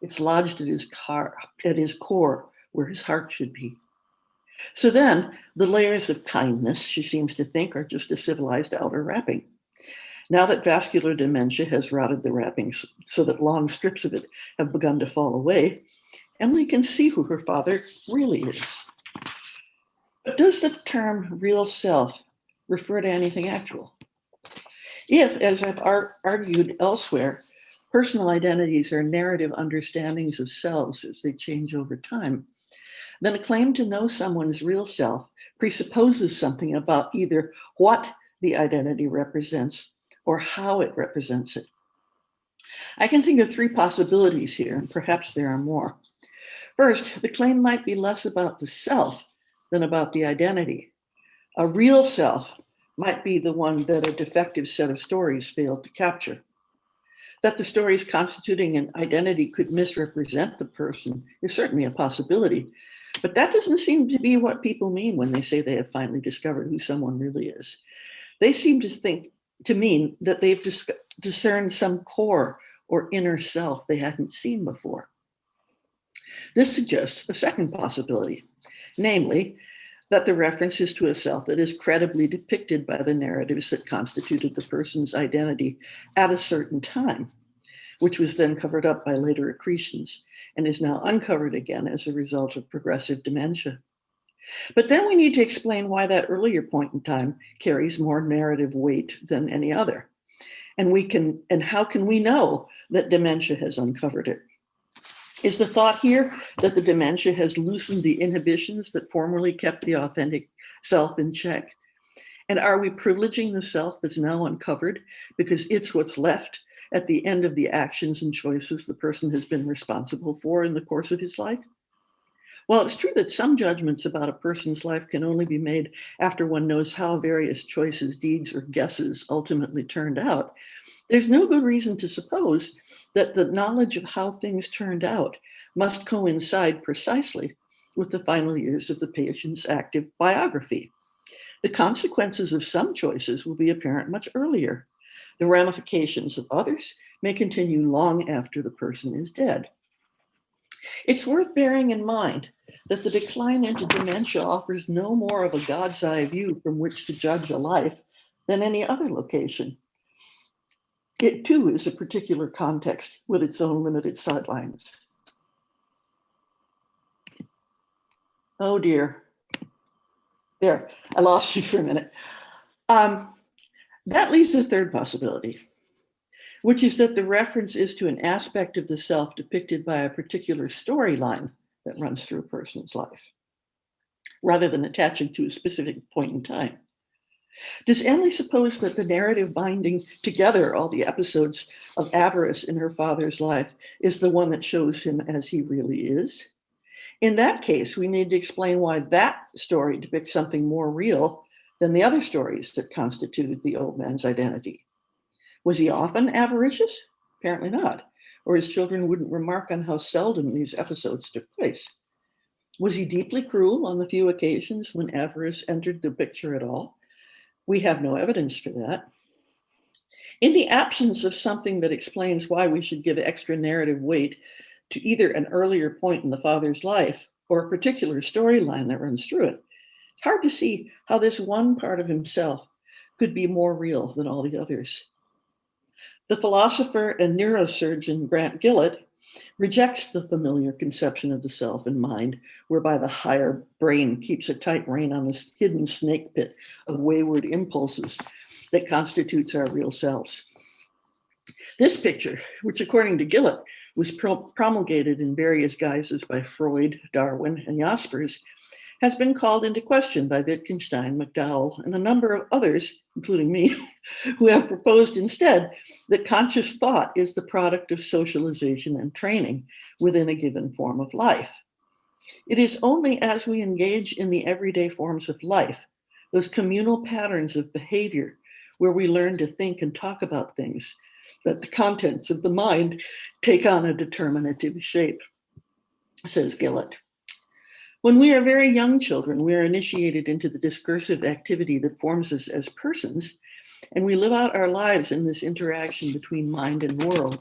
It's lodged at his core, where his heart should be. So then, the layers of kindness, she seems to think, are just a civilized outer wrapping. Now that vascular dementia has rotted the wrapping so that long strips of it have begun to fall away, Emily can see who her father really is. But does the term real self refer to anything actual? If, as I've argued elsewhere, Personal identities are narrative understandings of selves as they change over time. Then a claim to know someone's real self presupposes something about either what the identity represents or how it represents it. I can think of three possibilities here, and perhaps there are more. First, the claim might be less about the self than about the identity. A real self might be the one that a defective set of stories failed to capture. That the stories constituting an identity could misrepresent the person is certainly a possibility, but that doesn't seem to be what people mean when they say they have finally discovered who someone really is. They seem to mean that they've discerned some core or inner self they hadn't seen before. This suggests a second possibility, namely, that the reference is to a self that is credibly depicted by the narratives that constituted the person's identity at a certain time, which was then covered up by later accretions and is now uncovered again as a result of progressive dementia. But then we need to explain why that earlier point in time carries more narrative weight than any other. And how can we know that dementia has uncovered it? Is the thought here that the dementia has loosened the inhibitions that formerly kept the authentic self in check? And are we privileging the self that's now uncovered because it's what's left at the end of the actions and choices the person has been responsible for in the course of his life? Well, it's true that some judgments about a person's life can only be made after one knows how various choices, deeds, or guesses ultimately turned out. There's no good reason to suppose that the knowledge of how things turned out must coincide precisely with the final years of the patient's active biography. The consequences of some choices will be apparent much earlier. The ramifications of others may continue long after the person is dead. It's worth bearing in mind that the decline into dementia offers no more of a God's eye view from which to judge a life than any other location. It too is a particular context with its own limited sidelines. Oh dear. There, I lost you for a minute. That leaves a third possibility, which is that the reference is to an aspect of the self depicted by a particular storyline that runs through a person's life, rather than attaching to a specific point in time. Does Emily suppose that the narrative binding together all the episodes of avarice in her father's life is the one that shows him as he really is? In that case, we need to explain why that story depicts something more real than the other stories that constituted the old man's identity. Was he often avaricious? Apparently not, or his children wouldn't remark on how seldom these episodes took place. Was he deeply cruel on the few occasions when avarice entered the picture at all? We have no evidence for that. In the absence of something that explains why we should give extra narrative weight to either an earlier point in the father's life or a particular storyline that runs through it, it's hard to see how this one part of himself could be more real than all the others. The philosopher and neurosurgeon Brent rejects the familiar conception of the self and mind, whereby the higher brain keeps a tight rein on this hidden snake pit of wayward impulses that constitutes our real selves. This picture, which according to Gillett was promulgated in various guises by Freud, Darwin, and Jaspers, has been called into question by Wittgenstein, McDowell, and a number of others, including me, who have proposed instead that conscious thought is the product of socialization and training within a given form of life. It is only as we engage in the everyday forms of life, those communal patterns of behavior, where we learn to think and talk about things, that the contents of the mind take on a determinative shape, says Gillett. When we are very young children, we are initiated into the discursive activity that forms us as persons, and we live out our lives in this interaction between mind and world,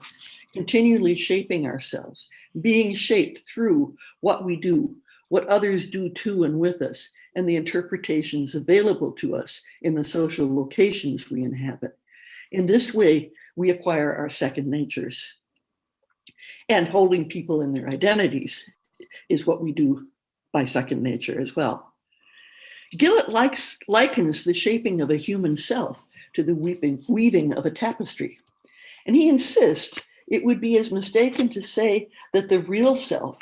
continually shaping ourselves, being shaped through what we do, what others do to and with us, and the interpretations available to us in the social locations we inhabit. In this way, we acquire our second natures. And holding people in their identities is what we do by second nature as well. Gillett likens the shaping of a human self to the weaving of a tapestry. And he insists it would be as mistaken to say that the real self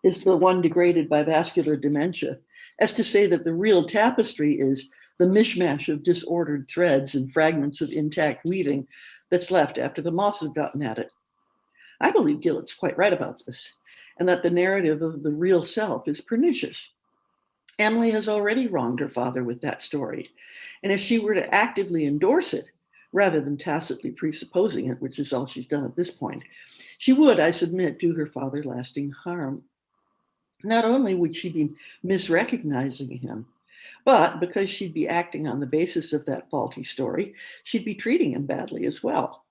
is the one degraded by vascular dementia as to say that the real tapestry is the mishmash of disordered threads and fragments of intact weaving that's left after the moths have gotten at it. I believe Gillett's quite right about this, and that the narrative of the real self is pernicious. Emily has already wronged her father with that story, and if she were to actively endorse it, rather than tacitly presupposing it, which is all she's done at this point, she would, I submit, do her father lasting harm. Not only would she be misrecognizing him, but because she'd be acting on the basis of that faulty story, she'd be treating him badly as well.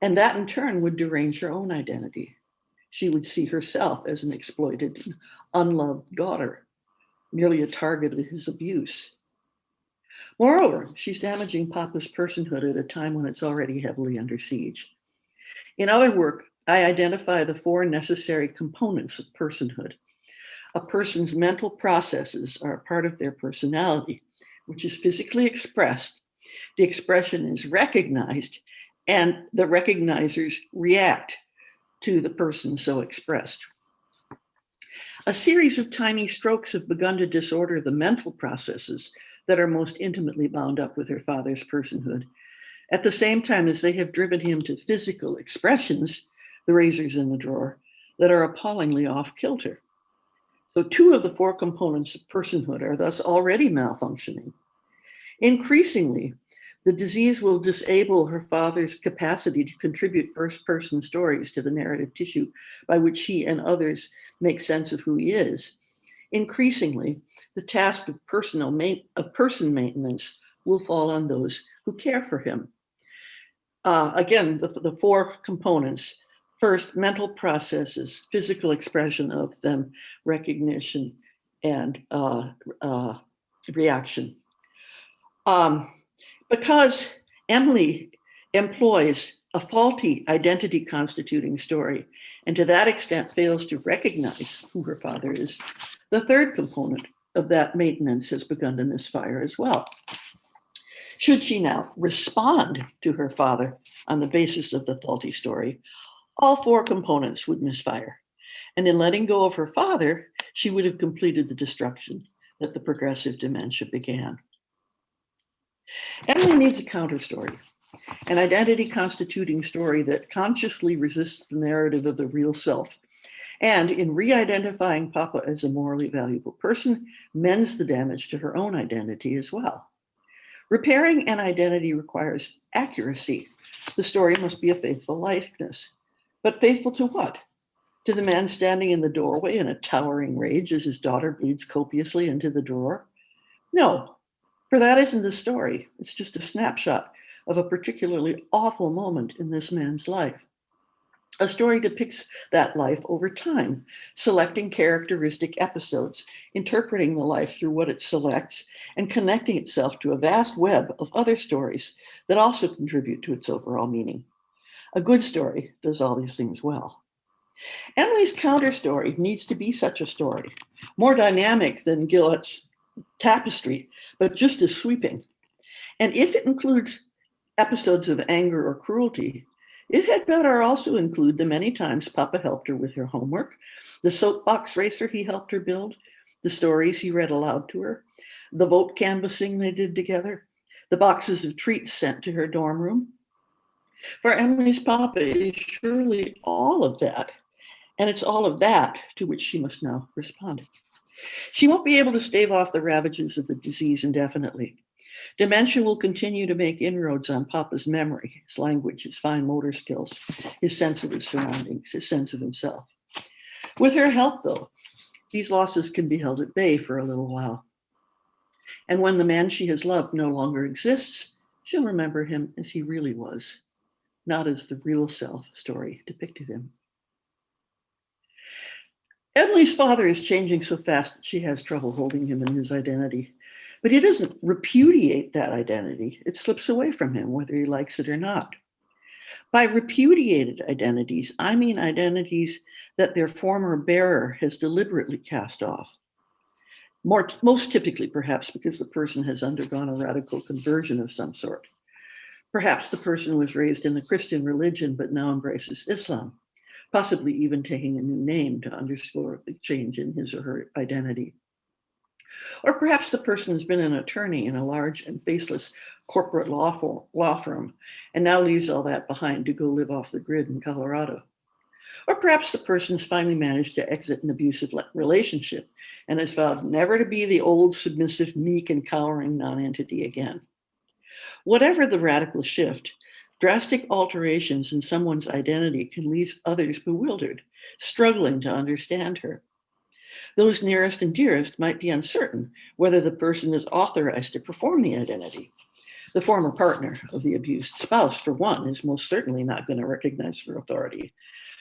And that in turn would derange her own identity. She would see herself as an exploited, unloved daughter, merely a target of his abuse. Moreover, she's damaging Papa's personhood at a time when it's already heavily under siege. In other work, I identify the 4 necessary components of personhood. A person's mental processes are a part of their personality, which is physically expressed. The expression is recognized, and the recognizers react to the person so expressed. A series of tiny strokes have begun to disorder the mental processes that are most intimately bound up with her father's personhood, at the same time as they have driven him to physical expressions, the razors in the drawer, that are appallingly off kilter. So 2 of the 4 components of personhood are thus already malfunctioning. Increasingly, the disease will disable her father's capacity to contribute first-person stories to the narrative tissue by which he and others make sense of who he is. Increasingly, the task of person maintenance will fall on those who care for him. Again, the 4 components. First, mental processes, physical expression of them, recognition, and reaction. Because Emily employs a faulty identity constituting story, and to that extent fails to recognize who her father is, the 3rd component of that maintenance has begun to misfire as well. Should she now respond to her father on the basis of the faulty story, all 4 components would misfire. And in letting go of her father, she would have completed the destruction that the progressive dementia began. Emily needs a counter story, an identity constituting story that consciously resists the narrative of the real self, and in re-identifying Papa as a morally valuable person, mends the damage to her own identity as well. Repairing an identity requires accuracy. The story must be a faithful likeness. But faithful to what? To the man standing in the doorway in a towering rage as his daughter bleeds copiously into the drawer? No, for that isn't the story. It's just a snapshot of a particularly awful moment in this man's life. A story depicts that life over time, selecting characteristic episodes, interpreting the life through what it selects, and connecting itself to a vast web of other stories that also contribute to its overall meaning. A good story does all these things well. Emily's counter story needs to be such a story, more dynamic than Gillett's tapestry, but just as sweeping. And if it includes episodes of anger or cruelty, it had better also include the many times Papa helped her with her homework, the soapbox racer he helped her build, the stories he read aloud to her, the vote canvassing they did together, the boxes of treats sent to her dorm room. For Emily's Papa, it is surely all of that, and it's all of that to which she must now respond. She won't be able to stave off the ravages of the disease indefinitely. Dementia will continue to make inroads on Papa's memory, his language, his fine motor skills, his sense of his surroundings, his sense of himself. With her help, though, these losses can be held at bay for a little while. And when the man she has loved no longer exists, she'll remember him as he really was, not as the real self story depicted him. Emily's father is changing so fast that she has trouble holding him in his identity. But he doesn't repudiate that identity. It slips away from him, whether he likes it or not. By repudiated identities, I mean identities that their former bearer has deliberately cast off. Most typically, perhaps, because the person has undergone a radical conversion of some sort. Perhaps the person was raised in the Christian religion but now embraces Islam, possibly even taking a new name to underscore the change in his or her identity. Or perhaps the person has been an attorney in a large and faceless corporate law firm and now leaves all that behind to go live off the grid in Colorado. Or perhaps the person's finally managed to exit an abusive relationship and has vowed never to be the old, submissive, meek, and cowering nonentity again. Whatever the radical shift, drastic alterations in someone's identity can leave others bewildered, struggling to understand her. Those nearest and dearest might be uncertain whether the person is authorized to perform the identity. The former partner of the abused spouse, for one, is most certainly not going to recognize her authority,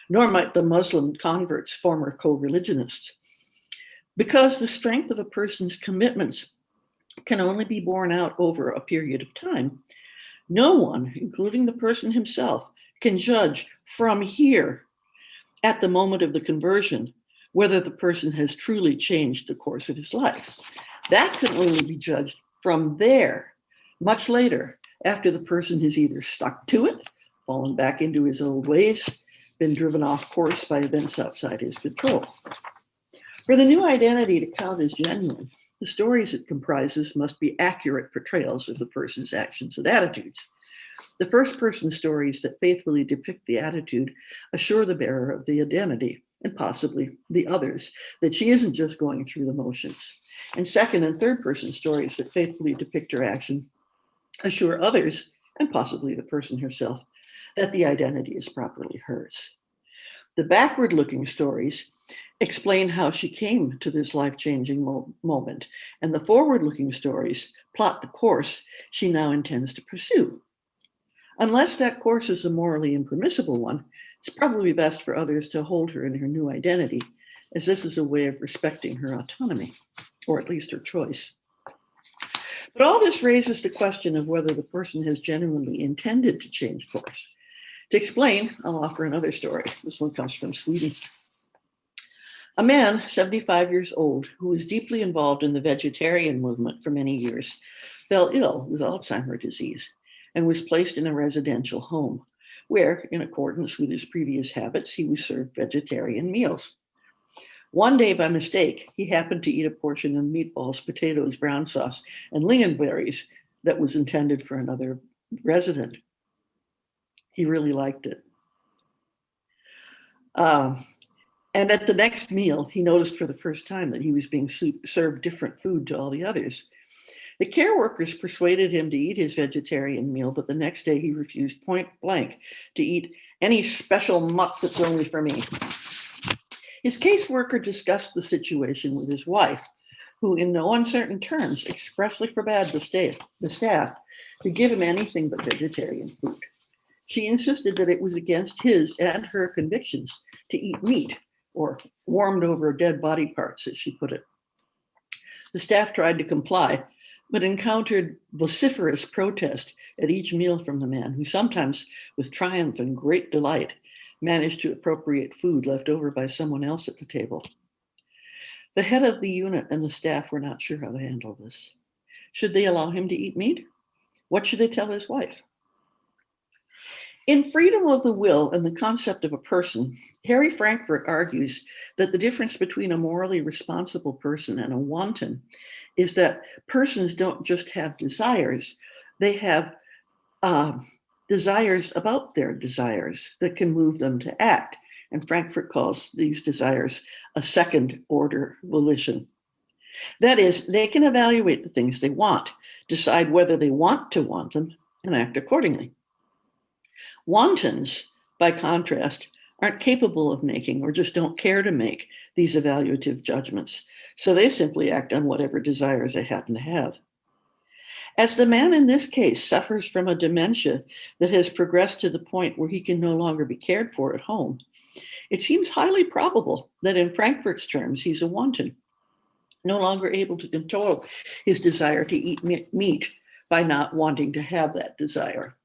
nor might the Muslim convert's former co-religionists. Because the strength of a person's commitments can only be borne out over a period of time, no one, including the person himself, can judge from here, at the moment of the conversion, whether the person has truly changed the course of his life. That can only be judged from there, much later, after the person has either stuck to it, fallen back into his old ways, been driven off course by events outside his control. For the new identity to count as genuine, the stories it comprises must be accurate portrayals of the person's actions and attitudes. The first-person stories that faithfully depict the attitude assure the bearer of the identity, and possibly the others, that she isn't just going through the motions. And second and third-person stories that faithfully depict her action assure others, and possibly the person herself, that the identity is properly hers. The backward-looking stories explain how she came to this life-changing moment, and the forward-looking stories plot the course she now intends to pursue. Unless that course is a morally impermissible one, it's probably best for others to hold her in her new identity, as this is a way of respecting her autonomy, or at least her choice. But all this raises the question of whether the person has genuinely intended to change course. To explain, I'll offer another story. This one comes from Sweden. A man, 75 years old, who was deeply involved in the vegetarian movement for many years, fell ill with Alzheimer's disease and was placed in a residential home where, in accordance with his previous habits, he was served vegetarian meals. One day, by mistake, he happened to eat a portion of meatballs, potatoes, brown sauce, and lingonberries that was intended for another resident. He really liked it. And at the next meal, he noticed for the first time that he was being served different food to all the others. The care workers persuaded him to eat his vegetarian meal, but the next day he refused point blank to eat any special mutt that's only for me. His caseworker discussed the situation with his wife, who in no uncertain terms expressly forbade the staff to give him anything but vegetarian food. She insisted that it was against his and her convictions to eat meat, or warmed over dead body parts, as she put it. The staff tried to comply, but encountered vociferous protest at each meal from the man, who sometimes, with triumph and great delight, managed to appropriate food left over by someone else at the table. The head of the unit and the staff were not sure how to handle this. Should they allow him to eat meat? What should they tell his wife? In Freedom of the Will and the Concept of a Person, Harry Frankfurt argues that the difference between a morally responsible person and a wanton is that persons don't just have desires, they have desires about their desires that can move them to act. And Frankfurt calls these desires a second order volition. That is, they can evaluate the things they want, decide whether they want to want them, and act accordingly. Wantons, by contrast, aren't capable of making or just don't care to make these evaluative judgments, so they simply act on whatever desires they happen to have. As the man in this case suffers from a dementia that has progressed to the point where he can no longer be cared for at home, it seems highly probable that in Frankfurt's terms, he's a wanton, no longer able to control his desire to eat meat by not wanting to have that desire.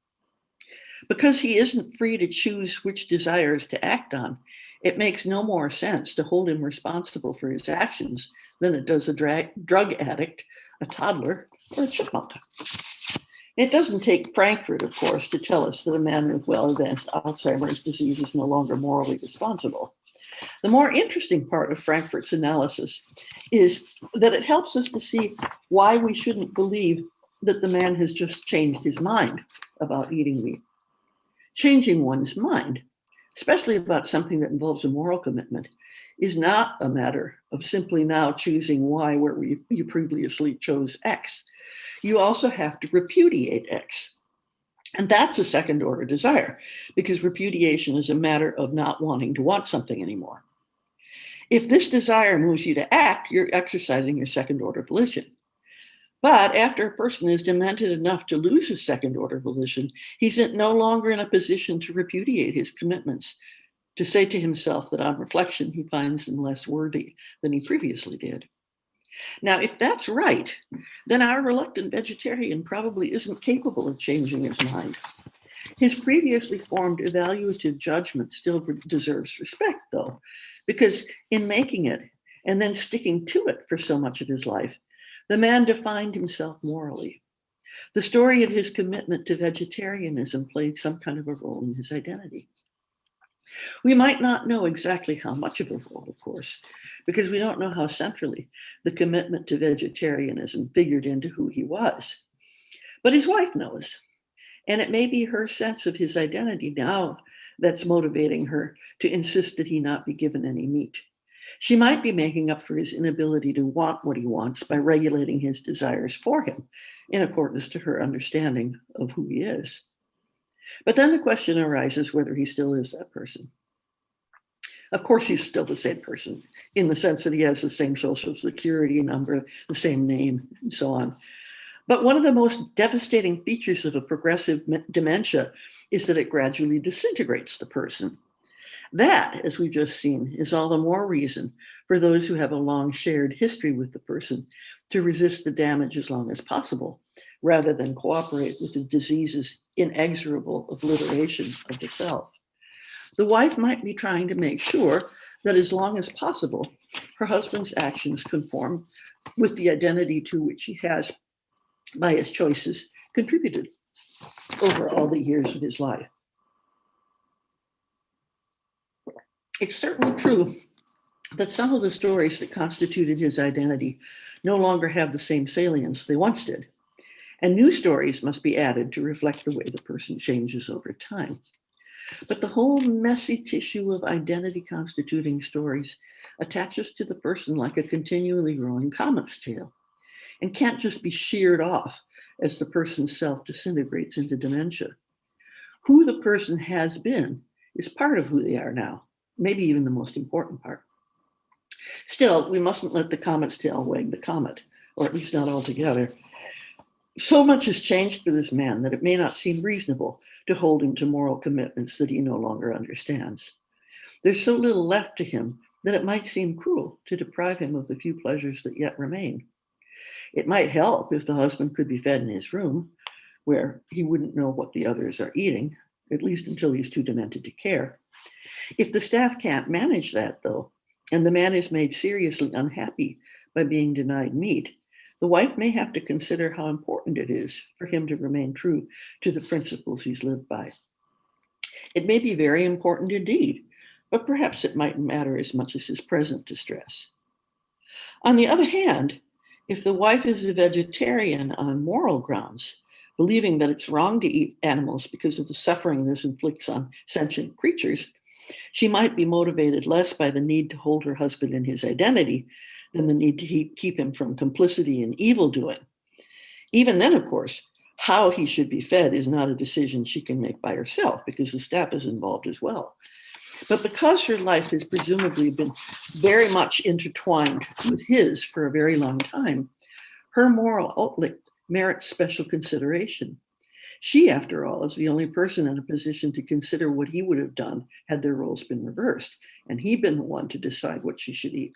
Because he isn't free to choose which desires to act on, it makes no more sense to hold him responsible for his actions than it does a drug addict, a toddler, or a chipmunk. It doesn't take Frankfurt, of course, to tell us that a man with well-advanced Alzheimer's disease is no longer morally responsible. The more interesting part of Frankfurt's analysis is that it helps us to see why we shouldn't believe that the man has just changed his mind about eating meat. Changing one's mind, especially about something that involves a moral commitment, is not a matter of simply now choosing Y where you previously chose X. You also have to repudiate X. And that's a second order desire, because repudiation is a matter of not wanting to want something anymore. If this desire moves you to act, you're exercising your second order volition. But after a person is demented enough to lose his second order volition, he's no longer in a position to repudiate his commitments, to say to himself that on reflection, he finds them less worthy than he previously did. Now, if that's right, then our reluctant vegetarian probably isn't capable of changing his mind. His previously formed evaluative judgment still deserves respect, though, because in making it and then sticking to it for so much of his life, the man defined himself morally. The story of his commitment to vegetarianism played some kind of a role in his identity. We might not know exactly how much of a role, of course, because we don't know how centrally the commitment to vegetarianism figured into who he was. But his wife knows, and it may be her sense of his identity now that's motivating her to insist that he not be given any meat. She might be making up for his inability to want what he wants by regulating his desires for him in accordance to her understanding of who he is. But then the question arises whether he still is that person. Of course, he's still the same person in the sense that he has the same social security number, the same name, and so on. But one of the most devastating features of a progressive dementia is that it gradually disintegrates the person. That, as we've just seen, is all the more reason for those who have a long shared history with the person to resist the damage as long as possible, rather than cooperate with the disease's inexorable obliteration of the self. The wife might be trying to make sure that as long as possible, her husband's actions conform with the identity to which he has, by his choices, contributed over all the years of his life. It's certainly true that some of the stories that constituted his identity no longer have the same salience they once did, and new stories must be added to reflect the way the person changes over time. But the whole messy tissue of identity constituting stories attaches to the person like a continually growing comet's tail, and can't just be sheared off as the person's self disintegrates into dementia. Who the person has been is part of who they are now, maybe even the most important part. Still, we mustn't let the comet's tail wag the comet, or at least not altogether. So much has changed for this man that it may not seem reasonable to hold him to moral commitments that he no longer understands. There's so little left to him that it might seem cruel to deprive him of the few pleasures that yet remain. It might help if the husband could be fed in his room, where he wouldn't know what the others are eating, at least until he's too demented to care. If the staff can't manage that, though, and the man is made seriously unhappy by being denied meat, the wife may have to consider how important it is for him to remain true to the principles he's lived by. It may be very important indeed, but perhaps it mightn't matter as much as his present distress. On the other hand, if the wife is a vegetarian on moral grounds, believing that it's wrong to eat animals because of the suffering this inflicts on sentient creatures, she might be motivated less by the need to hold her husband in his identity than the need to keep him from complicity in evil doing. Even then, of course, how he should be fed is not a decision she can make by herself because the staff is involved as well. But because her life has presumably been very much intertwined with his for a very long time, her moral outlook merits special consideration. She, after all, is the only person in a position to consider what he would have done had their roles been reversed, and he'd been the one to decide what she should eat.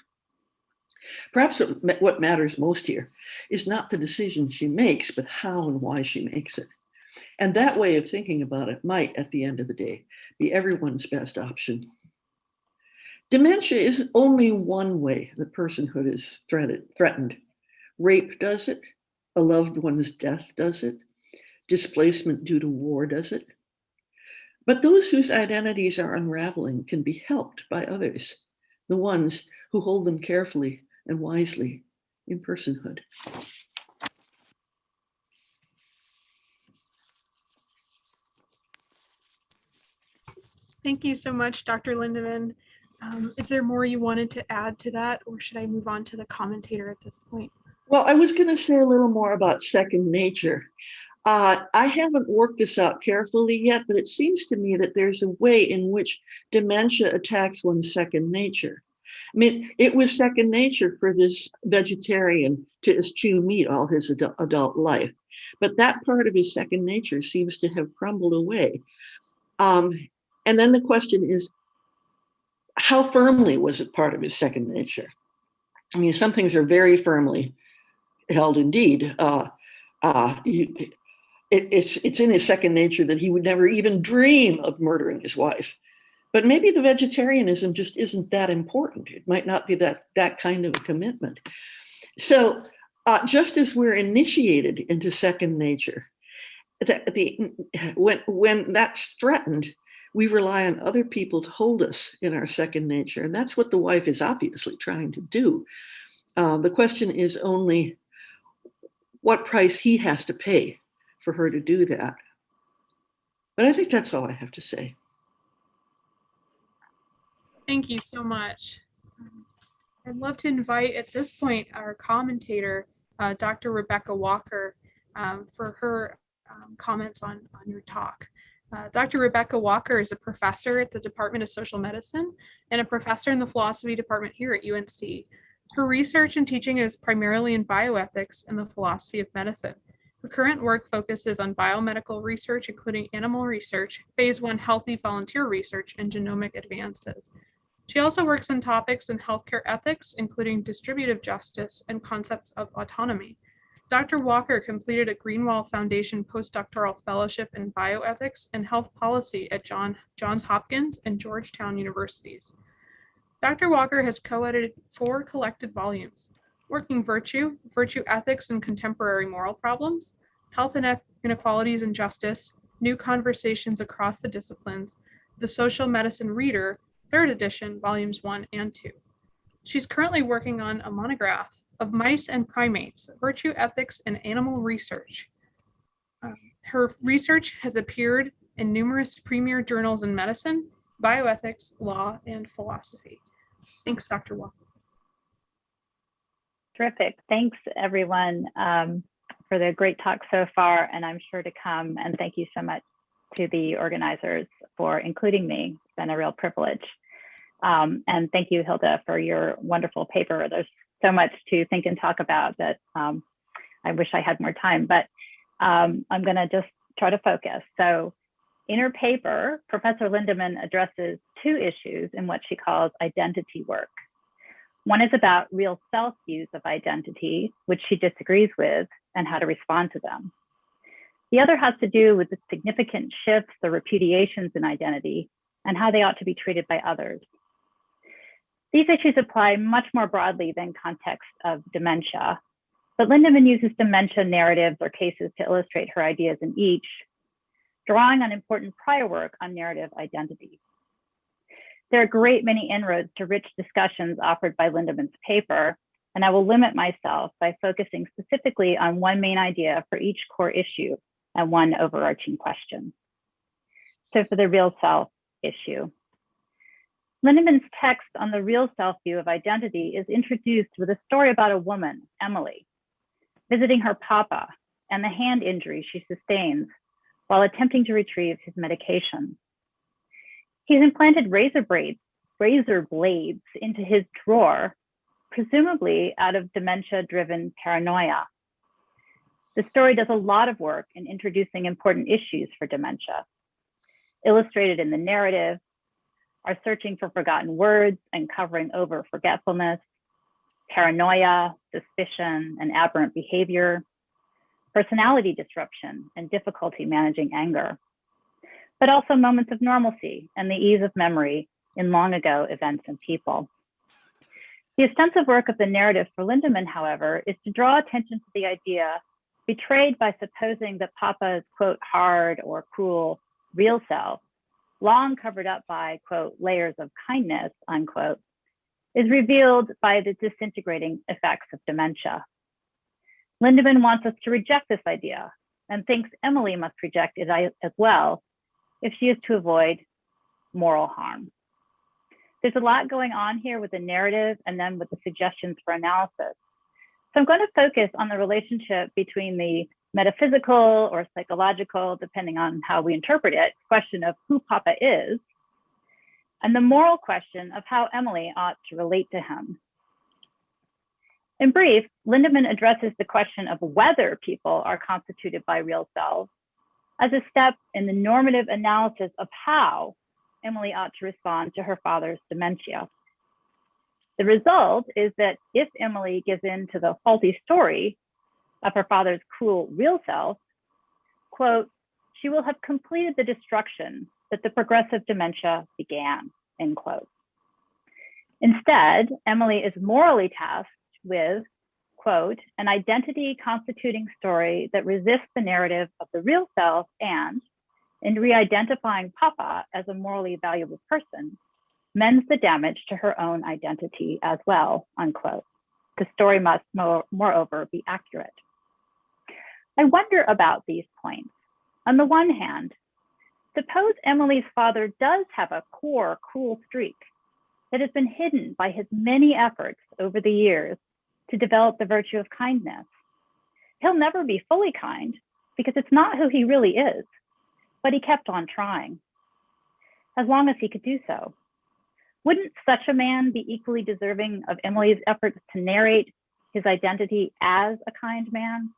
Perhaps what matters most here is not the decision she makes, but how and why she makes it. And that way of thinking about it might, at the end of the day, be everyone's best option. Dementia isn't only one way that personhood is threatened. Rape does it. A loved one's death does it. displacement due to war, does it? But those whose identities are unraveling can be helped by others, the ones who hold them carefully and wisely in personhood. Thank you so much, Dr. Lindeman. Is there more you wanted to add to that, or should I move on to the commentator at this point? Well, I was going to say a little more about second nature. I haven't worked this out carefully yet, but it seems to me that there's a way in which dementia attacks one's second nature. I mean, it was second nature for this vegetarian to eschew meat all his adult life, but that part of his second nature seems to have crumbled away. And then the question is, how firmly was it part of his second nature? I mean, some things are very firmly held indeed. It's in his second nature that he would never even dream of murdering his wife. But maybe the vegetarianism just isn't that important. It might not be that kind of a commitment. So just as we're initiated into second nature, when that's threatened, we rely on other people to hold us in our second nature. And that's what the wife is obviously trying to do. The question is only what price he has to pay for her to do that. But I think that's all I have to say. Thank you so much. I'd love to invite at this point our commentator, Dr. Rebecca Walker, for her comments on your talk. Dr. Rebecca Walker is a professor at the Department of Social Medicine and a professor in the philosophy department here at UNC. Her research and teaching is primarily in bioethics and the philosophy of medicine. Her current work focuses on biomedical research, including animal research, phase 1 healthy volunteer research, and genomic advances. She also works on topics in healthcare ethics, including distributive justice and concepts of autonomy. Dr. Walker completed a Greenwald Foundation postdoctoral fellowship in bioethics and health policy at Johns Hopkins and Georgetown universities. Dr. Walker has co-edited 4 collected volumes: Working Virtue, Virtue Ethics and Contemporary Moral Problems, Health Inequalities and Justice, New Conversations Across the Disciplines, The Social Medicine Reader, 3rd edition, volumes 1 and 2. She's currently working on a monograph of Mice and Primates, Virtue Ethics and Animal Research. Her research has appeared in numerous premier journals in medicine, bioethics, law, and philosophy. Thanks, Dr. Walker. Terrific. Thanks, everyone, for the great talk so far, and I'm sure to come. And thank you so much to the organizers for including me. It's been a real privilege. And thank you, Hilda, for your wonderful paper. There's so much to think and talk about that I wish I had more time, but I'm going to just try to focus. So in her paper, Professor Lindeman addresses 2 issues in what she calls identity work. One is about real self views of identity, which she disagrees with, and how to respond to them. The other has to do with the significant shifts or repudiations in identity and how they ought to be treated by others. These issues apply much more broadly than context of dementia, but Lindeman uses dementia narratives or cases to illustrate her ideas in each, drawing on important prior work on narrative identity. There are a great many inroads to rich discussions offered by Lindeman's paper, and I will limit myself by focusing specifically on one main idea for each core issue and one overarching question. So for the real self issue, Lindeman's text on the real self view of identity is introduced with a story about a woman, Emily, visiting her papa and the hand injury she sustains while attempting to retrieve his medication. He's implanted razor blades into his drawer, presumably out of dementia-driven paranoia. The story does a lot of work in introducing important issues for dementia. Illustrated in the narrative are searching for forgotten words and covering over forgetfulness, paranoia, suspicion, and aberrant behavior, personality disruption, and difficulty managing anger, but also moments of normalcy and the ease of memory in long ago events and people. The ostensive work of the narrative for Lindeman, however, is to draw attention to the idea betrayed by supposing that Papa's, quote, hard or cruel real self, long covered up by, quote, layers of kindness, unquote, is revealed by the disintegrating effects of dementia. Lindemann wants us to reject this idea and thinks Emily must reject it as well if she is to avoid moral harm. There's a lot going on here with the narrative and then with the suggestions for analysis. So I'm going to focus on the relationship between the metaphysical or psychological, depending on how we interpret it, question of who Papa is, and the moral question of how Emily ought to relate to him. In brief, Lindemann addresses the question of whether people are constituted by real selves as a step in the normative analysis of how Emily ought to respond to her father's dementia. The result is that if Emily gives in to the faulty story of her father's cruel real self, quote, she will have completed the destruction that the progressive dementia began, end quote. Instead, Emily is morally tasked with, quote, an identity constituting story that resists the narrative of the real self and, in re-identifying Papa as a morally valuable person, mends the damage to her own identity as well, unquote. The story must, moreover, be accurate. I wonder about these points. On the one hand, suppose Emily's father does have a core cruel streak that has been hidden by his many efforts over the years to develop the virtue of kindness. He'll never be fully kind because it's not who he really is, but he kept on trying as long as he could do so. Wouldn't such a man be equally deserving of Emily's efforts to narrate his identity as a kind man?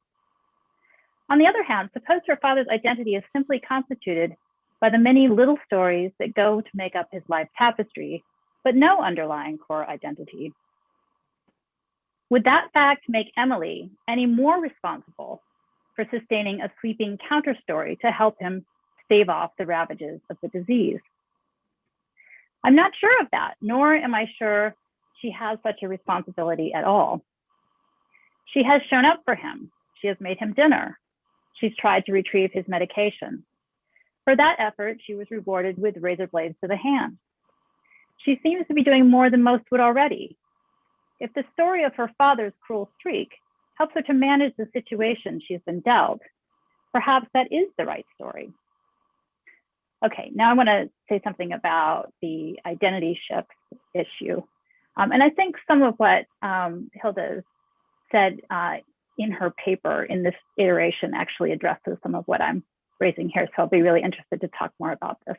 On the other hand, suppose her father's identity is simply constituted by the many little stories that go to make up his life tapestry, but no underlying core identity. Would that fact make Emily any more responsible for sustaining a sweeping counterstory to help him stave off the ravages of the disease? I'm not sure of that, nor am I sure she has such a responsibility at all. She has shown up for him. She has made him dinner. She's tried to retrieve his medication. For that effort, she was rewarded with razor blades to the hand. She seems to be doing more than most would already. If the story of her father's cruel streak helps her to manage the situation she's been dealt, perhaps that is the right story. Okay, now I want to say something about the identity shift issue. And I think some of what Hilda said in her paper in this iteration actually addresses some of what I'm raising here. So I'll be really interested to talk more about this.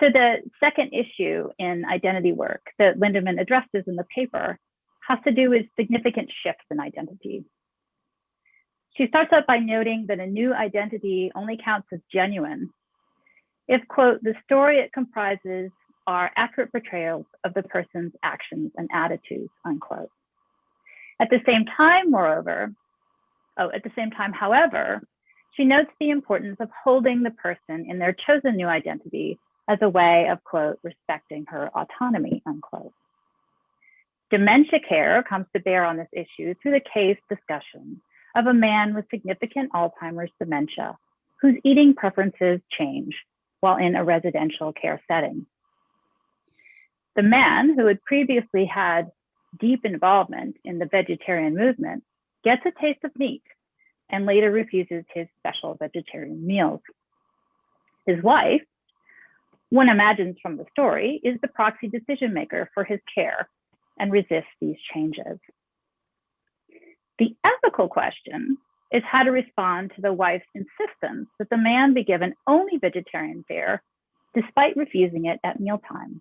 So the second issue in identity work that Lindemann addresses in the paper has to do with significant shifts in identity. She starts out by noting that a new identity only counts as genuine if, quote, the story it comprises are accurate portrayals of the person's actions and attitudes, unquote. At the same time, however, she notes the importance of holding the person in their chosen new identity as a way of, quote, respecting her autonomy, unquote. Dementia care comes to bear on this issue through the case discussion of a man with significant Alzheimer's dementia whose eating preferences change while in a residential care setting. The man, who had previously had deep involvement in the vegetarian movement, gets a taste of meat and later refuses his special vegetarian meals. His wife, one imagines from the story, is the proxy decision maker for his care and resists these changes. The ethical question is how to respond to the wife's insistence that the man be given only vegetarian fare despite refusing it at mealtime.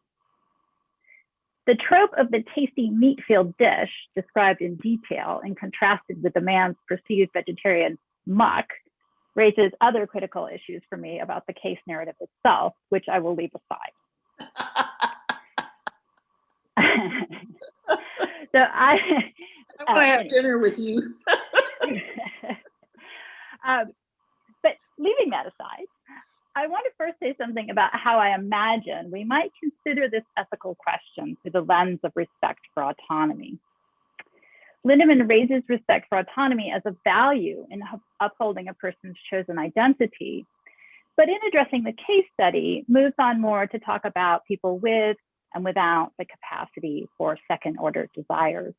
The trope of the tasty meat-filled dish described in detail and contrasted with the man's perceived vegetarian muck raises other critical issues for me about the case narrative itself, which I will leave aside. So I want to have dinner with you. But leaving that aside, I want to first say something about how I imagine we might consider this ethical question through the lens of respect for autonomy. Lindemann raises respect for autonomy as a value in upholding a person's chosen identity, but in addressing the case study, moves on more to talk about people with and without the capacity for second-order desires.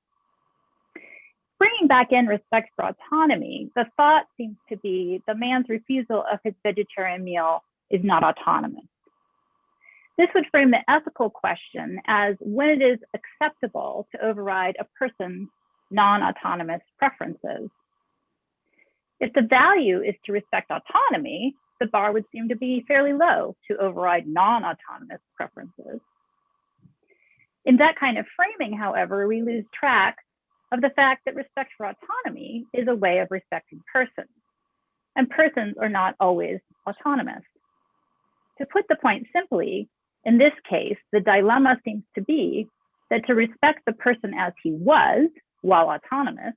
Bringing back in respect for autonomy, the thought seems to be the man's refusal of his vegetarian meal is not autonomous. This would frame the ethical question as when it is acceptable to override a person's non-autonomous preferences. If the value is to respect autonomy, the bar would seem to be fairly low to override non-autonomous preferences. In that kind of framing, however, we lose track of the fact that respect for autonomy is a way of respecting persons, and persons are not always autonomous. To put the point simply, in this case, the dilemma seems to be that to respect the person as he was, while autonomous,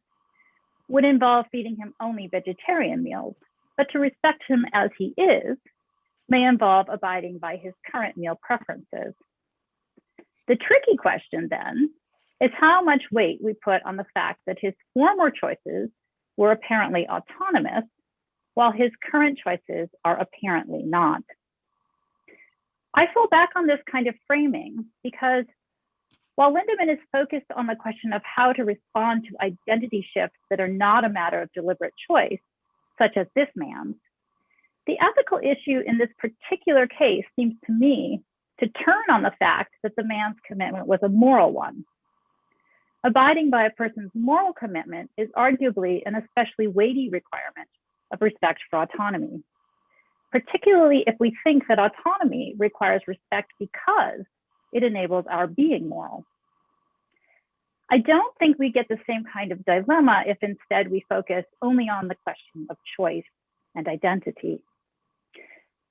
would involve feeding him only vegetarian meals, but to respect him as he is may involve abiding by his current meal preferences. The tricky question then is how much weight we put on the fact that his former choices were apparently autonomous, while his current choices are apparently not. I fall back on this kind of framing because while Lindemann is focused on the question of how to respond to identity shifts that are not a matter of deliberate choice, such as this man's, the ethical issue in this particular case seems to me to turn on the fact that the man's commitment was a moral one. Abiding by a person's moral commitment is arguably an especially weighty requirement of respect for autonomy, particularly if we think that autonomy requires respect because it enables our being moral. I don't think we get the same kind of dilemma if instead we focus only on the question of choice and identity.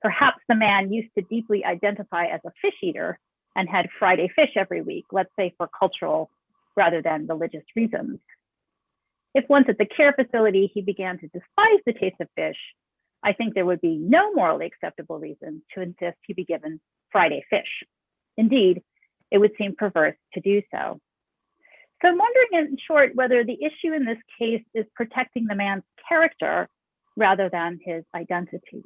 Perhaps the man used to deeply identify as a fish eater and had Friday fish every week, let's say for cultural rather than religious reasons. If once at the care facility he began to despise the taste of fish, I think there would be no morally acceptable reason to insist he be given Friday fish. Indeed, it would seem perverse to do so. So I'm wondering in short whether the issue in this case is protecting the man's character rather than his identity.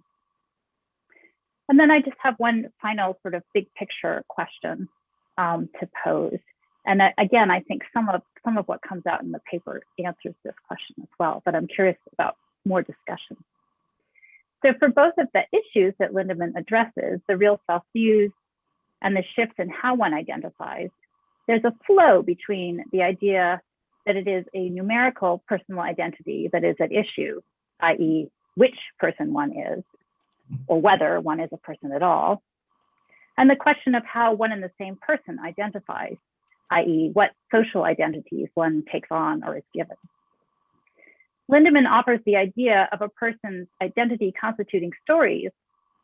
And then I just have one final sort of big picture question to pose. And again, I think some of what comes out in the paper answers this question as well, but I'm curious about more discussion. So for both of the issues that Lindemann addresses, the real self views and the shifts in how one identifies, there's a flow between the idea that it is a numerical personal identity that is at issue, i.e. which person one is, or whether one is a person at all, and the question of how one and the same person identifies, i.e. what social identities one takes on or is given. Lindemann offers the idea of a person's identity constituting stories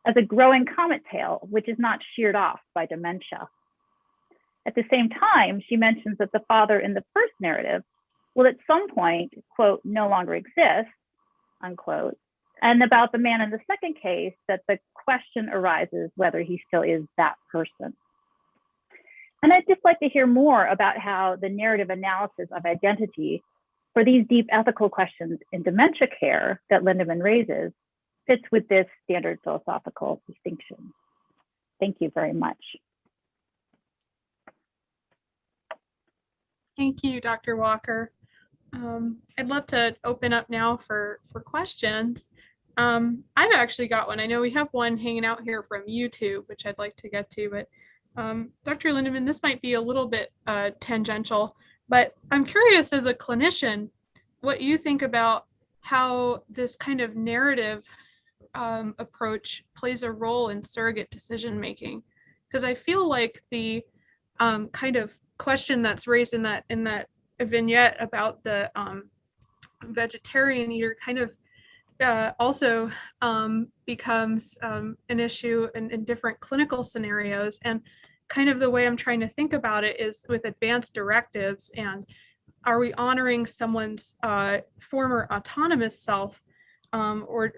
as a growing comet tail, which is not sheared off by dementia. At the same time, she mentions that the father in the first narrative will at some point, quote, no longer exist, unquote, and about the man in the second case that the question arises whether he still is that person. And I'd just like to hear more about how the narrative analysis of identity for these deep ethical questions in dementia care that Lindemann raises fits with this standard philosophical distinction. Thank you very much. Thank you, Dr. Walker. I'd love to open up now for questions. I've actually got one. I know we have one hanging out here from YouTube, which I'd like to get to, but Dr. Lindemann, this might be a little bit tangential, but I'm curious as a clinician, what you think about how this kind of narrative approach plays a role in surrogate decision-making. Because I feel like the kind of question that's raised in that vignette about the vegetarian eater kind of also becomes an issue in different clinical scenarios. And kind of the way I'm trying to think about it is with advanced directives, and are we honoring someone's former autonomous self, or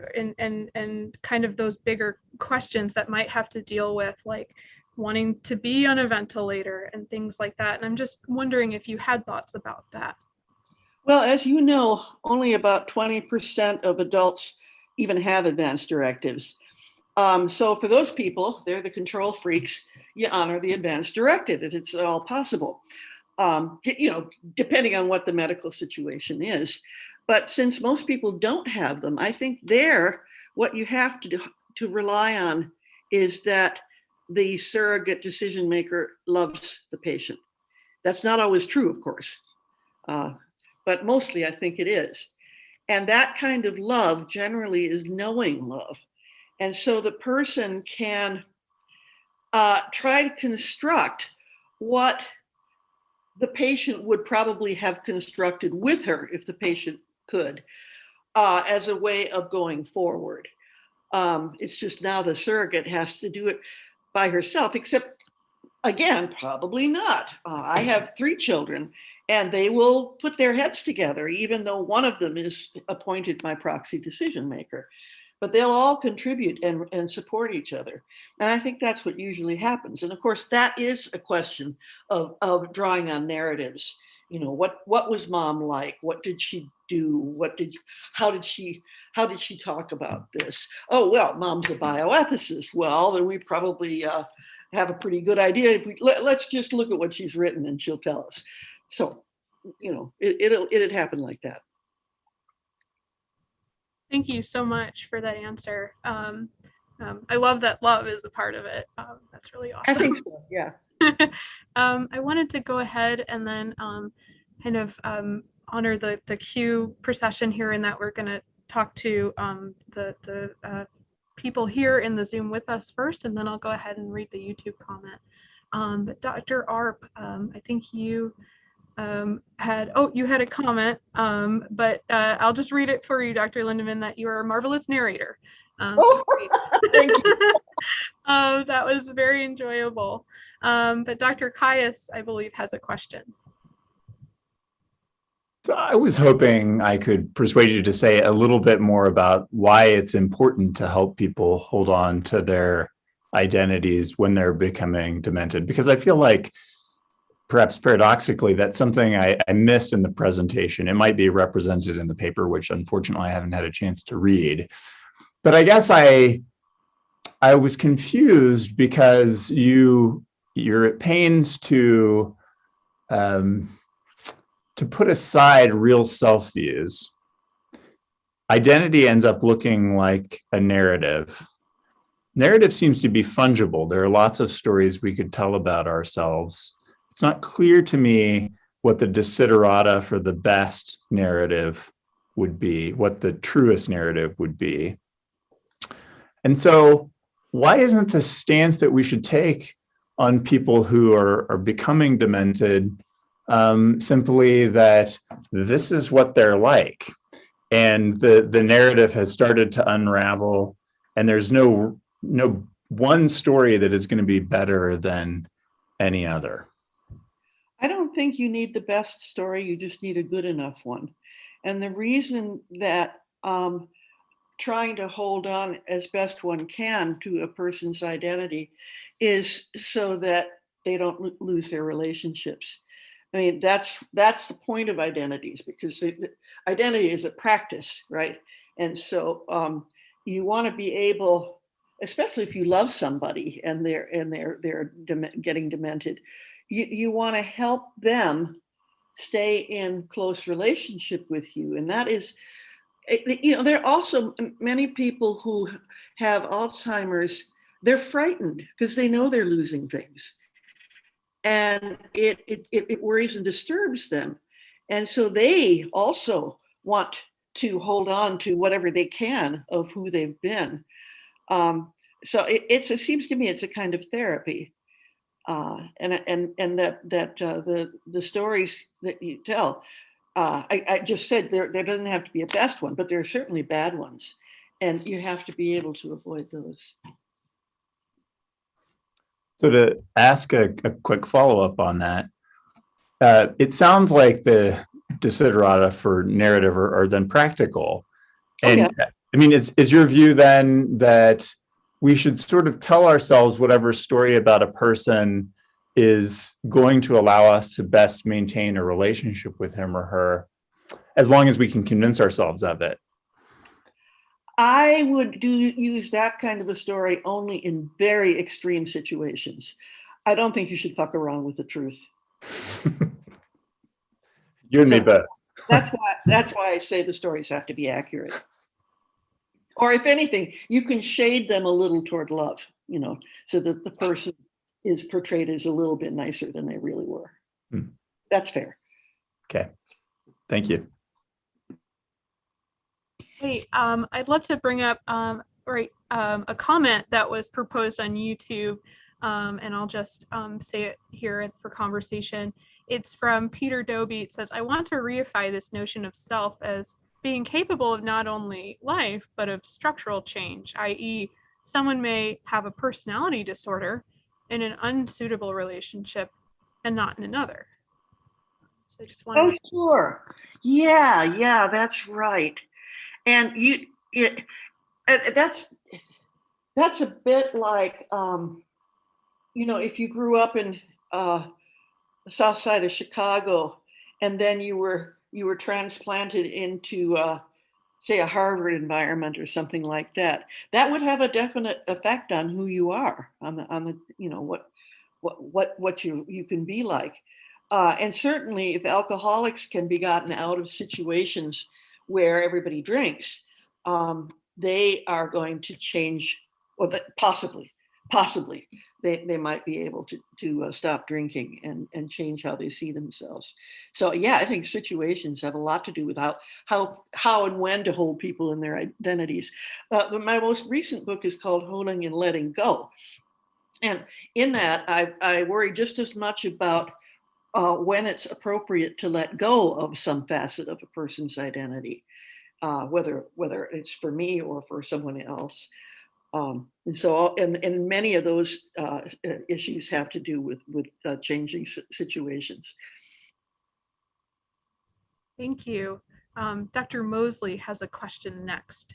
kind of those bigger questions that might have to deal with, like wanting to be on a ventilator and things like that. And I'm just wondering if you had thoughts about that. Well, as you know, only about 20% of adults even have advance directives. So for those people, they're the control freaks. You honor the advance directive if it's at all possible, depending on what the medical situation is. But since most people don't have them, I think what you have to do, to rely on is that the surrogate decision maker loves the patient. That's not always true, of course, but mostly I think it is. And that kind of love generally is knowing love. And so the person can try to construct what the patient would probably have constructed with her if the patient could, as a way of going forward. It's just now the surrogate has to do it by herself, except, again, probably not. I have 3 children, and they will put their heads together, even though one of them is appointed my proxy decision maker. But they'll all contribute and support each other. And I think that's what usually happens. And of course, that is a question of drawing on narratives. You know, what was mom like? What did she do? How did she talk about this? Oh, well, mom's a bioethicist. Well, then we probably have a pretty good idea. If let's just look at what she's written and she'll tell us. So, you know, it'd happen like that. Thank you so much for that answer. I love that love is a part of it. That's really awesome. I think so, yeah. I wanted to go ahead and then kind of honor the cue procession here, in that we're going to talk to the people here in the Zoom with us first, and then I'll go ahead and read the YouTube comment. But Dr. Arp, I think you had a comment, but I'll just read it for you, Dr. Lindeman, that you are a marvelous narrator. Thank you. That was very enjoyable. But Dr. Kious, I believe, has a question. So I was hoping I could persuade you to say a little bit more about why it's important to help people hold on to their identities when they're becoming demented, because I feel like, perhaps paradoxically, that's something I missed in the presentation. It might be represented in the paper, which unfortunately I haven't had a chance to read. But I guess I was confused because you're at pains to put aside real self views. Identity ends up looking like a narrative. Narrative seems to be fungible. There are lots of stories we could tell about ourselves. It's not clear to me what the desiderata for the best narrative would be, what the truest narrative would be. And so why isn't the stance that we should take on people who are becoming demented simply that this is what they're like, and the narrative has started to unravel, and there's no one story that is going to be better than any other? I don't think you need the best story, you just need a good enough one. And the reason that trying to hold on as best one can to a person's identity is so that they don't lose their relationships. I mean, that's the point of identities, because identity is a practice, right? And so you want to be able, especially if you love somebody and they're getting demented, you want to help them stay in close relationship with you. And that is, you know, there are also many people who have Alzheimer's, they're frightened because they know they're losing things. And it worries and disturbs them. And so they also want to hold on to whatever they can of who they've been. So it seems to me it's a kind of therapy. And that the stories that you tell, I just said there doesn't have to be a best one, but there are certainly bad ones, and you have to be able to avoid those. So to ask a quick follow-up on that, it sounds like the desiderata for narrative are then practical. And I mean, is your view then that we should sort of tell ourselves whatever story about a person is going to allow us to best maintain a relationship with him or her, as long as we can convince ourselves of it. I would use that kind of a story only in very extreme situations. I don't think you should fuck around with the truth. You and me both. That's why I say the stories have to be accurate. Or if anything, you can shade them a little toward love, so that the person is portrayed as a little bit nicer than they really were. That's fair. Okay. Thank you. Hey, I'd love to bring up a comment that was proposed on YouTube, and I'll just say it here for conversation. It's from Peter Doby. It says, I want to reify this notion of self as being capable of not only life, but of structural change, i.e. someone may have a personality disorder in an unsuitable relationship and not in another. So I just want Oh, sure. Yeah, that's right. And that's a bit like, if you grew up in the south side of Chicago and then you were transplanted into say a Harvard environment or something like that, that would have a definite effect on who you are, on the what you can be like. And certainly if alcoholics can be gotten out of situations where everybody drinks, they are going to change, or possibly they might be able to stop drinking and change how they see themselves. So yeah, I think situations have a lot to do with how and when to hold people in their identities. My most recent book is called Holding and Letting Go. And in that, I worry just as much about when it's appropriate to let go of some facet of a person's identity, whether it's for me or for someone else. And so, and many of those issues have to do with changing situations. Thank you. Dr. Mosley has a question next.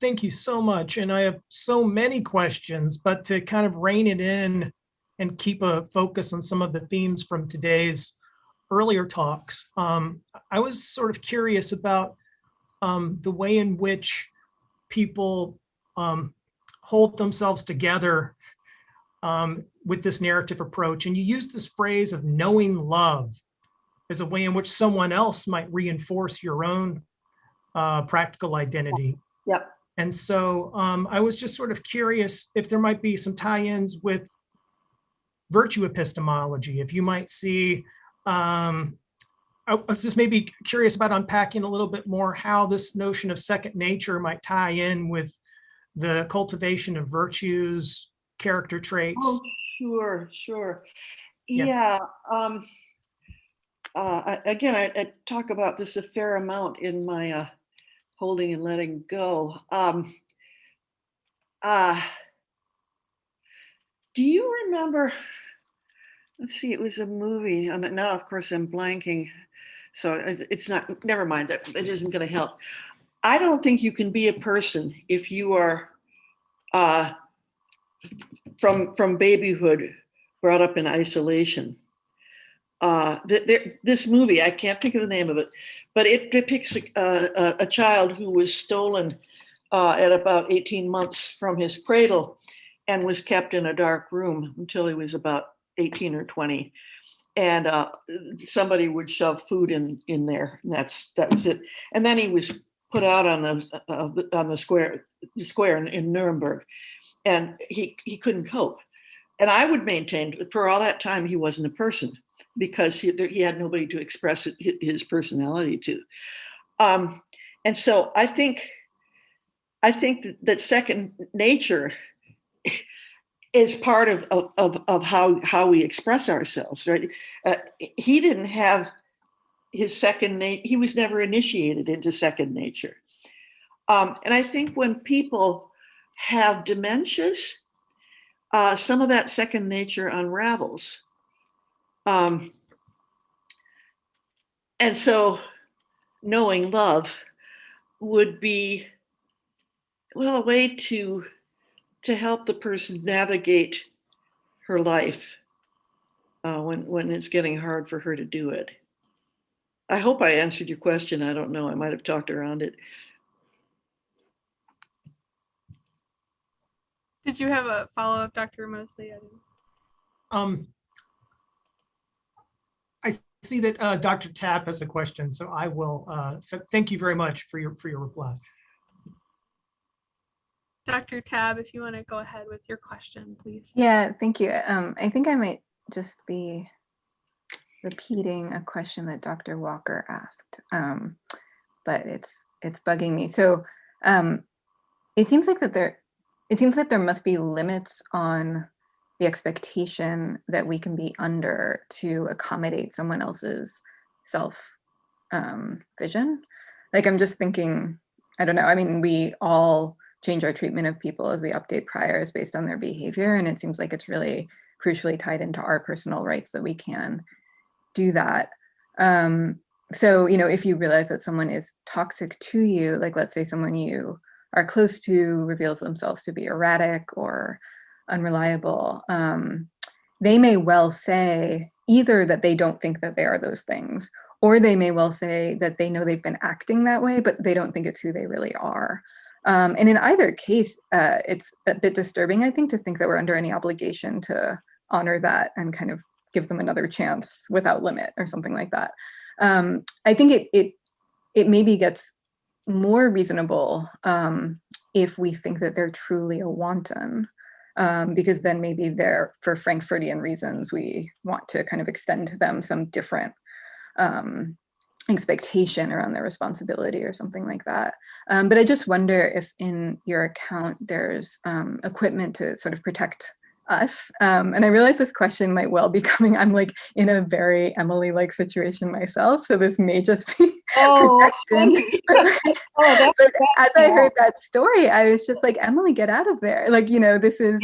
Thank you so much. And I have so many questions, but to kind of rein it in and keep a focus on some of the themes from today's earlier talks, I was sort of curious about the way in which people hold themselves together with this narrative approach. And you use this phrase of knowing love as a way in which someone else might reinforce your own practical identity. Yep. And so I was just sort of curious if there might be some tie-ins with virtue epistemology, if you might see, I was just maybe curious about unpacking a little bit more how this notion of second nature might tie in with the cultivation of virtues, character traits. Oh, sure. Yeah. Again, I talk about this a fair amount in my Holding and Letting Go. Do you remember, let's see, it was a movie, and now of course I'm blanking, so it's not, never mind, it isn't going to help. I don't think you can be a person if you are from babyhood brought up in isolation. This movie, I can't think of the name of it, but it depicts a child who was stolen at about 18 months from his cradle and was kept in a dark room until he was about 18 or 20. And somebody would shove food in there, and that was it. And then he was put out on the square in Nuremberg, and he couldn't cope. And I would maintain that for all that time he wasn't a person, because he had nobody to express his personality to. And so I think that second nature is part of how we express ourselves, right? He didn't have his second nature. He was never initiated into second nature. And I think when people have dementias, some of that second nature unravels. And so knowing love would be, well, a way to help the person navigate her life when it's getting hard for her to do it. I hope I answered your question. I don't know. I might have talked around it. Did you have a follow-up, Dr. Mosley? I see that Dr. Tabb has a question, so I will. So thank you very much for your reply. Dr. Tabb, if you want to go ahead with your question, please. Yeah, thank you. I think I might just be repeating a question that Dr. Walker asked, but it's bugging me. So it seems like there must be limits on the expectation that we can be under to accommodate someone else's self vision. Like, I'm just thinking, I don't know. I mean, we all change our treatment of people as we update priors based on their behavior, and it seems like it's really crucially tied into our personal rights that we can do that. So, if you realize that someone is toxic to you, like let's say someone you are close to reveals themselves to be erratic or unreliable, they may well say either that they don't think that they are those things, or they may well say that they know they've been acting that way, but they don't think it's who they really are. And in either case, it's a bit disturbing, I think, to think that we're under any obligation to honor that and kind of give them another chance without limit or something like that. I think it maybe gets more reasonable if we think that they're truly a wanton, because then maybe they're, for Frankfurtian reasons, we want to kind of extend to them some different expectation around their responsibility or something like that. But I just wonder if in your account there's equipment to sort of protect us. And I realize this question might well be coming, I'm like in a very Emily-like situation myself, so this may just be protection. But as I heard that story, I was just like, Emily, get out of there. Like, this is,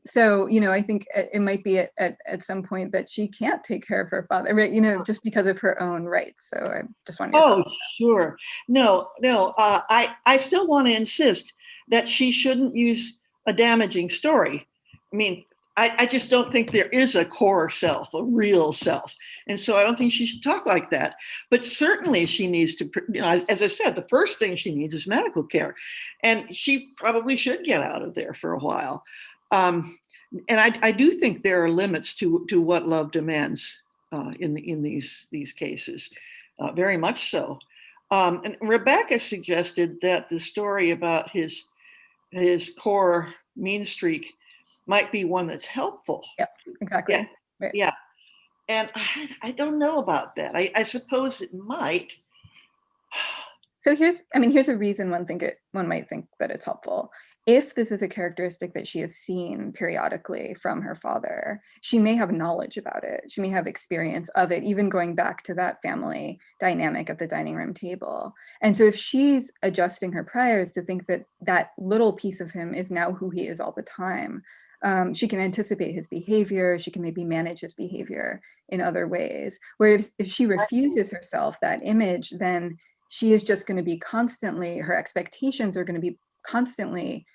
so, I think it might be at some point that she can't take care of her father, right? Just because of her own rights. So I just wanted to. Oh, sure. No, I still want to insist that she shouldn't use a damaging story. I mean, I just don't think there is a core self, a real self. And so I don't think she should talk like that. But certainly she needs to, as I said, the first thing she needs is medical care. And she probably should get out of there for a while. And I do think there are limits to what love demands in these cases, very much so. And Rebecca suggested that the story about his core mean streak might be one that's helpful. Yeah, exactly. Yeah, right. Yeah. And I don't know about that. I suppose it might. So here's a reason one might think that it's helpful. If this is a characteristic that she has seen periodically from her father, she may have knowledge about it. She may have experience of it, even going back to that family dynamic at the dining room table. And so if she's adjusting her priors to think that that little piece of him is now who he is all the time, she can anticipate his behavior. She can maybe manage his behavior in other ways. Whereas if she refuses herself that image, then she is just going to be constantly, her expectations are going to be constantly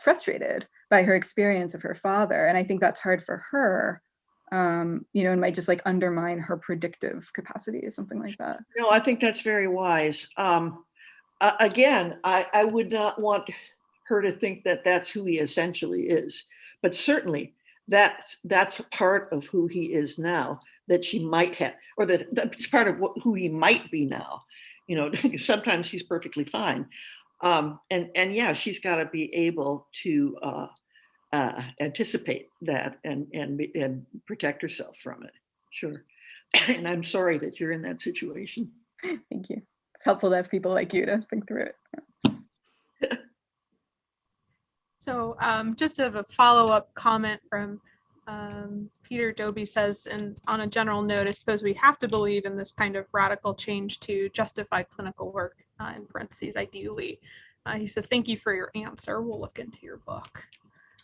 frustrated by her experience of her father. And I think that's hard for her, and might just like undermine her predictive capacity or something like that. No, I think that's very wise. Again, I would not want her to think that that's who he essentially is, but certainly that's part of who he is now that she might have, or that's part of who he might be now. Sometimes he's perfectly fine. And yeah, she's got to be able to anticipate that and protect herself from it. Sure. And I'm sorry that you're in that situation. Thank you. It's helpful to have people like you to think through it. So just as a follow-up comment from Peter Doby says, and on a general note, I suppose we have to believe in this kind of radical change to justify clinical work, in parentheses, ideally. He says, thank you for your answer. We'll look into your book.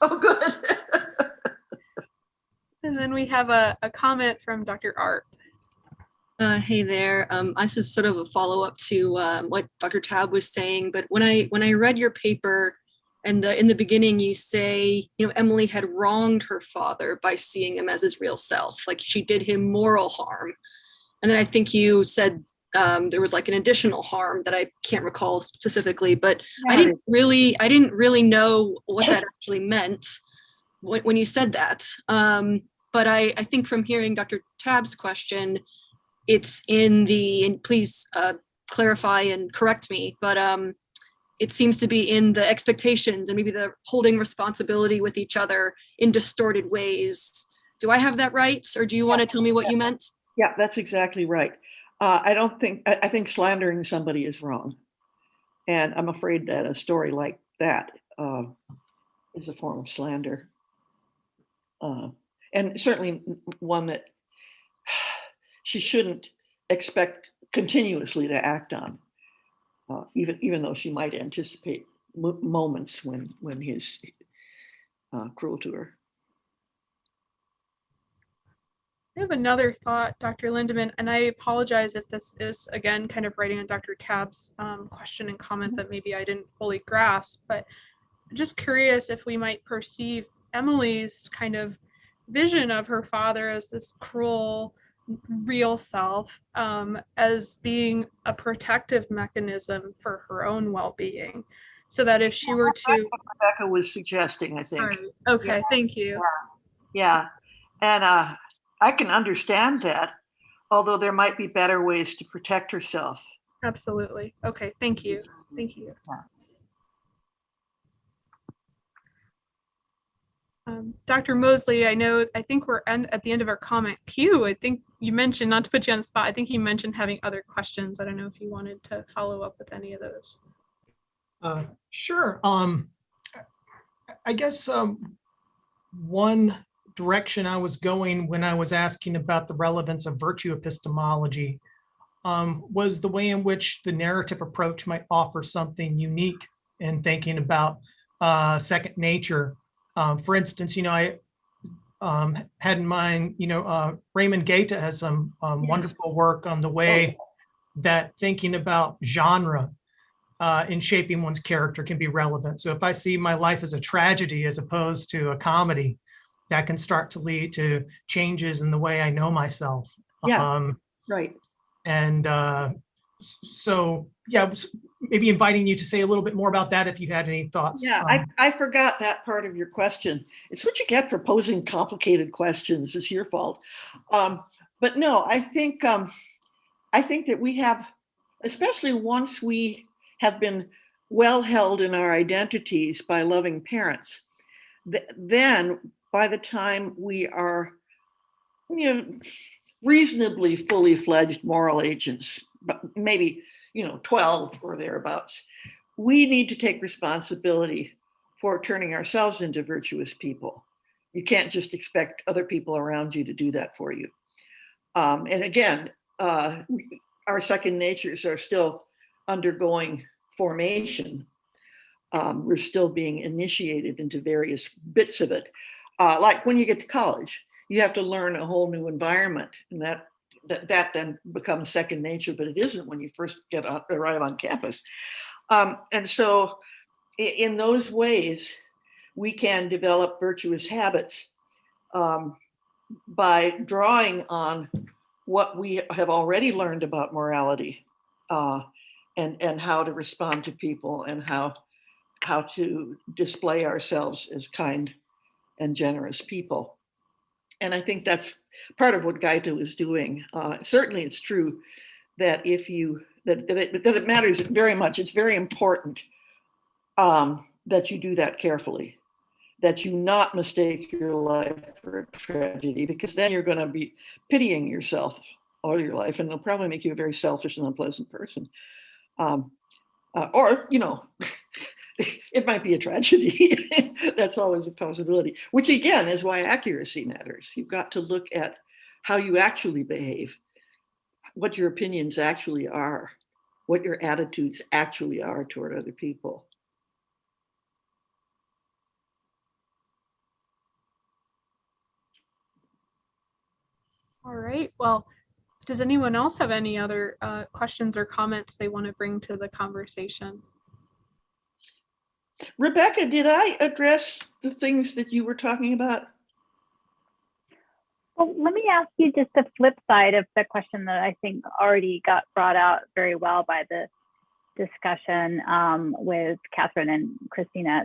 Oh, good. And then we have a comment from Dr. Art. Hey there. This is sort of a follow-up to what Dr. Tabb was saying, but when I read your paper, and in the beginning you say, Emily had wronged her father by seeing him as his real self, like she did him moral harm. And then I think you said there was like an additional harm that I can't recall specifically, but I didn't really know what that actually meant when you said that. But I think from hearing Dr. Tabb's question, it's in the, and please clarify and correct me, but it seems to be in the expectations and maybe the holding responsibility with each other in distorted ways. Do I have that right? Or do you want to tell me what you meant? Yeah, that's exactly right. I think slandering somebody is wrong. And I'm afraid that a story like that is a form of slander. And certainly one that she shouldn't expect continuously to act on, even though she might anticipate moments when he's cruel to her. I have another thought, Dr. Lindemann, and I apologize if this is, again, kind of writing on Dr. Tabb's question and comment that maybe I didn't fully grasp, but just curious if we might perceive Emily's kind of vision of her father as this cruel, real self as being a protective mechanism for her own well-being, so that if she were to... That's what Rebecca was suggesting, I think. Right. Okay, yeah. Thank you. Yeah. And I can understand that, although there might be better ways to protect herself. Absolutely. Okay, thank you. Thank you. Yeah. Dr. Mosley, I think we're at the end of our comment queue. I think you mentioned, not to put you on the spot, I think you mentioned having other questions. I don't know if you wanted to follow up with any of those. Sure. I guess one direction I was going when I was asking about the relevance of virtue epistemology was the way in which the narrative approach might offer something unique in thinking about second nature. For instance, I had in mind, Raymond Goethe has some wonderful work on the way that thinking about genre in shaping one's character can be relevant. So if I see my life as a tragedy as opposed to a comedy, that can start to lead to changes in the way I know myself. Yeah, right. And so, yeah, maybe inviting you to say a little bit more about that if you had any thoughts. Yeah, I forgot that part of your question. It's what you get for posing complicated questions. It's your fault. But no, I think that we have, especially once we have been well held in our identities by loving parents, then by the time we are, reasonably fully fledged moral agents, but maybe, 12 or thereabouts, we need to take responsibility for turning ourselves into virtuous people. You can't just expect other people around you to do that for you. And again, our second natures are still undergoing formation. We're still being initiated into various bits of it. Like when you get to college, you have to learn a whole new environment, and that then becomes second nature, but it isn't when you first arrive on campus. And so in those ways, we can develop virtuous habits by drawing on what we have already learned about morality and how to respond to people and how to display ourselves as kind and generous people. And I think that's part of what Goethe was doing. Certainly it's true that that it matters very much. It's very important that you do that carefully, that you not mistake your life for a tragedy, because then you're going to be pitying yourself all your life, and it'll probably make you a very selfish and unpleasant person. Or, it might be a tragedy. That's always a possibility, which again is why accuracy matters. You've got to look at how you actually behave, what your opinions actually are, what your attitudes actually are toward other people. All right, well, does anyone else have any other questions or comments they want to bring to the conversation? Rebecca, did I address the things that you were talking about? Well, let me ask you just the flip side of the question that I think already got brought out very well by the discussion with Kathryn and Christina,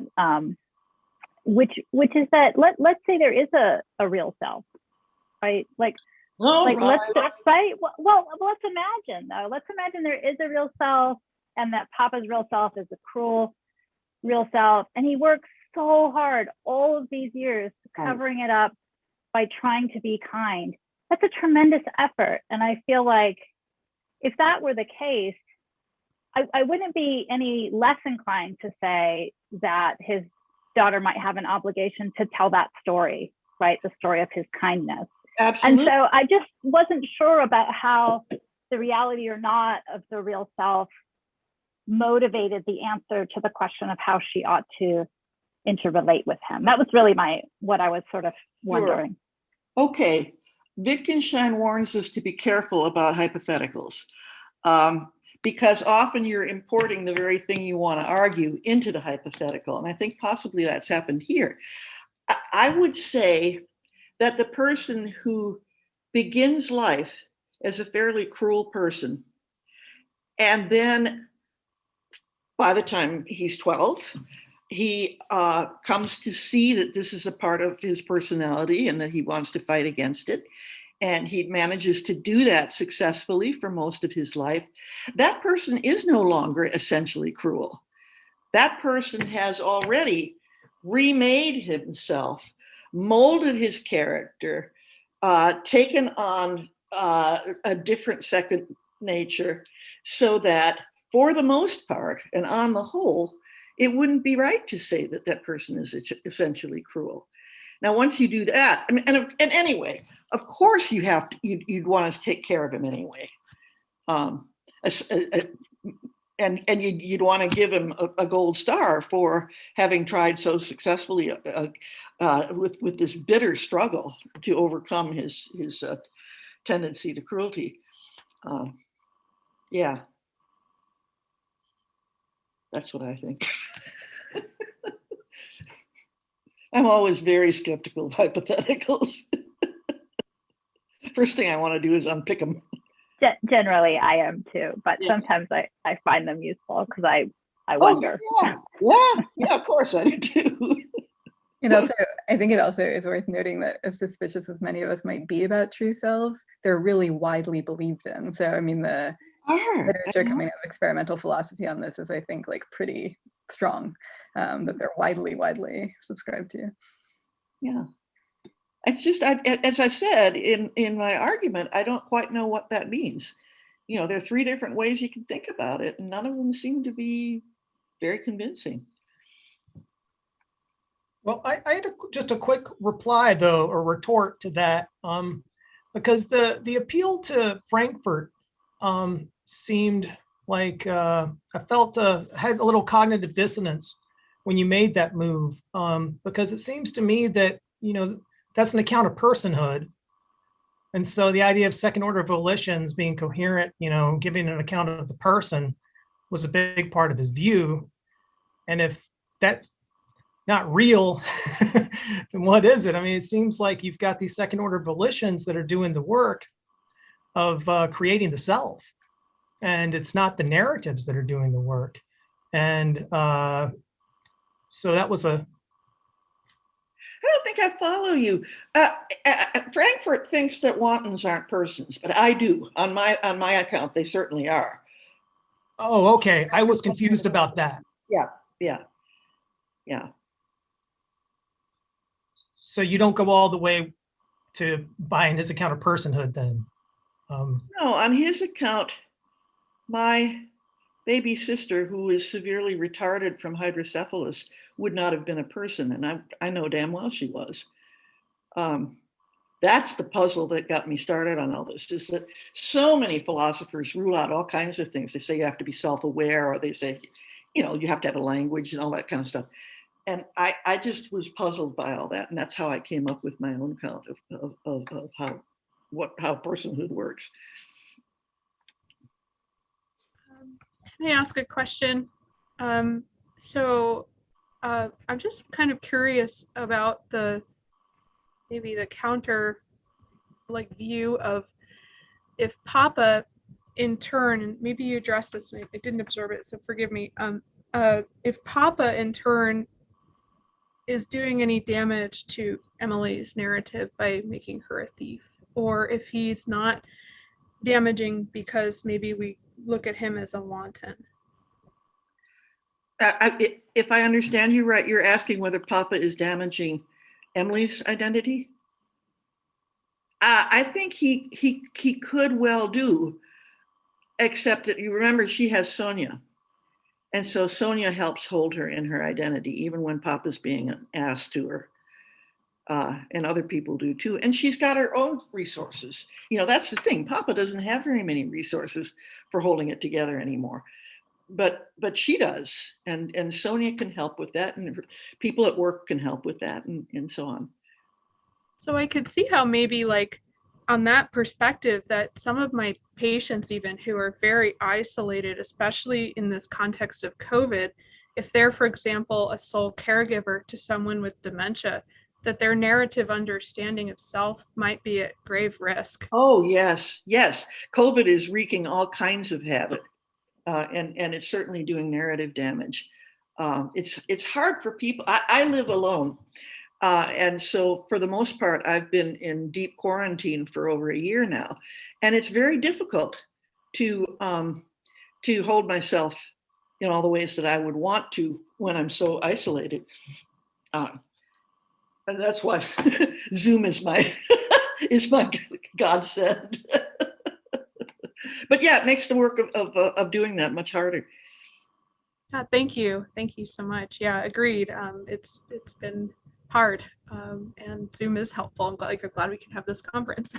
which is that let's say there is a real self, right? Let's right. Well, let's imagine though. Let's imagine there is a real self, and that Papa's real self is a cruel real self, and he works so hard all of these years covering it up by trying to be kind. That's a tremendous effort. And I feel like if that were the case, I wouldn't be any less inclined to say that his daughter might have an obligation to tell that story, right? The story of his kindness. Absolutely. And so I just wasn't sure about how the reality or not of the real self motivated the answer to the question of how she ought to interrelate with him. That was really what I was sort of wondering. Sure. Okay, Wittgenstein warns us to be careful about hypotheticals because often you're importing the very thing you want to argue into the hypothetical. And I think possibly that's happened here. I would say that the person who begins life as a fairly cruel person, and then by the time he's 12, he comes to see that this is a part of his personality and that he wants to fight against it. And he manages to do that successfully for most of his life. That person is no longer essentially cruel. That person has already remade himself, molded his character, taken on a different second nature, so that for the most part, and on the whole, it wouldn't be right to say that that person is essentially cruel. Now, once you do that, I mean, and anyway, of course you'd want to take care of him anyway. And you'd want to give him a gold star for having tried so successfully with this bitter struggle to overcome his tendency to cruelty. Yeah, that's what I think. I'm always very skeptical of hypotheticals. First thing I want to do is unpick them. Generally, I am too, but sometimes I find them useful because I wonder. Yeah, of course I do too. And also, I think it also is worth noting that as suspicious as many of us might be about true selves, they're really widely believed in. So, I mean, the literature coming out of experimental philosophy on this is, I think, like pretty strong, that they're widely subscribed to. Yeah. It's just, as I said in my argument, I don't quite know what that means. You know, there are three different ways you can think about it, and none of them seem to be very convincing. Well, I had just a quick reply, though, or retort to that, because the appeal to Frankfurt seemed like I felt had a little cognitive dissonance when you made that move, because it seems to me that, you know, that's an account of personhood. And so the idea of second order volitions being coherent, you know, giving an account of the person was a big part of his view. And if that's not real, then what is it? I mean, it seems like you've got these second order volitions that are doing the work of creating the self. And it's not the narratives that are doing the work. And so that was a... I don't think I follow you. Frankfurt thinks that wantons aren't persons, but I do. On my account, they certainly are. Oh, okay. I was confused about that. Yeah. So you don't go all the way to buying his account of personhood then? No, on his account, my baby sister, who is severely retarded from hydrocephalus, would not have been a person, and I know damn well she was. That's the puzzle that got me started on all this, is that so many philosophers rule out all kinds of things. They say you have to be self-aware, or they say, you know, you have to have a language and all that kind of stuff. And I just was puzzled by all that, and that's how I came up with my own count of how personhood works. Can I ask a question? So I'm just kind of curious about maybe the counter like view of if Papa in turn, and maybe you addressed this and I didn't absorb it, so forgive me. If Papa in turn is doing any damage to Emily's narrative by making her a thief, or if he's not damaging because maybe we look at him as a wanton. If I understand you right, you're asking whether Papa is damaging Emily's identity? I think he could well do, except that you remember she has Sonia. And so Sonia helps hold her in her identity, even when Papa's being an ass to her. And other people do too. And she's got her own resources. You know, that's the thing. Papa doesn't have very many resources for holding it together anymore. But she does. And Sonia can help with that. And people at work can help with that and so on. So I could see how maybe like on that perspective that some of my patients even who are very isolated, especially in this context of COVID, if they're, for example, a sole caregiver to someone with dementia, that their narrative understanding of self might be at grave risk. Oh, yes, yes. COVID is wreaking all kinds of havoc, and it's certainly doing narrative damage. It's hard for people. I live alone. And so for the most part, I've been in deep quarantine for over a year now. And it's very difficult to hold myself in all the ways that I would want to when I'm so isolated. And that's why Zoom is my godsend. But yeah, it makes the work of doing that much harder. Yeah, thank you so much. Yeah, agreed. It's been hard, and Zoom is helpful. I'm glad we can have this conference.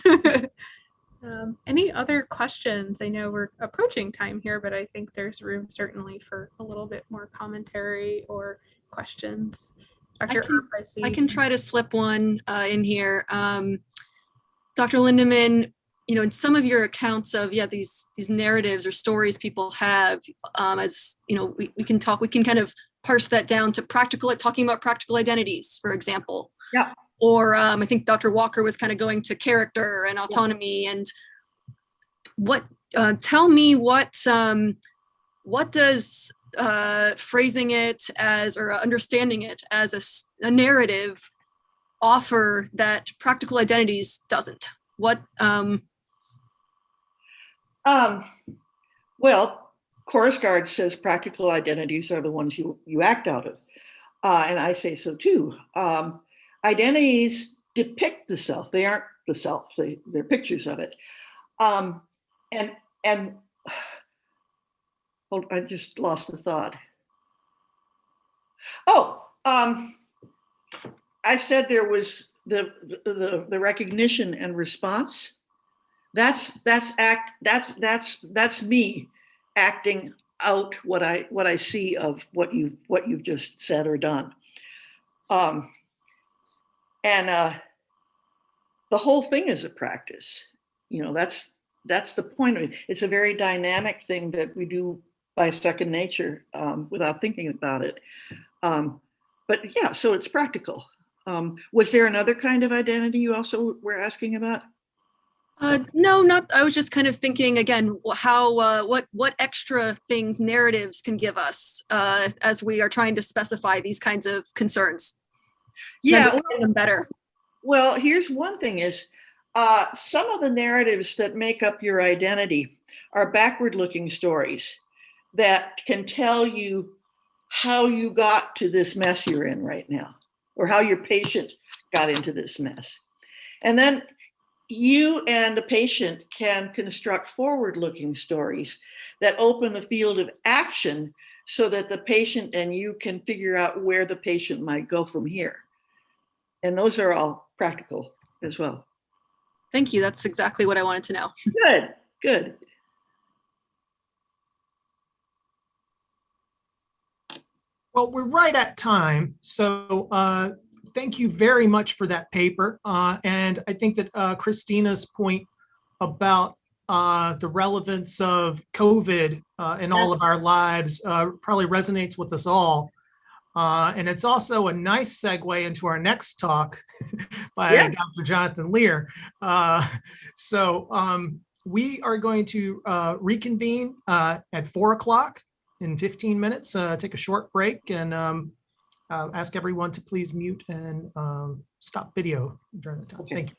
Any other questions? I know we're approaching time here, but I think there's room certainly for a little bit more commentary or questions. Dr. I can try to slip one in here. Dr. Lindeman, you know, in some of your accounts of these narratives or stories people have, as you know, we can kind of parse that down to talking about practical identities, for example. Yeah. Or I think Dr. Walker was kind of going to character and autonomy. And tell me what does phrasing it as, or understanding it as a narrative offer that practical identities doesn't? Well, Chorus Guard says practical identities are the ones you act out of. And I say so too. Identities depict the self. They aren't the self, they're pictures of it. And hold, I just lost the thought. Oh, I said there was the recognition and response. That's me acting out what I see of what you've just said or done. And the whole thing is a practice. You know, that's the point of it. It's a very dynamic thing that we do by second nature without thinking about it. But yeah, so it's practical. Was there another kind of identity you also were asking about? No, not. I was just kind of thinking again how what extra things narratives can give us as we are trying to specify these kinds of concerns. Yeah, them better. Well, here's one thing: is some of the narratives that make up your identity are backward-looking stories that can tell you how you got to this mess you're in right now, or how your patient got into this mess, and then you and the patient can construct forward-looking stories that open the field of action so that the patient and you can figure out where the patient might go from here. And those are all practical as well. Thank you. That's exactly what I wanted to know. Good, good. Well, we're right at time. So thank you very much for that paper. And I think that Christina's point about the relevance of COVID in all of our lives probably resonates with us all. And it's also a nice segue into our next talk by Dr. Jonathan Lear. We are going to reconvene at 4 o'clock in 15 minutes, take a short break, and ask everyone to please mute and stop video during the time. Okay. Thank you.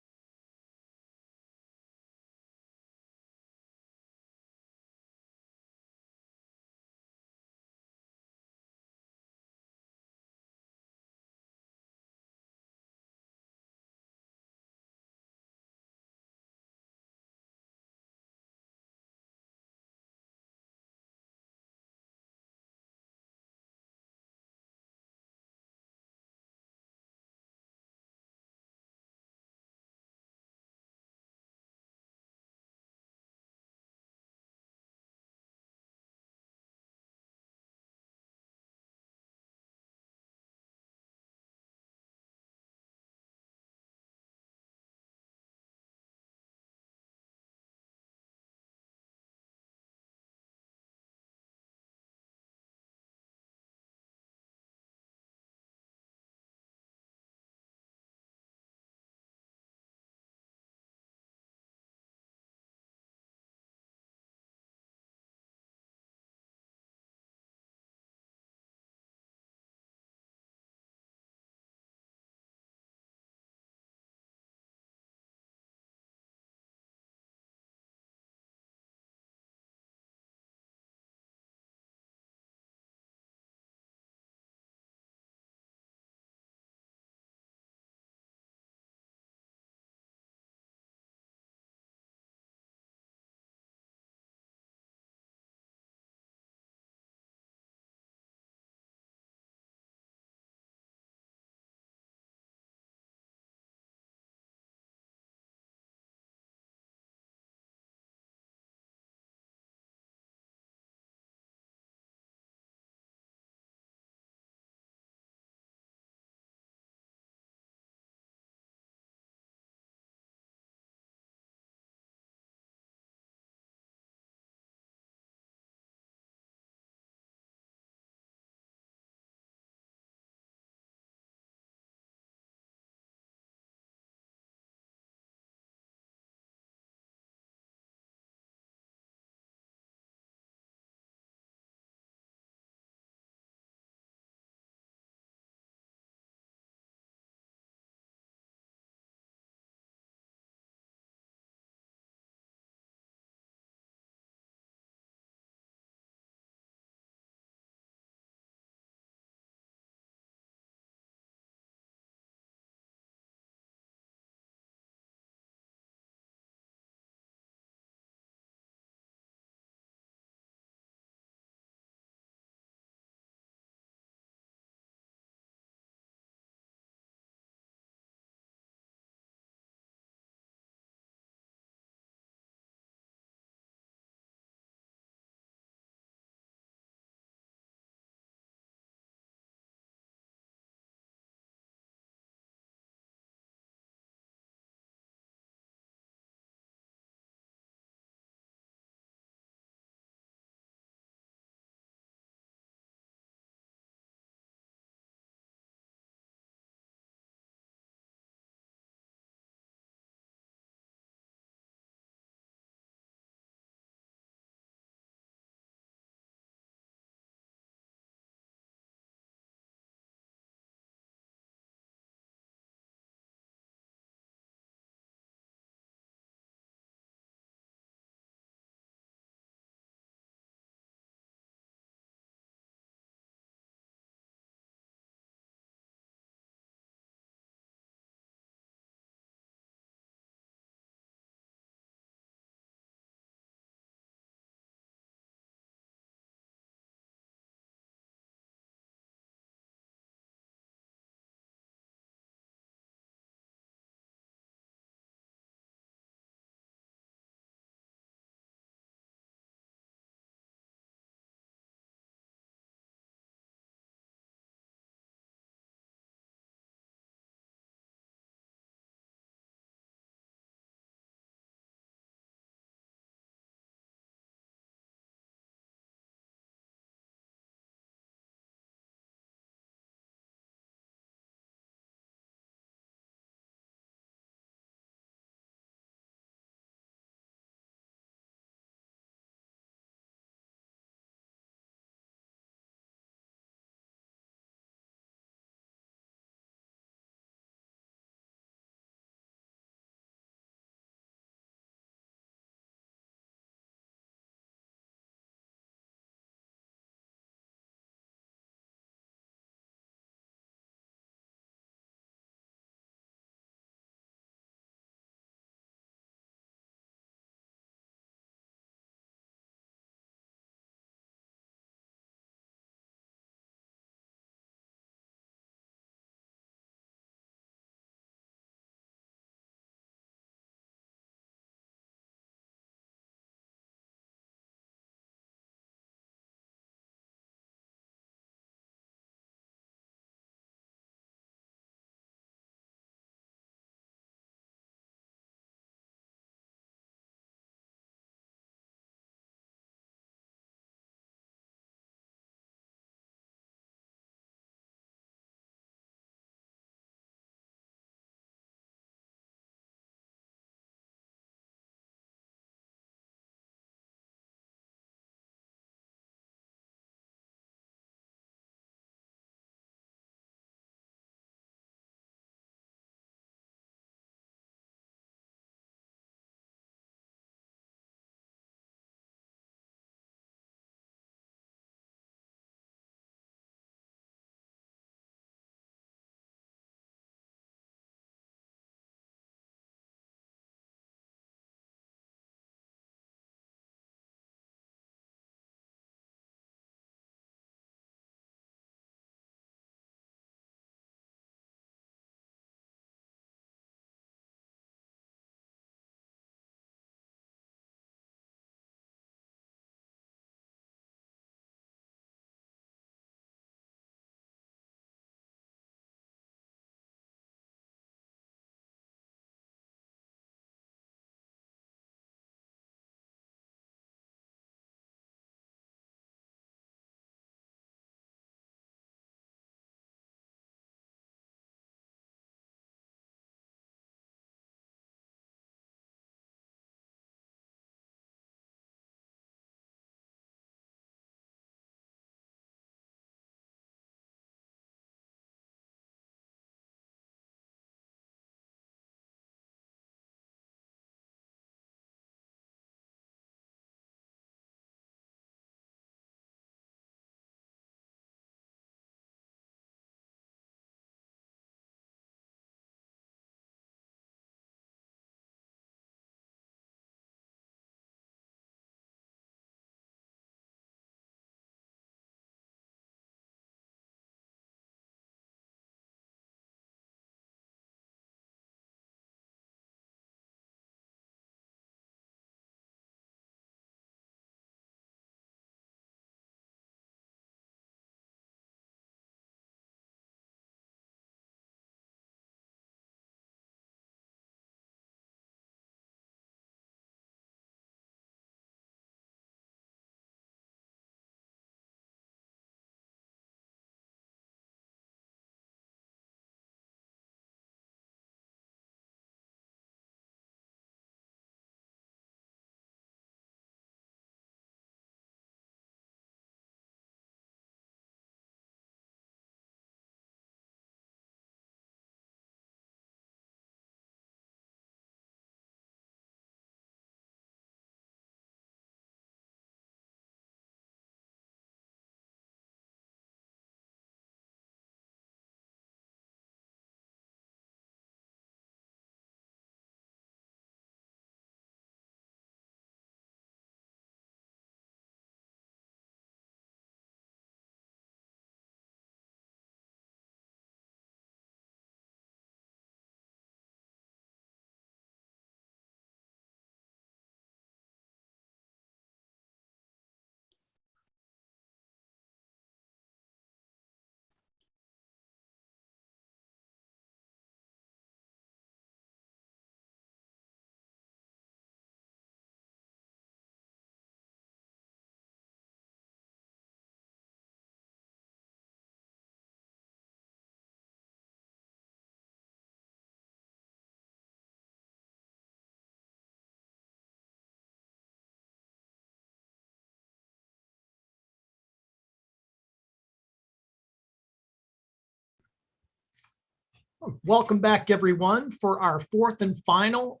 Welcome back, everyone, for our fourth and final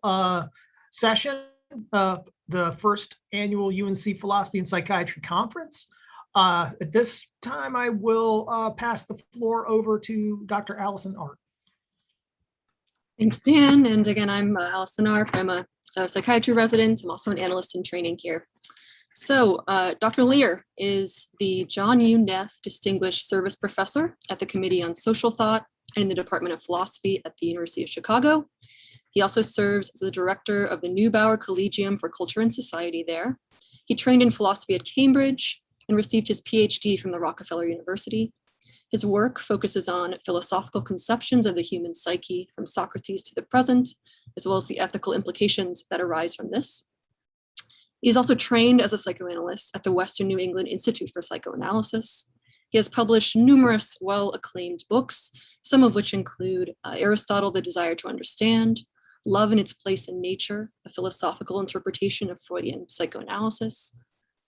session of the first annual UNC Philosophy and Psychiatry Conference. At this time, I will pass the floor over to Dr. Allison Arp. Thanks, Dan. And again, I'm Allison Arp. I'm a psychiatry resident. I'm also an analyst in training here. So Dr. Lear is the John U. Neff Distinguished Service Professor at the Committee on Social Thought and in the Department of Philosophy at the University of Chicago. He also serves as the director of the Neubauer Collegium for Culture and Society there. He trained in philosophy at Cambridge and received his Ph.D. from the Rockefeller University. His work focuses on philosophical conceptions of the human psyche from Socrates to the present, as well as the ethical implications that arise from this. He is also trained as a psychoanalyst at the Western New England Institute for Psychoanalysis. He has published numerous well-acclaimed books, some of which include Aristotle, The Desire to Understand, Love and Its Place in Nature, a philosophical interpretation of Freudian psychoanalysis,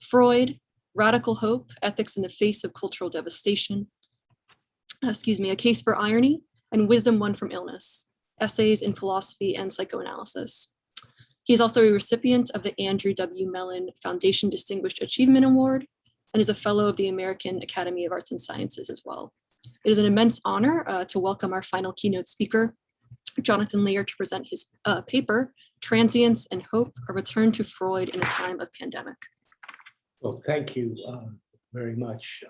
Freud, Radical Hope, Ethics in the Face of Cultural Devastation, A Case for Irony, and Wisdom Won from Illness, Essays in Philosophy and Psychoanalysis. He is also a recipient of the Andrew W. Mellon Foundation Distinguished Achievement Award and is a fellow of the American Academy of Arts and Sciences as well. It is an immense honor to welcome our final keynote speaker, Jonathan Lear, to present his paper, Transience and Hope, A Return to Freud in a Time of Pandemic. Well, thank you very much.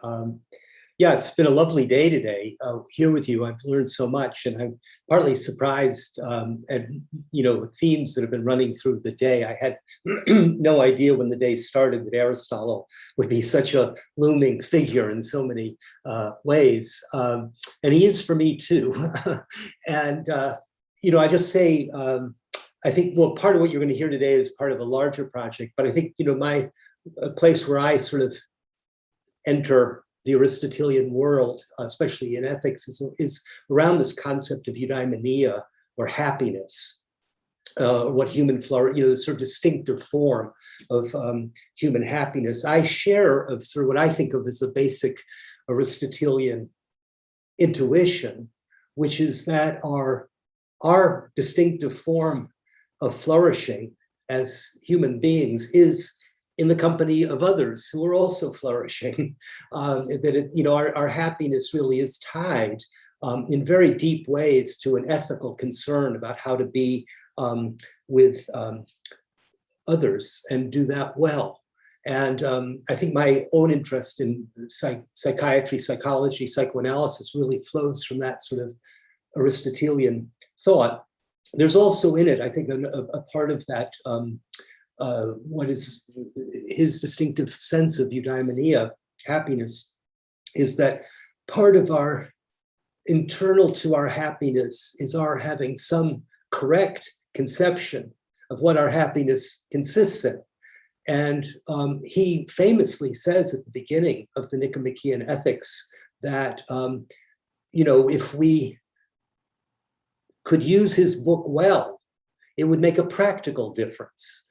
Yeah, it's been a lovely day today here with you. I've learned so much, and I'm partly surprised at themes that have been running through the day. I had no idea when the day started that Aristotle would be such a looming figure in so many ways, and he is for me too. And I just say I think part of what you're going to hear today is part of a larger project. But I think my place where I sort of enter the Aristotelian world, especially in ethics, is around this concept of eudaimonia, or happiness, what human flourish, the sort of distinctive form of human happiness. I share of sort of what I think of as a basic Aristotelian intuition, which is that our distinctive form of flourishing as human beings is in the company of others who are also flourishing. Our happiness really is tied in very deep ways to an ethical concern about how to be with others and do that well. And I think my own interest in psychiatry, psychology, psychoanalysis really flows from that sort of Aristotelian thought. There's also in it, I think, a part of that what is his distinctive sense of eudaimonia, happiness, is that part of our internal to our happiness is our having some correct conception of what our happiness consists in. And he famously says at the beginning of the Nicomachean Ethics that, if we could use his book well, it would make a practical difference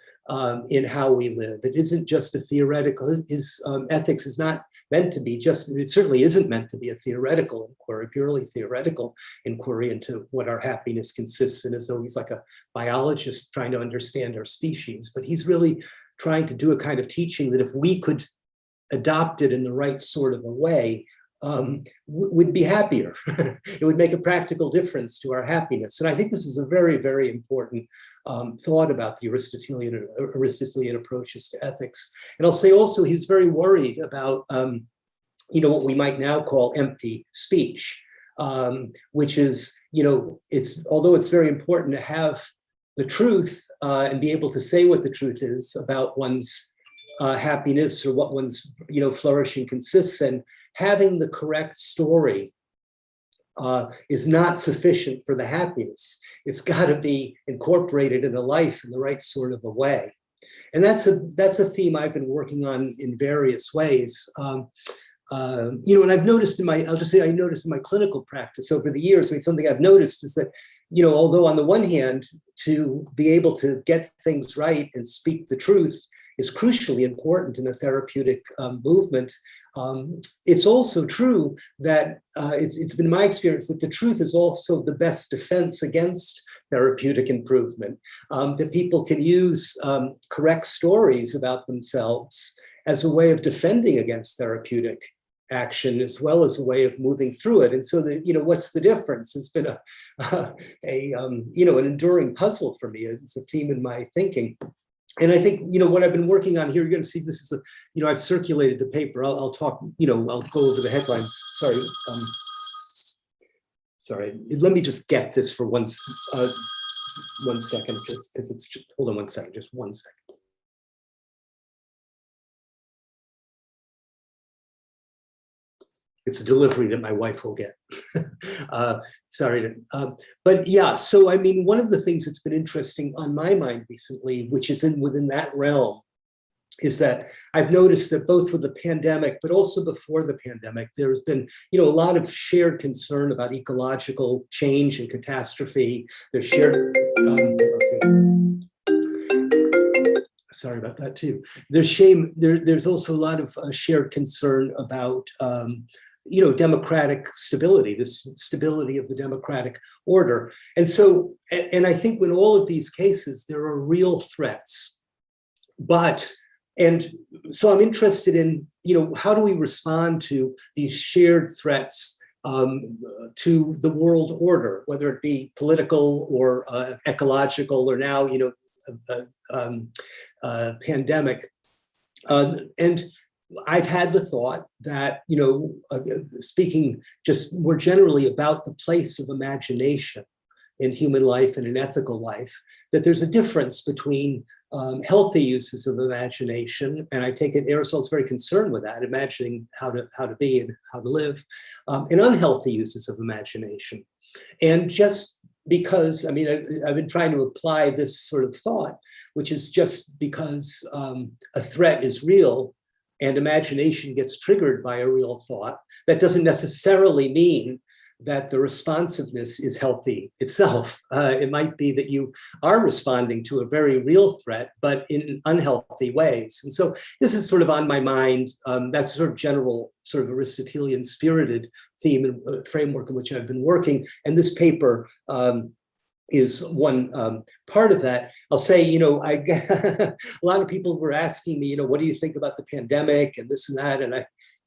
in how we live. It isn't just a theoretical, his ethics is not meant to be it certainly isn't meant to be a theoretical inquiry, purely theoretical inquiry into what our happiness consists in, as though he's like a biologist trying to understand our species. But he's really trying to do a kind of teaching that if we could adopt it in the right sort of a way, would be happier. It would make a practical difference to our happiness. And I think this is a very, very important thought about the Aristotelian approaches to ethics. And I'll say also, he's very worried about, what we might now call empty speech, which is, although it's very important to have the truth and be able to say what the truth is about one's happiness or what one's, flourishing consists in, having the correct story is not sufficient for the happiness. It's got to be incorporated in a life in the right sort of a way. And that's a theme I've been working on in various ways. And I've noticed I noticed in my clinical practice over the years, something I've noticed is that, although on the one hand, to be able to get things right and speak the truth is crucially important in a therapeutic movement. It's also true that it's been my experience that the truth is also the best defense against therapeutic improvement, that people can use correct stories about themselves as a way of defending against therapeutic action, as well as a way of moving through it. And so what's the difference? It's been an enduring puzzle for me. It's a theme in my thinking. And I think, what I've been working on here, you're going to see this is I've circulated the paper. I'll talk, I'll go over the headlines. Sorry, let me just get this for 1 second, just because it's, hold on 1 second, just 1 second. It's a delivery that my wife will get. But yeah, so I mean, one of the things that's been interesting on my mind recently, which is within that realm, is that I've noticed that both with the pandemic, but also before the pandemic, there's been, a lot of shared concern about ecological change and catastrophe. There's shared, sorry about that too. There's also a lot of shared concern about, democratic stability, this stability of the democratic order. And so, and I think in all of these cases, there are real threats. And so I'm interested in, how do we respond to these shared threats to the world order, whether it be political or ecological or now, pandemic. And I've had the thought that, speaking just more generally about the place of imagination in human life and in ethical life, that there's a difference between healthy uses of imagination, and I take it Aristotle is very concerned with that, imagining how to be and how to live, and unhealthy uses of imagination. And just because, I've been trying to apply this sort of thought, which is just because a threat is real, and imagination gets triggered by a real thought, that doesn't necessarily mean that the responsiveness is healthy itself. It might be that you are responding to a very real threat, but in unhealthy ways. And so this is sort of on my mind. That's sort of general, sort of Aristotelian spirited theme and framework in which I've been working. And this paper is one part of that. I'll say, a lot of people were asking me, what do you think about the pandemic and this and that? And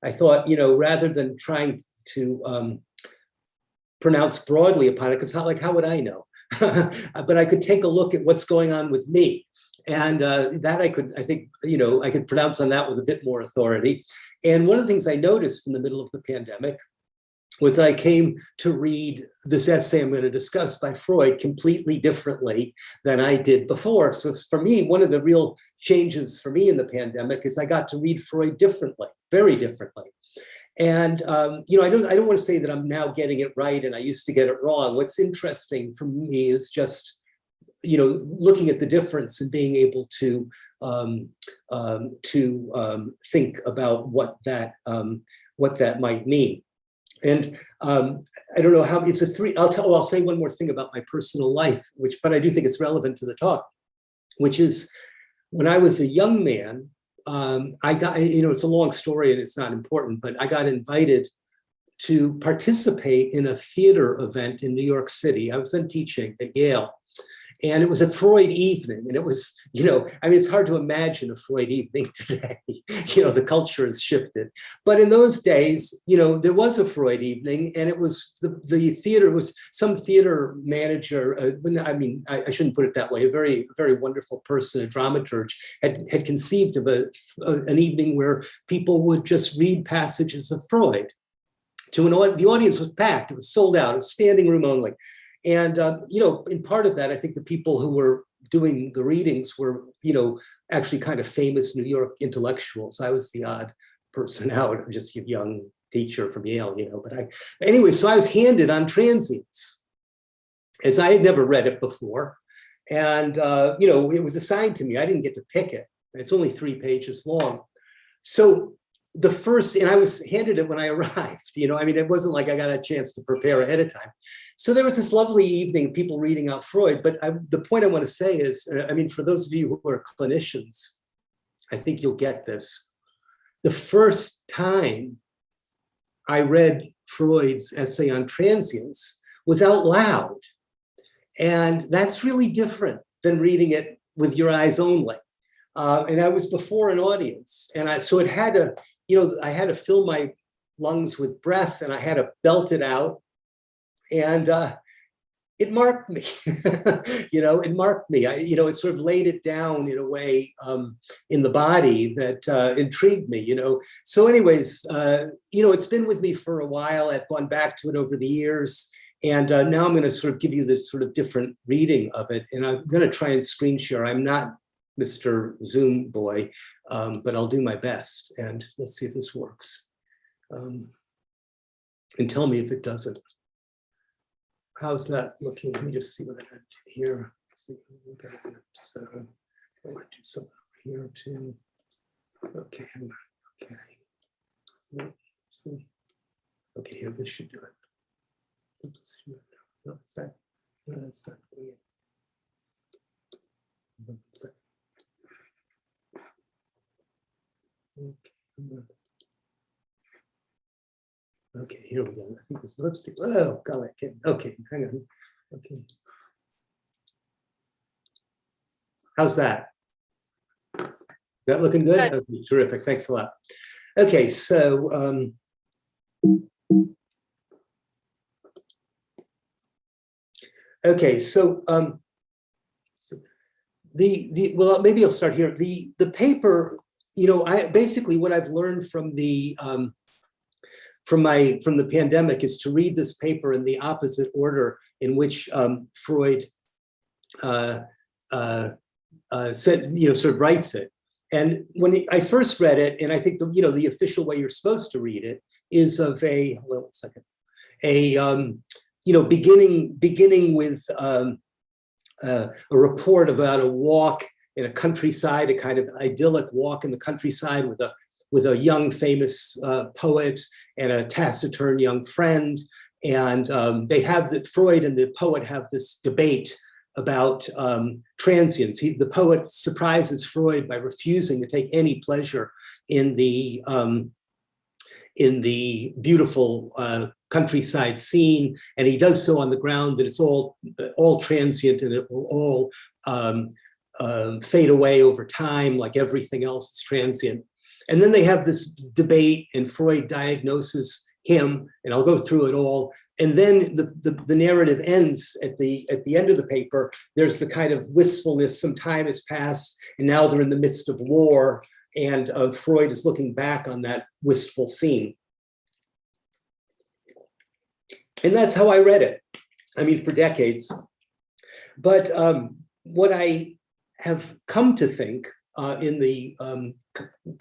I thought, rather than trying to pronounce broadly upon it, because it's not like, how would I know? But I could take a look at what's going on with me. And that I could pronounce on that with a bit more authority. And one of the things I noticed in the middle of the pandemic was that I came to read this essay I'm going to discuss by Freud completely differently than I did before. So for me, one of the real changes for me in the pandemic is I got to read Freud differently, very differently. And I don't want to say that I'm now getting it right and I used to get it wrong. What's interesting for me is just, looking at the difference and being able to think about what that might mean. And I don't know how it's a three. I'll say one more thing about my personal life, but I do think it's relevant to the talk, which is when I was a young man, I got, it's a long story and it's not important, but I got invited to participate in a theater event in New York City. I was then teaching at Yale. And it was a Freud evening. And it was, it's hard to imagine a Freud evening today. The culture has shifted. But in those days, there was a Freud evening, and it was the theater was some theater manager. I shouldn't put it that way. A very, very wonderful person, a dramaturge, had conceived of an evening where people would just read passages of Freud to the audience was packed. It was sold out. It was standing room only. And, in part of that, I think the people who were doing the readings were, actually kind of famous New York intellectuals. I was the odd person out. I'm just a young teacher from Yale, anyway, so I was handed On Transience, as I had never read it before. And, it was assigned to me. I didn't get to pick it. It's only 3 pages long. So and I was handed it when I arrived, it wasn't like I got a chance to prepare ahead of time. So there was this lovely evening, people reading out Freud, but the point I want to say is, for those of you who are clinicians, I think you'll get this. The first time I read Freud's essay on transience was out loud. And that's really different than reading it with your eyes only. And I was before an audience. And so it had to, I had to fill my lungs with breath and I had to belt it out. And it marked me, it marked me. It sort of laid it down in a way in the body that intrigued me, So anyways, it's been with me for a while. I've gone back to it over the years. And now I'm going to sort of give you this sort of different reading of it. And I'm going to try and screen share. I'm not Mr. Zoom boy, but I'll do my best. And let's see if this works. And tell me if it doesn't. How's that looking? Let me just see what I got here. So I want to do something over here too. Okay, hang on. Okay. Okay, here, this should do it. No, is that? No, that's not weird. Okay. Okay, here we go. I think this lipstick. Oh, God, okay, hang on. Okay. How's that? That looking good? Okay, terrific. Thanks a lot. Okay, so well, maybe I'll start here. The paper, I basically what I've learned from the pandemic is to read this paper in the opposite order in which Freud said, sort of writes it. And when I first read it, and I think the official way you're supposed to read it is of a beginning with a report about a walk in a countryside, a kind of idyllic walk in the countryside with a young famous poet and a taciturn young friend. And they have Freud and the poet have this debate about transience. The poet surprises Freud by refusing to take any pleasure in the beautiful countryside scene, and he does so on the ground that it's all transient and it will all fade away over time, like everything else is transient. And then they have this debate, and Freud diagnoses him, and I'll go through it all. And then the narrative ends at the end of the paper. There's the kind of wistfulness. Some time has passed, and now they're in the midst of war, and Freud is looking back on that wistful scene. And that's how I read it. I mean, for decades. But what I have come to think in the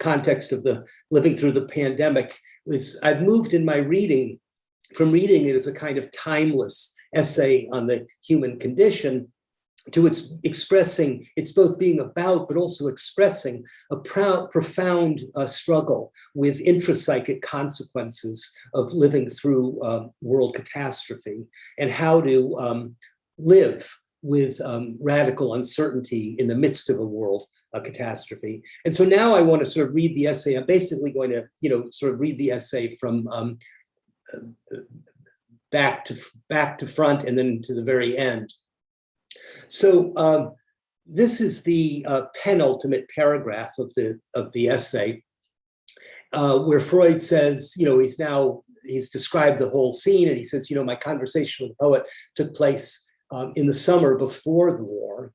context of the living through the pandemic is I've moved in my reading from reading it as a kind of timeless essay on the human condition to its expressing, it's both being about, but also expressing a profound struggle with intrapsychic consequences of living through world catastrophe and how to live with radical uncertainty in the midst of a world catastrophe. And so now I want to sort of read the essay. I'm basically going to, sort of read the essay from back to front and then to the very end. So this is the penultimate paragraph of the essay, where Freud says, he's described the whole scene, and he says, my conversation with the poet took place in the summer before the war.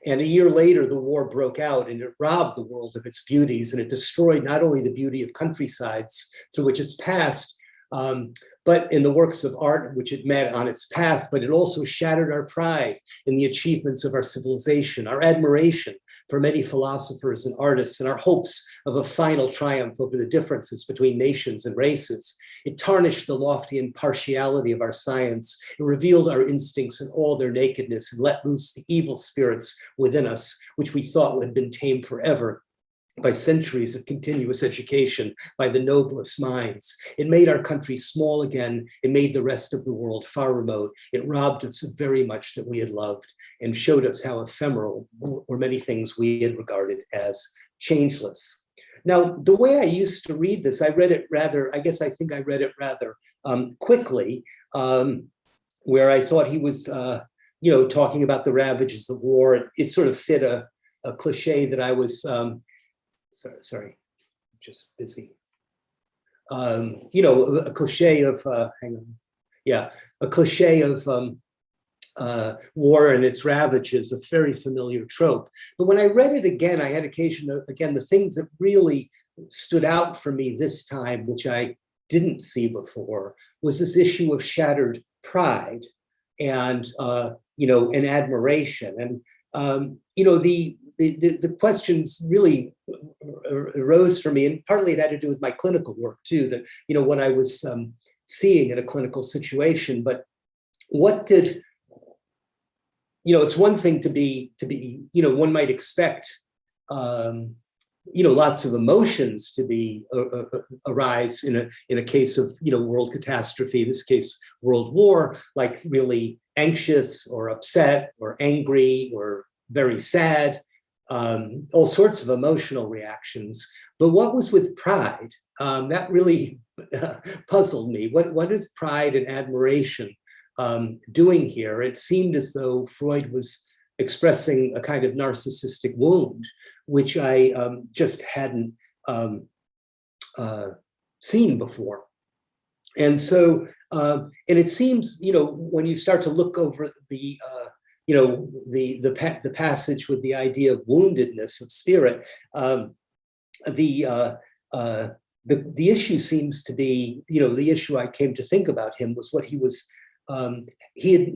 And a year later, the war broke out and it robbed the world of its beauties, and it destroyed not only the beauty of countrysides through which it's passed, but in the works of art which it met on its path, but it also shattered our pride in the achievements of our civilization, our admiration for many philosophers and artists, and our hopes of a final triumph over the differences between nations and races. It tarnished the lofty impartiality of our science. It revealed our instincts in all their nakedness and let loose the evil spirits within us, which we thought had been tamed forever by centuries of continuous education by the noblest minds. It made our country small again. It made the rest of the world far remote. It robbed us of very much that we had loved and showed us how ephemeral were many things we had regarded as changeless. Now, the way I used to read this, I read it rather, I think I read it rather quickly, where I thought he was, talking about the ravages of war. It sort of fit a cliche that I was, sorry, just busy. A cliche of, a cliche of war and its ravages, a very familiar trope. But when I read it again, I had occasion to, again, the things that really stood out for me this time, which I didn't see before, was this issue of shattered pride and, and admiration. And, the questions really arose for me, and partly it had to do with my clinical work too, that, what I was seeing in a clinical situation. But what did, it's one thing to be, one might expect, lots of emotions to be arise in a case of, world catastrophe, in this case, world war, like really anxious or upset or angry or very sad, all sorts of emotional reactions. But what was with pride? That really puzzled me. What is pride and admiration doing here? It seemed as though Freud was expressing a kind of narcissistic wound, which I just hadn't seen before. And so, and it seems, when you start to look over the passage with the idea of woundedness of spirit, the issue seems to be, the issue I came to think about him was what he was, he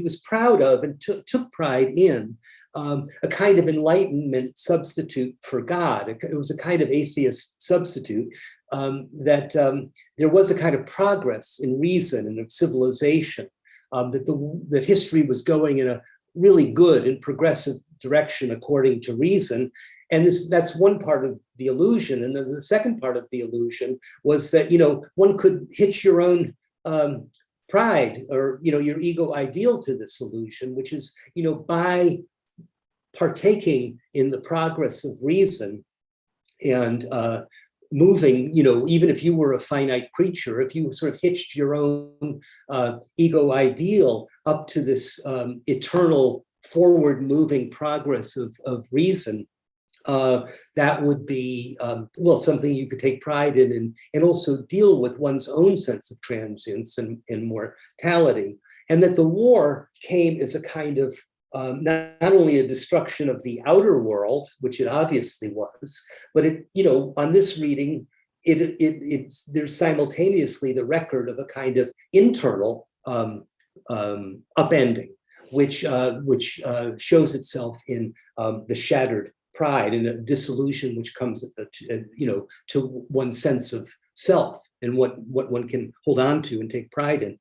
was proud of and took pride in a kind of enlightenment substitute for God. It was a kind of atheist substitute, that there was a kind of progress in reason and of civilization, that history was going in a really good and progressive direction according to reason. And that's one part of the illusion. And then the second part of the illusion was that, one could hitch your own pride or, your ego ideal to this illusion, which is, by partaking in the progress of reason and moving, even if you were a finite creature, if you sort of hitched your own ego ideal up to this eternal forward moving progress of reason, that would be, something you could take pride in and also deal with one's own sense of transience and mortality. And that the war came as a kind of not only a destruction of the outer world, which it obviously was, but it, on this reading, there's simultaneously the record of a kind of internal upending, which shows itself in the shattered pride and a disillusion which comes, to one's sense of self and what one can hold on to and take pride in.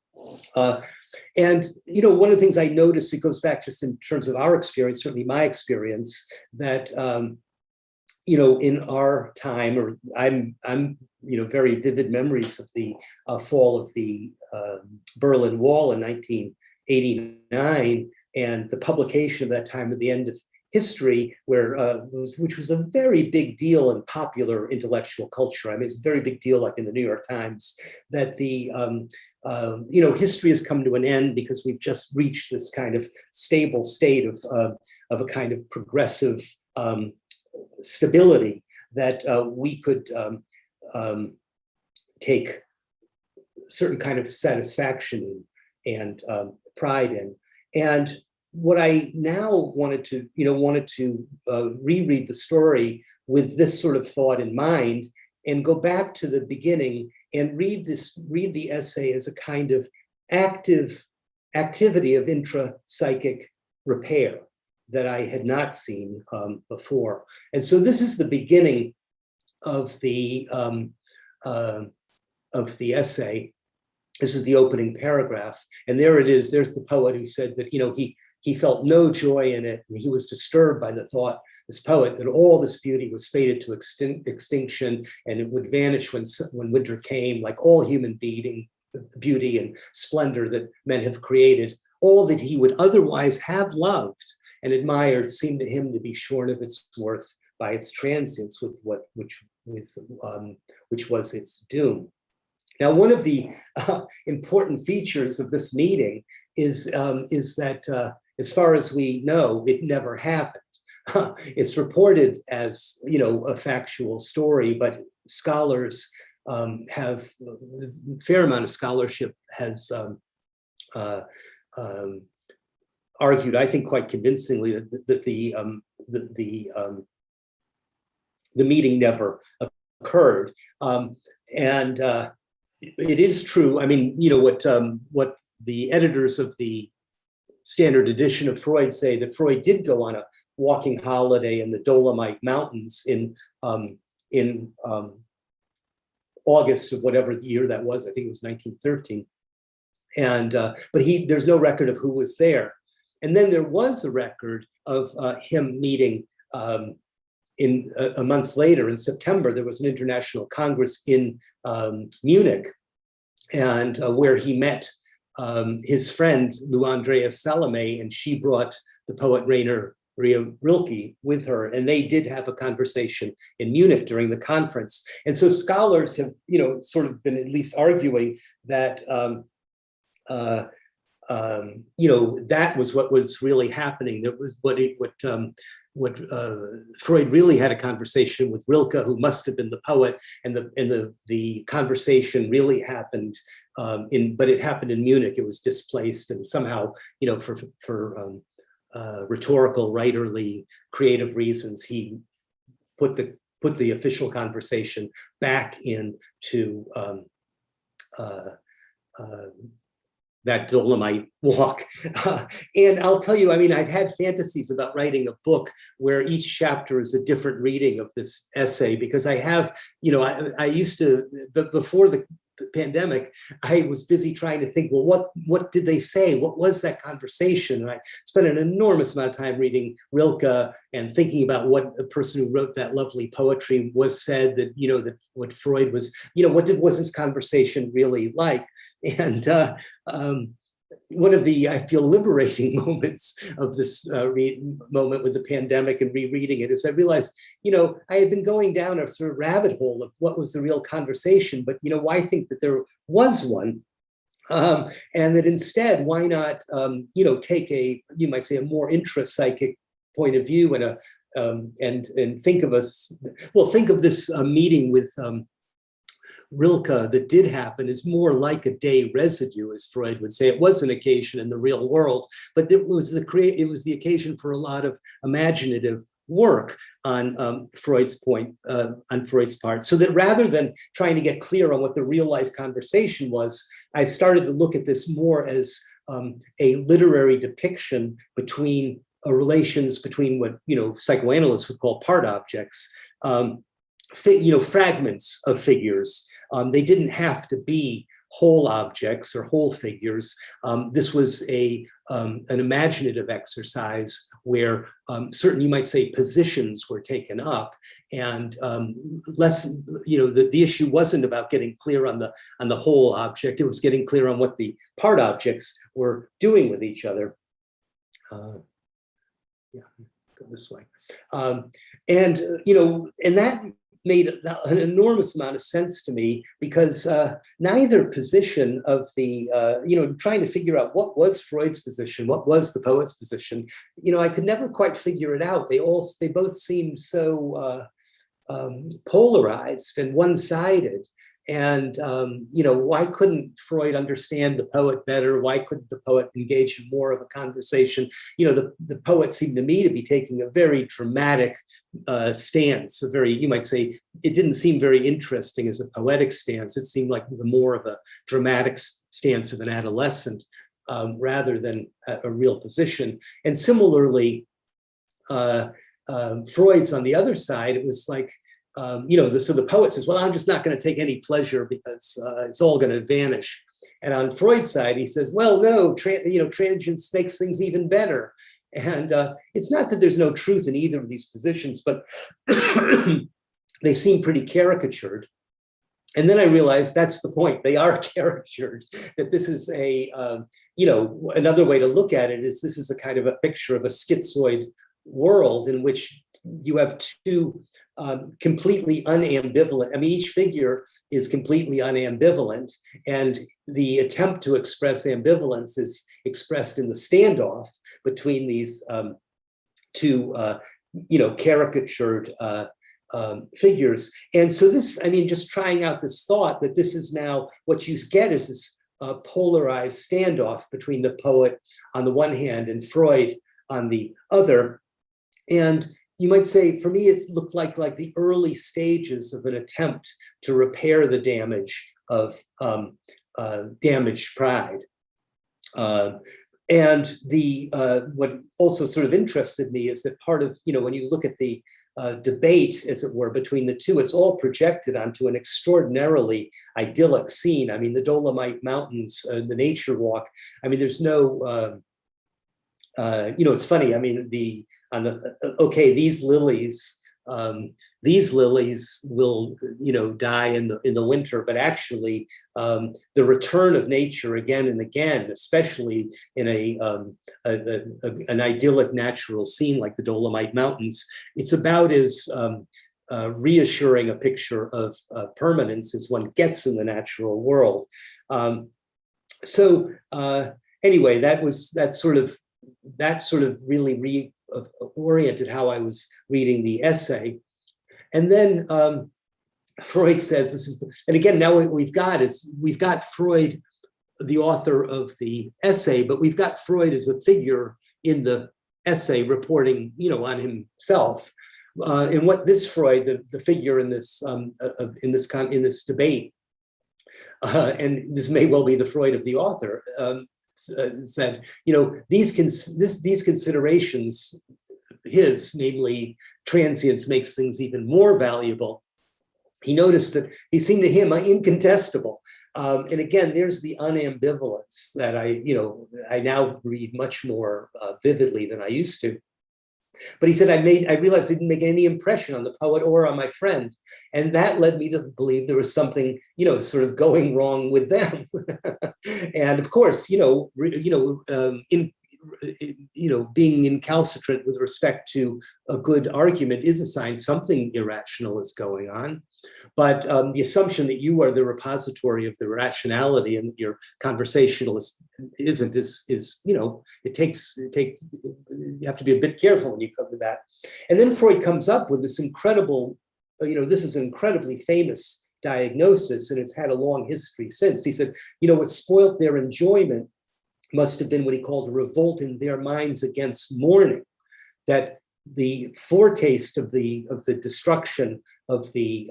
And one of the things I noticed, it goes back just in terms of our experience, certainly my experience, that in our time, or I'm very vivid memories of the fall of the Berlin Wall in 1989 and the publication of that time at the end of history, which was a very big deal in popular intellectual culture. I mean, it's a very big deal, like in the New York Times, that the history has come to an end because we've just reached this kind of stable state of a kind of progressive stability that we could take certain kind of satisfaction in and pride in. And what I now wanted to reread the story with this sort of thought in mind and go back to the beginning and read the essay as a kind of activity of intrapsychic repair that I had not seen before. And so this is the beginning of the essay. This is the opening paragraph, and there it is. There's the poet who said that he felt no joy in it, and he was disturbed by the thought, this poet, that all this beauty was fated to extinction, and it would vanish when winter came, like all human beauty and splendor that men have created. All that he would otherwise have loved and admired seemed to him to be shorn of its worth by its transience which was its doom. Now, one of the important features of this meeting is that, as far as we know, it never happened. It's reported as, a factual story, but scholars have a fair amount of scholarship has argued, I think, quite convincingly that the meeting never occurred, and it is true. I mean, what the editors of the standard edition of Freud say, that Freud did go on a walking holiday in the Dolomite Mountains in August of whatever year that was. I think it was 1913. And but there's no record of who was there. And then there was a record of him meeting in a month later in September. There was an international congress in Munich, and where he met his friend Lou Andrea Salome, and she brought the poet Rainer Maria Rilke with her, and they did have a conversation in Munich during the conference. And so scholars have, sort of been at least arguing that, that was what was really happening. That was what Freud really had a conversation with Rilke, who must have been the poet, and the conversation really happened but it happened in Munich. It was displaced, and somehow, for rhetorical, writerly, creative reasons, he put the official conversation back into that Dolomite walk. And I'll tell you, I mean, I've had fantasies about writing a book where each chapter is a different reading of this essay, because I have, I used to, but before the pandemic, I was busy trying to think, well, what did they say? What was that conversation? And I spent an enormous amount of time reading Rilke and thinking about what the person who wrote that lovely poetry was said, that, that what Freud was, was his conversation really like? And one of the, I feel, liberating moments of this moment with the pandemic and rereading it is I realized, I had been going down a sort of rabbit hole of what was the real conversation, but, why think that there was one? And that instead, why not, take you might say, a more intrapsychic point of view and think of think of this meeting with Rilke that did happen is more like a day residue, as Freud would say. It was an occasion in the real world, but it was the occasion for a lot of imaginative work on Freud's part. So that rather than trying to get clear on what the real life conversation was, I started to look at this more as a literary depiction between relations between what psychoanalysts would call part objects, fragments of figures. They didn't have to be whole objects or whole figures. This was an imaginative exercise where certain, you might say, positions were taken up, and less, the issue wasn't about getting clear on the whole object. It was getting clear on what the part objects were doing with each other. Yeah, go this way, and that made an enormous amount of sense to me, because neither position of the, trying to figure out what was Freud's position, what was the poet's position, I could never quite figure it out. They both seemed so polarized and one-sided. And, why couldn't Freud understand the poet better? Why couldn't the poet engage in more of a conversation? The poet seemed to me to be taking a very dramatic stance, you might say, it didn't seem very interesting as a poetic stance. It seemed like more of a dramatic stance of an adolescent rather than a real position. And similarly, Freud's on the other side, it was like, so the poet says, well, I'm just not going to take any pleasure because it's all going to vanish. And on Freud's side, he says, well, no, transience makes things even better. And it's not that there's no truth in either of these positions, but they seem pretty caricatured. And then I realized that's the point. They are caricatured, that this is another way to look at it is this is a kind of a picture of a schizoid world in which you have two completely unambivalent, I mean, each figure is completely unambivalent, and the attempt to express ambivalence is expressed in the standoff between these two, caricatured figures. And so this, I mean, just trying out this thought that this is now what you get is this polarized standoff between the poet on the one hand and Freud on the other. And you might say, for me, it's looked like the early stages of an attempt to repair the damage of damaged pride. And the what also sort of interested me is that part of, when you look at the debate, as it were, between the two, it's all projected onto an extraordinarily idyllic scene. I mean, the Dolomite Mountains, the nature walk. I mean, there's no, it's funny. I mean, these lilies will, die in the winter, but actually the return of nature again and again, especially in an idyllic natural scene like the Dolomite Mountains, it's about as reassuring a picture of permanence as one gets in the natural world. Anyway, that sort of really oriented how I was reading the essay. And then Freud says this is, and again, now what we've got Freud, the author of the essay, but we've got Freud as a figure in the essay reporting, on himself. And what this Freud, the figure in this debate, and this may well be the Freud of the author, said, these considerations, namely transience makes things even more valuable. He noticed that he seemed to him incontestable. And again, there's the unambivalence that I now read much more vividly than I used to. But he said, I realized I didn't make any impression on the poet or on my friend. And that led me to believe there was something, sort of going wrong with them. And of course, being incalcitrant with respect to a good argument is a sign something irrational is going on. But the assumption that you are the repository of the rationality and that your conversationalist isn't is it takes you have to be a bit careful when you come to that. And then Freud comes up with this incredible, this is an incredibly famous diagnosis, and it's had a long history since. He said, what spoilt their enjoyment must have been what he called a revolt in their minds against mourning, that the foretaste of the destruction of the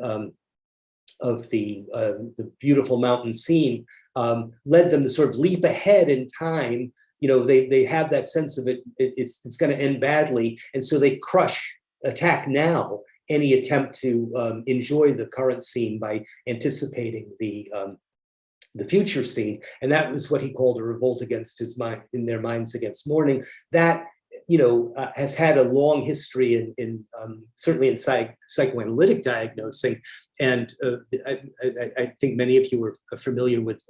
beautiful mountain scene led them to sort of leap ahead in time. They have that sense of it's going to end badly, and so they attack now any attempt to enjoy the current scene by anticipating the future scene. And that was what he called a revolt against his mind, in their minds against mourning. That has had a long history in certainly in psychoanalytic diagnosing. And I think many of you are familiar with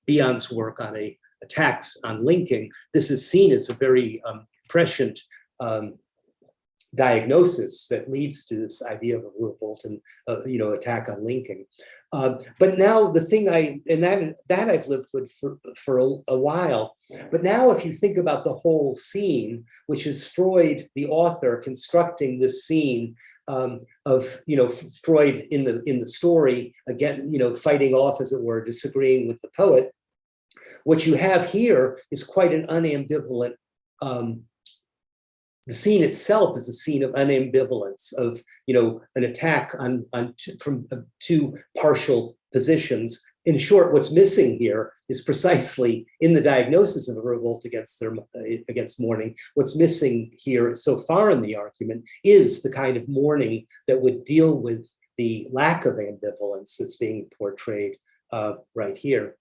Bion's work on attacks on linking. This is seen as a very prescient diagnosis that leads to this idea of a revolt and attack on linking. But now the thing that I've lived with for a while. But now if you think about the whole scene, which is Freud, the author, constructing this scene of Freud in the story, again, fighting off, as it were, disagreeing with the poet. What you have here is quite an unambivalent. The scene itself is a scene of unambivalence, of an attack from two partial positions. In short, what's missing here is precisely in the diagnosis of a revolt against mourning. What's missing here so far in the argument is the kind of mourning that would deal with the lack of ambivalence that's being portrayed right here.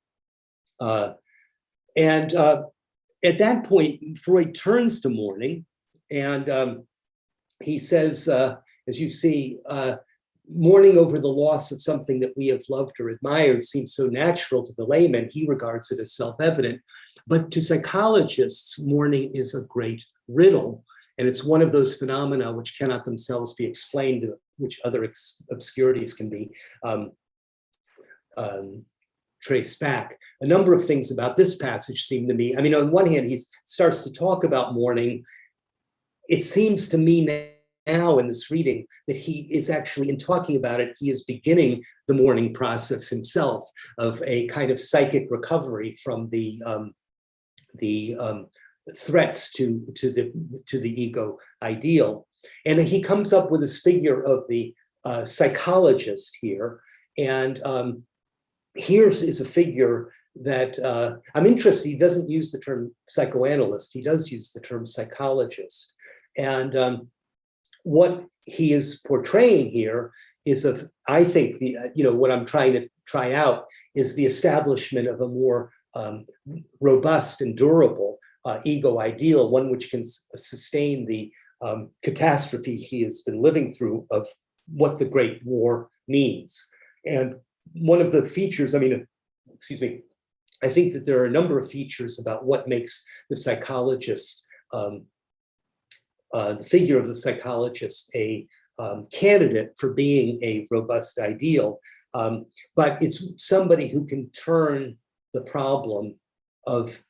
And at that point, Freud turns to mourning. And he says, as you see, mourning over the loss of something that we have loved or admired seems so natural to the layman. He regards it as self-evident. But to psychologists, mourning is a great riddle. And it's one of those phenomena which cannot themselves be explained, which other obscurities can be traced back. A number of things about this passage seem to me, I mean, on one hand, he starts to talk about mourning. It seems to me now in this reading that he is actually, in talking about it, he is beginning the mourning process himself of a kind of psychic recovery from the threats to the ego ideal. And he comes up with this figure of the psychologist here. And here is a figure that I'm interested, he doesn't use the term psychoanalyst, he does use the term psychologist. And what he is portraying here is I think what I'm trying to try out is the establishment of a more robust and durable ego ideal, one which can sustain the catastrophe he has been living through of what the Great War means. And one of the features, I think that there are a number of features about what makes the psychologist, the figure of the psychologist, a candidate for being a robust ideal, but it's somebody who can turn the problem of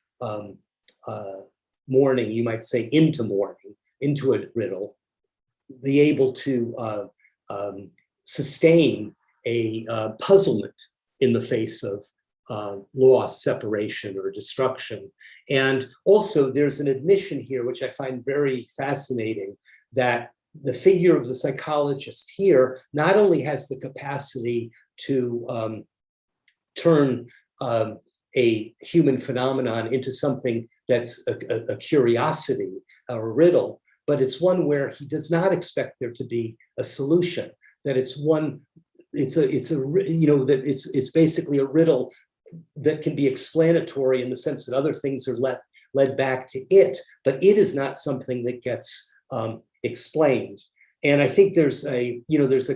mourning, you might say, into mourning, into a riddle, be able to sustain a puzzlement in the face of loss, separation, or destruction. And also there's an admission here, which I find very fascinating, that the figure of the psychologist here not only has the capacity to turn a human phenomenon into something that's a curiosity or a riddle, but it's one where he does not expect there to be a solution, that it's basically a riddle that can be explanatory in the sense that other things are led back to it, but it is not something that gets explained. And I think there's a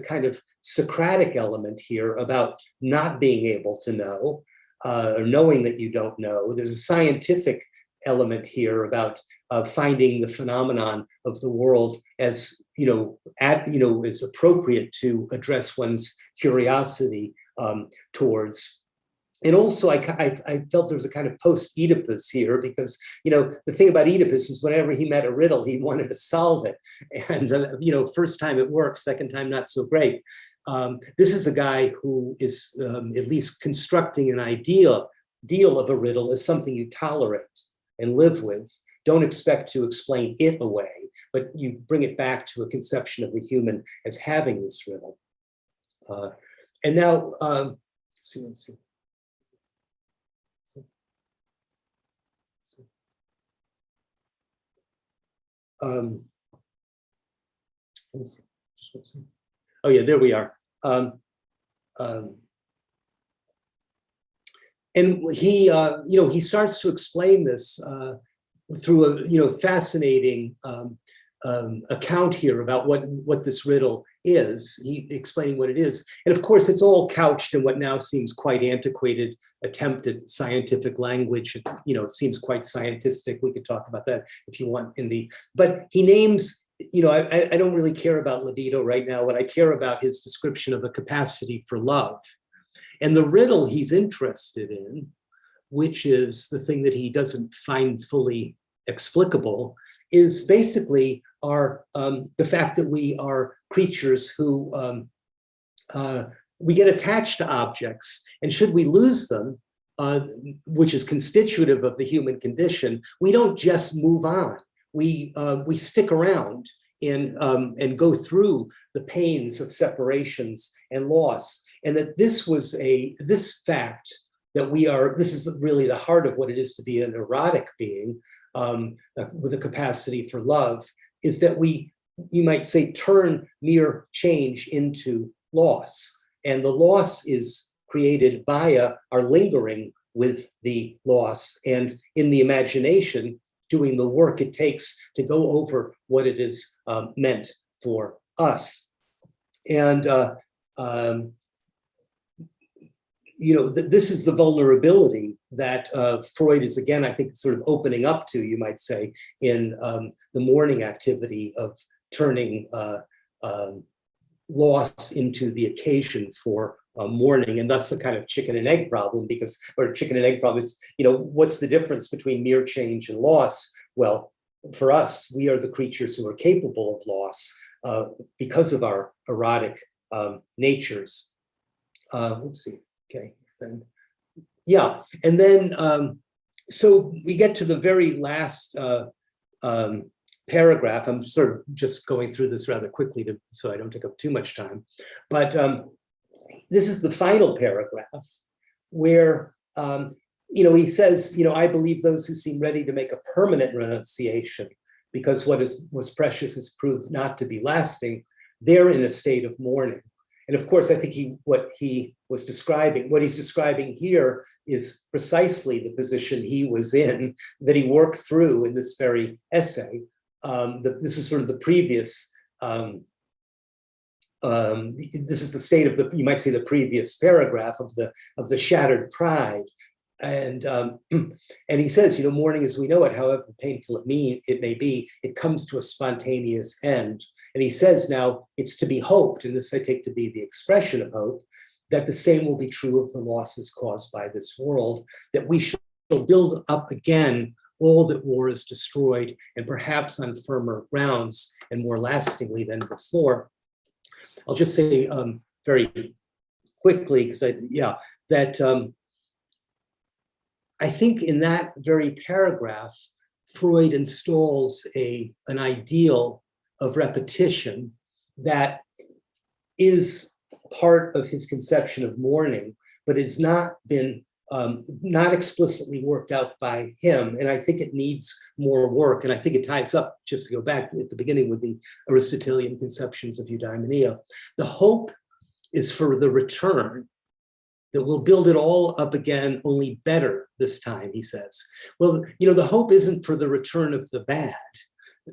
kind of Socratic element here about not being able to know, or knowing that you don't know. There's a scientific element here about finding the phenomenon of the world as is appropriate to address one's curiosity towards. And also, I felt there was a kind of post-Oedipus here, because the thing about Oedipus is whenever he met a riddle, he wanted to solve it. And first time it works, second time not so great. This is a guy who is at least constructing an ideal of a riddle as something you tolerate and live with. Don't expect to explain it away, but you bring it back to a conception of the human as having this riddle. And now, let's see. Let's see. Just one second. Oh yeah, there we are. And he starts to explain this through a fascinating account here about what this riddle is. He explaining what it is, and of course, it's all couched in what now seems quite antiquated attempt at scientific language. It seems quite scientistic. We could talk about that if you want. But he names. I don't really care about libido right now. What I care about his description of a capacity for love. And the riddle he's interested in, which is the thing that he doesn't find fully explicable, is basically the fact that we are creatures who we get attached to objects, and should we lose them, which is constitutive of the human condition, we don't just move on. We stick around and go through the pains of separations and loss. And that this fact that this is really the heart of what it is to be an erotic being with a capacity for love, is that you might say, turn mere change into loss. And the loss is created via our lingering with the loss, and in the imagination, doing the work it takes to go over what it is meant for us. And this is the vulnerability that Freud is, again, I think, sort of opening up to, you might say, in the morning activity of turning loss into the occasion for mourning, and thus a kind of chicken and egg problem, or chicken and egg problem is, what's the difference between mere change and loss? Well, for us, we are the creatures who are capable of loss because of our erotic natures. Let's see. Okay, then, yeah, and then so we get to the very last paragraph. I'm sort of just going through this rather quickly so I don't take up too much time, but this is the final paragraph where he says, I believe those who seem ready to make a permanent renunciation because what was precious has proved not to be lasting, they're in a state of mourning. And of course, I think what he's describing here is precisely the position he was in, that he worked through in this very essay. This is sort of the previous, this is the state of the, you might say, the previous paragraph of the shattered pride. And he says, mourning as we know it, however painful it may be, it comes to a spontaneous end. And he says now, it's to be hoped, and this I take to be the expression of hope, that the same will be true of the losses caused by this world, that we shall build up again all that war has destroyed, and perhaps on firmer grounds and more lastingly than before. I'll just say very quickly, because I think in that very paragraph, Freud installs an ideal of repetition that is part of his conception of mourning, but has not been not explicitly worked out by him. And I think it needs more work. And I think it ties up, just to go back at the beginning, with the Aristotelian conceptions of eudaimonia. The hope is for the return, that we'll build it all up again, only better this time, he says. Well, the hope isn't for the return of the bad.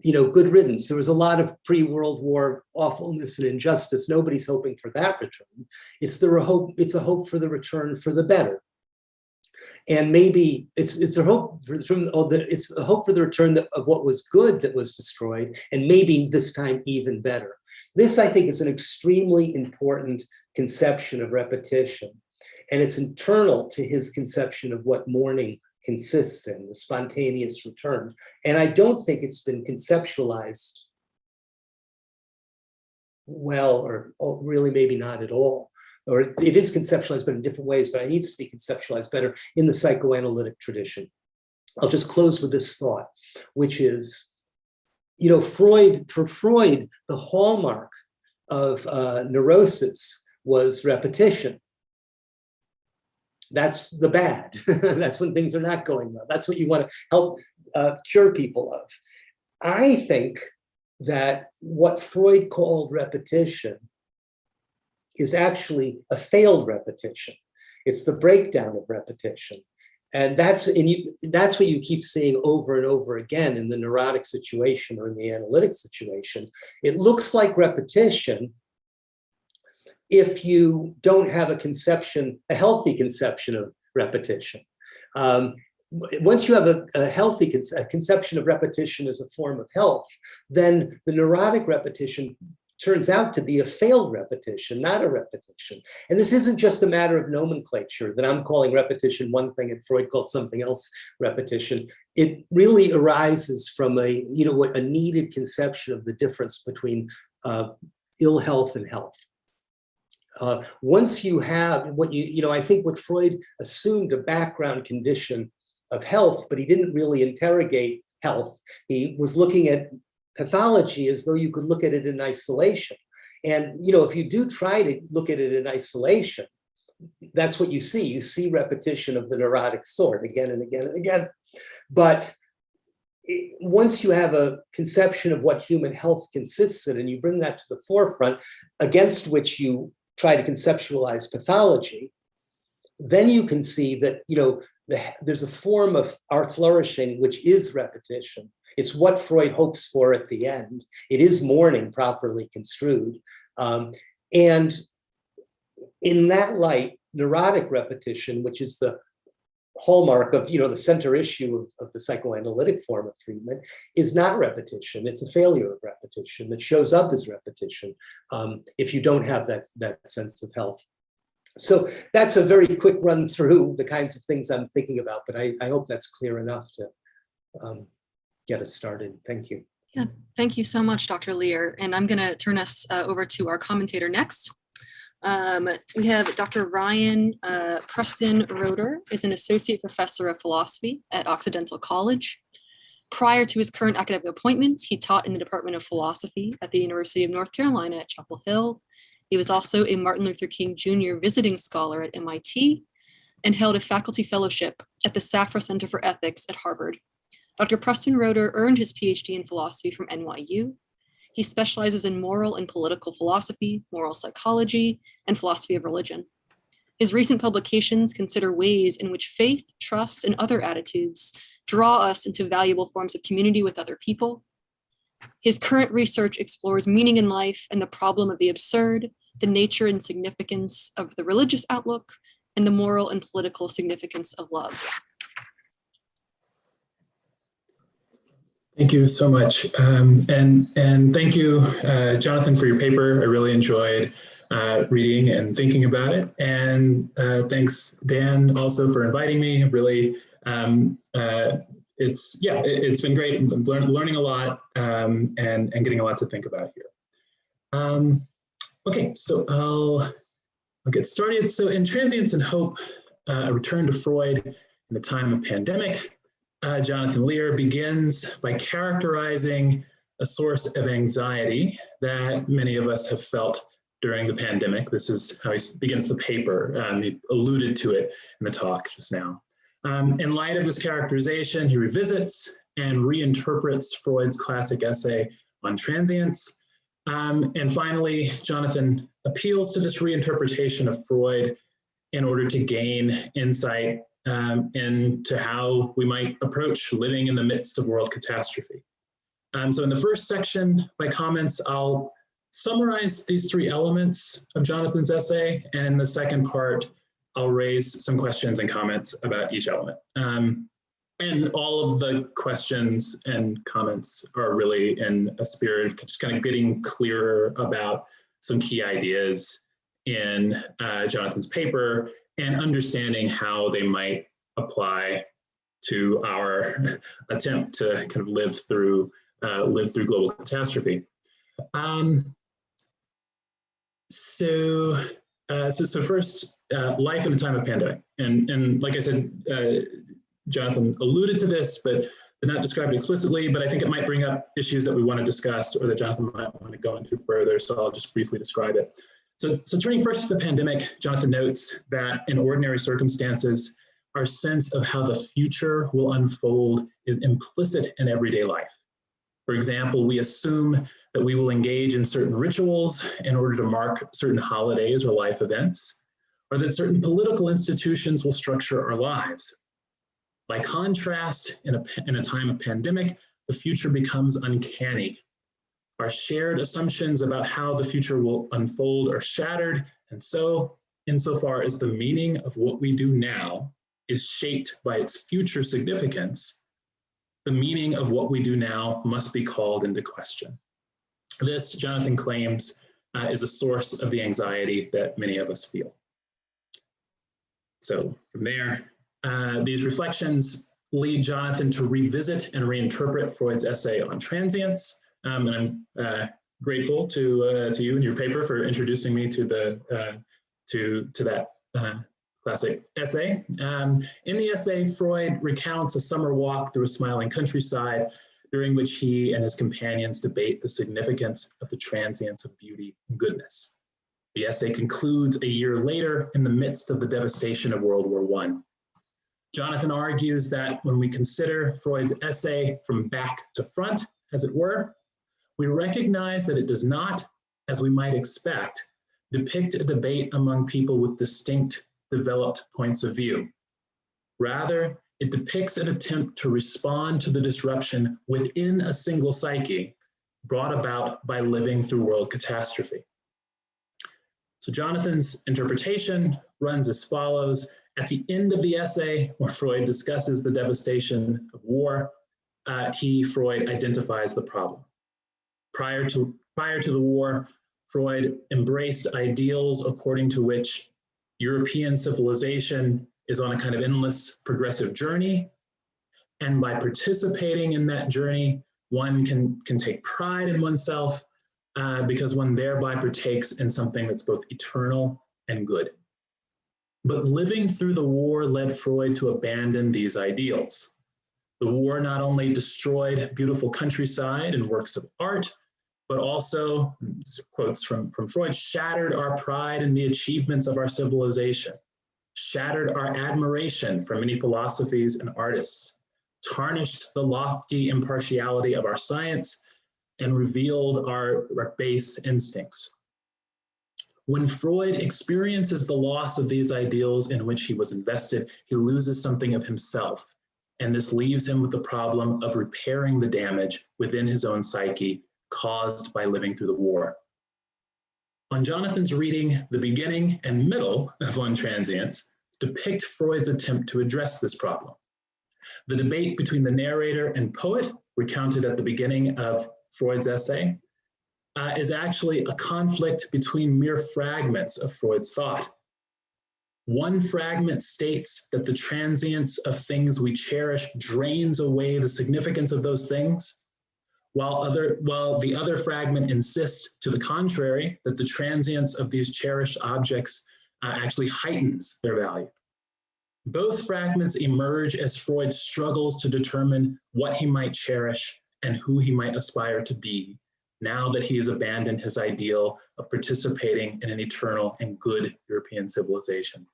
Good riddance. There was a lot of pre-World War awfulness and injustice. Nobody's hoping for that return. It's a hope for the return for the better. And maybe it's a hope for the return of what was good that was destroyed, and maybe this time even better. This, I think, is an extremely important conception of repetition, and it's internal to his conception of what mourning consists in, the spontaneous return. And I don't think it's been conceptualized well, or really maybe not at all. Or it is conceptualized, but in different ways, but it needs to be conceptualized better in the psychoanalytic tradition. I'll just close with this thought, which is, for Freud, the hallmark of neurosis was repetition. That's the bad. That's when things are not going well. That's what you want to help cure people of. I think that what Freud called repetition is actually a failed repetition. It's the breakdown of repetition. And that's what you keep seeing over and over again in the neurotic situation or in the analytic situation. It looks like repetition if you don't have a healthy conception of repetition. Once you have a healthy conception of repetition as a form of health, then the neurotic repetition turns out to be a failed repetition, not a repetition. And this isn't just a matter of nomenclature, that I'm calling repetition one thing and Freud called something else repetition. It really arises from a needed conception of the difference between ill health and health. Once you have I think what Freud assumed a background condition of health, but he didn't really interrogate health. He was looking at pathology as though you could look at it in isolation. And, if you do try to look at it in isolation, that's what you see. You see repetition of the neurotic sort again and again and again. But once you have a conception of what human health consists in, and you bring that to the forefront, against which you try to conceptualize pathology, then you can see that, there's a form of our flourishing which is repetition. It's what Freud hopes for at the end. It is mourning properly construed. And in that light, neurotic repetition, which is the hallmark of, the center issue of the psychoanalytic form of treatment, is not repetition. It's a failure of repetition that shows up as repetition if you don't have that sense of health. So that's a very quick run through the kinds of things I'm thinking about, but I hope that's clear enough to get us started. Thank you. Yeah, thank you so much, Dr. Lear. And I'm going to turn us over to our commentator next. We have Dr. Ryan Preston Roeder, is an associate professor of philosophy at Occidental College. Prior to his current academic appointments, he taught in the Department of Philosophy at the University of North Carolina at Chapel Hill. He was also a Martin Luther King Jr. visiting scholar at MIT and held a faculty fellowship at the Safra Center for Ethics at Harvard. Dr. Preston Roeder earned his PhD in philosophy from NYU. He specializes in moral and political philosophy, moral psychology, and philosophy of religion. His recent publications consider ways in which faith, trust, and other attitudes draw us into valuable forms of community with other people. His current research explores meaning in life and the problem of the absurd, the nature and significance of the religious outlook, and the moral and political significance of love. Thank you so much. And thank you, Jonathan, for your paper. I really enjoyed reading and thinking about it. And thanks, Dan, also for inviting me. Really, it's been great. I'm learning a lot and getting a lot to think about here. Okay, so I'll get started. So in Transience and Hope, a return to Freud in the time of pandemic, Jonathan Lear begins by characterizing a source of anxiety that many of us have felt during the pandemic. This is how he begins the paper. He alluded to it in the talk just now. In light of this characterization, he revisits and reinterprets Freud's classic essay on transience. And finally, Jonathan appeals to this reinterpretation of Freud in order to gain insight into how we might approach living in the midst of world catastrophe. So in the first section, my comments, I'll summarize these three elements of Jonathan's essay, and in the second part, I'll raise some questions and comments about each element. And all of the questions and comments are really in a spirit of just kind of getting clearer about some key ideas in Jonathan's paper and understanding how they might apply to our attempt to kind of live through global catastrophe. So first, life in a time of pandemic, and like I said, Jonathan alluded to this, but did not describe it explicitly. But I think it might bring up issues that we want to discuss, or that Jonathan might want to go into further. So I'll just briefly describe it. So turning first to the pandemic, Jonathan notes that in ordinary circumstances, our sense of how the future will unfold is implicit in everyday life. For example, we assume that we will engage in certain rituals in order to mark certain holidays or life events, or that certain political institutions will structure our lives. By contrast, in a time of pandemic, the future becomes uncanny. Our shared assumptions about how the future will unfold are shattered, and so, insofar as the meaning of what we do now is shaped by its future significance, the meaning of what we do now must be called into question. This, Jonathan claims, is a source of the anxiety that many of us feel. So from there, these reflections lead Jonathan to revisit and reinterpret Freud's essay on transience. And I'm grateful to you and your paper for introducing me to that classic essay. In the essay, Freud recounts a summer walk through a smiling countryside during which he and his companions debate the significance of the transience of beauty and goodness. The essay concludes a year later in the midst of the devastation of World War I. Jonathan argues that when we consider Freud's essay from back to front, as it were, we recognize that it does not, as we might expect, depict a debate among people with distinct, developed points of view. Rather, it depicts an attempt to respond to the disruption within a single psyche brought about by living through world catastrophe. So Jonathan's interpretation runs as follows. At the end of the essay, where Freud discusses the devastation of war, Freud identifies the problem. Prior to the war, Freud embraced ideals according to which European civilization is on a kind of endless progressive journey. And by participating in that journey, one can take pride in oneself because one thereby partakes in something that's both eternal and good. But living through the war led Freud to abandon these ideals. The war not only destroyed beautiful countryside and works of art, but also, quotes from Freud, shattered our pride in the achievements of our civilization, shattered our admiration for many philosophies and artists, tarnished the lofty impartiality of our science, and revealed our base instincts. When Freud experiences the loss of these ideals in which he was invested, he loses something of himself, and this leaves him with the problem of repairing the damage within his own psyche caused by living through the war. On Jonathan's reading, the beginning and middle of On Transience depict Freud's attempt to address this problem. The debate between the narrator and poet, recounted at the beginning of Freud's essay, is actually a conflict between mere fragments of Freud's thought. One fragment states that the transience of things we cherish drains away the significance of those things, while the other fragment insists to the contrary, that the transience of these cherished objects actually heightens their value. Both fragments emerge as Freud struggles to determine what he might cherish and who he might aspire to be, now that he has abandoned his ideal of participating in an eternal and good European civilization.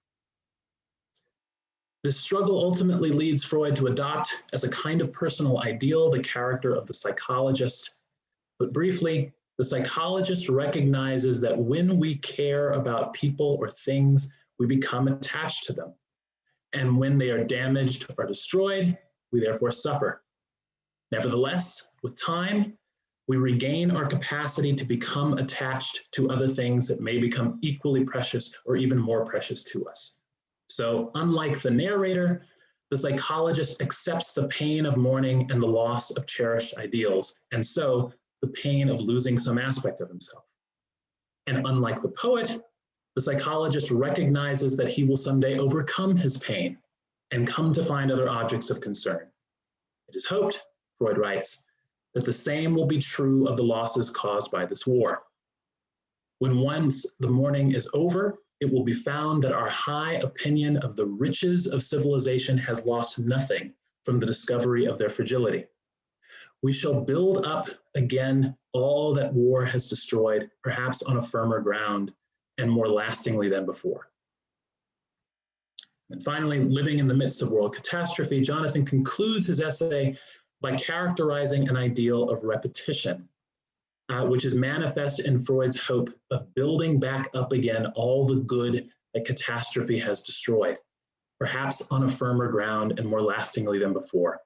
This struggle ultimately leads Freud to adopt as a kind of personal ideal the character of the psychologist. But briefly, the psychologist recognizes that when we care about people or things, we become attached to them. And when they are damaged or destroyed, we therefore suffer. Nevertheless, with time, we regain our capacity to become attached to other things that may become equally precious or even more precious to us. So unlike the narrator, the psychologist accepts the pain of mourning and the loss of cherished ideals, and so the pain of losing some aspect of himself. And unlike the poet, the psychologist recognizes that he will someday overcome his pain and come to find other objects of concern. It is hoped, Freud writes, that the same will be true of the losses caused by this war. When once the mourning is over, it will be found that our high opinion of the riches of civilization has lost nothing from the discovery of their fragility. We shall build up again all that war has destroyed, perhaps on a firmer ground and more lastingly than before. And finally, living in the midst of world catastrophe, Jonathan concludes his essay by characterizing an ideal of repetition, which is manifest in Freud's hope of building back up again all the good that catastrophe has destroyed, perhaps on a firmer ground and more lastingly than before.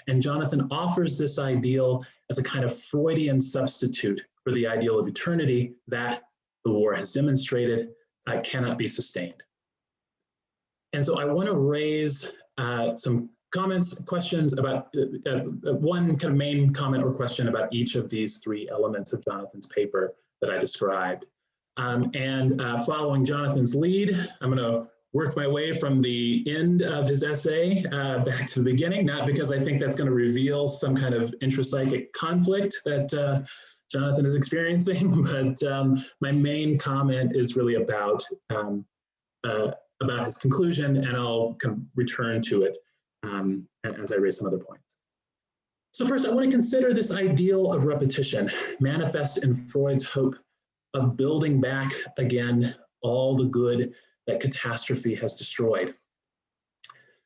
And Jonathan offers this ideal as a kind of Freudian substitute for the ideal of eternity that the war has demonstrated cannot be sustained. And so I want to raise some comments, questions about one kind of main comment or question about each of these three elements of Jonathan's paper that I described. Following Jonathan's lead, I'm going to work my way from the end of his essay back to the beginning, not because I think that's going to reveal some kind of intrapsychic conflict that Jonathan is experiencing, but my main comment is really about his conclusion, and I'll kind of return to it as I raise some other points. So first, I want to consider this ideal of repetition manifest in Freud's hope of building back again all the good that catastrophe has destroyed.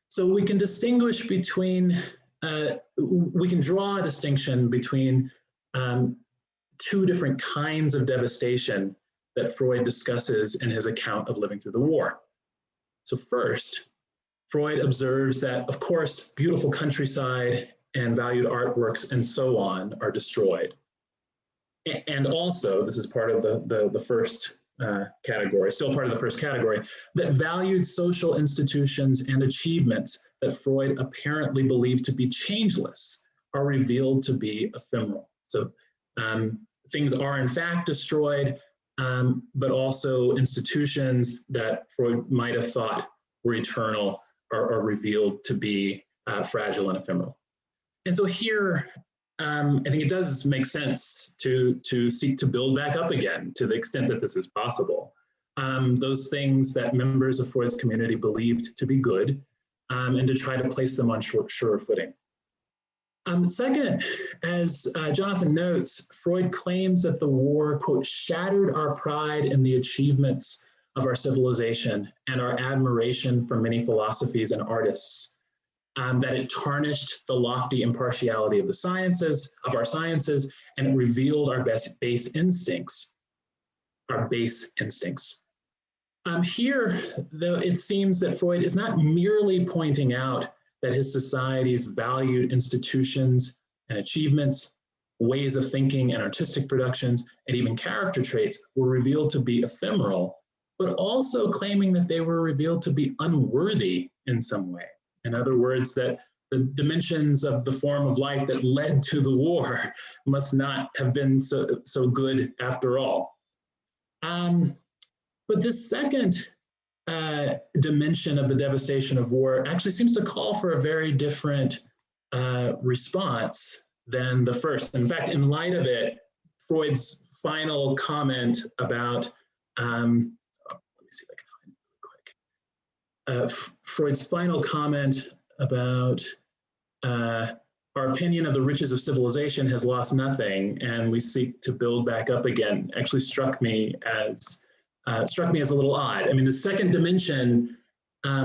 So we can distinguish between, we can draw a distinction between two different kinds of devastation that Freud discusses in his account of living through the war. So first, Freud observes that, of course, beautiful countryside and valued artworks and so on are destroyed. And also, this is part of the first category, still part of the first category, that valued social institutions and achievements that Freud apparently believed to be changeless are revealed to be ephemeral. So things are in fact destroyed, but also institutions that Freud might have thought were eternal are revealed to be fragile and ephemeral. And so here, I think it does make sense to seek to build back up again to the extent that this is possible. Those things that members of Freud's community believed to be good, and to try to place them on surer footing. Second, as Jonathan notes, Freud claims that the war, quote, shattered our pride in the achievements of our civilization and our admiration for many philosophies and artists, that it tarnished the lofty impartiality of the sciences, of our sciences, and it revealed our base instincts, Here, though, it seems that Freud is not merely pointing out that his society's valued institutions and achievements, ways of thinking and artistic productions, and even character traits were revealed to be ephemeral, but also claiming that they were revealed to be unworthy in some way. In other words, that the dimensions of the form of life that led to the war must not have been so good after all. But this second dimension of the devastation of war actually seems to call for a very different response than the first. In fact, in light of it, Freud's final comment about, let me see if I can find it really quick. Freud's final comment about our opinion of the riches of civilization has lost nothing, and we seek to build back up again, actually struck me as a little odd. I mean, the second dimension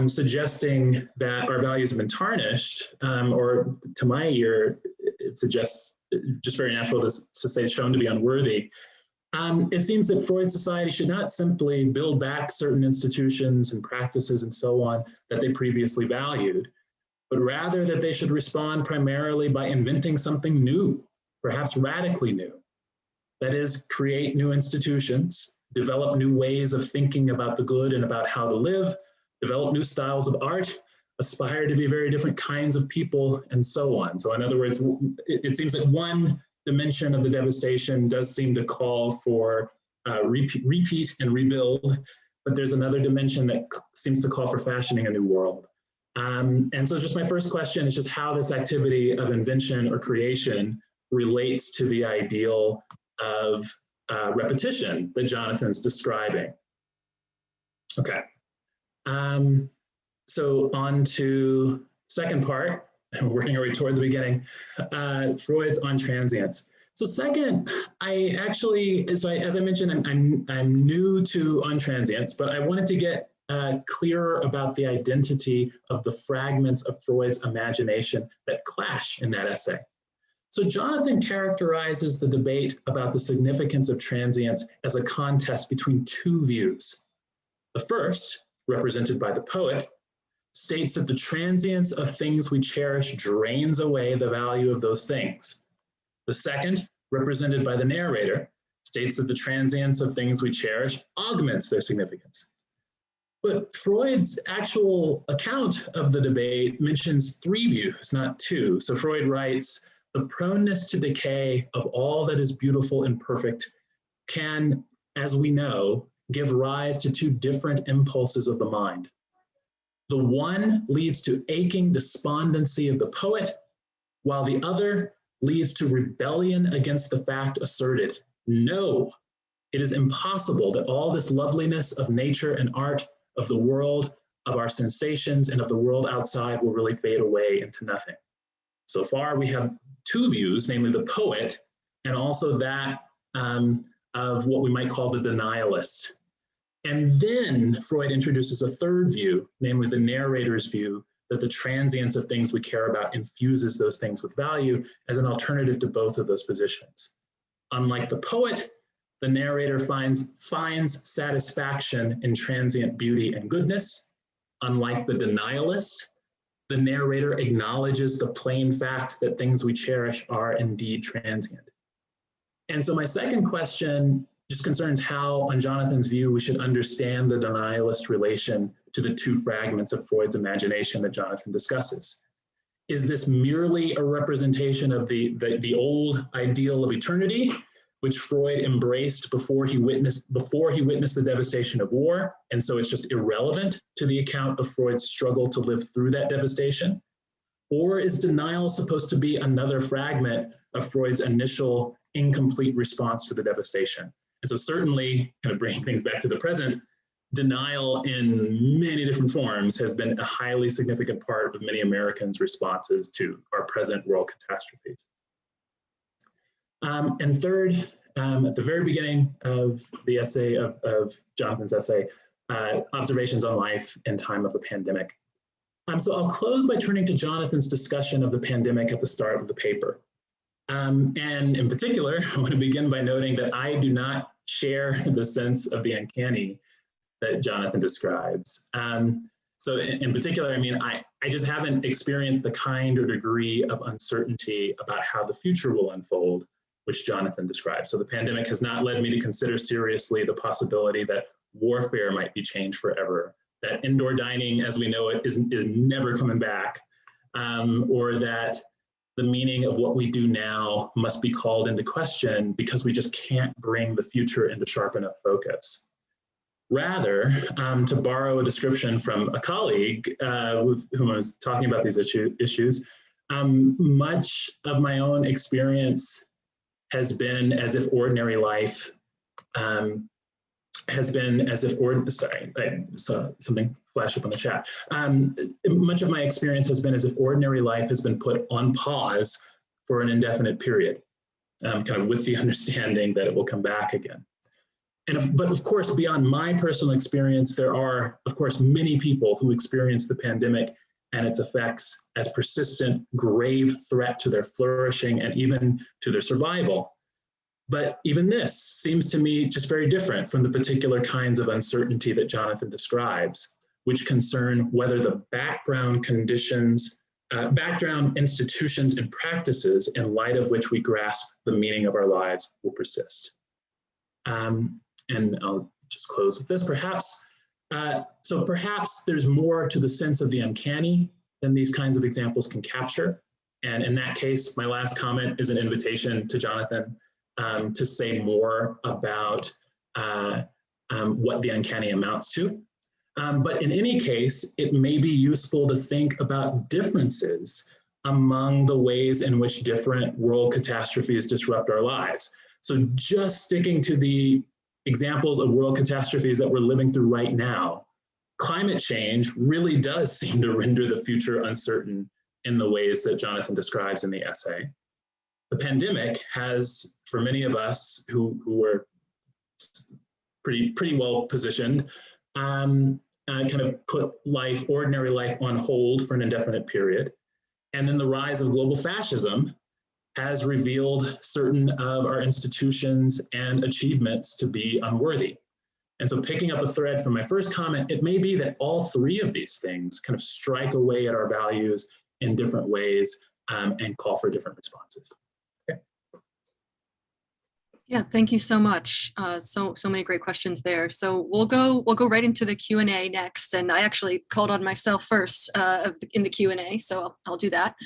suggesting that our values have been tarnished, or to my ear, it suggests just very natural to say shown to be unworthy. It seems that Freud's society should not simply build back certain institutions and practices and so on that they previously valued, but rather that they should respond primarily by inventing something new, perhaps radically new. That is, create new institutions, develop new ways of thinking about the good and about how to live, develop new styles of art, aspire to be very different kinds of people, and so on. So in other words, it seems that one dimension of the devastation does seem to call for repeat and rebuild, but there's another dimension that seems to call for fashioning a new world. And so just my first question is just how this activity of invention or creation relates to the ideal of repetition that Jonathan's describing. Okay. So on to second part, working our way toward the beginning, Freud's on transience. So second, as I mentioned, I'm new to on transience, but I wanted to get clearer about the identity of the fragments of Freud's imagination that clash in that essay. So Jonathan characterizes the debate about the significance of transience as a contest between two views. The first, represented by the poet, states that the transience of things we cherish drains away the value of those things. The second, represented by the narrator, states that the transience of things we cherish augments their significance. But Freud's actual account of the debate mentions three views, not two. So Freud writes, the proneness to decay of all that is beautiful and perfect can, as we know, give rise to two different impulses of the mind. The one leads to aching despondency of the poet, while the other leads to rebellion against the fact asserted. No, it is impossible that all this loveliness of nature and art, of the world, of our sensations, and of the world outside will really fade away into nothing. So far, we have two views, namely the poet, and also that of what we might call the denialist. And then Freud introduces a third view, namely the narrator's view, that the transience of things we care about infuses those things with value as an alternative to both of those positions. Unlike the poet, the narrator finds satisfaction in transient beauty and goodness. Unlike the denialist, the narrator acknowledges the plain fact that things we cherish are indeed transient. And so my second question just concerns how, on Jonathan's view, we should understand the denialist relation to the two fragments of Freud's imagination that Jonathan discusses. Is this merely a representation of the old ideal of eternity, which Freud embraced before he witnessed the devastation of war, and so it's just irrelevant to the account of Freud's struggle to live through that devastation? Or is denial supposed to be another fragment of Freud's initial incomplete response to the devastation? And so certainly, kind of bringing things back to the present, denial in many different forms has been a highly significant part of many Americans' responses to our present world catastrophes. And third, at the very beginning of the essay, of Jonathan's essay, observations on life in time of a pandemic. So I'll close by turning to Jonathan's discussion of the pandemic at the start of the paper. And in particular, I want to begin by noting that I do not share the sense of the uncanny that Jonathan describes. So in particular, I mean, I just haven't experienced the kind or degree of uncertainty about how the future will unfold, which Jonathan describes. So the pandemic has not led me to consider seriously the possibility that warfare might be changed forever, that indoor dining as we know it is never coming back, or that the meaning of what we do now must be called into question because we just can't bring the future into sharp enough focus. Rather, to borrow a description from a colleague with whom I was talking about these issues, much of my own experience has been as if ordinary life sorry, I saw something flash up on the chat. Much of my experience has been as if ordinary life has been put on pause for an indefinite period, kind of with the understanding that it will come back again. But of course, beyond my personal experience, there are, of course, many people who experience the pandemic and its effects as persistent, grave threat to their flourishing and even to their survival. But even this seems to me just very different from the particular kinds of uncertainty that Jonathan describes, which concern whether the background conditions, background institutions and practices in light of which we grasp the meaning of our lives will persist. And I'll just close with this, perhaps. So perhaps there's more to the sense of the uncanny than these kinds of examples can capture. And in that case, my last comment is an invitation to Jonathan to say more about what the uncanny amounts to. But in any case, it may be useful to think about differences among the ways in which different world catastrophes disrupt our lives. So just sticking to the examples of world catastrophes that we're living through right now, climate change really does seem to render the future uncertain in the ways that Jonathan describes in the essay. The pandemic has, for many of us who were pretty well positioned, kind of put ordinary life on hold for an indefinite period. And then the rise of global fascism has revealed certain of our institutions and achievements to be unworthy. And so picking up a thread from my first comment, it may be that all three of these things kind of strike away at our values in different ways and call for different responses. Okay. Yeah, thank you so much. So many great questions there. So we'll go right into the Q&A next. And I actually called on myself first in the Q&A, so I'll do that.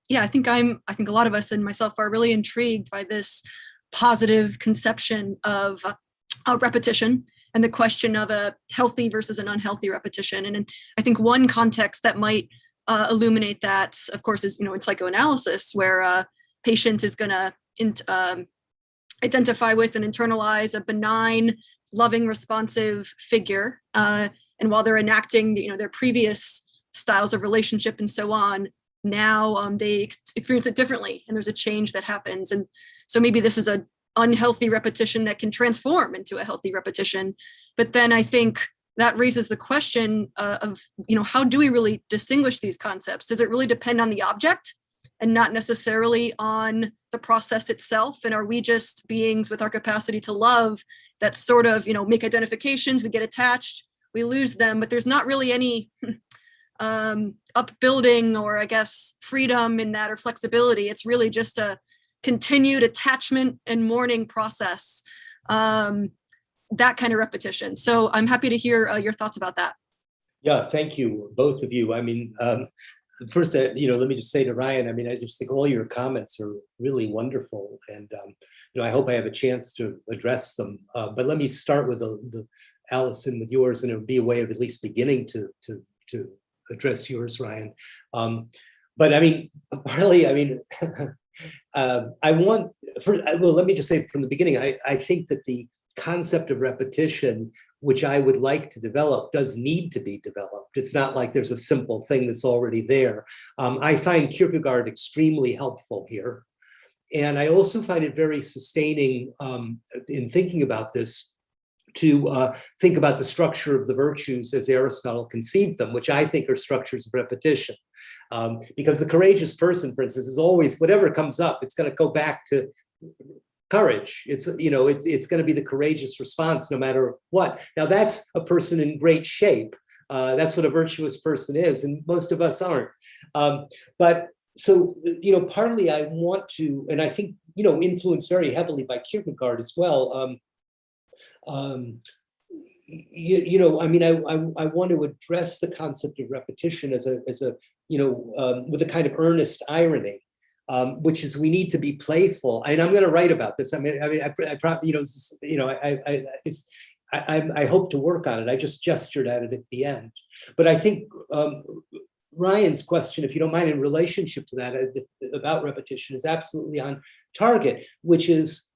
Yeah, I think a lot of us and myself are really intrigued by this positive conception of repetition and the question of a healthy versus an unhealthy repetition. And I think one context that might illuminate that, of course, is in psychoanalysis, where a patient is going to identify with and internalize a benign, loving, responsive figure, and while they're enacting their previous styles of relationship and so on, now they experience it differently, and there's a change that happens. And so maybe this is an unhealthy repetition that can transform into a healthy repetition. But then I think that raises the question of how do we really distinguish these concepts? Does it really depend on the object and not necessarily on the process itself? And are we just beings with our capacity to love that sort of make identifications, we get attached, we lose them, but there's not really any upbuilding or I guess freedom in that or flexibility. It's really just a continued attachment and mourning process. that kind of repetition. So I'm happy to hear your thoughts about that. Yeah, thank you, both of you. I mean, first, let me just say to Ryan, I mean, I just think all your comments are really wonderful. And, I hope I have a chance to address them. But let me start with the Allison, with yours, and it would be a way of at least beginning to address yours, Ryan. But I mean, partly, I mean, let me just say from the beginning, I think that the concept of repetition, which I would like to develop, does need to be developed. It's not like there's a simple thing that's already there. I find Kierkegaard extremely helpful here. And I also find it very sustaining in thinking about this, to think about the structure of the virtues as Aristotle conceived them, which I think are structures of repetition. Because the courageous person, for instance, is always, whatever comes up, it's going to go back to courage. It's going to be the courageous response no matter what. Now that's a person in great shape. That's what a virtuous person is, and most of us aren't. But so, partly I want to, and I think, influenced very heavily by Kierkegaard as well. I mean, I want to address the concept of repetition as a with a kind of earnest irony, which is we need to be playful. And I'm going to write about this. I hope to work on it. I just gestured at it at the end. But I think Ryan's question, if you don't mind, in relationship to that, about repetition, is absolutely on target, which is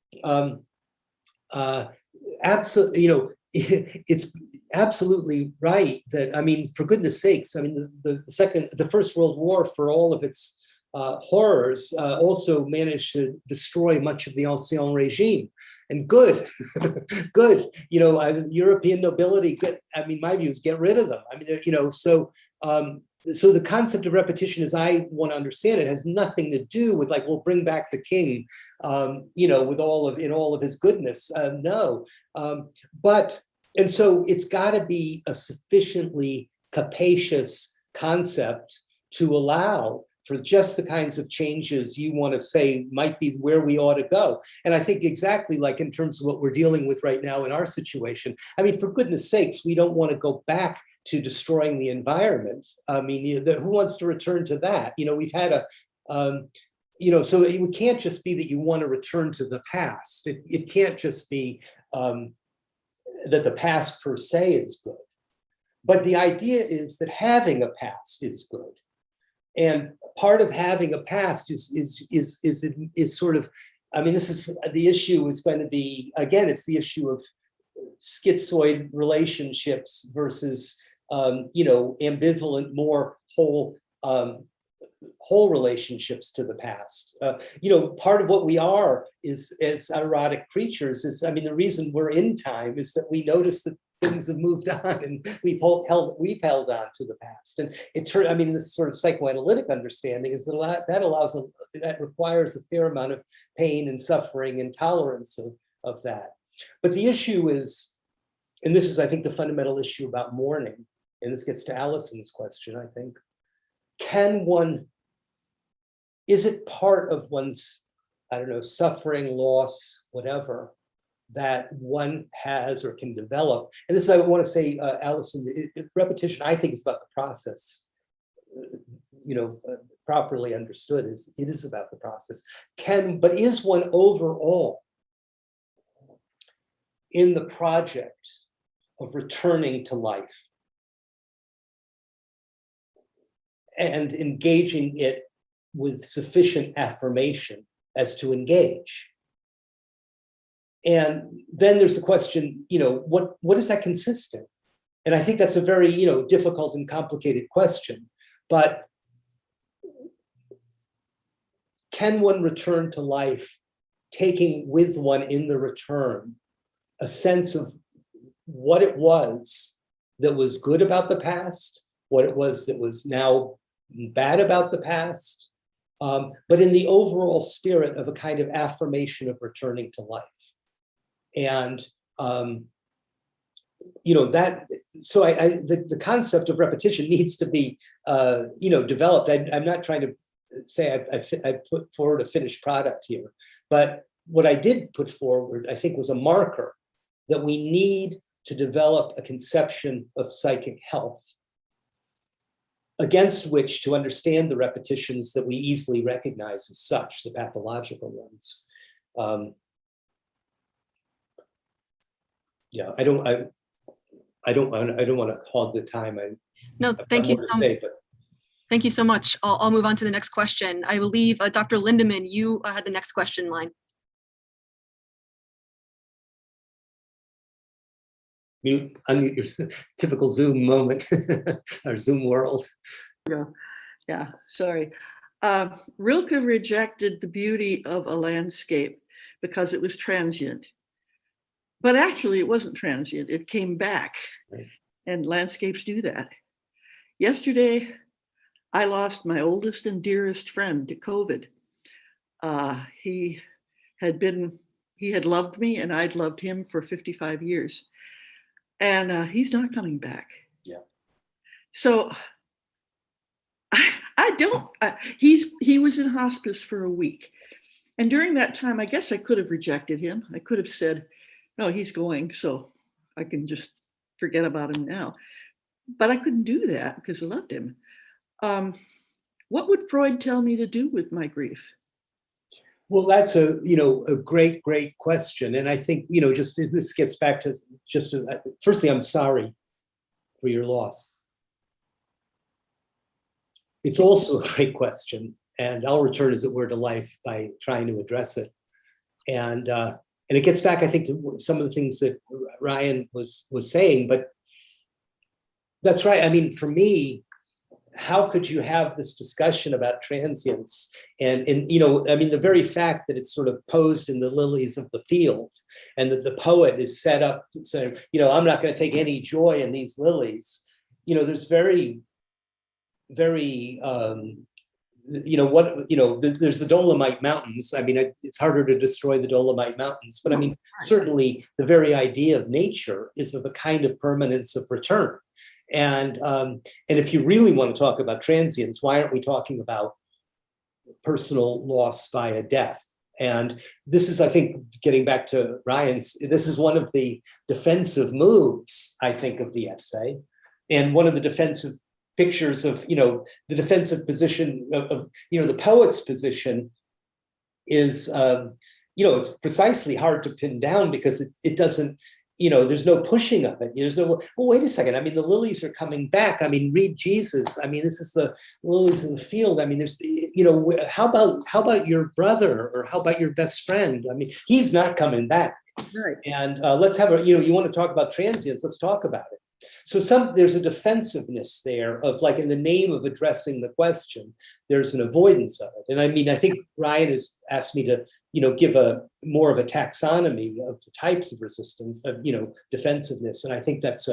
absolutely, it's absolutely right that, I mean, for goodness sakes, I mean, the First World War, for all of its horrors, also managed to destroy much of the ancien regime. And good, good, European nobility, good. I mean, my view is get rid of them. I mean, so the concept of repetition, as I want to understand it, has nothing to do with like, we'll bring back the king, with all of his goodness. No, and so it's got to be a sufficiently capacious concept to allow for just the kinds of changes you want to say might be where we ought to go. And I think exactly like in terms of what we're dealing with right now in our situation, I mean, for goodness sakes, we don't want to go back to destroying the environment. I mean, who wants to return to that? We've had so it can't just be that you want to return to the past. It can't just be that the past per se is good. But the idea is that having a past is good. And part of having a past is sort of, I mean, this is the issue is going to be, again, it's the issue of schizoid relationships versus ambivalent, more whole relationships to the past. Part of what we are is as erotic creatures is, I mean, the reason we're in time is that we notice that things have moved on and we've held on to the past. And I mean, this sort of psychoanalytic understanding is that that requires a fair amount of pain and suffering and tolerance of that. But the issue is, and this is, I think, the fundamental issue about mourning, and this gets to Allison's question, I think, is it part of one's, I don't know, suffering, loss, whatever, that one has or can develop? And this, I want to say, Allison, repetition, I think, is about the process, properly understood, it is about the process. But is one overall in the project of returning to life and engaging it with sufficient affirmation as to engage? And then there's the question, what does that consist in? And I think that's a very, difficult and complicated question. But can one return to life, taking with one in the return a sense of what it was that was good about the past, what it was that was now bad about the past, but in the overall spirit of a kind of affirmation of returning to life. And the concept of repetition needs to be developed. I'm not trying to say I put forward a finished product here, but what I did put forward, I think, was a marker that we need to develop a conception of psychic health against which to understand the repetitions that we easily recognize as such, the pathological ones. Yeah, I don't want to hog the time. No, thank you so much. Thank you so much. I'll move on to the next question. I believe Dr. Lindemann, you had the next question in line. Unmute your typical Zoom moment, or Zoom world. Yeah, sorry. Rilke rejected the beauty of a landscape because it was transient. But actually, it wasn't transient. It came back, right. And landscapes do that. Yesterday, I lost my oldest and dearest friend to COVID. He had loved me, and I'd loved him for 55 years. And he's not coming back. Yeah. So I don't, he was in hospice for a week. And during that time, I guess I could have rejected him. I could have said, no, he's going, so I can just forget about him now. But I couldn't do that because I loved him. What would Freud tell me to do with my grief? Well, that's a great question, and I think just this gets back to firstly, I'm sorry for your loss. It's also a great question, and I'll return, as it were, to life by trying to address it, and it gets back, I think, to some of the things that Ryan was saying. But that's right. I mean, for me, how could you have this discussion about transience? And I mean, the very fact that it's sort of posed in the lilies of the field, and that the poet is set up to say, I'm not going to take any joy in these lilies. There's very, very, there's the Dolomite Mountains. I mean, it's harder to destroy the Dolomite Mountains, but I mean, certainly the very idea of nature is of a kind of permanence of return. And if you really want to talk about transience, why aren't we talking about personal loss by a death? And this is, I think, getting back to Ryan's, this is one of the defensive moves, I think, of the essay, and one of the defensive pictures of, the defensive position of the poet's position is, it's precisely hard to pin down because it doesn't, there's no pushing of it. There's no, well, wait a second. I mean, the lilies are coming back. I mean, read Jesus. I mean, this is the lilies in the field. I mean, there's, how about your brother, or how about your best friend? I mean, he's not coming back. Right. And let's have you want to talk about transience, let's talk about it. So there's a defensiveness there of, like, in the name of addressing the question, there's an avoidance of it. And I mean, I think Ryan has asked me to, give more of a taxonomy of the types of resistance, of, defensiveness. And I think that's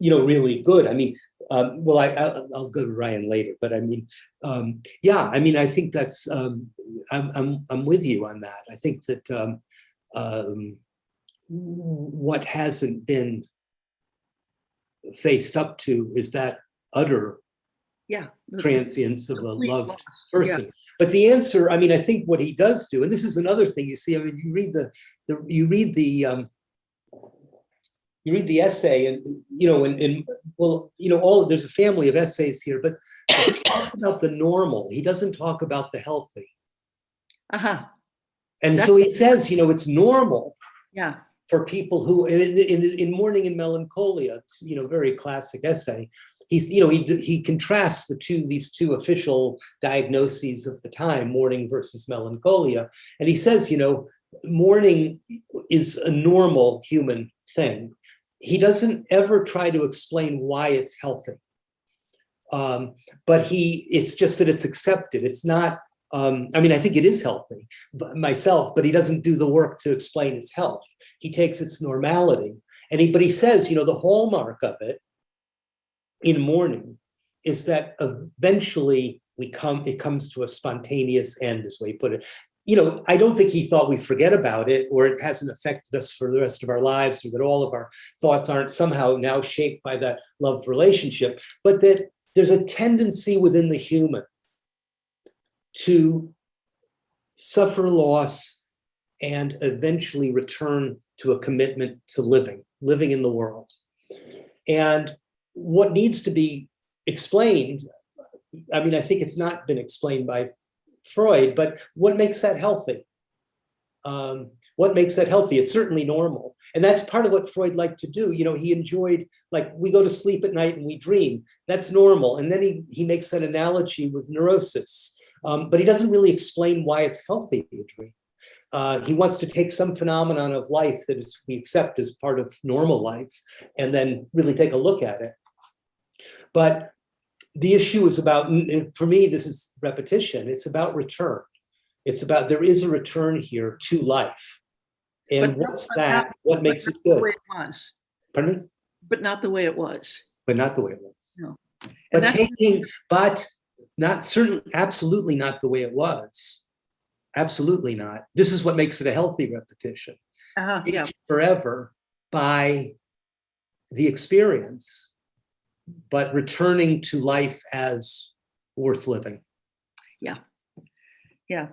really good. I mean, well, I'll go to Ryan later, but I mean, yeah, I mean, I think that's, I'm with you on that. I think that what hasn't been faced up to is that utter transience of a loved person. Yeah. But the answer, I mean, I think what he does do, and this is another thing you see. I mean, you read the essay, and there's a family of essays here, but he talks about the normal. He doesn't talk about the healthy. And so he says, it's normal. Yeah. For people who in Mourning and Melancholia, it's, very classic essay. He contrasts these two official diagnoses of the time, mourning versus melancholia, and he says, mourning is a normal human thing. He doesn't ever try to explain why it's healthy, but it's just that it's accepted. It's not. I mean, I think it is healthy myself, but he doesn't do the work to explain its health. He takes its normality, but he says, the hallmark of it in mourning is that eventually it comes to a spontaneous end, is the way he put it. I don't think he thought we forget about it, or it hasn't affected us for the rest of our lives, or that all of our thoughts aren't somehow now shaped by that love relationship, but that there's a tendency within the human to suffer loss and eventually return to a commitment to living in the world. And what needs to be explained, I mean, I think it's not been explained by Freud, but what makes that healthy? What makes that healthy? It's certainly normal. And that's part of what Freud liked to do. You know, he enjoyed, like, we go to sleep at night and we dream. That's normal. And then he makes that analogy with neurosis. But he doesn't really explain why it's healthy to dream. He wants to take some phenomenon of life that we accept as part of normal life and then really take a look at it. But the issue is about, for me, this is repetition. It's about return. It's about, there is a return here to life. And what's that? What makes it good? The way it was. Pardon me? But not the way it was. But not the way it was. No. But not certain, absolutely not the way it was. Absolutely not. This is what makes it a healthy repetition. Yeah. Forever by the experience, but returning to life as worth living. Yeah. Yeah.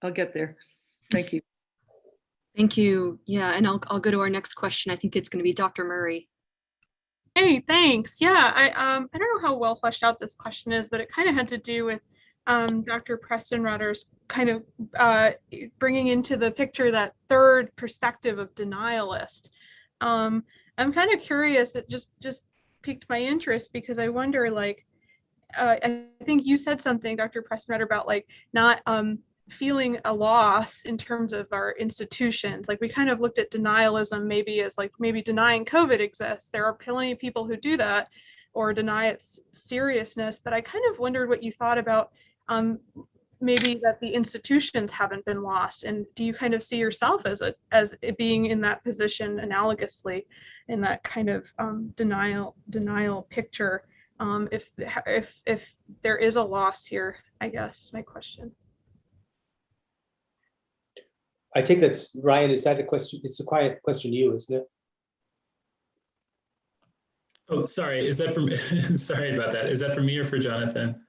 I'll get there. Thank you. Thank you. Yeah, and I'll go to our next question. I think it's going to be Dr. Murray. Hey, thanks. Yeah, I don't know how well fleshed out this question is, but it kind of had to do with Dr. Preston Rudder's kind of bringing into the picture that third perspective of denialist. I'm kind of curious. It just piqued my interest because I wonder, like, I think you said something, Dr. Preston Rudder, about like not feeling a loss in terms of our institutions. Like we kind of looked at denialism maybe as like maybe denying COVID exists. There are plenty of people who do that or deny its seriousness, but I kind of wondered what you thought about maybe that the institutions haven't been lost. And do you kind of see yourself as it being in that position analogously in that kind of denial picture? If there is a loss here, I guess is my question. I think that's, Ryan, is that a question? It's a quiet question to you, isn't it? Oh, sorry. Is that from, sorry about that. Is that for me or for Jonathan?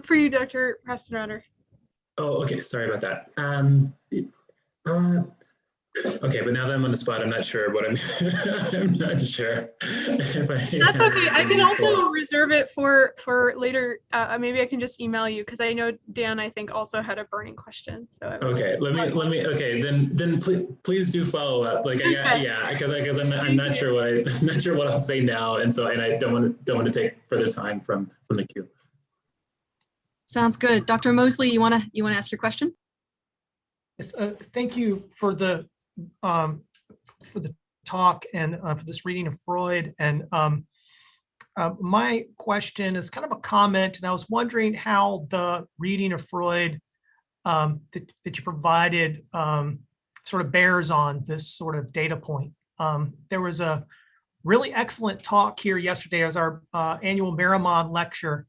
For you, Dr. Preston Rudder. Oh, okay. Sorry about that. Okay, but now that I'm on the spot, I'm not sure what I'm not sure if I. That's okay. I can also reserve it for later. Maybe I can just email you because I know Dan, I think, also had a burning question. So okay, let me. Okay, then please do follow up. Like, yeah, because I'm not sure what I'll say now, and I don't want to take further time from the queue. Sounds good, Dr. Mosley. You want to ask your question? Yes, thank you for the talk and for this reading of Freud. And my question is kind of a comment, and I was wondering how the reading of Freud that you provided sort of bears on this sort of data point. There was a really excellent talk here yesterday. It was our annual Merrimon lecture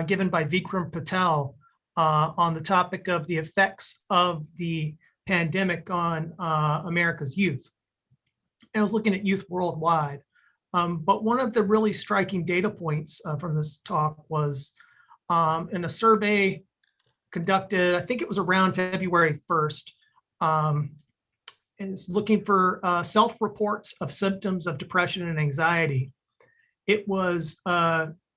given by Vikram Patel on the topic of the effects of the pandemic on America's youth. And I was looking at youth worldwide. But one of the really striking data points from this talk was in a survey conducted, I think it was around February 1st, and it's looking for self-reports of symptoms of depression and anxiety. It was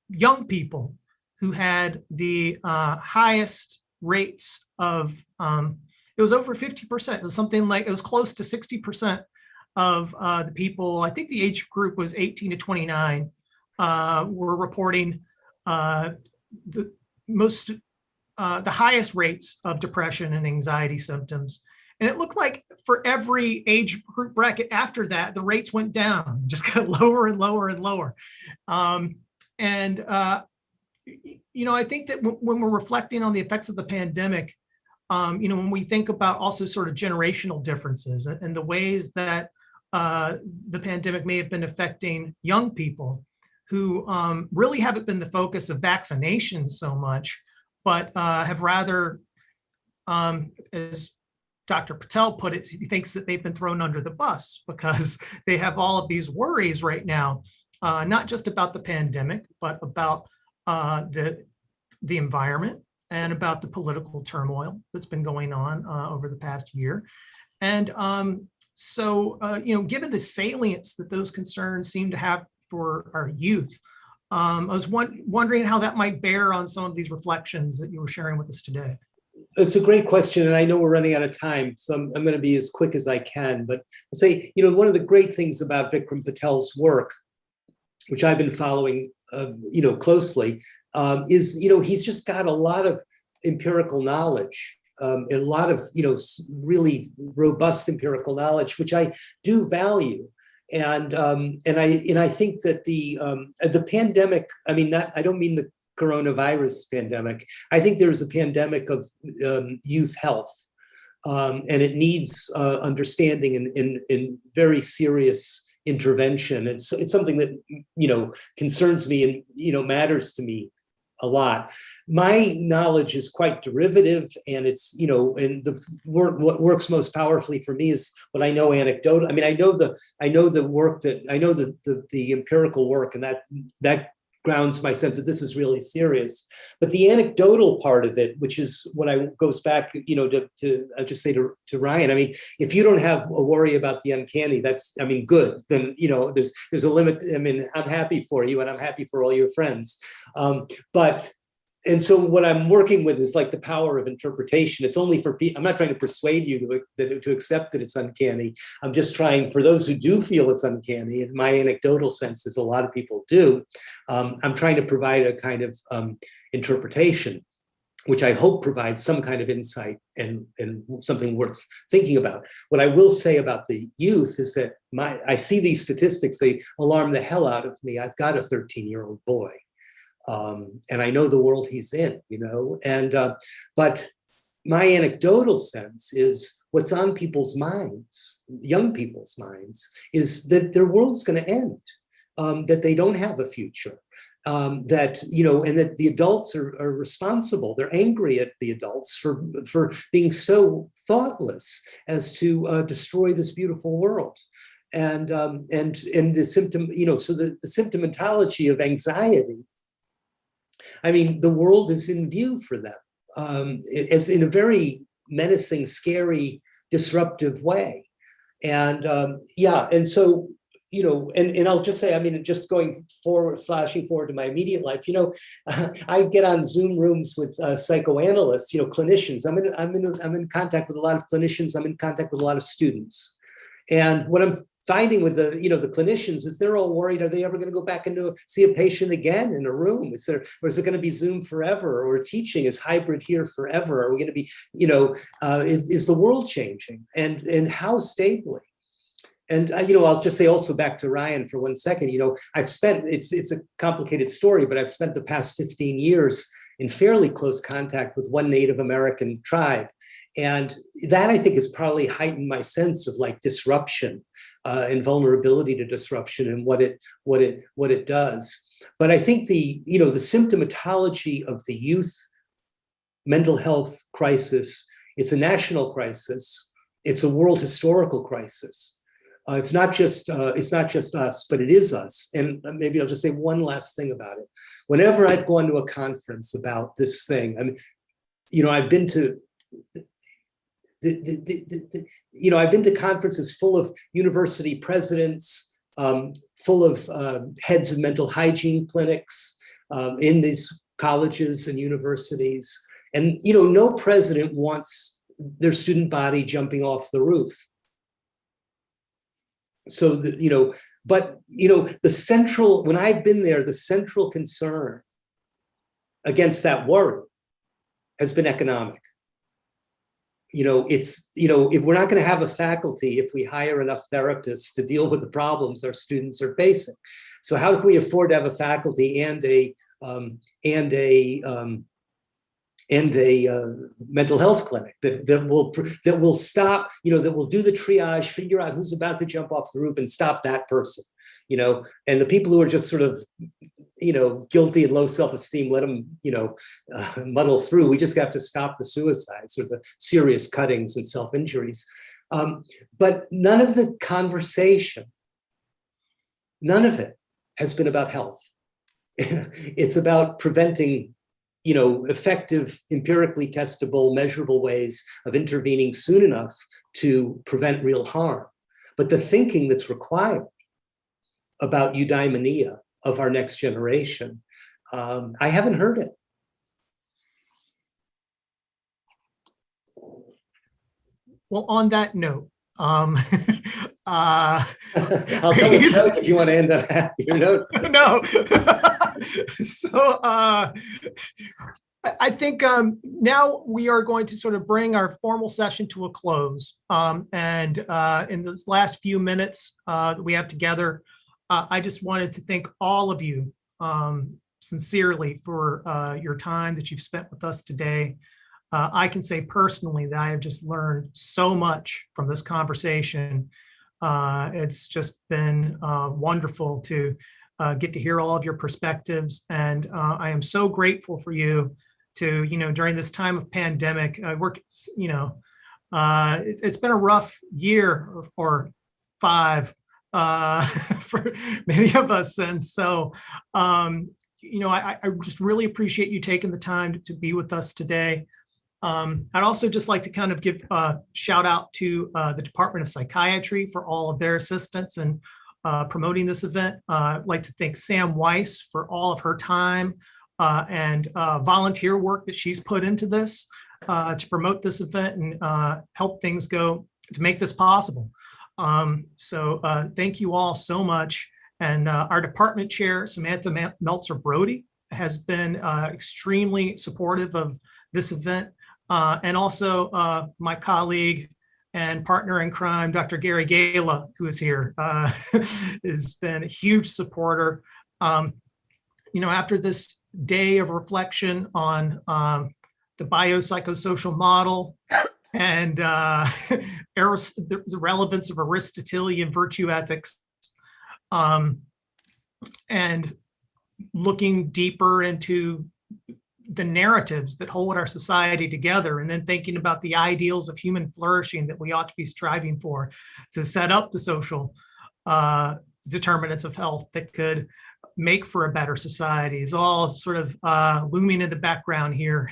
young people who had the highest rates of, it was over 50%. It was something like, it was close to 60% of the people, I think the age group was 18 to 29, were reporting the highest rates of depression and anxiety symptoms. And it looked like for every age group bracket after that, the rates went down, just got lower and lower and lower. You know, I think that when we're reflecting on the effects of the pandemic, you know, when we think about also sort of generational differences and the ways that the pandemic may have been affecting young people who really haven't been the focus of vaccinations so much, but have rather, as Dr. Patel put it, he thinks that they've been thrown under the bus because they have all of these worries right now, not just about the pandemic, but about the environment and about the political turmoil that's been going on over the past year. And given the salience that those concerns seem to have for our youth, I was wondering how that might bear on some of these reflections that you were sharing with us today. It's a great question, and I know we're running out of time, so I'm going to be as quick as I can. But I'll say, one of the great things about Vikram Patel's work, which I've been following, closely, is, he's just got a lot of empirical knowledge, a lot of, really robust empirical knowledge, which I do value. And I think that the pandemic, I don't mean the coronavirus pandemic. I think there is a pandemic of youth health, and it needs understanding in very serious intervention. It's something that concerns me and matters to me a lot. My knowledge is quite derivative, and it's and what works most powerfully for me is what I know anecdotal. I know the work that I know the empirical work, and that grounds my sense that this is really serious. But the anecdotal part of it, which is what goes back, to just say to Ryan, if you don't have a worry about the uncanny, that's, good. Then, there's a limit. I'm happy for you, and I'm happy for all your friends. And so what I'm working with is like the power of interpretation. It's only for people. I'm not trying to persuade you to accept that it's uncanny. I'm just trying, for those who do feel it's uncanny, and my anecdotal sense is a lot of people do, I'm trying to provide a kind of interpretation, which I hope provides some kind of insight and something worth thinking about. What I will say about the youth is that I see these statistics, they alarm the hell out of me. I've got a 13-year-old boy. And I know the world he's in, but my anecdotal sense is what's on people's minds, young people's minds, is that their world's going to end, that they don't have a future, and that the adults are responsible. They're angry at the adults for being so thoughtless as to destroy this beautiful world. And the symptom, so the symptomatology of anxiety, the world is in view for them, as in a very menacing, scary, disruptive way. And and so, and I'll just say, just going forward, flashing forward to my immediate life, I get on Zoom rooms with psychoanalysts, clinicians. I'm in contact with a lot of clinicians. I'm in contact with a lot of students. And what I'm finding with the clinicians is they're all worried, are they ever going to go back and see a patient again in a room? Is it going to be Zoom forever, or teaching is hybrid here forever? Are we going to be, is the world changing, and how stably? And I'll just say also back to Ryan for 1 second, I've spent, it's a complicated story, but I've spent the past 15 years in fairly close contact with one Native American tribe. And that, I think, has probably heightened my sense of like disruption and vulnerability to disruption and what it does. But I think the symptomatology of the youth mental health crisis, it's a national crisis. It's a world historical crisis. It's not just us, but it is us. And maybe I'll just say one last thing about it. Whenever I've gone to a conference about this thing, I've been to I've been to conferences full of university presidents, full of heads of mental hygiene clinics in these colleges and universities. And, no president wants their student body jumping off the roof. So, when I've been there, the central concern against that worry has been economic. If we're not going to have a faculty if we hire enough therapists to deal with the problems our students are facing. So how can we afford to have a faculty and a mental health clinic that will stop, that will do the triage, figure out who's about to jump off the roof and stop that person, and the people who are just sort of, guilty and low self-esteem, let them, muddle through. We just have to stop the suicides or the serious cuttings and self-injuries. But none of the conversation, none of it has been about health. It's about preventing effective, empirically testable, measurable ways of intervening soon enough to prevent real harm. But the thinking that's required about eudaimonia of our next generation, I haven't heard it. Well, on that note, I'll tell a joke if you want to end on a happier note. No. So I think now we are going to sort of bring our formal session to a close. And in those last few minutes that we have together, I just wanted to thank all of you sincerely for your time that you've spent with us today. I can say personally that I have just learned so much from this conversation. It's just been wonderful to get to hear all of your perspectives. And I am so grateful for you to, during this time of pandemic, it's been a rough year or five for many of us. And so, I just really appreciate you taking the time to be with us today. I'd also just like to kind of give a shout out to the Department of Psychiatry for all of their assistance in promoting this event. I'd like to thank Sam Weiss for all of her time and volunteer work that she's put into this to promote this event and help things go to make this possible. So thank you all so much. And our department chair, Samantha Meltzer-Brody, has been extremely supportive of this event. And also my colleague and partner in crime, Dr. Gary Gala, who is here, has been a huge supporter. After this day of reflection on the biopsychosocial model and the relevance of Aristotelian virtue ethics, and looking deeper into the narratives that hold our society together, and then thinking about the ideals of human flourishing that we ought to be striving for to set up the social determinants of health that could make for a better society is all sort of looming in the background here.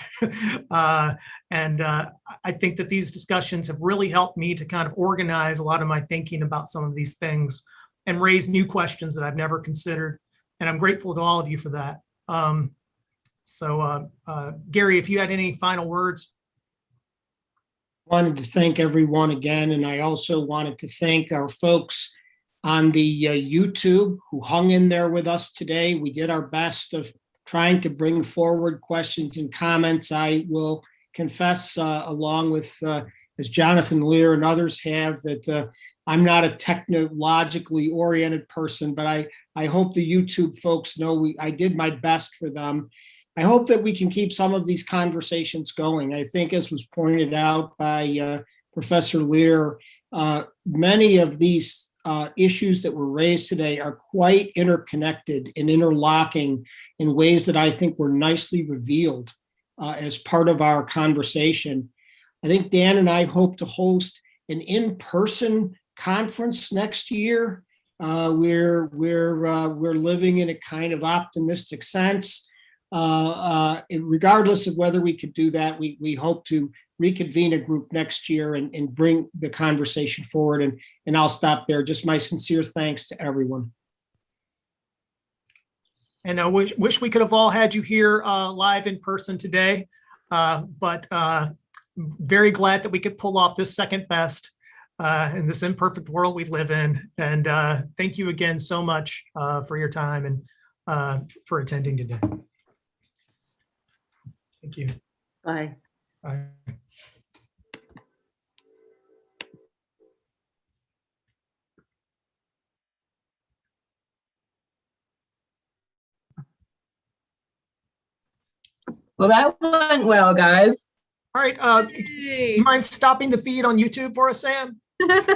And I think that these discussions have really helped me to kind of organize a lot of my thinking about some of these things and raise new questions that I've never considered. And I'm grateful to all of you for that. So Gary, if you had any final words. Wanted to thank everyone again, and I also wanted to thank our folks on the YouTube who hung in there with us today. We did our best of trying to bring forward questions and comments. I will confess, along with, as Jonathan Lear and others have, that I'm not a technologically oriented person, but I hope the YouTube folks know I did my best for them. I hope that we can keep some of these conversations going. I think, as was pointed out by Professor Lear, many of these issues that were raised today are quite interconnected and interlocking in ways that I think were nicely revealed as part of our conversation. I think Dan and I hope to host an in-person conference next year. We're living in a kind of optimistic sense. Regardless of whether we could do that, we hope to reconvene a group next year and bring the conversation forward. And I'll stop there. Just my sincere thanks to everyone. And I wish we could have all had you here live in person today, but very glad that we could pull off this second best in this imperfect world we live in. And thank you again so much for your time and for attending today. Thank you. Bye. Bye. Well, that went well, guys. All right. You mind stopping the feed on YouTube for us, Sam?